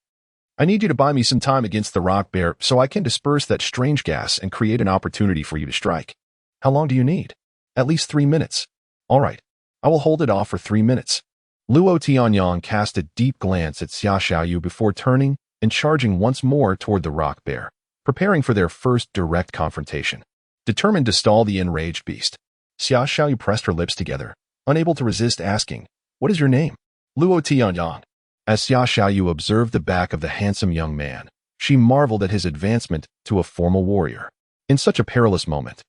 I need you to buy me some time against the rock bear so I can disperse that strange gas and create an opportunity for you to strike." "How long do you need?" "At least 3 minutes." "All right. I will hold it off for 3 minutes." Luo Tianyang cast a deep glance at Xia Xiaoyu before turning and charging once more toward the rock bear, preparing for their first direct confrontation. Determined to stall the enraged beast, Xia Xiaoyu pressed her lips together, unable to resist asking, "What is your name?" "Luo Tianyang." As Xia Xiaoyu observed the back of the handsome young man, she marveled at his advancement to a formal warrior. In such a perilous moment,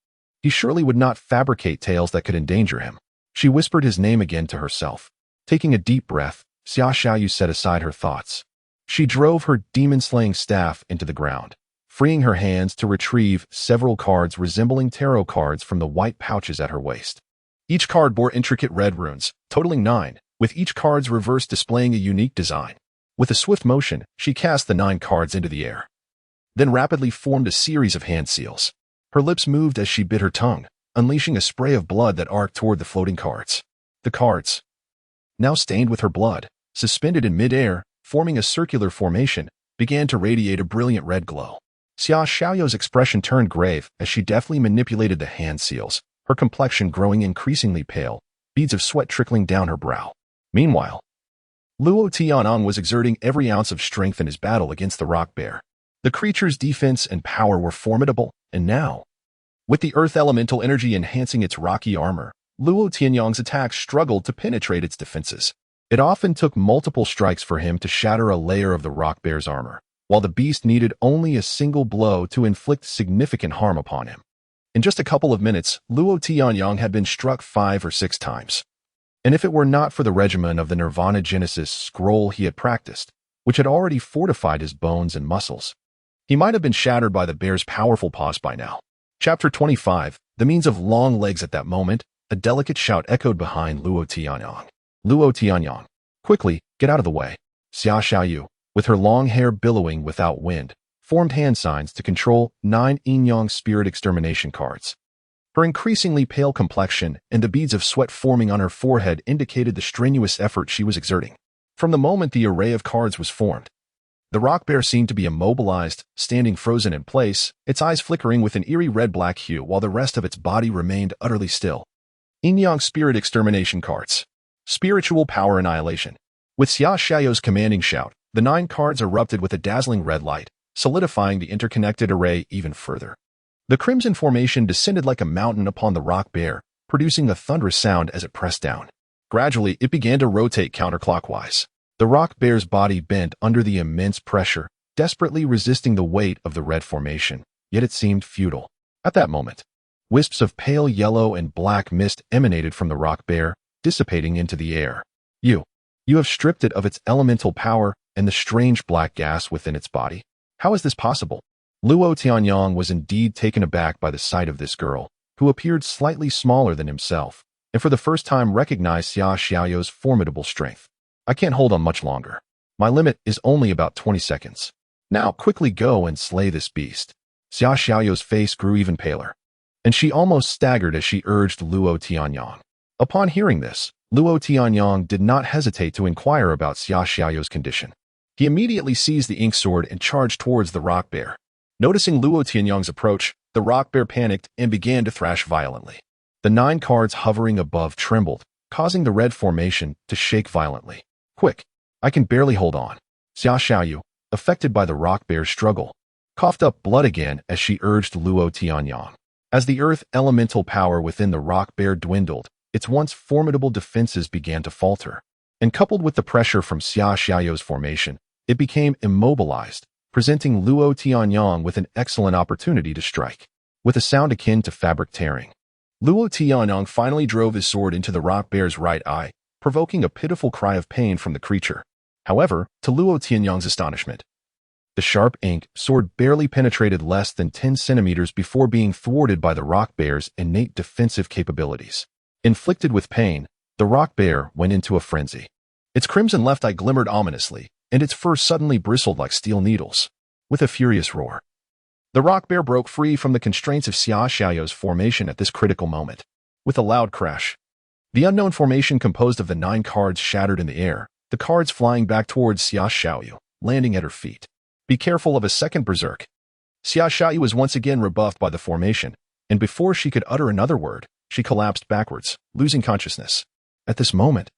he surely would not fabricate tales that could endanger him. She whispered his name again to herself. Taking a deep breath, Xia Xiaoyu set aside her thoughts. She drove her demon-slaying staff into the ground, freeing her hands to retrieve several cards resembling tarot cards from the white pouches at her waist. Each card bore intricate red runes, totaling 9, with each card's reverse displaying a unique design. With a swift motion, she cast the 9 cards into the air, then rapidly formed a series of hand seals. Her lips moved as she bit her tongue, unleashing a spray of blood that arced toward the floating cards. The cards, now stained with her blood, suspended in mid-air, forming a circular formation, began to radiate a brilliant red glow. Xia Xiaoyu's expression turned grave as she deftly manipulated the hand seals, her complexion growing increasingly pale, beads of sweat trickling down her brow. Meanwhile, Luo Tianyang was exerting every ounce of strength in his battle against the rock bear. The creature's defense and power were formidable, and now, with the earth elemental energy enhancing its rocky armor, Luo Tianyang's attacks struggled to penetrate its defenses. It often took multiple strikes for him to shatter a layer of the rock bear's armor, while the beast needed only a single blow to inflict significant harm upon him. In just a couple of minutes, Luo Tianyang had been struck 5 or 6 times. And if it were not for the regimen of the Nirvana Genesis scroll he had practiced, which had already fortified his bones and muscles, he might have been shattered by the bear's powerful paws by now. Chapter 25, The Means of Long Legs. At that moment, a delicate shout echoed behind Luo Tianyang. "Luo Tianyang, quickly, get out of the way." Xia Xiaoyu, with her long hair billowing without wind, formed hand signs to control 9 Yin-Yang spirit extermination cards. Her increasingly pale complexion and the beads of sweat forming on her forehead indicated the strenuous effort she was exerting. From the moment the array of cards was formed, the rock bear seemed to be immobilized, standing frozen in place, its eyes flickering with an eerie red-black hue while the rest of its body remained utterly still. Yin-Yang spirit extermination cards. Spiritual power annihilation. With Xia Xiaoyu's commanding shout, the 9 cards erupted with a dazzling red light, solidifying the interconnected array even further. The crimson formation descended like a mountain upon the rock bear, producing a thunderous sound as it pressed down. Gradually, it began to rotate counterclockwise. The rock bear's body bent under the immense pressure, desperately resisting the weight of the red formation, yet it seemed futile. At that moment, wisps of pale yellow and black mist emanated from the rock bear, dissipating into the air. You have stripped it of its elemental power and the strange black gas within its body. How is this possible? Luo Tianyang was indeed taken aback by the sight of this girl, who appeared slightly smaller than himself, and for the first time recognized Xia Xiaoyou's formidable strength. I can't hold on much longer. My limit is only about 20 seconds. Now quickly go and slay this beast. Xia Xiaoyou's face grew even paler, and she almost staggered as she urged Luo Tianyang. Upon hearing this, Luo Tianyang did not hesitate to inquire about Xia Xiaoyou's condition. He immediately seized the ink sword and charged towards the rock bear. Noticing Luo Tianyang's approach, the rock bear panicked and began to thrash violently. The 9 cards hovering above trembled, causing the red formation to shake violently. Quick! I can barely hold on. Xia Xiaoyou, affected by the rock bear's struggle, coughed up blood again as she urged Luo Tianyang. As the earth elemental power within the rock bear dwindled, its once formidable defenses began to falter. And coupled with the pressure from Xia Xiaoyou's formation, it became immobilized, presenting Luo Tianyang with an excellent opportunity to strike. With a sound akin to fabric tearing, Luo Tianyang finally drove his sword into the rock bear's right eye, provoking a pitiful cry of pain from the creature. However, to Luo Tianyang's astonishment, the sharp ink sword barely penetrated less than 10 centimeters before being thwarted by the rock bear's innate defensive capabilities. Inflicted with pain, the rock bear went into a frenzy. Its crimson left eye glimmered ominously, and its fur suddenly bristled like steel needles. With a furious roar, the rock bear broke free from the constraints of Xia Xiaoyou's formation at this critical moment. With a loud crash, the unknown formation composed of the 9 cards shattered in the air, the cards flying back towards Xia Xiaoyou, landing at her feet. Be careful of a second berserk. Xia Xiaoyou was once again rebuffed by the formation, and before she could utter another word, she collapsed backwards, losing consciousness. At this moment,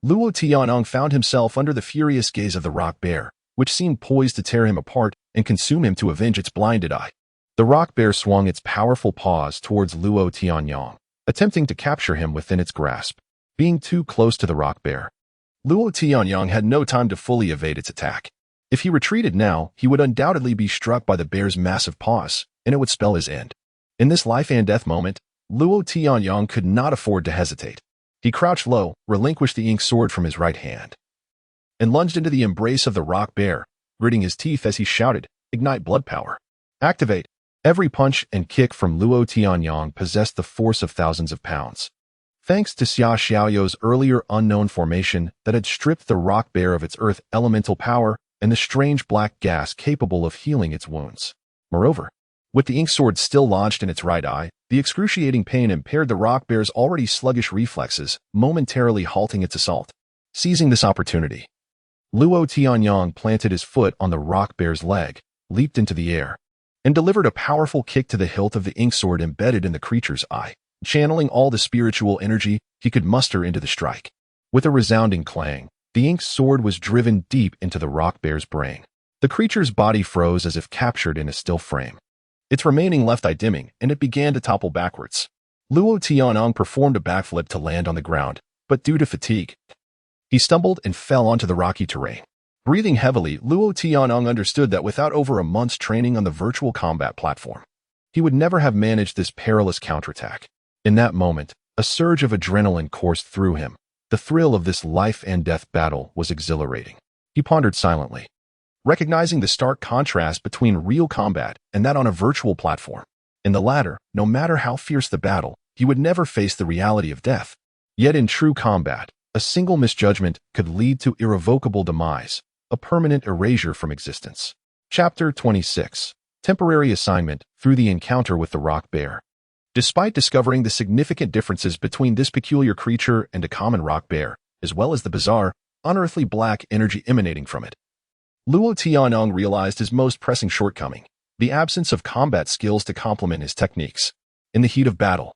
Luo Tianyang found himself under the furious gaze of the rock bear, which seemed poised to tear him apart and consume him to avenge its blinded eye. The rock bear swung its powerful paws towards Luo Tianyang, attempting to capture him within its grasp. Being too close to the rock bear, Luo Tianyang had no time to fully evade its attack. If he retreated now, he would undoubtedly be struck by the bear's massive paws, and it would spell his end. In this life and death moment, Luo Tianyang could not afford to hesitate. He crouched low, relinquished the ink sword from his right hand, and lunged into the embrace of the rock bear, gritting his teeth as he shouted, "Ignite blood power! Activate!" Every punch and kick from Luo Tianyang possessed the force of thousands of pounds. Thanks to Xia Xiaoyou's earlier unknown formation that had stripped the rock bear of its earth elemental power and the strange black gas capable of healing its wounds. Moreover, with the ink sword still lodged in its right eye, the excruciating pain impaired the rock bear's already sluggish reflexes, momentarily halting its assault. Seizing this opportunity, Luo Tianyang planted his foot on the rock bear's leg, leaped into the air, and delivered a powerful kick to the hilt of the ink sword embedded in the creature's eye, channeling all the spiritual energy he could muster into the strike. With a resounding clang, the ink sword was driven deep into the rock bear's brain. The creature's body froze as if captured in a still frame, its remaining left eye dimming, and it began to topple backwards. Luo Tianyang performed a backflip to land on the ground, but due to fatigue, he stumbled and fell onto the rocky terrain. Breathing heavily, Luo Tianyang understood that without over a month's training on the virtual combat platform, he would never have managed this perilous counterattack. In that moment, a surge of adrenaline coursed through him. The thrill of this life and death battle was exhilarating. He pondered silently, recognizing the stark contrast between real combat and that on a virtual platform. In the latter, no matter how fierce the battle, he would never face the reality of death. Yet in true combat, a single misjudgment could lead to irrevocable demise, a permanent erasure from existence. Chapter 26. Temporary Assignment Through the Encounter with the Rock Bear. Despite discovering the significant differences between this peculiar creature and a common rock bear, as well as the bizarre, unearthly black energy emanating from it, Luo Tianyang realized his most pressing shortcoming, the absence of combat skills to complement his techniques. In the heat of battle,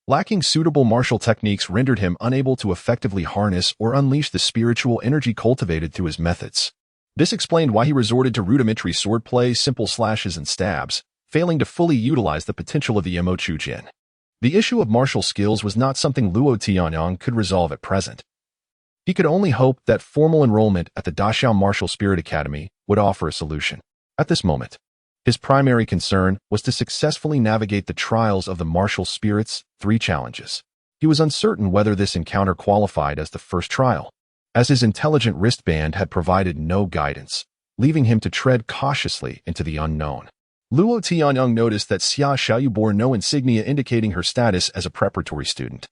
lacking suitable martial techniques rendered him unable to effectively harness or unleash the spiritual energy cultivated through his methods. This explained why he resorted to rudimentary swordplay, simple slashes and stabs, failing to fully utilize the potential of the Mo Chu Jin. The issue of martial skills was not something Luo Tianyang could resolve at present. He could only hope that formal enrollment at the Daxiao Martial Spirit Academy would offer a solution. At this moment, his primary concern was to successfully navigate the trials of the martial spirit's 3 challenges. He was uncertain whether this encounter qualified as the first trial, as his intelligent wristband had provided no guidance, leaving him to tread cautiously into the unknown. Luo Tianyang noticed that Xia Xiaoyu bore no insignia indicating her status as a preparatory student,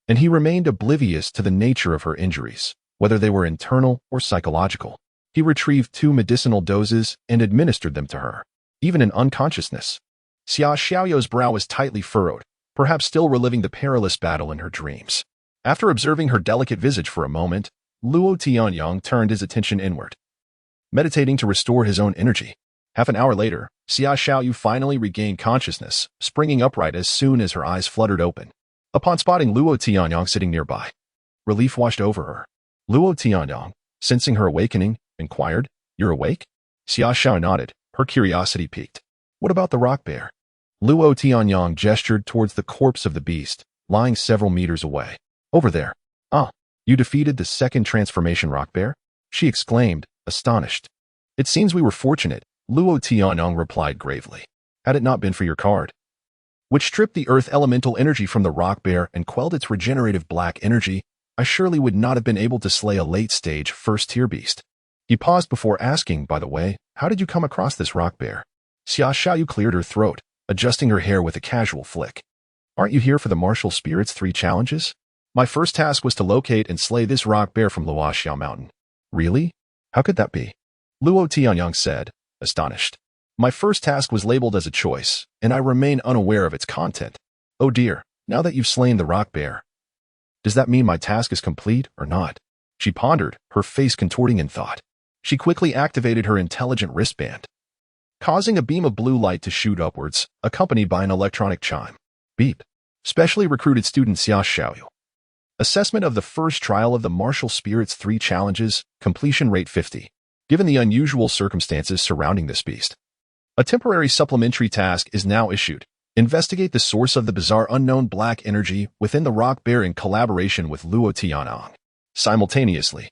and he remained oblivious to the nature of her injuries, whether they were internal or psychological. He retrieved 2 medicinal doses and administered them to her, even in unconsciousness. Xia Xiaoyu's brow was tightly furrowed, perhaps still reliving the perilous battle in her dreams. After observing her delicate visage for a moment, Luo Tianyang turned his attention inward, meditating to restore his own energy. Half an hour later, Xia Xiaoyu finally regained consciousness, springing upright as soon as her eyes fluttered open. Upon spotting Luo Tianyang sitting nearby, relief washed over her. Luo Tianyang, sensing her awakening, inquired, "You're awake?" Xia Xiaoyu nodded, her curiosity piqued. "What about the rock bear?" Luo Tianyang gestured towards the corpse of the beast, lying several meters away. "Over there." "Ah, you defeated the second transformation rock bear?" she exclaimed, astonished. "It seems we were fortunate," Luo Tianyang replied gravely. "Had it not been for your card, which stripped the earth elemental energy from the rock bear and quelled its regenerative black energy, I surely would not have been able to slay a late-stage first-tier beast." He paused before asking, "By the way, how did you come across this rock bear?" Xia Xiaoyu cleared her throat, adjusting her hair with a casual flick. "Aren't you here for the martial spirit's 3 challenges? My first task was to locate and slay this rock bear from Luoxiao Mountain." "Really? How could that be?" Luo Tianyang said, astonished. "My first task was labeled as a choice, and I remain unaware of its content." "Oh dear, now that you've slain the rock bear, does that mean my task is complete or not?" She pondered, her face contorting in thought. She quickly activated her intelligent wristband, causing a beam of blue light to shoot upwards, accompanied by an electronic chime. Beep. Specially recruited student Xia Xiaoyu. Assessment of the first trial of the martial spirit's 3 challenges, completion rate 50. Given the unusual circumstances surrounding this beast, a temporary supplementary task is now issued. Investigate the source of the bizarre unknown black energy within the rock bear in collaboration with Luo Tianyang. Simultaneously,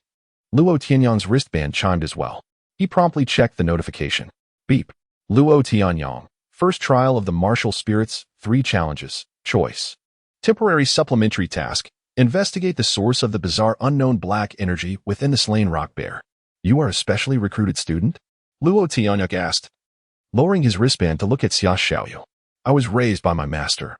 Luo Tianyang's wristband chimed as well. He promptly checked the notification. Beep. Luo Tianyang. First trial of the martial spirit's 3 challenges. Choice. Temporary supplementary task. Investigate the source of the bizarre unknown black energy within the slain rock bear. "You are a specially recruited student?" Luo Tianyang asked, lowering his wristband to look at Xia Xiaoyu. "I was raised by my master,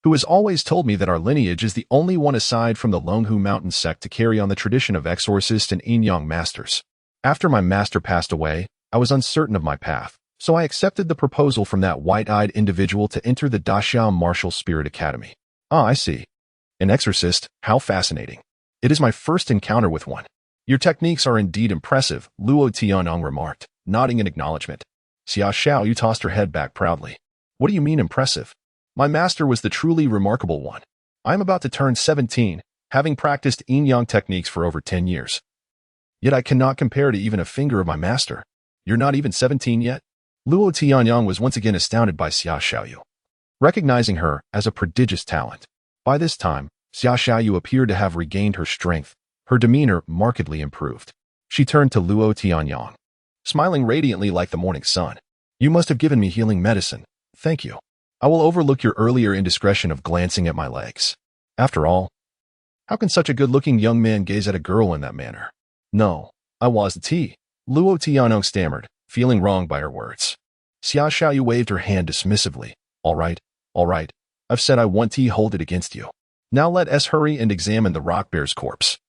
who has always told me that our lineage is the only one aside from the Longhu Mountain sect to carry on the tradition of exorcist and yin-yang masters. After my master passed away, I was uncertain of my path, so I accepted the proposal from that white-eyed individual to enter the Daxiao Martial Spirit Academy." "Ah, I see. An exorcist, how fascinating. It is my first encounter with one." "Your techniques are indeed impressive," Luo Tianyang remarked, nodding in acknowledgement. Xia Xiaoyu tossed her head back proudly. "What do you mean impressive? My master was the truly remarkable one. I am about to turn 17, having practiced yin-yang techniques for over 10 years. Yet I cannot compare to even a finger of my master." "You're not even 17 yet?" Luo Tianyang was once again astounded by Xia Xiaoyu, recognizing her as a prodigious talent. By this time, Xia Xiaoyu appeared to have regained her strength. Her demeanor markedly improved. She turned to Luo Tianyang, smiling radiantly like the morning sun. "You must have given me healing medicine. Thank you. I will overlook your earlier indiscretion of glancing at my legs. After all, how can such a good-looking young man gaze at a girl in that manner?" "No, I was tea," Luo Tianyang stammered, feeling wronged by her words. Xia Xiaoyu waved her hand dismissively. All right. I've said I want tea, hold it against you. Now let us hurry and examine the rock bear's corpse.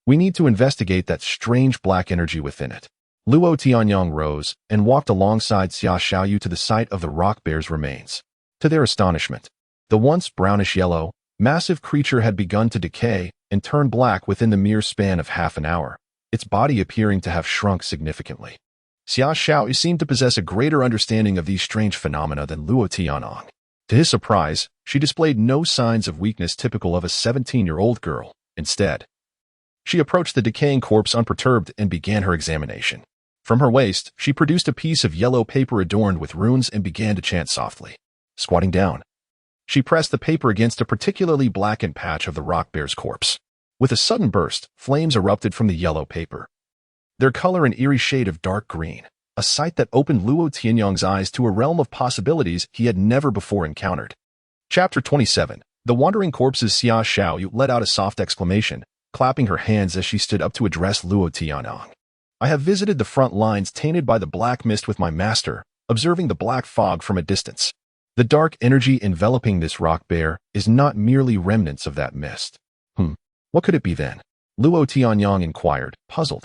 We need to investigate that strange black energy within it." Luo Tianyang rose and walked alongside Xia Xiaoyu to the site of the rock bear's remains. To their astonishment, the once brownish-yellow, massive creature had begun to decay and turn black within the mere span of half an hour, its body appearing to have shrunk significantly. Xia Xiaoyu seemed to possess a greater understanding of these strange phenomena than Luo Tianyang. To his surprise, she displayed no signs of weakness typical of a 17-year-old girl. Instead, she approached the decaying corpse unperturbed and began her examination. From her waist, she produced a piece of yellow paper adorned with runes and began to chant softly. Squatting down, she pressed the paper against a particularly blackened patch of the rock bear's corpse. With a sudden burst, flames erupted from the yellow paper, their color an eerie shade of dark green, a sight that opened Luo Tianyang's eyes to a realm of possibilities he had never before encountered. Chapter 27. The wandering corpses. Xia Xiaoyu let out a soft exclamation, clapping her hands as she stood up to address Luo Tianyang. I have visited the front lines tainted by the black mist with my master, observing the black fog from a distance. The dark energy enveloping this rock bear is not merely remnants of that mist. What could it be then? Luo Tianyang inquired, puzzled.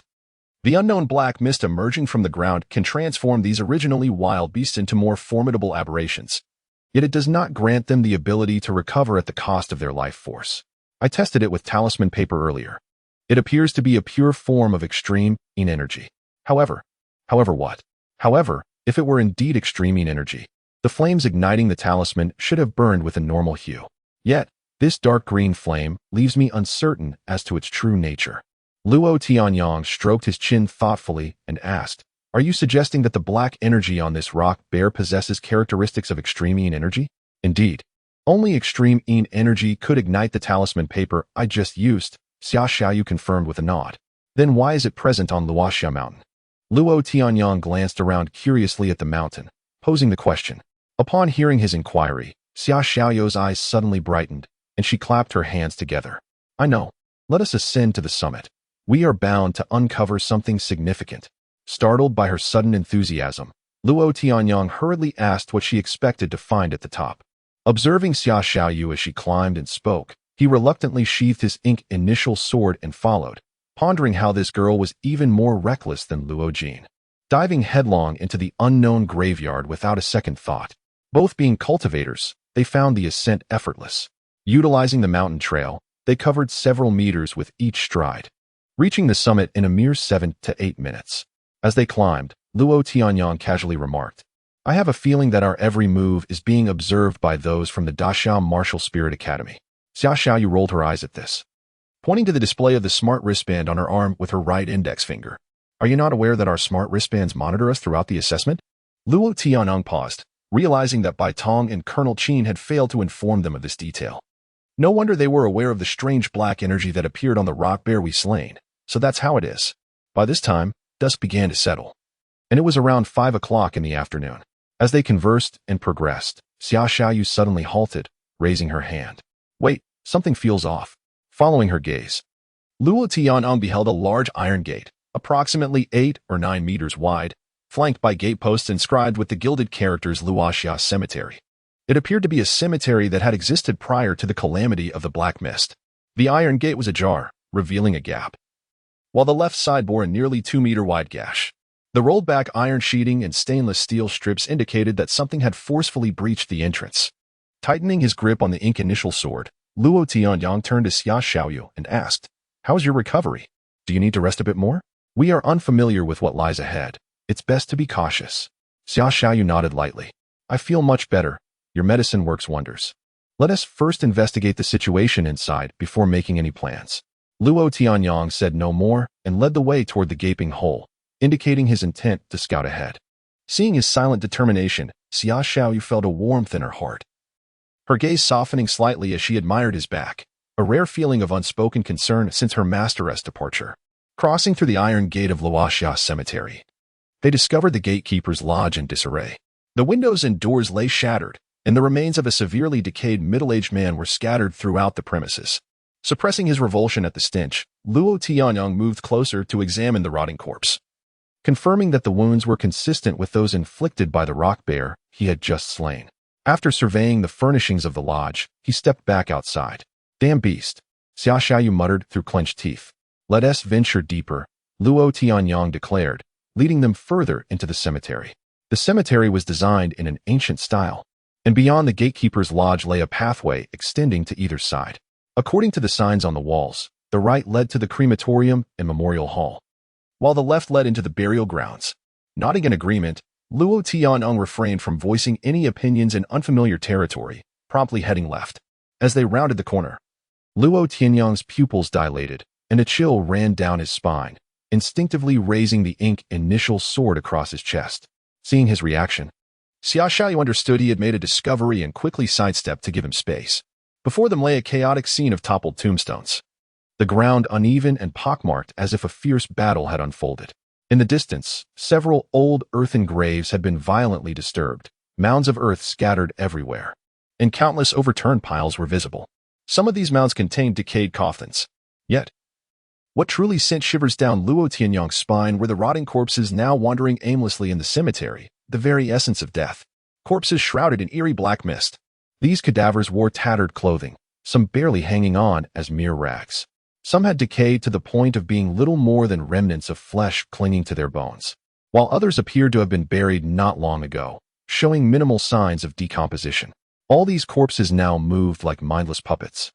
The unknown black mist emerging from the ground can transform these originally wild beasts into more formidable aberrations. Yet it does not grant them the ability to recover at the cost of their life force. I tested it with talisman paper earlier. It appears to be a pure form of extreme energy. However, if it were indeed extreme energy, the flames igniting the talisman should have burned with a normal hue. Yet, this dark green flame leaves me uncertain as to its true nature. Luo Tianyang stroked his chin thoughtfully and asked, Are you suggesting that the black energy on this rock bear possesses characteristics of extreme energy? Indeed. Only extreme energy could ignite the talisman paper I just used, Xia Xiaoyu confirmed with a nod. Then why is it present on Luoxia Mountain? Luo Tianyang glanced around curiously at the mountain, posing the question. Upon hearing his inquiry, Xia Xiaoyu's eyes suddenly brightened, and she clapped her hands together. I know. Let us ascend to the summit. We are bound to uncover something significant. Startled by her sudden enthusiasm, Luo Tianyang hurriedly asked what she expected to find at the top. Observing Xia Xiaoyu as she climbed and spoke, he reluctantly sheathed his initial sword and followed, pondering how this girl was even more reckless than Luo Jin. Diving headlong into the unknown graveyard without a second thought. Both being cultivators, they found the ascent effortless. Utilizing the mountain trail, they covered several meters with each stride, reaching the summit in a mere 7 to 8 minutes. As they climbed, Luo Tianyang casually remarked, I have a feeling that our every move is being observed by those from the Daxiao Martial Spirit Academy. Xia Xiaoyu rolled her eyes at this, pointing to the display of the smart wristband on her arm with her right index finger. Are you not aware that our smart wristbands monitor us throughout the assessment? Luo Tianyang paused, realizing that Bai Tong and Colonel Qin had failed to inform them of this detail. No wonder they were aware of the strange black energy that appeared on the rock bear we slain. So that's how it is. By this time, dusk began to settle, and it was around 5 o'clock in the afternoon. As they conversed and progressed, Xia Xiaoyu suddenly halted, raising her hand. Wait, something feels off. Following her gaze, Luo Tianyang beheld a large iron gate, approximately 8 or 9 meters wide, flanked by gateposts inscribed with the gilded characters Luoxia Cemetery. It appeared to be a cemetery that had existed prior to the calamity of the Black Mist. The iron gate was ajar, revealing a gap, while the left side bore a nearly 2-meter-wide gash. The rolled-back iron sheeting and stainless steel strips indicated that something had forcefully breached the entrance. Tightening his grip on the initial sword, Luo Tianyang turned to Xia Xiaoyu and asked, How's your recovery? Do you need to rest a bit more? We are unfamiliar with what lies ahead. It's best to be cautious. Xia Xiaoyu nodded lightly. I feel much better. Your medicine works wonders. Let us first investigate the situation inside before making any plans. Luo Tianyang said no more and led the way toward the gaping hole, indicating his intent to scout ahead. Seeing his silent determination, Xia Xiaoyu felt a warmth in her heart, her gaze softening slightly as she admired his back, a rare feeling of unspoken concern since her master's departure. Crossing through the iron gate of Luoxia Cemetery, they discovered the gatekeeper's lodge in disarray. The windows and doors lay shattered, and the remains of a severely decayed middle-aged man were scattered throughout the premises. Suppressing his revulsion at the stench, Luo Tianyang moved closer to examine the rotting corpse. Confirming that the wounds were consistent with those inflicted by the rock bear he had just slain. After surveying the furnishings of the lodge, he stepped back outside. Damn beast, Xia Xiaoyu muttered through clenched teeth. Let us venture deeper, Luo Tianyang declared, leading them further into the cemetery. The cemetery was designed in an ancient style, and beyond the gatekeeper's lodge lay a pathway extending to either side. According to the signs on the walls, the right led to the crematorium and memorial hall, while the left led into the burial grounds. Nodding in agreement, Luo Tianyang refrained from voicing any opinions in unfamiliar territory, promptly heading left. As they rounded the corner, Luo Tianyang's pupils dilated, and a chill ran down his spine, instinctively raising the ink initial sword across his chest. Seeing his reaction, Xia Xiaoyu understood he had made a discovery and quickly sidestepped to give him space. Before them lay a chaotic scene of toppled tombstones, the ground uneven and pockmarked as if a fierce battle had unfolded. In the distance, several old earthen graves had been violently disturbed, mounds of earth scattered everywhere, and countless overturned piles were visible. Some of these mounds contained decayed coffins. Yet, what truly sent shivers down Luo Tianyang's spine were the rotting corpses now wandering aimlessly in the cemetery, the very essence of death. Corpses shrouded in eerie black mist. These cadavers wore tattered clothing, some barely hanging on as mere rags. Some had decayed to the point of being little more than remnants of flesh clinging to their bones, while others appeared to have been buried not long ago, showing minimal signs of decomposition. All these corpses now moved like mindless puppets,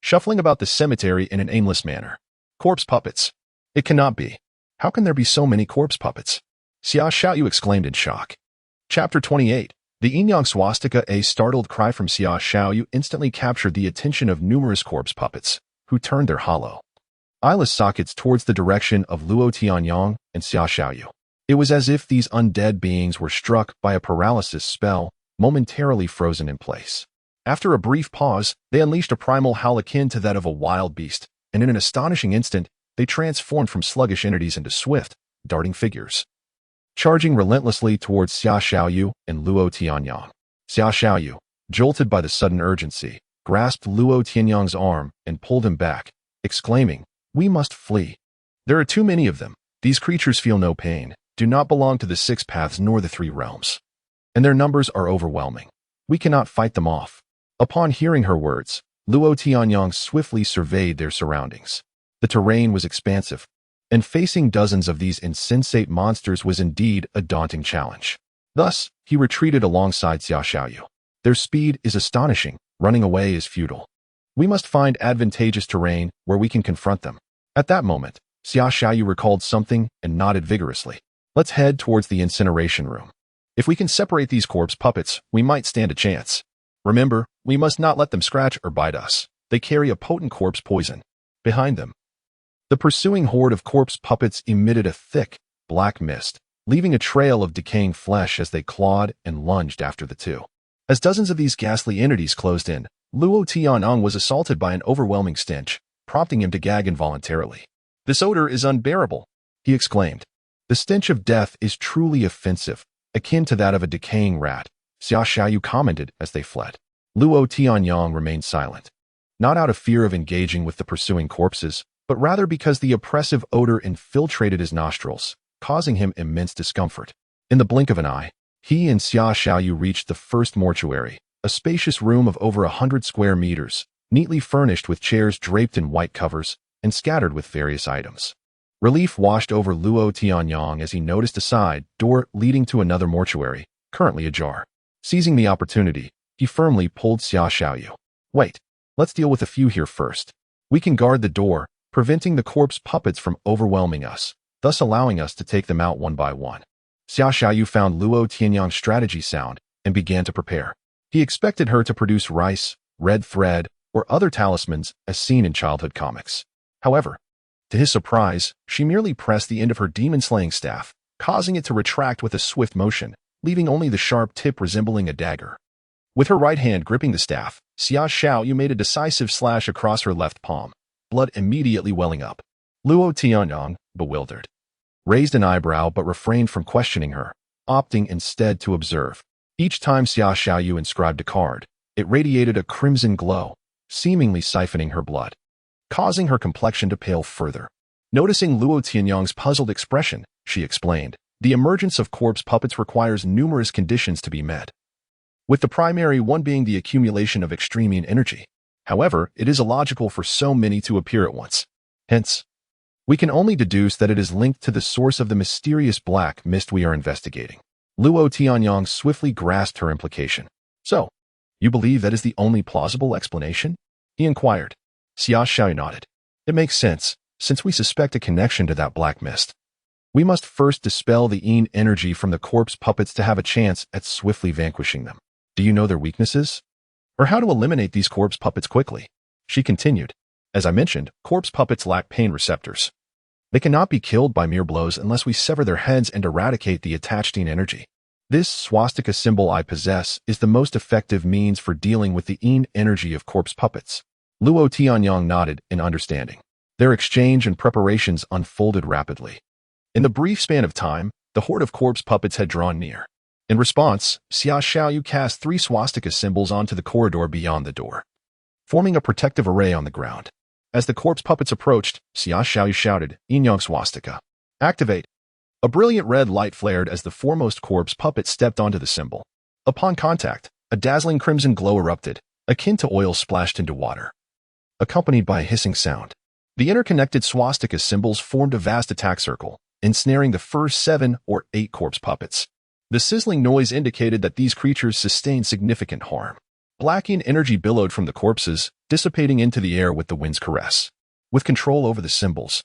shuffling about the cemetery in an aimless manner. Corpse puppets. It cannot be. How can there be so many corpse puppets? Xia Xiaoyu exclaimed in shock. Chapter 28. The Yin-Yang swastika. A startled cry from Xia Xiaoyu instantly captured the attention of numerous corpse puppets, who turned their hollow, eyeless sockets towards the direction of Luo Tianyang and Xia Xiaoyu. It was as if these undead beings were struck by a paralysis spell, momentarily frozen in place. After a brief pause, they unleashed a primal howl akin to that of a wild beast, and in an astonishing instant, they transformed from sluggish entities into swift, darting figures, charging relentlessly towards Xia Xiaoyu and Luo Tianyang. Xia Xiaoyu, jolted by the sudden urgency, grasped Luo Tianyang's arm and pulled him back, exclaiming, "We must flee. There are too many of them. These creatures feel no pain, do not belong to the 6 paths nor the 3 realms, and their numbers are overwhelming. We cannot fight them off." Upon hearing her words, Luo Tianyang swiftly surveyed their surroundings. The terrain was expansive, and facing dozens of these insensate monsters was indeed a daunting challenge. Thus, he retreated alongside Xia Xiaoyu. Their speed is astonishing, running away is futile. We must find advantageous terrain where we can confront them. At that moment, Xia Xiaoyu recalled something and nodded vigorously. Let's head towards the incineration room. If we can separate these corpse puppets, we might stand a chance. Remember, we must not let them scratch or bite us. They carry a potent corpse poison. Behind them, the pursuing horde of corpse puppets emitted a thick, black mist, leaving a trail of decaying flesh as they clawed and lunged after the two. As dozens of these ghastly entities closed in, Luo Tianyang was assaulted by an overwhelming stench, prompting him to gag involuntarily. "This odor is unbearable," he exclaimed. "The stench of death is truly offensive, akin to that of a decaying rat," Xia Xiaoyu commented as they fled. Luo Tianyang remained silent, not out of fear of engaging with the pursuing corpses, but rather because the oppressive odor infiltrated his nostrils, causing him immense discomfort. In the blink of an eye, he and Xia Xiaoyu reached the first mortuary, a spacious room of over 100 square meters, neatly furnished with chairs draped in white covers and scattered with various items. Relief washed over Luo Tianyang as he noticed a side door leading to another mortuary, currently ajar. Seizing the opportunity, he firmly pulled Xia Xiaoyu. "Wait, let's deal with a few here first. We can guard the door, preventing the corpse puppets from overwhelming us, thus allowing us to take them out one by one." Xia Xiaoyu found Luo Tianyang's strategy sound and began to prepare. He expected her to produce rice, red thread, or other talismans as seen in childhood comics. However, to his surprise, she merely pressed the end of her demon-slaying staff, causing it to retract with a swift motion, leaving only the sharp tip resembling a dagger. With her right hand gripping the staff, Xia Xiaoyu made a decisive slash across her left palm, blood immediately welling up. Luo Tianyang, bewildered, raised an eyebrow but refrained from questioning her, opting instead to observe. Each time Xia Xiaoyu inscribed a card, it radiated a crimson glow, seemingly siphoning her blood, causing her complexion to pale further. Noticing Luo Tianyang's puzzled expression, she explained, "The emergence of corpse puppets requires numerous conditions to be met, with the primary one being the accumulation of extreme yin energy. However, it is illogical for so many to appear at once. Hence, we can only deduce that it is linked to the source of the mysterious black mist we are investigating." Luo Tianyang swiftly grasped her implication. "So, you believe that is the only plausible explanation?" he inquired. Xia Xiaoyu nodded. "It makes sense, since we suspect a connection to that black mist. We must first dispel the yin energy from the corpse puppets to have a chance at swiftly vanquishing them. Do you know their weaknesses? Or how to eliminate these corpse puppets quickly?" She continued. "As I mentioned, corpse puppets lack pain receptors. They cannot be killed by mere blows unless we sever their heads and eradicate the attached yin energy. This swastika symbol I possess is the most effective means for dealing with the yin energy of corpse puppets. Luo Tianyang nodded in understanding. Their exchange and preparations unfolded rapidly. In the brief span of time, the horde of corpse puppets had drawn near. In response, Xia Xiaoyu cast 3 swastika symbols onto the corridor beyond the door, forming a protective array on the ground. As the corpse puppets approached, Xia Xiaoyu shouted, "Yin-yang swastika. Activate." A brilliant red light flared as the foremost corpse puppet stepped onto the symbol. Upon contact, a dazzling crimson glow erupted, akin to oil splashed into water, accompanied by a hissing sound. The interconnected swastika symbols formed a vast attack circle, ensnaring the first 7 or 8 corpse puppets. The sizzling noise indicated that these creatures sustained significant harm. Black yin energy billowed from the corpses, dissipating into the air with the wind's caress. With control over the symbols,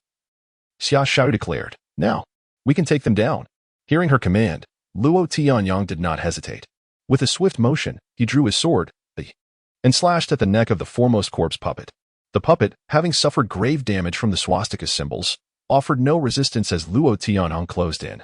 Xia Xiaoyu declared, "Now, we can take them down." Hearing her command, Luo Tianyang did not hesitate. With a swift motion, he drew his sword and slashed at the neck of the foremost corpse puppet. The puppet, having suffered grave damage from the swastika symbols, offered no resistance as Luo Tianyang closed in,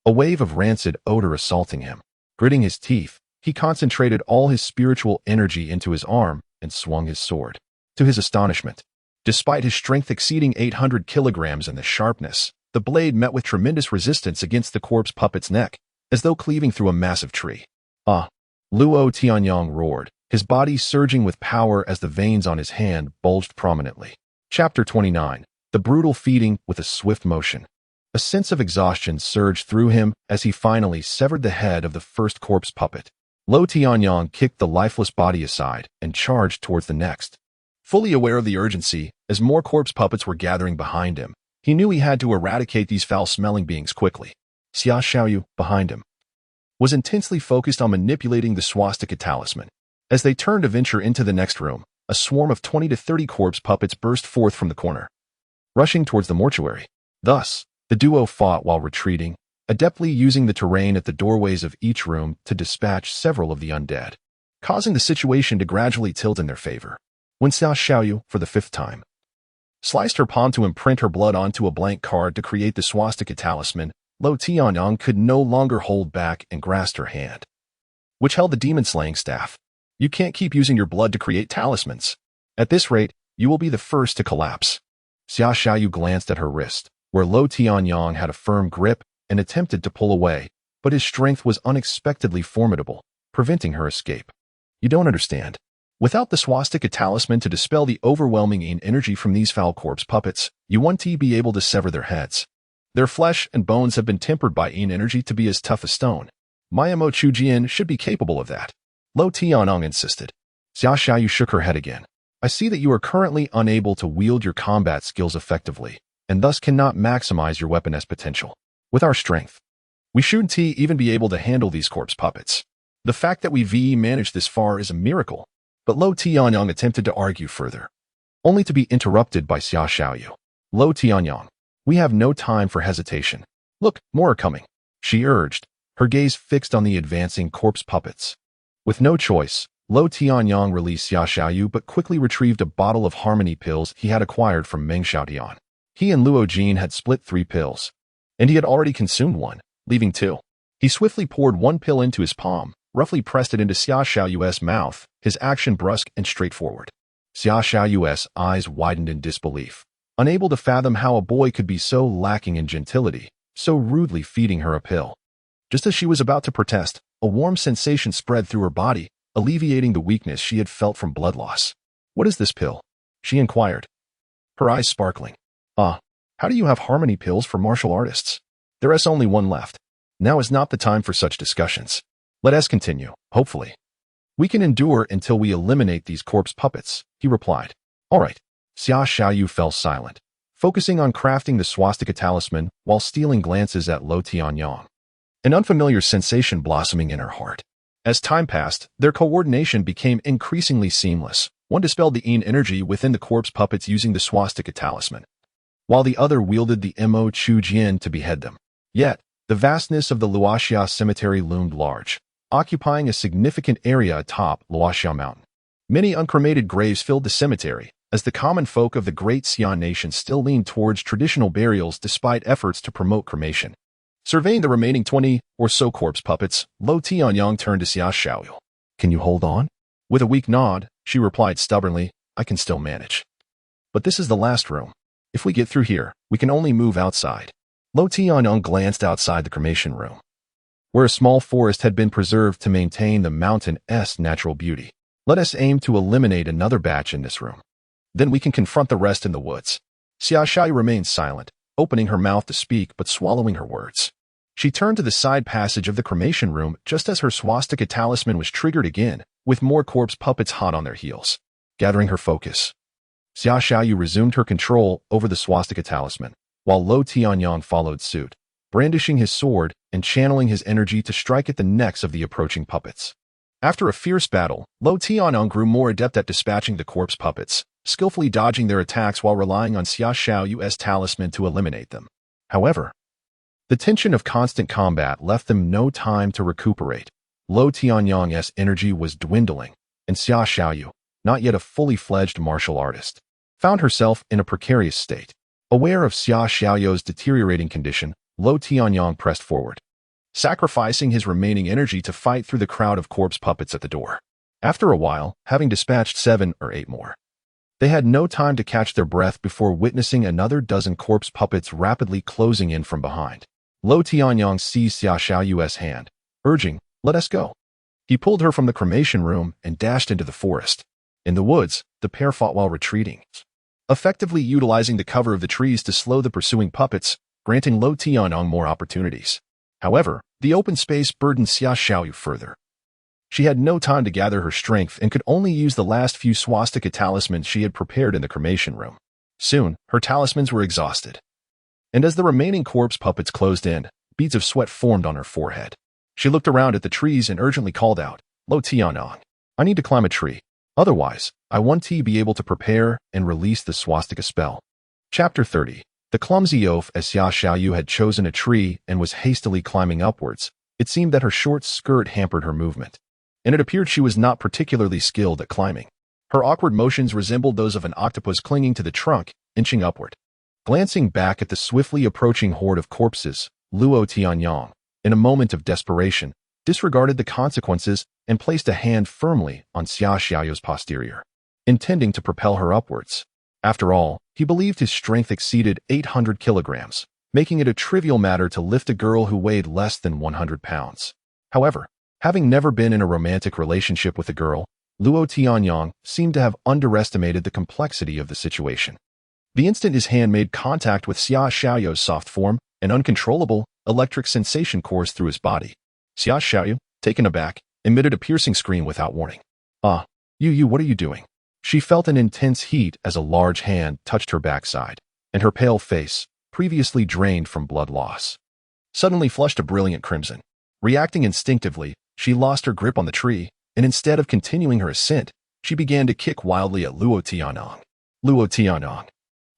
a wave of rancid odor assaulting him. Gritting his teeth, he concentrated all his spiritual energy into his arm and swung his sword. To his astonishment, despite his strength exceeding 800 kilograms and the sharpness, the blade met with tremendous resistance against the corpse puppet's neck, as though cleaving through a massive tree. "Ah!" Luo Tianyang roared, his body surging with power as the veins on his hand bulged prominently. Chapter 29. The brutal feeding with a swift motion. A sense of exhaustion surged through him as he finally severed the head of the first corpse puppet. Luo Tianyang kicked the lifeless body aside and charged towards the next. Fully aware of the urgency, as more corpse puppets were gathering behind him, he knew he had to eradicate these foul-smelling beings quickly. Xia Xiaoyu, behind him, was intensely focused on manipulating the swastika talisman. As they turned to venture into the next room, a swarm of 20 to 30 corpse puppets burst forth from the corner, rushing towards the mortuary. Thus, the duo fought while retreating, adeptly using the terrain at the doorways of each room to dispatch several of the undead, causing the situation to gradually tilt in their favor. When Xia Xiaoyu, for the 5th time, sliced her palm to imprint her blood onto a blank card to create the swastika talisman, Luo Tianyang could no longer hold back and grasped her hand, which held the demon-slaying staff. "You can't keep using your blood to create talismans. At this rate, you will be the first to collapse." Xia Xiaoyu glanced at her wrist, where Luo Tianyang had a firm grip, and attempted to pull away, but his strength was unexpectedly formidable, preventing her escape. "You don't understand. Without the swastika talisman to dispel the overwhelming yin energy from these foul corpse puppets, you won't be able to sever their heads. Their flesh and bones have been tempered by yin energy to be as tough as stone. Mayamo Chujian should be capable of that," Luo Tianyang insisted. Xia Xiaoyu shook her head again. "I see that you are currently unable to wield your combat skills effectively, and thus cannot maximize your weapon's potential. With our strength, we shouldn't even be able to handle these corpse puppets. The fact that we've managed this far is a miracle." But Luo Tianyang attempted to argue further, only to be interrupted by Xia Xiaoyu. "Luo Tianyang, we have no time for hesitation. Look, more are coming," she urged, her gaze fixed on the advancing corpse puppets. With no choice, Luo Tianyang released Xia Xiaoyu but quickly retrieved a bottle of harmony pills he had acquired from Meng Xiaotian. He and Luo Jin had split 3 pills, and he had already consumed 1, leaving 2. He swiftly poured 1 pill into his palm, roughly pressed it into Xia Xiaoyu's mouth, his action brusque and straightforward. Xia Xiaoyu's eyes widened in disbelief, unable to fathom how a boy could be so lacking in gentility, so rudely feeding her a pill. Just as she was about to protest, a warm sensation spread through her body, alleviating the weakness she had felt from blood loss. "What is this pill?" she inquired, her eyes sparkling. "Ah, how do you have harmony pills for martial artists? There is only 1 left. Now is not the time for such discussions. Let us continue, hopefully. We can endure until we eliminate these corpse puppets," he replied. "All right." Xia Xiaoyu fell silent, focusing on crafting the swastika talisman while stealing glances at Luo Tianyang, an unfamiliar sensation blossoming in her heart. As time passed, their coordination became increasingly seamless. One dispelled the yin energy within the corpse puppets using the swastika talisman, while the other wielded the Mo Chu Jian to behead them. Yet, the vastness of the Luoxia cemetery loomed large, occupying a significant area atop Luoxia Mountain. Many uncremated graves filled the cemetery, as the common folk of the Great Xia nation still leaned towards traditional burials despite efforts to promote cremation. Surveying the remaining 20 or so corpse puppets, Lo Tianyang turned to Xia Xiaoyu. "Can you hold on?" With a weak nod, she replied stubbornly, "I can still manage. But this is the last room. If we get through here, we can only move outside." Lo Tianyang glanced outside the cremation room, where a small forest had been preserved to maintain the mountain's natural beauty. "Let us aim to eliminate another batch in this room. Then we can confront the rest in the woods." Xia Xiaoyu remained silent, opening her mouth to speak but swallowing her words. She turned to the side passage of the cremation room just as her swastika talisman was triggered again, with more corpse puppets hot on their heels. Gathering her focus, Xia Xiaoyu resumed her control over the swastika talisman, while Lo Tianyang followed suit, brandishing his sword and channeling his energy to strike at the necks of the approaching puppets. After a fierce battle, Lo Tianyang grew more adept at dispatching the corpse puppets, skillfully dodging their attacks while relying on Xia Xiaoyu's talisman to eliminate them. However, the tension of constant combat left them no time to recuperate. Lo Tianyang's energy was dwindling, and Xia Xiaoyu, not yet a fully fledged martial artist, found herself in a precarious state. Aware of Xia Xiaoyu's deteriorating condition, Lo Tianyang pressed forward, sacrificing his remaining energy to fight through the crowd of corpse puppets at the door. After a while, having dispatched 7 or 8 more, they had no time to catch their breath before witnessing another dozen corpse puppets rapidly closing in from behind. Lo Tianyang seized Xia Xiaoyu's hand, urging, "Let us go." He pulled her from the cremation room and dashed into the forest. In the woods, the pair fought while retreating, effectively utilizing the cover of the trees to slow the pursuing puppets, granting Lo Tianyang more opportunities. However, the open space burdened Xia Xiaoyu further. She had no time to gather her strength and could only use the last few swastika talismans she had prepared in the cremation room. Soon, her talismans were exhausted, and as the remaining corpse puppets closed in, beads of sweat formed on her forehead. She looked around at the trees and urgently called out, "Lo Tianyang, I need to climb a tree. Otherwise, I want to be able to prepare and release the swastika spell." Chapter 30. The clumsy oaf. As Xia Xiaoyu had chosen a tree and was hastily climbing upwards, it seemed that her short skirt hampered her movement, and it appeared she was not particularly skilled at climbing. Her awkward motions resembled those of an octopus clinging to the trunk, inching upward. Glancing back at the swiftly approaching horde of corpses, Luo Tianyang, in a moment of desperation, disregarded the consequences and placed a hand firmly on Xia Xiaoyu's posterior, intending to propel her upwards. After all, he believed his strength exceeded 800 kilograms, making it a trivial matter to lift a girl who weighed less than 100 pounds. However, having never been in a romantic relationship with a girl, Luo Tianyang seemed to have underestimated the complexity of the situation. The instant his hand made contact with Xia Xiaoyu's soft form, an uncontrollable, electric sensation coursed through his body. Xia Xiaoyu, taken aback, emitted a piercing scream without warning. "Ah, you, what are you doing?" She felt an intense heat as a large hand touched her backside, and her pale face, previously drained from blood loss, suddenly flushed a brilliant crimson. Reacting instinctively, she lost her grip on the tree, and instead of continuing her ascent, she began to kick wildly at Luo Tianyang. "Luo Tianyang,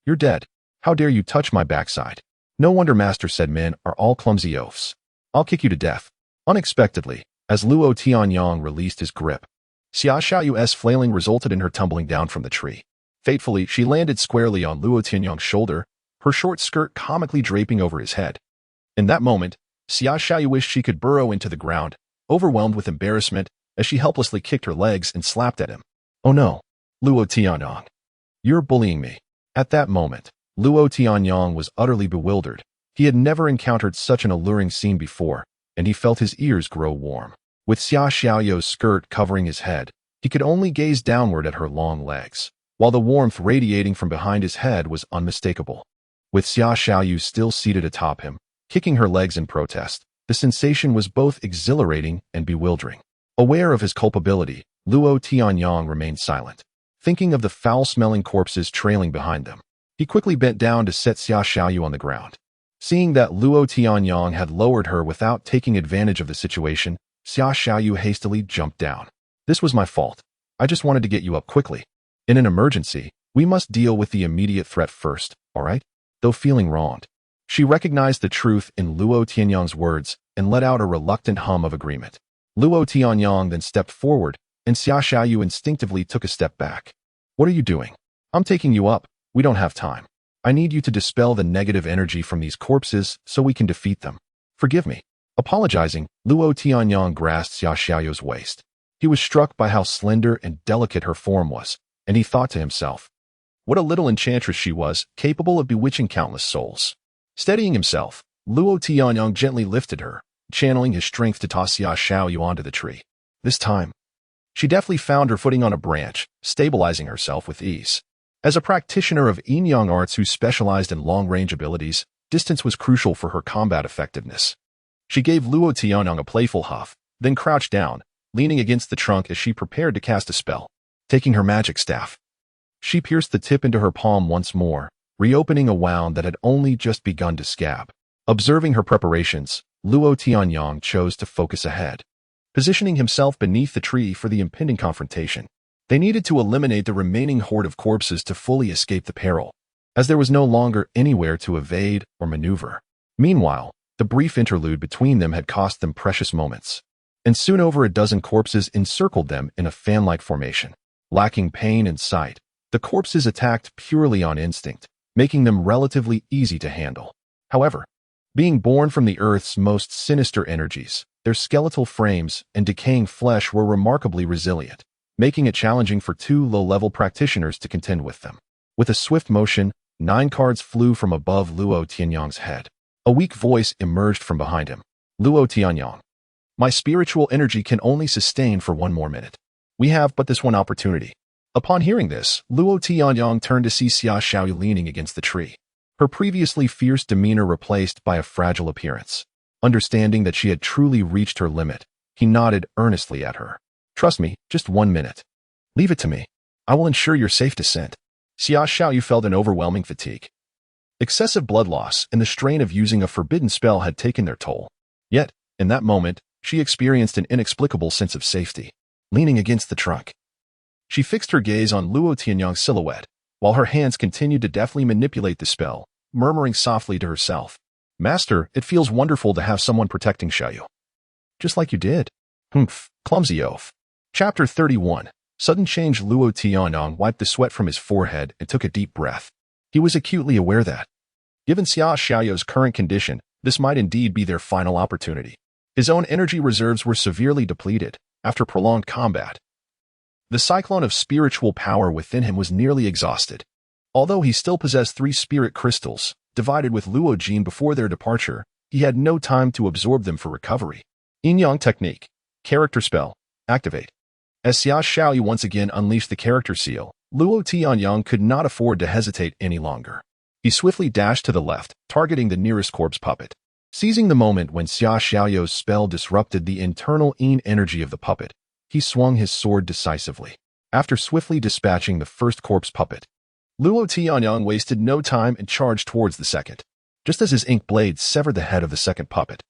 you're dead. How dare you touch my backside? No wonder Master said men are all clumsy oafs. I'll kick you to death." Unexpectedly, as Luo Tianyang released his grip, Xia Xiaoyu's flailing resulted in her tumbling down from the tree. Fatefully, she landed squarely on Luo Tianyang's shoulder, her short skirt comically draping over his head. In that moment, Xia Xiaoyu wished she could burrow into the ground, overwhelmed with embarrassment, as she helplessly kicked her legs and slapped at him. "Oh no, Luo Tianyang, you're bullying me." At that moment, Luo Tianyang was utterly bewildered. He had never encountered such an alluring scene before, and he felt his ears grow warm. With Xia Xiaoyu's skirt covering his head, he could only gaze downward at her long legs, while the warmth radiating from behind his head was unmistakable. With Xia Xiaoyu still seated atop him, kicking her legs in protest, the sensation was both exhilarating and bewildering. Aware of his culpability, Luo Tianyang remained silent, thinking of the foul-smelling corpses trailing behind them. He quickly bent down to set Xia Xiaoyu on the ground. Seeing that Luo Tianyang had lowered her without taking advantage of the situation, Xia Xiaoyu hastily jumped down. "This was my fault. I just wanted to get you up quickly. In an emergency, we must deal with the immediate threat first, all right?" Though feeling wronged, she recognized the truth in Luo Tianyang's words and let out a reluctant hum of agreement. Luo Tianyang then stepped forward, and Xia Xiaoyu instinctively took a step back. "What are you doing?" I'm taking you up. We don't have time. I need you to dispel the negative energy from these corpses so we can defeat them. Forgive me. Apologizing, Luo Tianyang grasped Xia Xiaoyu's waist. He was struck by how slender and delicate her form was, and he thought to himself, what a little enchantress she was, capable of bewitching countless souls. Steadying himself, Luo Tianyang gently lifted her, channeling his strength to toss Xia Xiaoyu onto the tree. This time, she deftly found her footing on a branch, stabilizing herself with ease. As a practitioner of yin-yang arts who specialized in long-range abilities, distance was crucial for her combat effectiveness. She gave Luo Tianyang a playful huff, then crouched down, leaning against the trunk as she prepared to cast a spell. Taking her magic staff, she pierced the tip into her palm once more, reopening a wound that had only just begun to scab. Observing her preparations, Luo Tianyang chose to focus ahead, positioning himself beneath the tree for the impending confrontation. They needed to eliminate the remaining horde of corpses to fully escape the peril, as there was no longer anywhere to evade or maneuver. Meanwhile, the brief interlude between them had cost them precious moments, and soon over a dozen corpses encircled them in a fan-like formation. Lacking pain and sight, the corpses attacked purely on instinct, making them relatively easy to handle. However, being born from the Earth's most sinister energies, their skeletal frames and decaying flesh were remarkably resilient, making it challenging for two low-level practitioners to contend with them. With a swift motion, 9 cards flew from above Luo Tianyang's head. A weak voice emerged from behind him. Luo Tianyang, my spiritual energy can only sustain for 1 more minute. We have but this one opportunity. Upon hearing this, Luo Tianyang turned to see Xia Xiaoyu leaning against the tree, her previously fierce demeanor replaced by a fragile appearance. Understanding that she had truly reached her limit, he nodded earnestly at her. Trust me, just 1 minute. Leave it to me. I will ensure your safe descent. Xia Xiaoyu felt an overwhelming fatigue. Excessive blood loss and the strain of using a forbidden spell had taken their toll. Yet, in that moment, she experienced an inexplicable sense of safety. Leaning against the trunk, she fixed her gaze on Luo Tianyang's silhouette, while her hands continued to deftly manipulate the spell, murmuring softly to herself, Master, it feels wonderful to have someone protecting Xiaoyu. Just like you did. Humph, clumsy oaf. Chapter 31. Sudden change. Luo Tianyang wiped the sweat from his forehead and took a deep breath. He was acutely aware that, given Xia Xiaoyu's current condition, this might indeed be their final opportunity. His own energy reserves were severely depleted after prolonged combat. The cyclone of spiritual power within him was nearly exhausted. Although he still possessed 3 spirit crystals, divided with Luo Jin before their departure, he had no time to absorb them for recovery. Yin-Yang Technique. Character Spell. Activate. As Xia Xiaoyu once again unleashed the character seal, Luo Tianyang could not afford to hesitate any longer. He swiftly dashed to the left, targeting the nearest corpse puppet. Seizing the moment when Xia Xiaoyu's spell disrupted the internal yin energy of the puppet, he swung his sword decisively. After swiftly dispatching the first corpse puppet, Luo Tianyang wasted no time and charged towards the second. Just as his ink blade severed the head of the second puppet,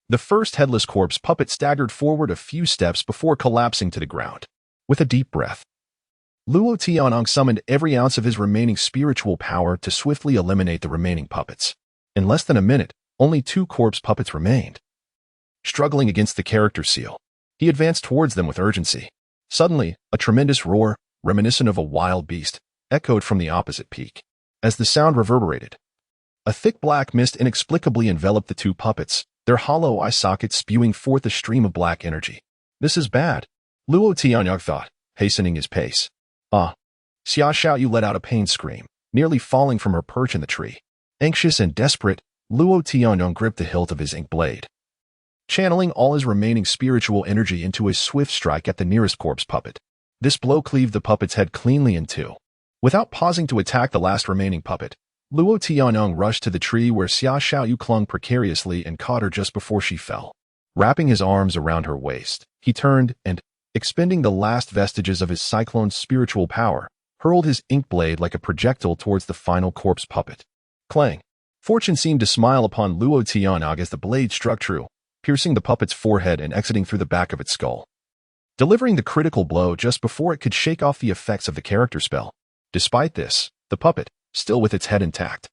the first headless corpse puppet staggered forward a few steps before collapsing to the ground. With a deep breath, Luo Tianyang summoned every ounce of his remaining spiritual power to swiftly eliminate the remaining puppets. In less than a minute, only 2 corpse puppets remained. Struggling against the character seal, he advanced towards them with urgency. Suddenly, a tremendous roar, reminiscent of a wild beast, echoed from the opposite peak. As the sound reverberated, a thick black mist inexplicably enveloped the 2 puppets, their hollow eye sockets spewing forth a stream of black energy. This is bad, Luo Tianyang thought, hastening his pace. Ah! Xia Xiaoyu let out a pained scream, nearly falling from her perch in the tree. Anxious and desperate, Luo Tianyang gripped the hilt of his ink blade, channeling all his remaining spiritual energy into a swift strike at the nearest corpse puppet. This blow cleaved the puppet's head cleanly in 2. Without pausing to attack the last remaining puppet, Luo Tianyang rushed to the tree where Xia Xiaoyu clung precariously and caught her just before she fell. Wrapping his arms around her waist, he turned and, expending the last vestiges of his cyclone's spiritual power, hurled his ink blade like a projectile towards the final corpse puppet. Clang! Fortune seemed to smile upon Luo Tianyang as the blade struck true, piercing the puppet's forehead and exiting through the back of its skull, delivering the critical blow just before it could shake off the effects of the character spell. Despite this, the puppet, still with its head intact,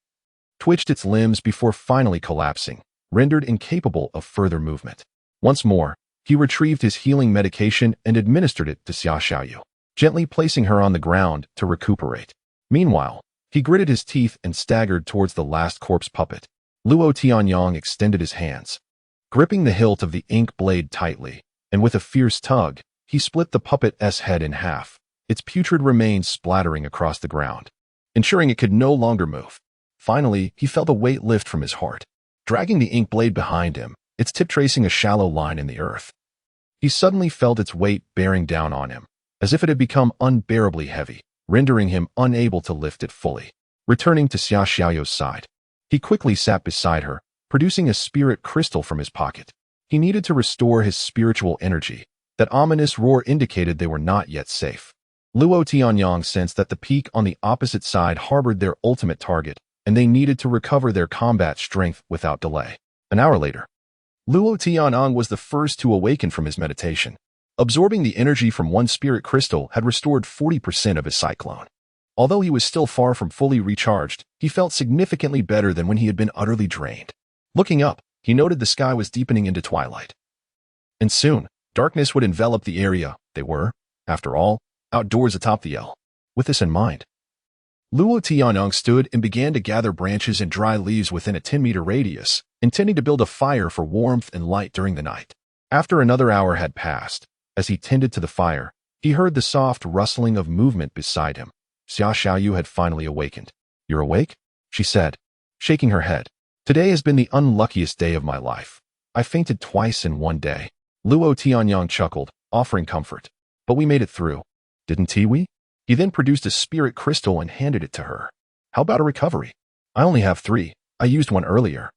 twitched its limbs before finally collapsing, rendered incapable of further movement. Once more, he retrieved his healing medication and administered it to Xia Xiaoyu, gently placing her on the ground to recuperate. Meanwhile, he gritted his teeth and staggered towards the last corpse puppet. Luo Tianyang extended his hands, gripping the hilt of the ink blade tightly, and with a fierce tug, he split the puppet's head in half, its putrid remains splattering across the ground, ensuring it could no longer move. Finally, he felt a weight lift from his heart, dragging the ink blade behind him, its tip tracing a shallow line in the earth. He suddenly felt its weight bearing down on him, as if it had become unbearably heavy, rendering him unable to lift it fully. Returning to Xia Xiaoyu's side, he quickly sat beside her, producing a spirit crystal from his pocket. He needed to restore his spiritual energy. That ominous roar indicated they were not yet safe. Luo Tianyang sensed that the peak on the opposite side harbored their ultimate target, and they needed to recover their combat strength without delay. An hour later, Luo Tianyang was the first to awaken from his meditation. Absorbing the energy from one spirit crystal had restored 40% of his cyclone. Although he was still far from fully recharged, he felt significantly better than when he had been utterly drained. Looking up, he noted the sky was deepening into twilight. And soon, darkness would envelop the area. They were, after all, outdoors atop the L. With this in mind, Luo Tianyang stood and began to gather branches and dry leaves within a 10-meter radius, intending to build a fire for warmth and light during the night. After another hour had passed, as he tended to the fire, he heard the soft rustling of movement beside him. Xia Xiaoyu had finally awakened. "You're awake?" she said, shaking her head. "Today has been the unluckiest day of my life. I fainted twice in one day." Luo Tianyang chuckled, offering comfort. "But we made it through, didn't we?" He then produced a spirit crystal and handed it to her. "How about a recovery? I only have 3. I used one earlier.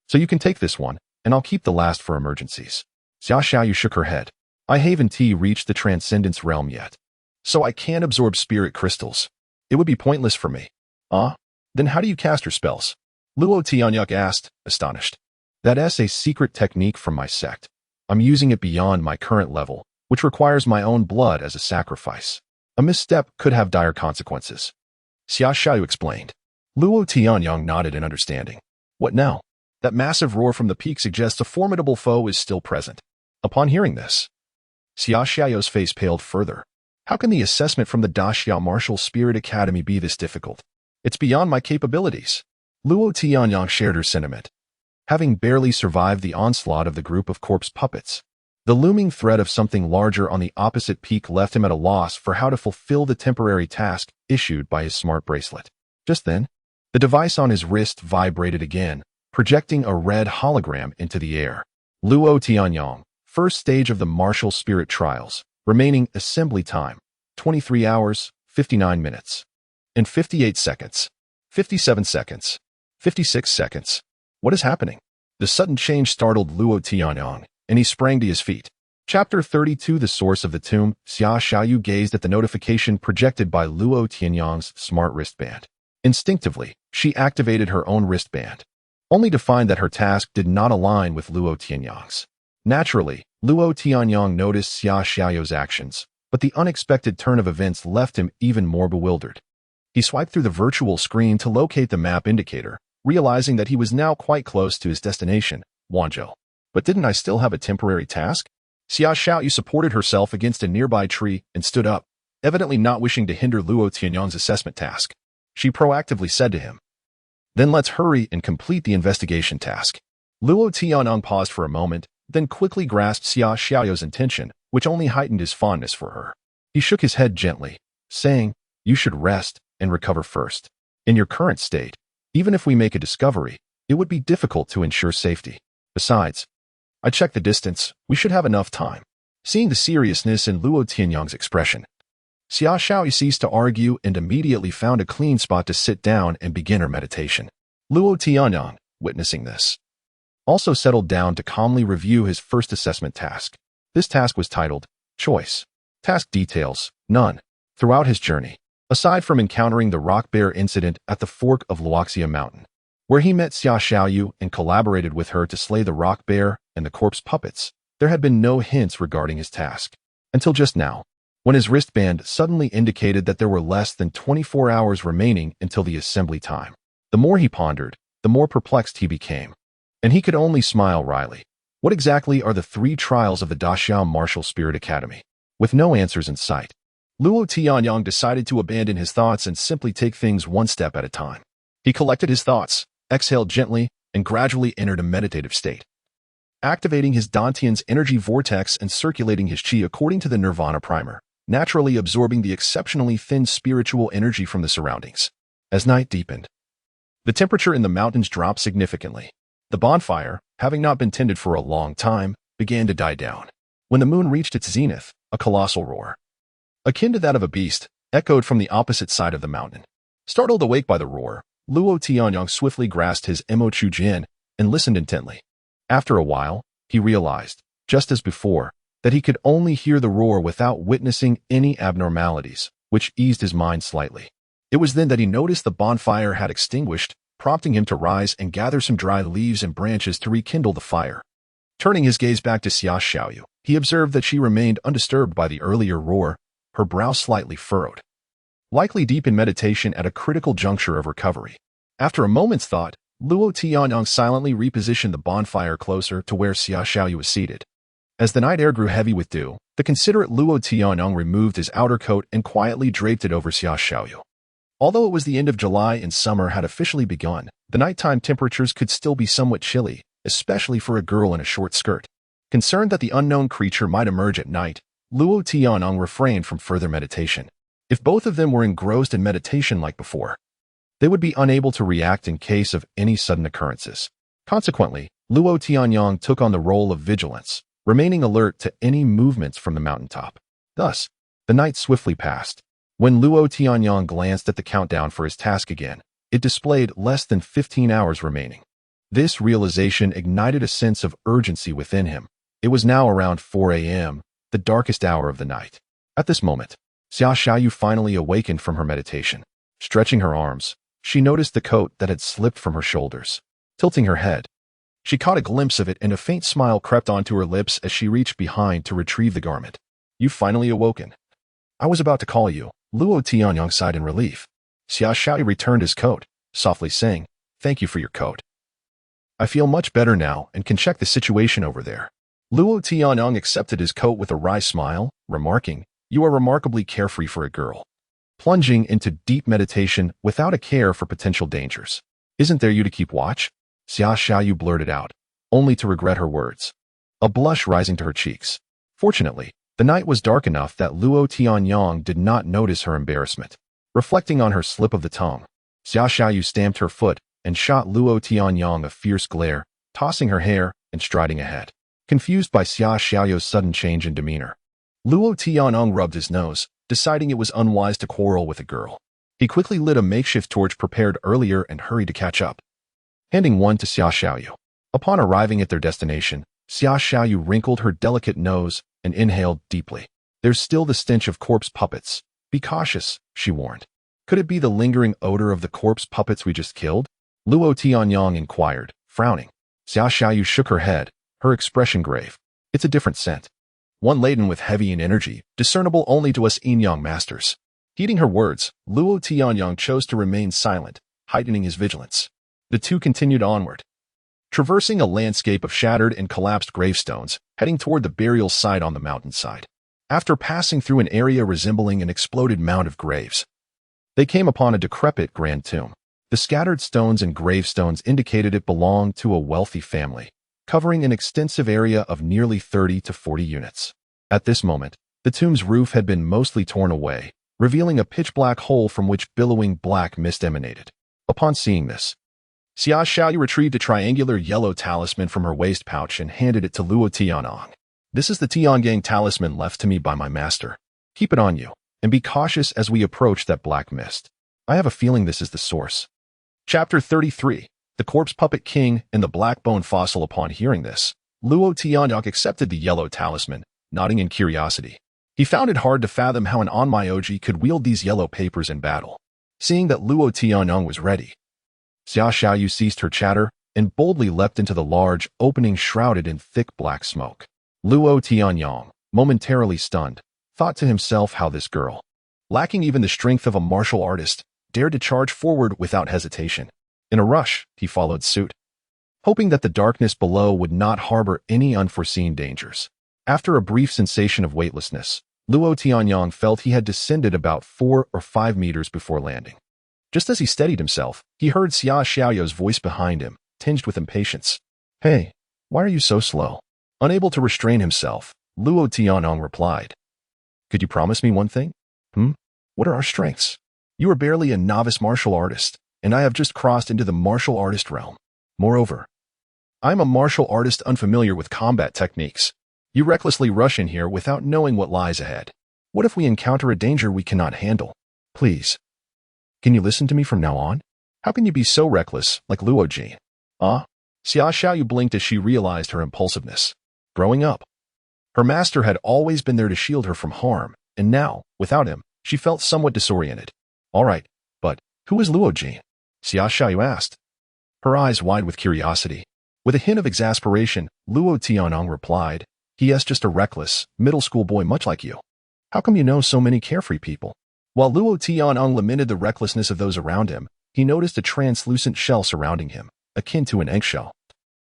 So you can take this one, and I'll keep the last for emergencies." Xia Xiaoyu shook her head. "I haven't reached the transcendence realm yet, so I can't absorb spirit crystals. It would be pointless for me." "Ah? Then how do you cast your spells?" Luo Tianyang asked, astonished. "That's a secret technique from my sect. I'm using it beyond my current level, which requires my own blood as a sacrifice. A misstep could have dire consequences." Xia Xiaoyu explained. Luo Tianyang nodded in understanding. "What now?" That massive roar from the peak suggests a formidable foe is still present. Upon hearing this, Xia Xiaoyu's face paled further. "How can the assessment from the Daxia Martial Spirit Academy be this difficult? It's beyond my capabilities." Luo Tianyang shared her sentiment. Having barely survived the onslaught of the group of corpse puppets, the looming threat of something larger on the opposite peak left him at a loss for how to fulfill the temporary task issued by his smart bracelet. Just then, the device on his wrist vibrated again, projecting a red hologram into the air. Luo Tianyang, first stage of the martial spirit trials, remaining assembly time, 23 hours, 59 minutes, and 58 seconds, 57 seconds, 56 seconds. What is happening? The sudden change startled Luo Tianyang, and he sprang to his feet. Chapter 32 The Source of the Tomb. Xia Xiaoyu gazed at the notification projected by Luo Tianyang's smart wristband. Instinctively, she activated her own wristband, only to find that her task did not align with Luo Tianyang's. Naturally, Luo Tianyang noticed Xia Xiaoyu's actions, but the unexpected turn of events left him even more bewildered. He swiped through the virtual screen to locate the map indicator, realizing that he was now quite close to his destination, Wanzhou. "But didn't I still have a temporary task?" Xia Xiaoyu supported herself against a nearby tree and stood up, evidently not wishing to hinder Luo Tianyang's assessment task. She proactively said to him, "Then let's hurry and complete the investigation task." Luo Tianyang paused for a moment, then quickly grasped Xia Xiaoyu's intention, which only heightened his fondness for her. He shook his head gently, saying, "You should rest and recover first. In your current state, even if we make a discovery, it would be difficult to ensure safety. Besides, I checked the distance, we should have enough time." Seeing the seriousness in Luo Tianyang's expression, Xia Xiaoyu ceased to argue and immediately found a clean spot to sit down and begin her meditation. Luo Tianyang, witnessing this, also settled down to calmly review his first assessment task. This task was titled, Choice. Task details, none. Throughout his journey, aside from encountering the rock bear incident at the fork of Luoxia Mountain, where he met Xia Xiaoyu and collaborated with her to slay the rock bear and the corpse puppets, there had been no hints regarding his task. Until just now, when his wristband suddenly indicated that there were less than 24 hours remaining until the assembly time. The more he pondered, the more perplexed he became. And he could only smile wryly. What exactly are the 3 trials of the Daxia Martial Spirit Academy? With no answers in sight, Luo Tianyang decided to abandon his thoughts and simply take things one step at a time. He collected his thoughts, exhaled gently, and gradually entered a meditative state, activating his Dantian's energy vortex and circulating his chi according to the Nirvana primer, naturally absorbing the exceptionally thin spiritual energy from the surroundings. As night deepened, the temperature in the mountains dropped significantly. The bonfire, having not been tended for a long time, began to die down. When the moon reached its zenith, a colossal roar, akin to that of a beast, echoed from the opposite side of the mountain. Startled awake by the roar, Luo Tianyang swiftly grasped his Mo Chu Jin and listened intently. After a while, he realized, just as before, that he could only hear the roar without witnessing any abnormalities, which eased his mind slightly. It was then that he noticed the bonfire had extinguished, prompting him to rise and gather some dry leaves and branches to rekindle the fire. Turning his gaze back to Xia Xiaoyu, he observed that she remained undisturbed by the earlier roar, her brow slightly furrowed, likely deep in meditation at a critical juncture of recovery. After a moment's thought, Luo Tianyang silently repositioned the bonfire closer to where Xia Xiaoyu was seated. As the night air grew heavy with dew, the considerate Luo Tianyang removed his outer coat and quietly draped it over Xia Xiaoyu. Although it was the end of July and summer had officially begun, the nighttime temperatures could still be somewhat chilly, especially for a girl in a short skirt. Concerned that the unknown creature might emerge at night, Luo Tianyang refrained from further meditation. If both of them were engrossed in meditation like before, they would be unable to react in case of any sudden occurrences. Consequently, Luo Tianyang took on the role of vigilance, remaining alert to any movements from the mountaintop. Thus, the night swiftly passed. When Luo Tianyang glanced at the countdown for his task again, it displayed less than 15 hours remaining. This realization ignited a sense of urgency within him. It was now around 4 a.m., the darkest hour of the night. At this moment, Xia Xiaoyu finally awakened from her meditation. Stretching her arms, she noticed the coat that had slipped from her shoulders. Tilting her head, she caught a glimpse of it and a faint smile crept onto her lips as she reached behind to retrieve the garment. "You've finally awoken. I was about to call you." Luo Tianyang sighed in relief. Xia Xiaoyu returned his coat, softly saying, "Thank you for your coat. I feel much better now and can check the situation over there." Luo Tianyang accepted his coat with a wry smile, remarking, "You are remarkably carefree for a girl, plunging into deep meditation without a care for potential dangers. Isn't there you to keep watch?" Xia Xiaoyu blurted out, only to regret her words, a blush rising to her cheeks. Fortunately, the night was dark enough that Luo Tianyang did not notice her embarrassment. Reflecting on her slip of the tongue, Xia Xiaoyu stamped her foot and shot Luo Tianyang a fierce glare, tossing her hair and striding ahead. Confused by Xia Xiaoyu's sudden change in demeanor, Luo Tianyang rubbed his nose, deciding it was unwise to quarrel with a girl. He quickly lit a makeshift torch prepared earlier and hurried to catch up, handing one to Xia Xiaoyu. Upon arriving at their destination, Xia Xiaoyu wrinkled her delicate nose and inhaled deeply. "There's still the stench of corpse puppets. Be cautious," she warned. "Could it be the lingering odor of the corpse puppets we just killed?" Luo Tianyang inquired, frowning. Xia Xiaoyu shook her head, her expression grave. "It's a different scent. One laden with heavy and energy, discernible only to us yin-yang masters." Heeding her words, Luo Tianyang chose to remain silent, heightening his vigilance. The two continued onward, traversing a landscape of shattered and collapsed gravestones, heading toward the burial site on the mountainside. After passing through an area resembling an exploded mound of graves, they came upon a decrepit grand tomb. The scattered stones and gravestones indicated it belonged to a wealthy family, covering an extensive area of nearly 30 to 40 units. At this moment, the tomb's roof had been mostly torn away, revealing a pitch-black hole from which billowing black mist emanated. Upon seeing this, Xia Xiaoyu retrieved a triangular yellow talisman from her waist pouch and handed it to Luo Tianyang. "This is the Tiangang talisman left to me by my master. Keep it on you, and be cautious as we approach that black mist. I have a feeling this is the source." Chapter 33, The Corpse Puppet King and the Black Bone Fossil. Upon hearing this, Luo Tianyang accepted the yellow talisman, nodding in curiosity. He found it hard to fathom how an Onmyoji could wield these yellow papers in battle. Seeing that Luo Tianyang was ready, Xia Xiaoyu ceased her chatter and boldly leapt into the large opening shrouded in thick black smoke. Luo Tianyang, momentarily stunned, thought to himself how this girl, lacking even the strength of a martial artist, dared to charge forward without hesitation. In a rush, he followed suit, hoping that the darkness below would not harbor any unforeseen dangers. After a brief sensation of weightlessness, Luo Tianyang felt he had descended about 4 or 5 meters before landing. Just as he steadied himself, he heard Xia Xiaoyu's voice behind him, tinged with impatience. Hey, why are you so slow? Unable to restrain himself, Luo Tianyang replied. Could you promise me one thing? What are our strengths? You are barely a novice martial artist, and I have just crossed into the martial artist realm. Moreover, I am a martial artist unfamiliar with combat techniques. You recklessly rush in here without knowing what lies ahead. What if we encounter a danger we cannot handle? Please. Can you listen to me from now on? How can you be so reckless, like Luo Jin? Xia Xiaoyu blinked as she realized her impulsiveness. Growing up, her master had always been there to shield her from harm, and now, without him, she felt somewhat disoriented. All right, but who is Luo Jin? Xia Xiaoyu asked, her eyes wide with curiosity. With a hint of exasperation, Luo Tianyang replied, he is just a reckless, middle school boy much like you. How come you know so many carefree people? While Luo Tianyang lamented the recklessness of those around him, he noticed a translucent shell surrounding him, akin to an eggshell,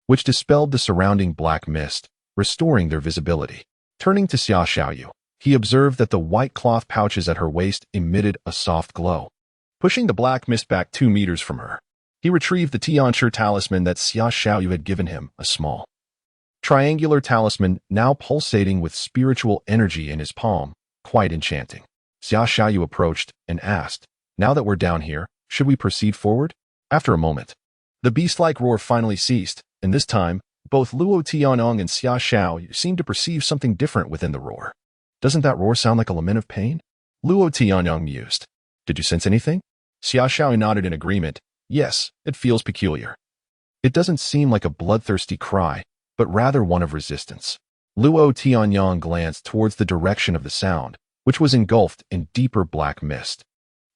which dispelled the surrounding black mist, restoring their visibility. Turning to Xia Xiaoyu, he observed that the white cloth pouches at her waist emitted a soft glow. Pushing the black mist back 2 meters from her, he retrieved the Tianchi talisman that Xia Xiaoyu had given him, a small, triangular talisman now pulsating with spiritual energy in his palm, quite enchanting. Xia Xiaoyu approached and asked, now that we're down here, should we proceed forward? After a moment, the beast-like roar finally ceased, and this time, both Luo Tianyang and Xia Xiaoyu seemed to perceive something different within the roar. Doesn't that roar sound like a lament of pain? Luo Tianyang mused. Did you sense anything? Xia Xiaoyu nodded in agreement. Yes, it feels peculiar. It doesn't seem like a bloodthirsty cry, but rather one of resistance. Luo Tianyang glanced towards the direction of the sound, which was engulfed in deeper black mist.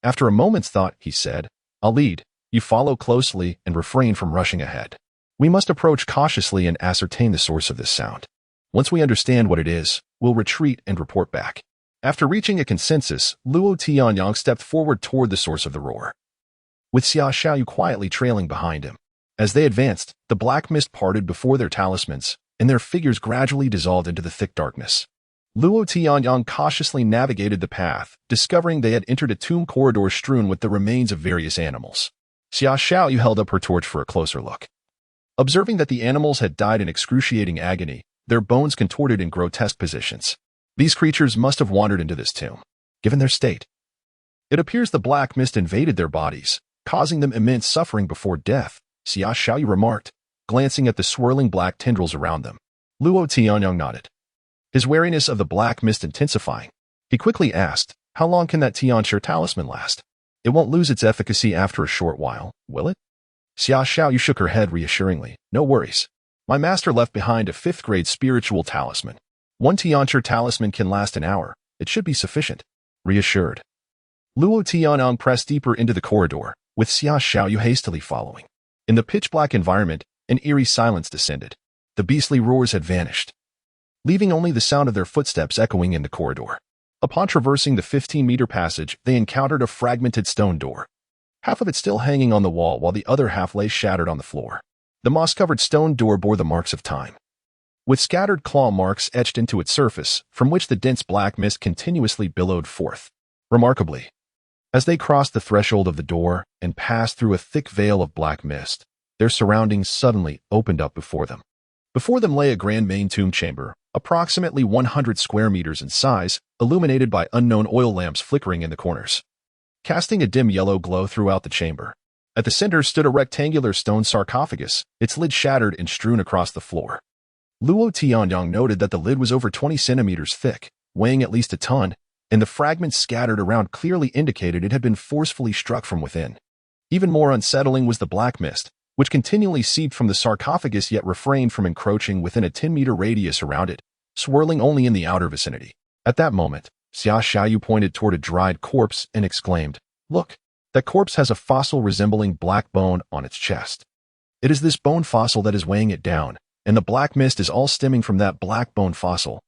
After a moment's thought, he said, I'll lead. You follow closely and refrain from rushing ahead. We must approach cautiously and ascertain the source of this sound. Once we understand what it is, we'll retreat and report back. After reaching a consensus, Luo Tianyang stepped forward toward the source of the roar, with Xia Xiaoyu quietly trailing behind him. As they advanced, the black mist parted before their talismans, and their figures gradually dissolved into the thick darkness. Luo Tianyang cautiously navigated the path, discovering they had entered a tomb corridor strewn with the remains of various animals. Xia Xiaoyu held up her torch for a closer look. Observing that the animals had died in excruciating agony, their bones contorted in grotesque positions. These creatures must have wandered into this tomb, given their state. It appears the black mist invaded their bodies, causing them immense suffering before death, Xia Xiaoyu remarked, glancing at the swirling black tendrils around them. Luo Tianyang nodded, his wariness of the black mist intensifying. He quickly asked, how long can that Tianchi talisman last? It won't lose its efficacy after a short while, will it? Xia Xiaoyu shook her head reassuringly. No worries. My master left behind a 5th-grade spiritual talisman. One Tianchi talisman can last an hour. It should be sufficient. Reassured, Luo Tianyang pressed deeper into the corridor, with Xia Xiaoyu hastily following. In the pitch-black environment, an eerie silence descended. The beastly roars had vanished, leaving only the sound of their footsteps echoing in the corridor. Upon traversing the 15-meter passage, they encountered a fragmented stone door, half of it still hanging on the wall while the other half lay shattered on the floor. The moss-covered stone door bore the marks of time, with scattered claw marks etched into its surface, from which the dense black mist continuously billowed forth. Remarkably, as they crossed the threshold of the door and passed through a thick veil of black mist, their surroundings suddenly opened up before them. Before them lay a grand main tomb chamber, approximately 100 square meters in size, illuminated by unknown oil lamps flickering in the corners, casting a dim yellow glow throughout the chamber. At the center stood a rectangular stone sarcophagus, its lid shattered and strewn across the floor. Luo Tianyang noted that the lid was over 20 centimeters thick, weighing at least a ton, and the fragments scattered around clearly indicated it had been forcefully struck from within. Even more unsettling was the black mist, which continually seeped from the sarcophagus yet refrained from encroaching within a 10-meter radius around it, swirling only in the outer vicinity. At that moment, Xia Xiaoyu pointed toward a dried corpse and exclaimed, Look, that corpse has a fossil resembling black bone on its chest. It is this bone fossil that is weighing it down, and the black mist is all stemming from that black bone fossil,